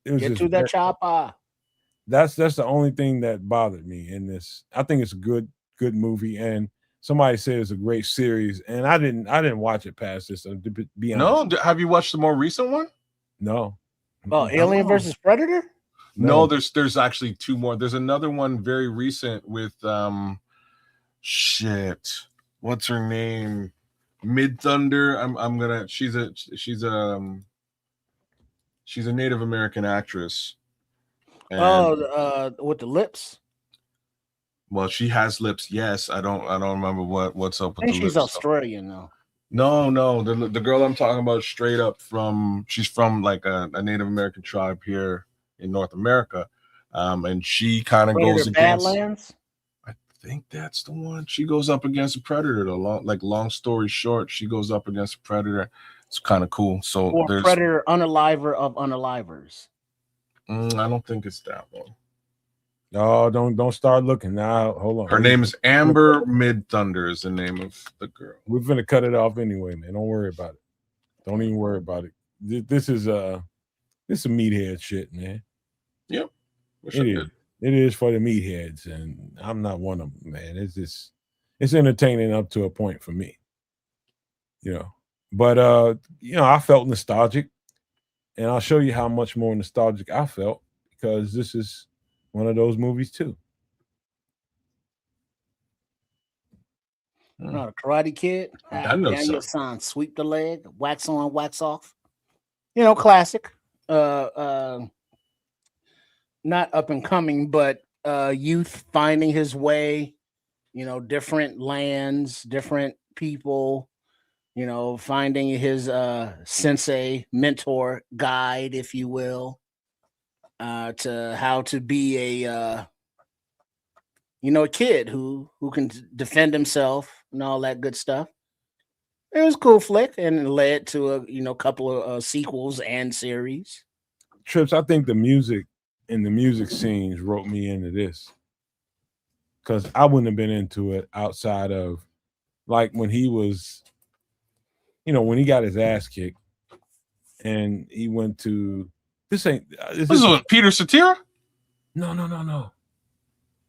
It was get just to that chopper. That's the only thing that bothered me in this. I think it's a good movie, and somebody said it's a great series, and I didn't watch it past this. To be honest, No, have you watched the more recent one? no. Oh, Alien versus Predator? No, there's actually two more. There's another one very recent with what's her name? Mid Thunder. She's a Native American actress. And, with the lips. Well, she has lips. Yes, I don't remember what's up with I think the she's lips. Australian though. No, the girl I'm talking about straight up she's from like a Native American tribe here in North America, and she kind of goes against Badlands. I think that's the one. She goes up against a predator. Long story short, she goes up against a predator. It's kind of cool. So Or there's Predator, unaliver of unalivers. I don't think it's that one. No, don't start looking now. Hold on. Her name is Amber Mid Thunder. Is the name of the girl. We're gonna cut it off anyway, man. Don't worry about it. Don't even worry about it. This is some meathead shit, man. Yep. It is for the meatheads, and I'm not one of them, man. It's entertaining up to a point for me, But I felt nostalgic, and I'll show you how much more nostalgic I felt because this is one of those movies too. Not a Karate Kid. Daniel San, sweep the leg, wax on, wax off. Classic. Not up and coming, but youth finding his way. Different lands, different people. Finding his sensei, mentor, guide, if you will, to how to be a kid who can defend himself and all that good stuff. It was a cool flick, and it led to a couple of sequels and series. Trips, I think the music and the music scenes wrote me into this because I wouldn't have been into it outside of like when he was, when he got his ass kicked and he went to this is Peter Cetera? No.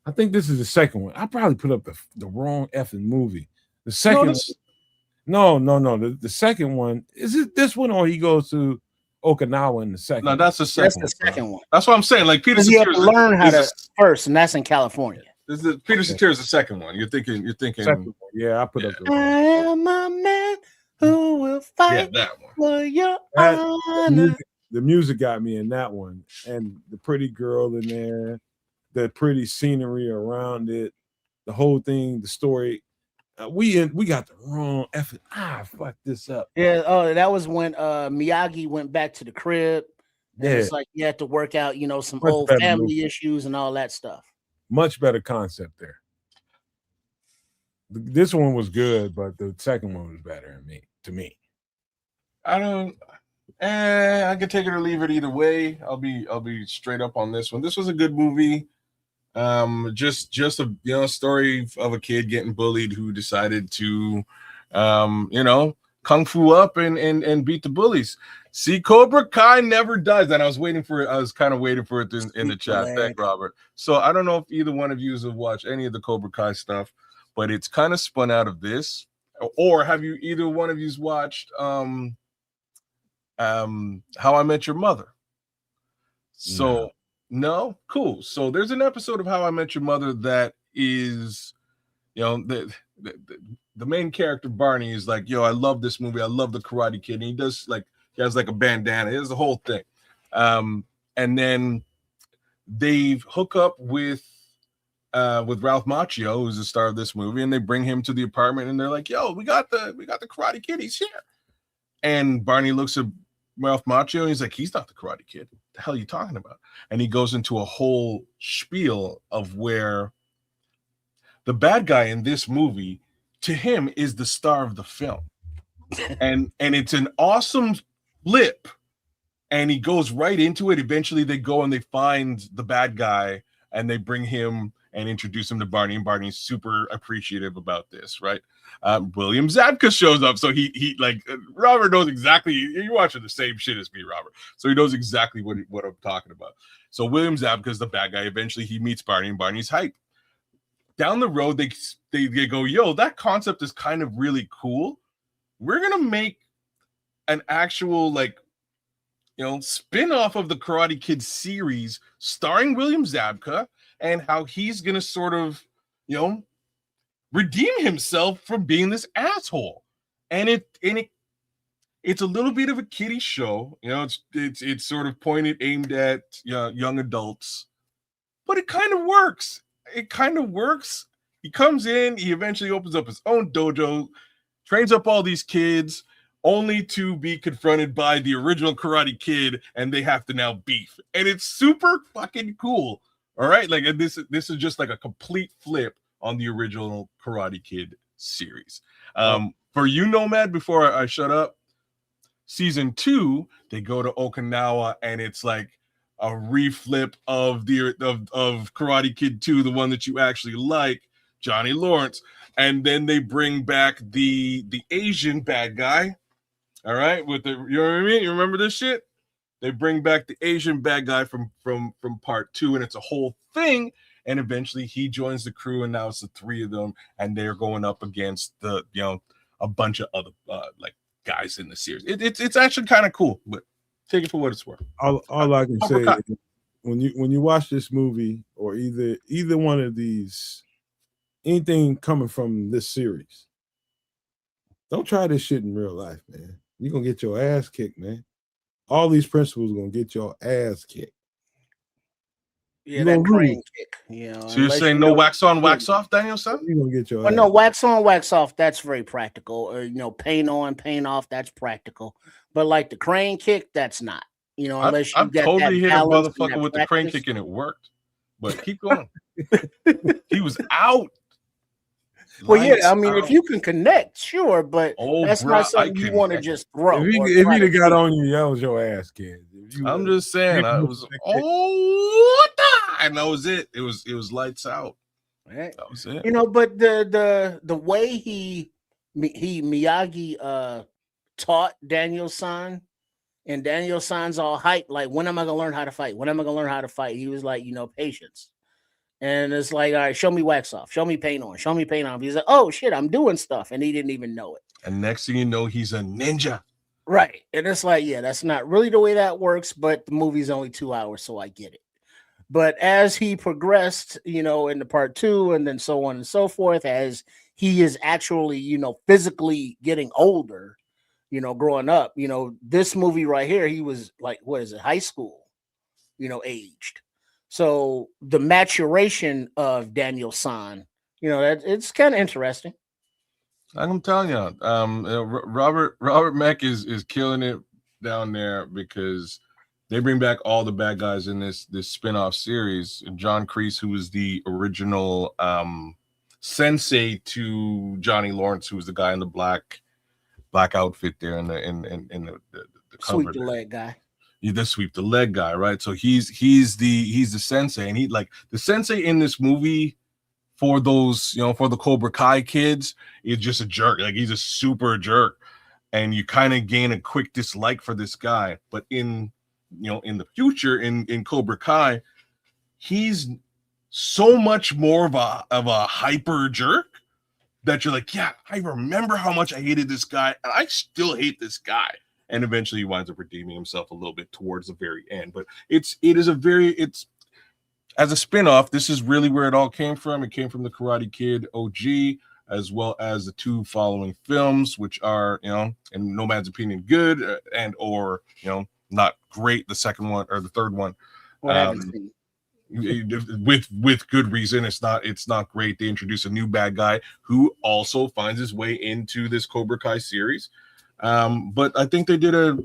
I think this is the second one. I probably put up the wrong effing movie. The second No. The second one is it this one or he goes to Okinawa in the second? No, that's the second. That's the second one. That's what I'm saying. Like Peter Cetera, Cetera learn how to first, and that's in California. Peter Cetera is the second one. You're thinking. Second one. Yeah, I put up. I am a man who will fight that one. for your honor. The music got me in that one, and the pretty girl in there, the pretty scenery around it, the whole thing, the story. We got the wrong effort. Fuck this up. Yeah. Oh, that was when Miyagi went back to the crib. Yeah. It's like you had to work out, some old family issues and all that stuff. Much better concept there. This one was good, but the second one was better to me. I could take it or leave it either way. I'll be straight up on this one. This was a good movie. Just a story of a kid getting bullied who decided to kung fu up and beat the bullies. See, Cobra Kai never does, and I was kind of waiting for it in the chat. Thank Robert. So I don't know if either one of you have watched any of the Cobra Kai stuff, but it's kind of spun out of this. Or have you either one of you watched How I Met Your Mother? So no, cool. So there's an episode of How I Met Your Mother that is, the main character Barney is like, I love this movie. I love the Karate Kid. And he has like a bandana. It is the whole thing. And then they hook up with Ralph Macchio, who's the star of this movie, and they bring him to the apartment and they're like, we got the Karate Kid. He's here. And Barney looks at Ralph Macchio and he's like, he's not the Karate Kid. What the hell are you talking about? And he goes into a whole spiel of where the bad guy in this movie, to him, is the star of the film. And it's an awesome flip. And he goes right into it. Eventually they go and they find the bad guy and they bring him and introduce him to Barney, and Barney's super appreciative about this, right? William Zabka shows up, so he like Robert knows exactly. You're watching the same shit as me, Robert, so he knows exactly what I'm talking about. So William Zabka is the bad guy. Eventually, he meets Barney, and Barney's hype. Down the road, they go, yo, that concept is kind of really cool. We're gonna make an actual like, spin-off of the Karate Kid series starring William Zabka, and how he's gonna sort of, redeem himself from being this asshole. And it's a little bit of a kiddie show. It's sort of aimed at young adults, but it kind of works. He comes in, he eventually opens up his own dojo, trains up all these kids, only to be confronted by the original Karate Kid, and they have to now beef. And it's super fucking cool. All right, like this is just like a complete flip on the original Karate Kid series. For you, Nomad, before I shut up, season 2, they go to Okinawa, and it's like a reflip of Karate Kid 2, the one that you actually like, Johnny Lawrence, and then they bring back the Asian bad guy. All right, with the, you know what I mean? You remember this shit? They bring back the Asian bad guy from part 2, and it's a whole thing. And eventually he joins the crew, and now it's the 3 of them, and they're going up against a bunch of other like guys in the series. It's actually kind of cool, but take it for what it's worth. All I can say is, when you watch this movie, or either one of these, anything coming from this series, don't try this shit in real life, man. You're gonna get your ass kicked, man. All these principals are gonna get your ass kicked. Yeah, that crane kick. So you're saying no wax on, wax off, Daniel son? You're gonna get your ass. No, wax on, wax off, that's very practical. Or paint on, paint off, that's practical. But like the crane kick, that's not. Unless you I've totally hit a motherfucker with the crane kick and it worked. But keep going. He was out. Well, yeah, I mean, if you can connect, sure, but that's not something you want to just throw. If he'd have got on you, that was your ass, kid. I'm just saying, I was and that was it. It was lights out. Right. That was it. But the way Miyagi taught Daniel-san, and Daniel-san's all hyped, like, when am I gonna learn how to fight? When am I gonna learn how to fight? He was like, patience. And it's like, all right, show me wax off, show me paint on, show me paint on. He's like, oh shit, I'm doing stuff, and he didn't even know it. And next thing you know, he's a ninja. Right. And it's like, yeah, that's not really the way that works, but the movie's only 2 hours, so I get it. But as he progressed, in the part 2, and then so on and so forth, as he is actually, physically getting older, growing up, this movie right here, he was like, what is it, high school, aged. So the maturation of Daniel-san, it's kind of interesting. I'm telling you, Robert Meck is killing it down there, because they bring back all the bad guys in this spin-off series. John Kreese, who was the original sensei to Johnny Lawrence, who was the guy in the black outfit there in the sweep the leg guy. The sweep the leg guy, right? So he's the sensei, and he, like, the sensei in this movie for those, for the Cobra Kai kids, is just a jerk. Like, he's a super jerk, and you kind of gain a quick dislike for this guy. But in the future, in Cobra Kai, he's so much more of a hyper jerk that you're like, yeah, I remember how much I hated this guy, and I still hate this guy. And eventually he winds up redeeming himself a little bit towards the very end. But it's as a spin-off, this is really where it all came from. It came from the Karate Kid OG, as well as the 2 following films, which are, in Nomad's opinion, good and or not great. The second one or the third one, with good reason. It's not great. They introduce a new bad guy who also finds his way into this Cobra Kai series. But I think they did a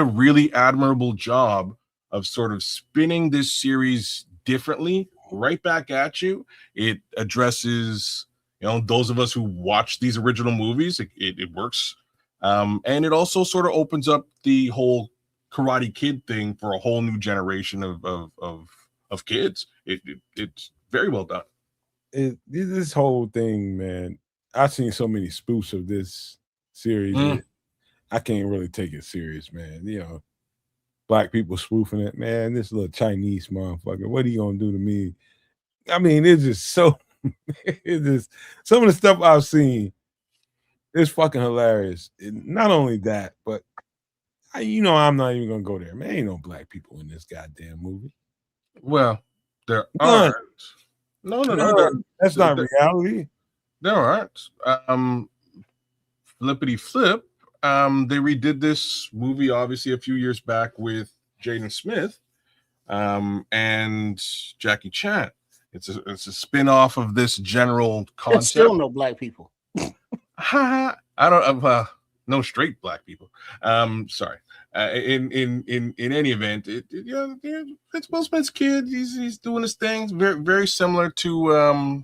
really admirable job of sort of spinning this series differently right back at you. It addresses, those of us who watch these original movies. It works. And it also sort of opens up the whole Karate Kid thing for a whole new generation of kids. It's very well done. This whole thing, man, I've seen so many spoofs of this series. I can't really take it serious, man. Black people spoofing it, man. This little Chinese motherfucker, what are you gonna do to me? I mean, it's just so it's just some of the stuff I've seen is fucking hilarious. Not only that, but I'm not even gonna go there, man. Ain't no black people in this goddamn movie. Well, there aren't. No. That's not reality. There aren't. Flippity flip. They redid this movie obviously a few years back with Jaden Smith and Jackie Chan. It's a spin-off of this general concept. There's still no black people. I don't no straight black people. Sorry. In any event, it's Will Smith's kid. He's doing his things. Very very similar to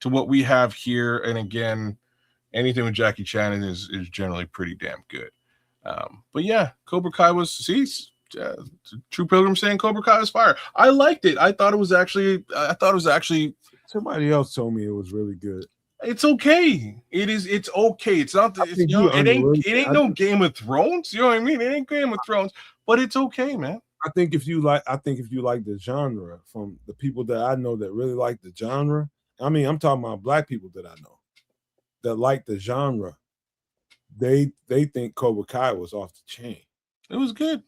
what we have here. And again, anything with Jackie Chan is generally pretty damn good. But yeah, Cobra Kai was True Pilgrim saying Cobra Kai was fire. I liked it. I thought it was actually somebody else told me it was really good. It's okay. It's okay. It's not it ain't no Game of Thrones. You know what I mean? It ain't Game of Thrones, but it's okay, man. I think if you like the genre, from the people that I know that really like the genre, I mean, I'm talking about black people that I know that like the genre, they think Cobra Kai was off the chain. It was good.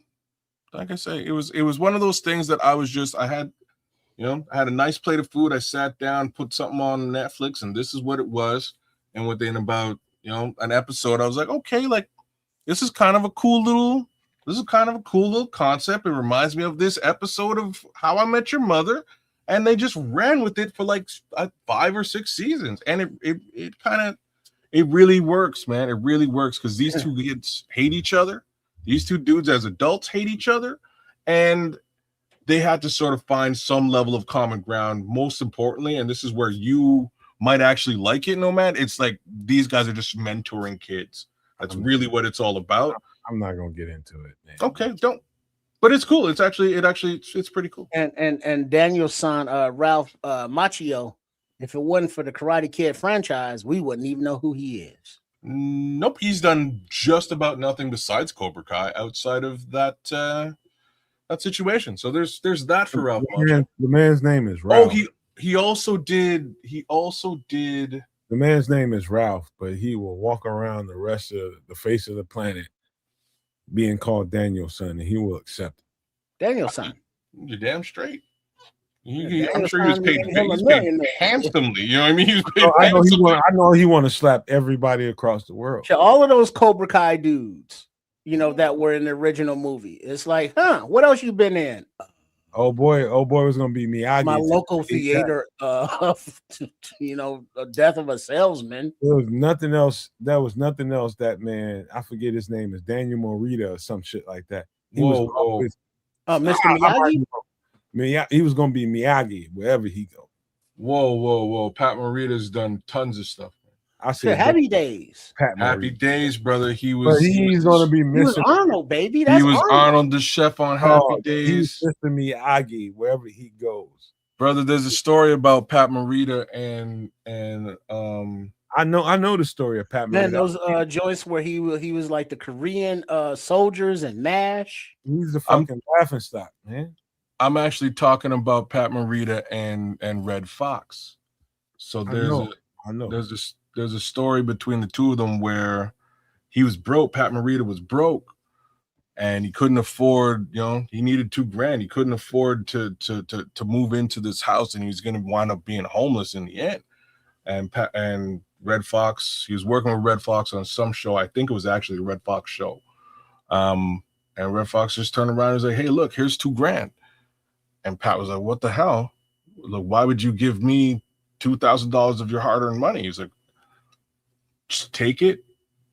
Like I say, it was one of those things that I had a nice plate of food. I sat down, put something on Netflix, and this is what it was. And within about an episode, I was like, okay, like this is kind of a cool little concept. It reminds me of this episode of How I Met Your Mother, and they just ran with it for like 5 or 6 seasons, and it really works, man. It really works because these two kids hate each other. These two dudes as adults hate each other, and they had to sort of find some level of common ground. Most importantly, and this is where you might actually like it, Nomad, it's like these guys are just mentoring kids. That's really what it's all about. I'm not gonna get into it, man. Okay, don't. But it's cool. It's pretty cool. And Daniel's son, Ralph Macchio, if it wasn't for the Karate Kid franchise, we wouldn't even know who he is. Nope, he's done just about nothing besides Cobra Kai outside of that situation. So there's that for Ralph. The man's name is Ralph. Oh, he also did. The man's name is Ralph, but he will walk around the rest of the face of the planet being called Daniel's son, and he will accept it. Daniel's son. You're damn straight. I'm sure he was paid handsomely. You know what I mean? He was paid I know he want to slap everybody across the world. All of those Cobra Kai dudes, that were in the original movie. It's like, what else you been in? Oh boy was gonna be Miyagi. My local theater, Death of a Salesman. There was nothing else. That man, I forget his name, is Daniel Morita or some shit like that. Mr. Miyagi. He was gonna be Miyagi wherever he go. Whoa! Pat Morita's done tons of stuff. I said Happy Days. Happy Days, brother. He's gonna be missing Arnold, baby. He was Arnold the chef on Happy Days. He's Mr. Miyagi wherever he goes. Brother, there's a story about Pat Morita and I know the story of Pat Morita. Man, those joints where he was like the Korean soldiers and MASH. He's the fucking laughing stock, man. I'm actually talking about Pat Morita and Red Fox. So there's a story between the two of them where he was broke. Pat Morita was broke, and he couldn't afford. He needed $2,000. He couldn't afford to move into this house, and he was going to wind up being homeless in the end. And Red Fox, he was working with Red Fox on some show. I think it was actually a Red Fox show. And Red Fox just turned around and was like, "Hey, look, here's $2,000." And Pat was like, "What the hell? Look, why would you give me $2,000 of your hard-earned money?" He's like, "Just take it.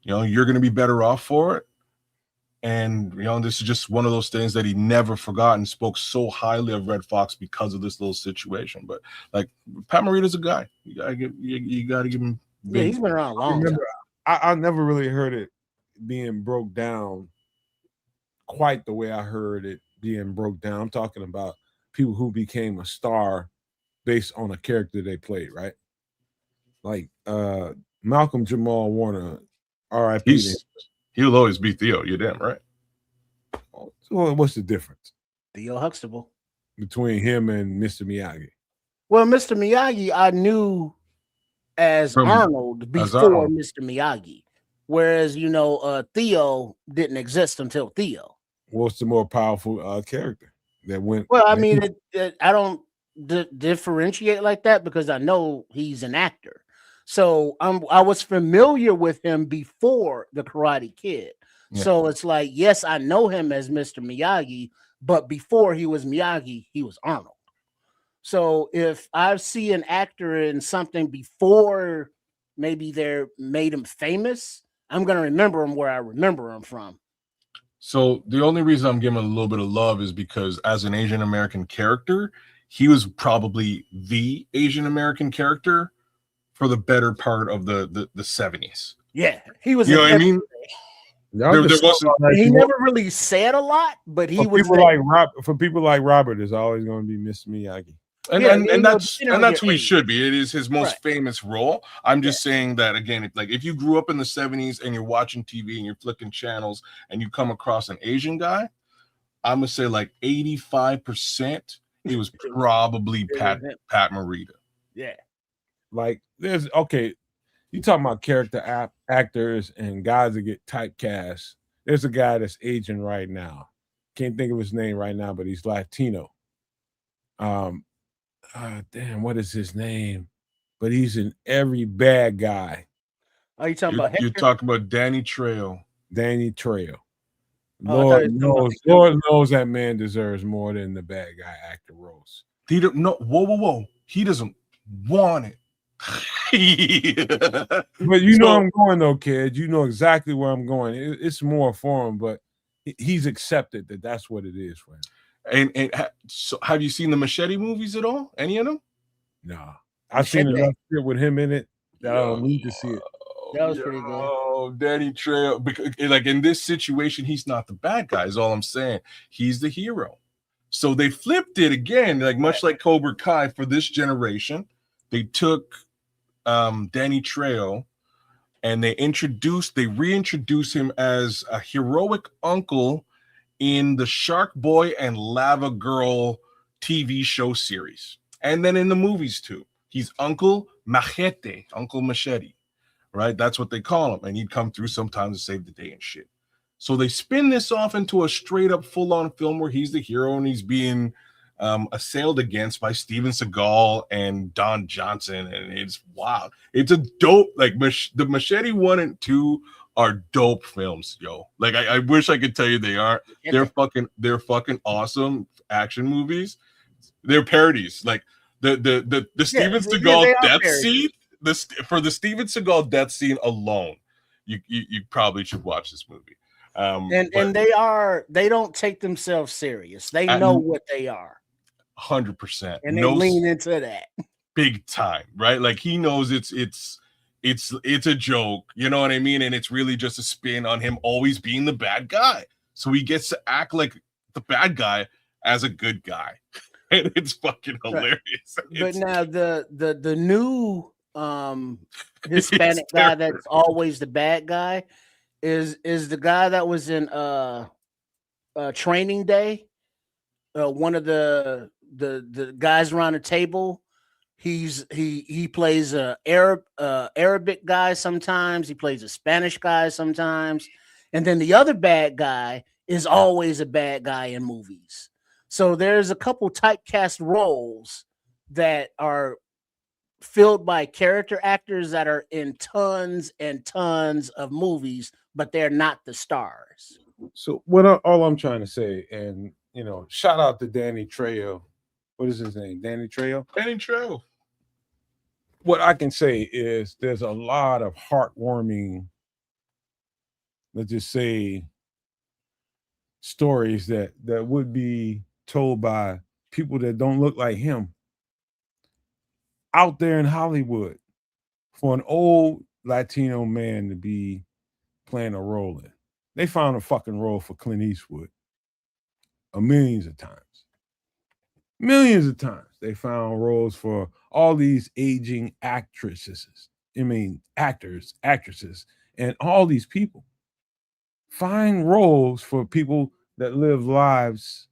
You're going to be better off for it." And this is just one of those things that he never forgot and spoke so highly of Red Fox because of this little situation. But like Pat Morita's a guy. You gotta give him. Yeah, he's been around a long time. I never really heard it being broke down quite the way I heard it being broke down. I'm talking about people who became a star based on a character they played, right? Like Malcolm Jamal Warner, R.I.P. He'll always be Theo. You're damn right. So what's the difference? Theo Huxtable. Between him and Mr. Miyagi? Well, Mr. Miyagi, I knew as Arnold before Mr. Miyagi. Whereas, Theo didn't exist until Theo. What's the more powerful character that went? Well, I mean, I don't differentiate like that because I know he's an actor. So I was familiar with him before the Karate Kid. Yeah. So it's like, yes, I know him as Mr. Miyagi, but before he was Miyagi, he was Arnold. So if I see an actor in something before maybe they made him famous, I'm going to remember him where I remember him from. So the only reason I'm giving him a little bit of love is because as an Asian American character, he was probably the Asian American character for the better part of the 70s. Yeah, he was. You know what I mean? There wasn't. He never really said a lot, but he was. For people like Robert, is always going to be Mr. Miyagi. And that's who he should be. It is his most famous role. I'm just saying that again. If you grew up in the 70s and you're watching TV and you're flicking channels and you come across an Asian guy, I'm gonna say like 85%. It was probably Pat Morita. Yeah. Like you talking about character actors and guys that get typecast. There's a guy that's aging right now. Can't think of his name right now, but he's Latino. Damn, what is his name? But he's in every bad guy. Are you talking about? You're talking about Danny Trejo. Danny Trejo. Lord knows that man deserves more than the bad guy actor roles. He don't know. Whoa. He doesn't want it. But I'm going though, kid. You know exactly where I'm going. It's more for him, but he's accepted that's what it is for him. And so have you seen the Machete movies at all? Any of them? No. I've seen enough shit with him in it that I don't need to see it. That was pretty good. Oh, Danny Trejo. Because, like in this situation, he's not the bad guy, is all I'm saying. He's the hero. So they flipped it again, like much like Cobra Kai for this generation. They took Danny Trejo and they reintroduced him as a heroic uncle in the Shark Boy and Lava Girl TV show series. And then in the movies too. He's Uncle Machete, Uncle Machete, right? That's what they call him. And he'd come through sometimes to save the day and shit. So they spin this off into a straight up full-on film where he's the hero and he's being assailed against by Steven Seagal and Don Johnson, and it's wild. It's a dope, like the Machete 1 and 2 are dope films, yo. Like I wish I could tell you they are. They're fucking awesome action movies. They're parodies. Like the Steven Seagal death scene. For the Steven Seagal death scene alone, you probably should watch this movie. And they don't take themselves serious. They know what they are. 100%. And they lean into that big time, right? Like he knows it's a joke, you know what I mean? And it's really just a spin on him always being the bad guy. So he gets to act like the bad guy as a good guy. And it's fucking hilarious. But now the new Hispanic guy that's always the bad guy is the guy that was in Training Day. One of the guys around the table. He plays a Arabic guy sometimes. He plays a Spanish guy sometimes, and then the other bad guy is always a bad guy in movies. So there's a couple typecast roles that are filled by character actors that are in tons and tons of movies, but they're not the stars. So all I'm trying to say, and shout out to Danny Trejo. What is his name? Danny Trejo? Danny Trejo. What I can say is there's a lot of heartwarming, let's just say, stories that would be told by people that don't look like him out there in Hollywood for an old Latino man to be playing a role in. They found a fucking role for Clint Eastwood millions of times. Millions of times they found roles for all these aging actresses. I mean, actors, actresses, and all these people. Find roles for people that live lives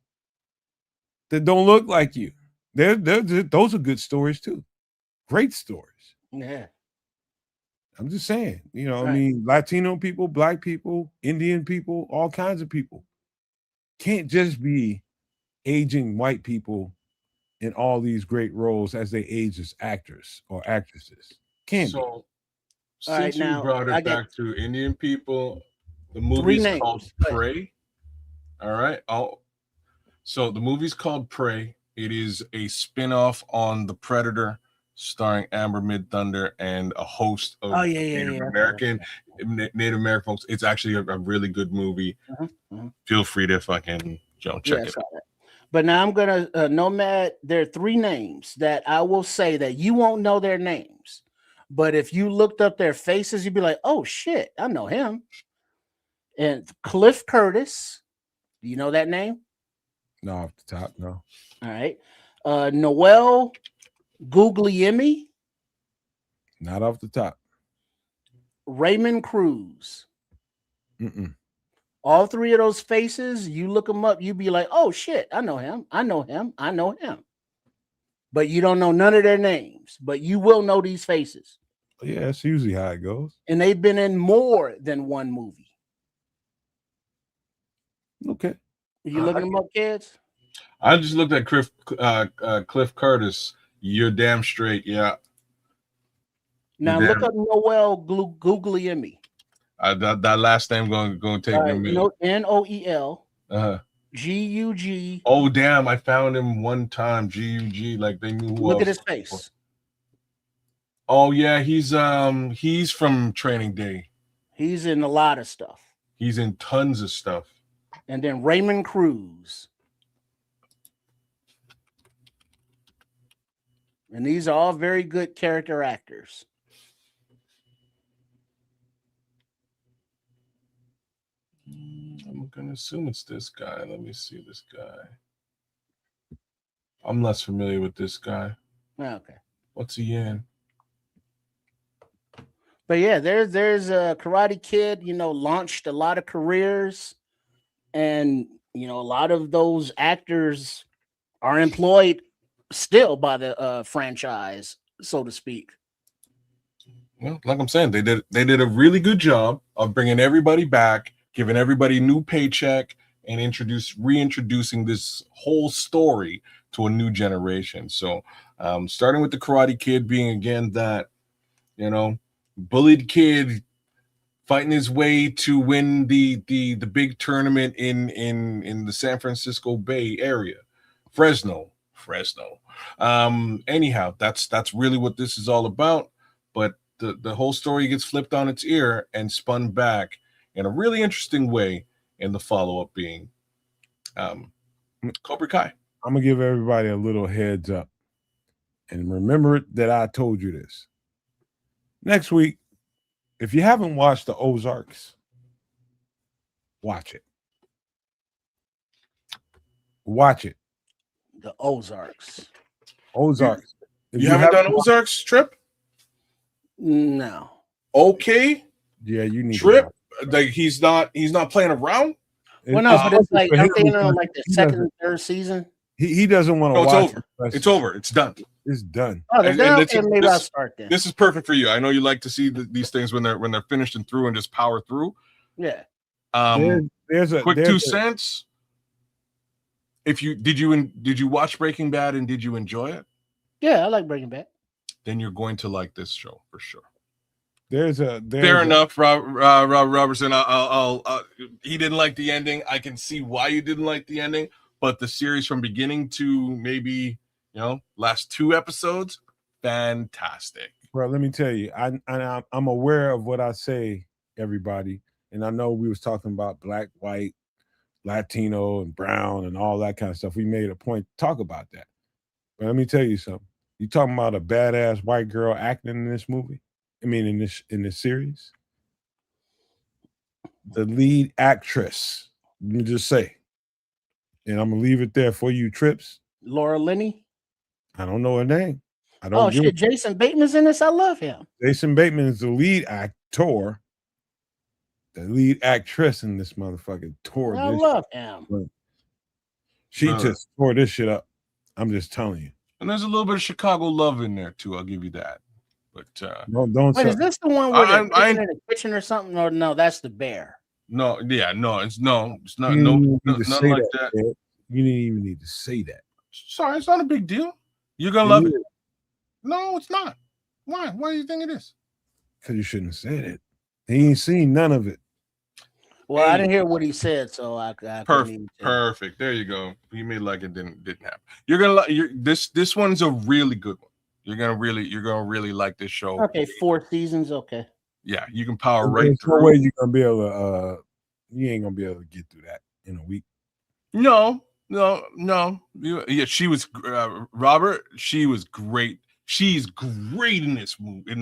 that don't look like you. Those are good stories too. Great stories. Yeah. I'm just saying, you know, Right. I mean, Latino people, Black people, Indian people, all kinds of people. Can't just be aging white people in all these great roles as they age as actors or actresses. Can't be. So, right, since you now, brought I it got back to Indian people, the 3 movie's names. called Go ahead. Prey. All right. So the movie's called Prey. It is a spin-off on The Predator, starring Amber Mid-Thunder and a host of Oh, yeah. Native American folks. It's actually a really good movie. Feel free to fucking check it out. That. But now I'm gonna Nomad. There are 3 names that I will say that you won't know their names, but if you looked up their faces, you'd be like, "Oh shit, I know him." And Cliff Curtis, do you know that name? No, off the top, no. All right. Noel Guglielmi, Not off the top. Raymond Cruz. Mm-mm. All 3 of those faces, you look them up, you'd be like, "Oh shit, I know him. I know him. I know him." But you don't know none of their names, but you will know these faces. Yeah, that's usually how it goes. And they've been in more than one movie. Okay. You looking them up, kids? I just looked at Cliff Curtis. You're damn straight, yeah. Now look up Noel Guglielmi. That last name going to take me a minute. Noel Uh-huh. Gug. Oh damn! I found him one time. Gug, like they knew who. Look else at his face. Oh yeah, he's from Training Day. He's in a lot of stuff. He's in tons of stuff. And then Raymond Cruz. And these are all very good character actors. I'm gonna assume it's this guy. Let me see this guy. I'm less familiar with this guy. Okay. What's he in? But yeah, there's a Karate Kid, launched a lot of careers, and a lot of those actors are employed still by the franchise, so to speak. Well, like I'm saying, they did a really good job of bringing everybody back, giving everybody a new paycheck, and reintroducing this whole story to a new generation. So, starting with the Karate Kid being again that, bullied kid fighting his way to win the big tournament in the San Francisco Bay Area, Fresno. Anyhow, that's really what this is all about. But the whole story gets flipped on its ear and spun back in a really interesting way in the follow-up being Cobra Kai. I'm gonna give everybody a little heads up, and remember that I told you this. Next week, if you haven't watched the Ozarks, watch it. Watch it. The Ozarks. Ozarks. You haven't done Ozarks, Trip? No. Okay. Yeah, you need Trip. Like he's not playing around. Well, no, but it's like I'm thinking on like the second and third season. He doesn't want to watch. It's over. It's over. It's done. It's done. Oh, okay, maybe I'll start then. This is perfect for you. I know you like to see these things when they're finished and through and just power through. Yeah. There's a quick 2 cents. Did you watch Breaking Bad and did you enjoy it? Yeah, I like Breaking Bad. Then you're going to like this show for sure. Fair enough, Rob Robertson. He didn't like the ending. I can see why you didn't like the ending, but the series from beginning to maybe last 2 episodes, fantastic. Bro, let me tell you, I'm aware of what I say, everybody, and I know we was talking about black, white, Latino and brown and all that kind of stuff. We made a point to talk about that. But let me tell you something. You talking about a badass white girl acting in this movie? I mean, in this series, the lead actress. Let me just say, and I'm gonna leave it there for you, Trips. Laura Linney. I don't know her name. I don't. Oh shit, Jason Bateman's in this. I love him. Jason Bateman is the lead actor. The lead actress in this motherfucking tour. I love him. She just tore this shit up. I'm just telling you. And there's a little bit of Chicago love in there too. I'll give you that. But don't. Wait, is this the one where they're in the kitchen or something? Or no, that's the bear. No, yeah, no, it's not. Nothing like that. You didn't even need to say that. Sorry, it's not a big deal. You're gonna love it. No, it's not. Why? Why do you think it is? Because you shouldn't have said it. He ain't seen none of it. Well, I didn't hear what he said, so I perfect. There you go. You made like it didn't happen. You're gonna this one's a really good one. You're gonna really like this show. Okay, 4 seasons. Okay. Yeah, you can power right through. No way you're gonna be able to. You ain't gonna be able to get through that in a week. No. Yeah, she was Robert. She was great. She's great in this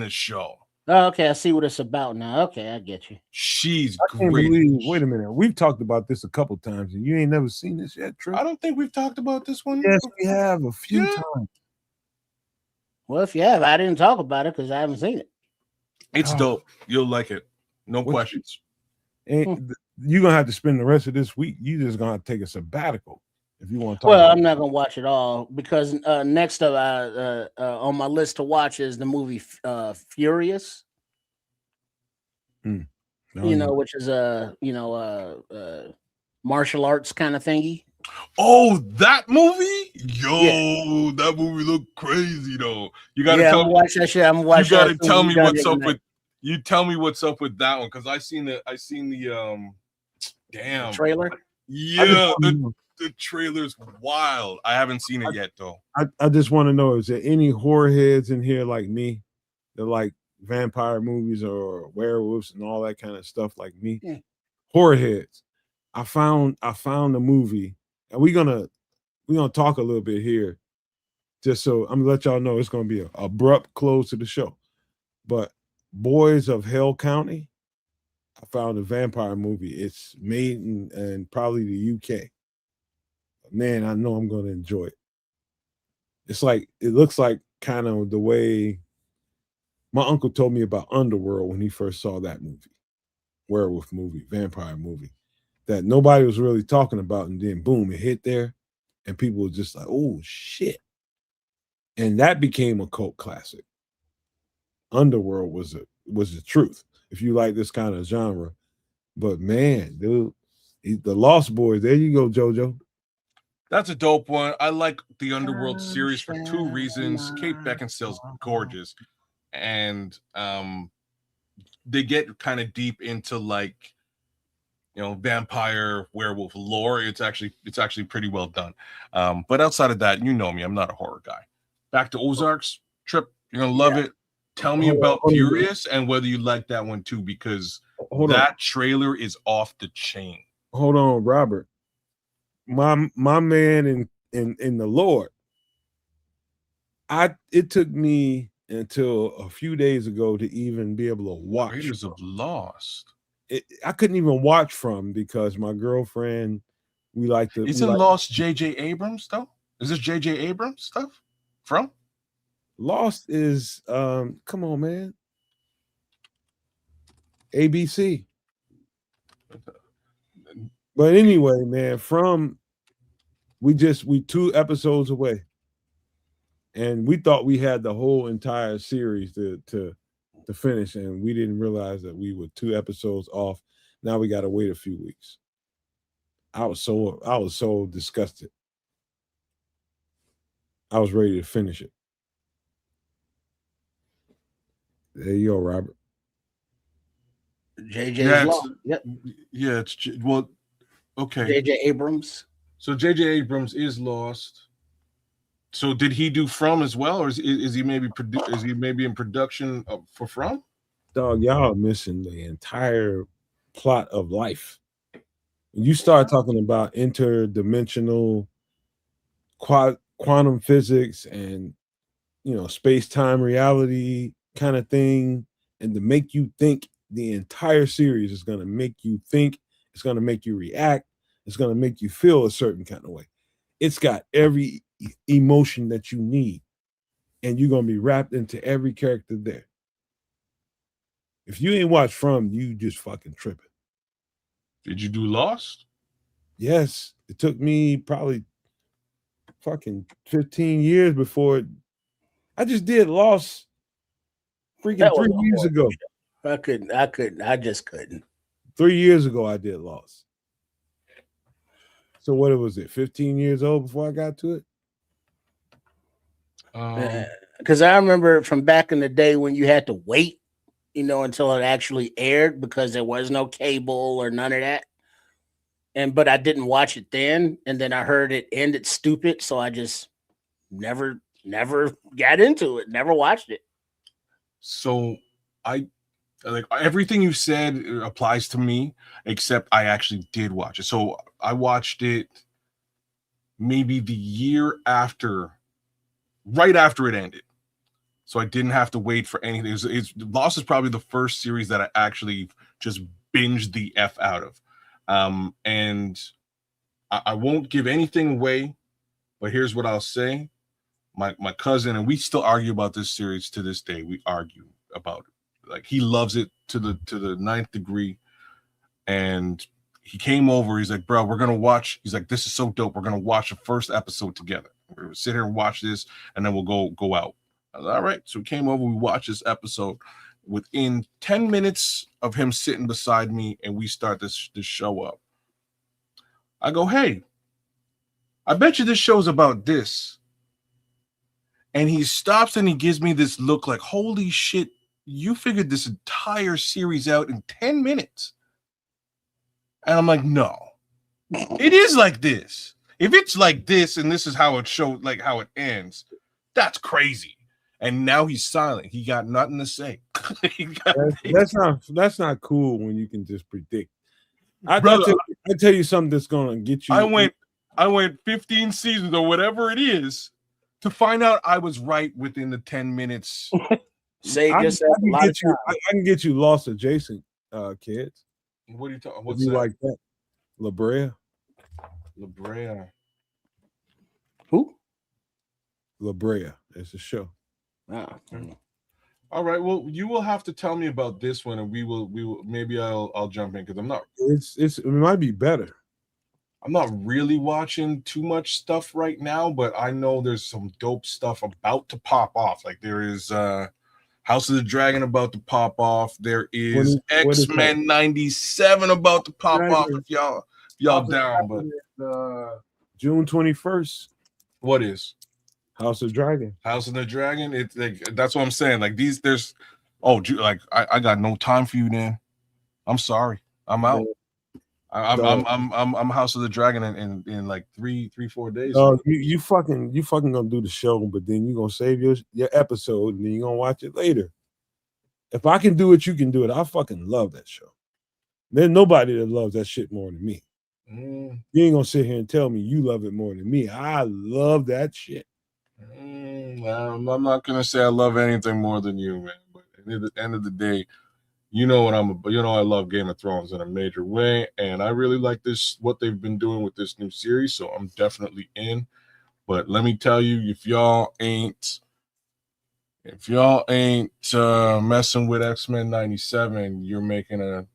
show. Oh, okay, I see what it's about now. Okay, I get you. She's great. Believe, wait a minute. We've talked about this a couple times, and you ain't never seen this yet, Trip? I don't think we've talked about this one. Yes, we have a few times. Well, if you have, I didn't talk about it because I haven't seen it. It's dope. You'll like it. No questions. And you're gonna have to spend the rest of this week. You just gonna have to take a sabbatical if you want to talk. Well, I'm not gonna watch it all because next up on my list to watch is the movie Furious. Which is martial arts kind of thingy. Oh, that movie? That movie looked crazy though. You gotta tell me. Watch that shit. I'm watching. You gotta tell me what's up with. You tell me what's up with that one because I seen the damn trailer. Yeah, the trailer's wild. I haven't seen it yet though. I just want to know: is there any horror heads in here like me that like vampire movies or werewolves and all that kind of stuff like me? Yeah. Horror heads. I found a movie, and we're gonna talk a little bit here, just so I'm gonna let y'all know it's gonna be an abrupt close to the show. But Boys of Hell County, I found a vampire movie. It's made in probably the UK. Man, I know I'm gonna enjoy it. It looks like kind of the way my uncle told me about Underworld when he first saw that movie, werewolf movie, vampire movie, that nobody was really talking about, and then boom, it hit there, and people were just like, "Oh shit!" And that became a cult classic. Underworld was the truth if you like this kind of genre. But man, dude, the Lost Boys. There you go, JoJo. That's a dope one. I like the Underworld series for 2 reasons. Kate Beckinsale's gorgeous, and they get kind of deep into like vampire werewolf lore. It's actually pretty well done. But outside of that, you know me, I'm not a horror guy. Back to Ozarks. Trip, you're gonna love it. Tell me about Furious and whether you like that one too, because that trailer is off the chain. Hold on, Robert. My man in the Lord. It took me until a few days ago to even be able to watch. Raiders of Lost. I couldn't even watch from because my girlfriend. We like to. Isn't Lost J.J. Abrams though? Is this J.J. Abrams stuff from? Lost is come on, man. ABC. But anyway, man, we 2 episodes away. And we thought we had the whole entire series to finish, and we didn't realize that we were 2 episodes off. Now we got to wait a few weeks. I was so disgusted. I was ready to finish it. There you go, Robert. JJ's Law. Yep. Yeah, it's okay. JJ Abrams. So JJ Abrams is Lost. So did he do From as well, or is he maybe in production for From? Dog, y'all are missing the entire plot of life. When you start talking about interdimensional quantum physics and space-time reality kind of thing, and to make you think, the entire series is going to make you think, it's going to make you react, it's going to make you feel a certain kind of way. It's got every emotion that you need, and you're going to be wrapped into every character there. If you ain't watched From, you just fucking tripping. Did you do Lost? Yes, it took me probably fucking 15 years before I just did Lost freaking 3 years ago. I just couldn't. 3 years ago, I did Lost. So what was it? 15 years old before I got to it. Because I remember from back in the day when you had to wait, until it actually aired because there was no cable or none of that. But I didn't watch it then, and then I heard it ended stupid, so I just never got into it, never watched it. So I like everything you said applies to me, except I actually did watch it. So I watched it maybe the year after, right after it ended. So I didn't have to wait for anything. Lost is probably the first series that I actually just binged the F out of. And I won't give anything away, but here's what I'll say. My cousin, and we still argue about this series to this day. We argue about it. Like, he loves it to the ninth degree. And he came over. He's like, bro, we're going to watch. He's like, this is so dope. We're going to watch the first episode together. We're going to sit here and watch this, and then we'll go out. I was like, all right. So we came over. We watched this episode. Within 10 minutes of him sitting beside me, and we start this show up, I go, hey, I bet you this show's about this. And he stops and he gives me this look like, holy shit, you figured this entire series out in 10 minutes. And I'm like, no, it is like this. If it's like this and this is how it showed, like how it ends, that's crazy. And now he's silent. He got nothing to say. That's not cool when you can just predict. I tell you something that's gonna get you. I went 15 seasons or whatever it is to find out I was right within the 10 minutes. I can get you Lost adjacent, kids. What are you talking? What's that? Like that? La Brea. Who? La Brea. It's a show. Oh. All right. Well, you will have to tell me about this one, and we will maybe I'll jump in because I'm not. It might be better. I'm not really watching too much stuff right now, but I know there's some dope stuff about to pop off. Like there is House of the Dragon about to pop off. There is X-Men 97 about to pop off. If y'all down, but June 21st. What is House of Dragon? House of the Dragon. It's like, that's what I'm saying. Like there's I got no time for you, then. I'm sorry. I'm out. I'm House of the Dragon in like 3-4 days. Oh, you fucking gonna do the show, but then you're gonna save your episode and then you're gonna watch it later. If I can do it, you can do it. I fucking love that show. There's nobody that loves that shit more than me. You ain't gonna sit here and tell me you love it more than me. I love that shit. I'm not gonna say I love anything more than you, man. But at the end of the day, you know what I love Game of Thrones in a major way, and I really like what they've been doing with this new series, so I'm definitely in. But let me tell you, if y'all ain't messing with X-Men 97, you're making a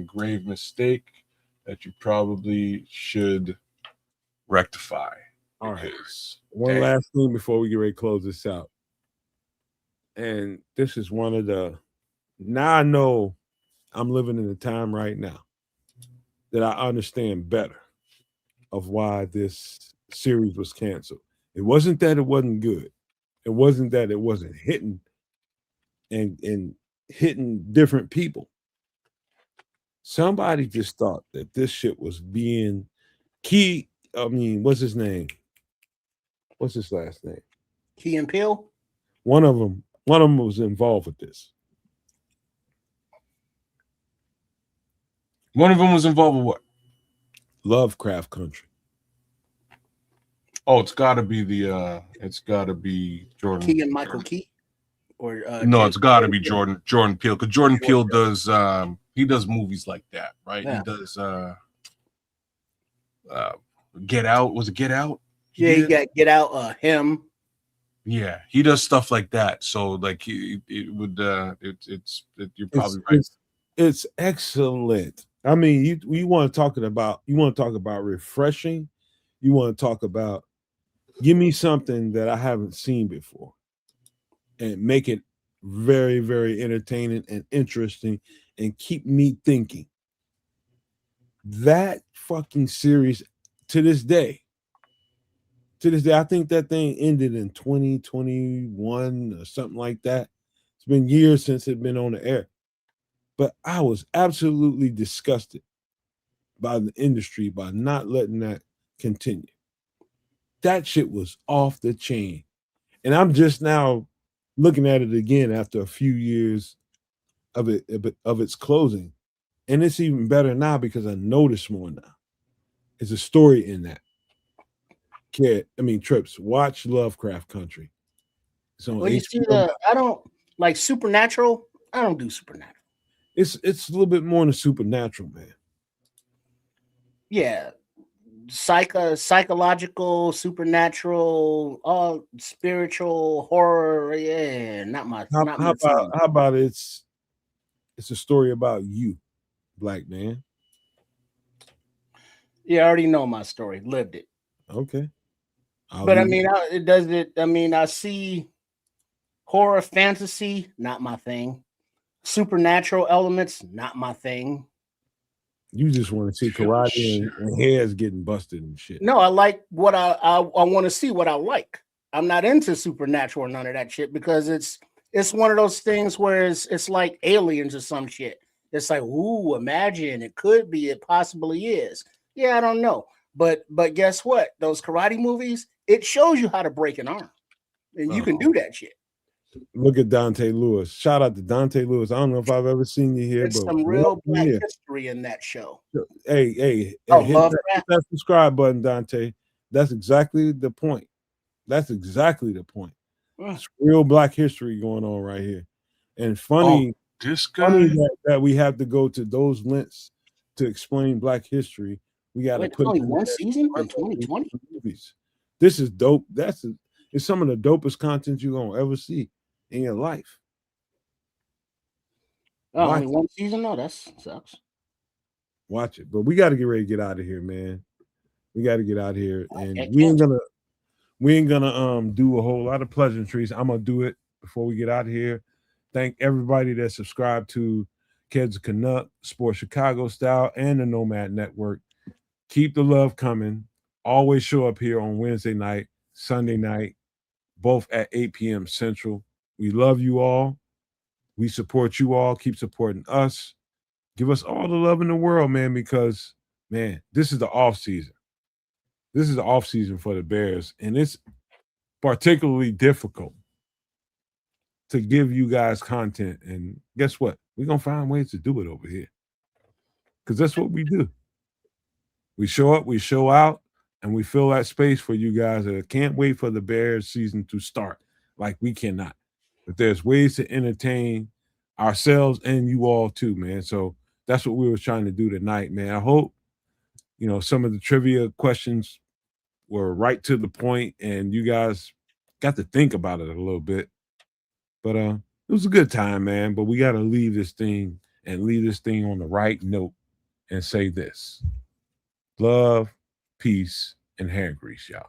grave mistake that you probably should rectify. All right. One last thing before we get ready to close this out. And this is one of the, now I know I'm living in a time right now that I understand better of why this series was canceled. It wasn't that it wasn't good. It wasn't that it wasn't hitting and hitting different people. Somebody just thought that this shit was being key. I mean, what's his name? What's his last name? Key and Peele? One of them was involved with this. One of them was involved with what? Lovecraft Country. Oh, it's got to be Jordan. Key and Michael Key, or No, Jay- it's got to be Jordan Peele, because Jordan Peele does he does movies like that, right? Yeah. He does Get Out. Was it Get Out? You got Get Out. Him. Yeah, he does stuff like that. So like you're probably right. It's excellent. I mean, you want to talk about refreshing. You want to talk about give me something that I haven't seen before and make it very, very entertaining and interesting and keep me thinking. That fucking series to this day, I think that thing ended in 2021 or something like that. It's been years since it's been on the air. But I was absolutely disgusted by the industry by not letting that continue. That shit was off the chain. And I'm just now looking at it again after a few years of its closing. And it's even better now because I notice more now. There's a story in that. Trips, watch Lovecraft Country. So well, you see I don't like Supernatural. I don't do Supernatural. It's a little bit more than supernatural, man. Yeah. Psychological, supernatural, all spiritual, horror. Yeah, not my. How about it's a story about you, black man. Yeah, I already know my story. Lived it. Okay. But I mean, I see horror, fantasy, not my thing. Supernatural elements, not my thing. You just want to see karate and heads getting busted and shit. No, I like what I want to see what I like. I'm not into supernatural or none of that shit because it's one of those things where it's like aliens or some shit. It's like, ooh, imagine it could be, it possibly is. Yeah, I don't know. But guess what? Those karate movies, it shows you how to break an arm. And you can do that shit. Look at Dante Lewis. Shout out to Dante Lewis. I don't know if I've ever seen you here, There's but some real black history in that show. Hey, hit that subscribe button, Dante. That's exactly the point. It's real black history going on right here. And funny, that we have to go to those lengths to explain black history. We got to put only one season in 2020 movies. This is dope. It's some of the dopest content you're gonna ever see in your life. Oh, only one season? No, that sucks. Watch it. But we got to get ready to get out of here, man. We got to get out of here. And we ain't gonna do a whole lot of pleasantries. I'm gonna do it before we get out of here. Thank everybody that subscribed to Kedz Canuck, Sports Chicago Style, and the Nomad Network. Keep the love coming. Always show up here on Wednesday night, Sunday night, both at 8 p.m. Central. We love you all. We support you all. Keep supporting us. Give us all the love in the world, man, because, man, this is the off season. This is the off season for the Bears, and it's particularly difficult to give you guys content. And guess what? We're going to find ways to do it over here because that's what we do. We show up, we show out, and we fill that space for you guys that can't wait for the Bears season to start like we cannot. But there's ways to entertain ourselves and you all too, man. So that's what we were trying to do tonight, man. I hope, some of the trivia questions were right to the point and you guys got to think about it a little bit. But it was a good time, man. But we got to leave this thing on the right note and say this. Love, peace, and hair grease, y'all.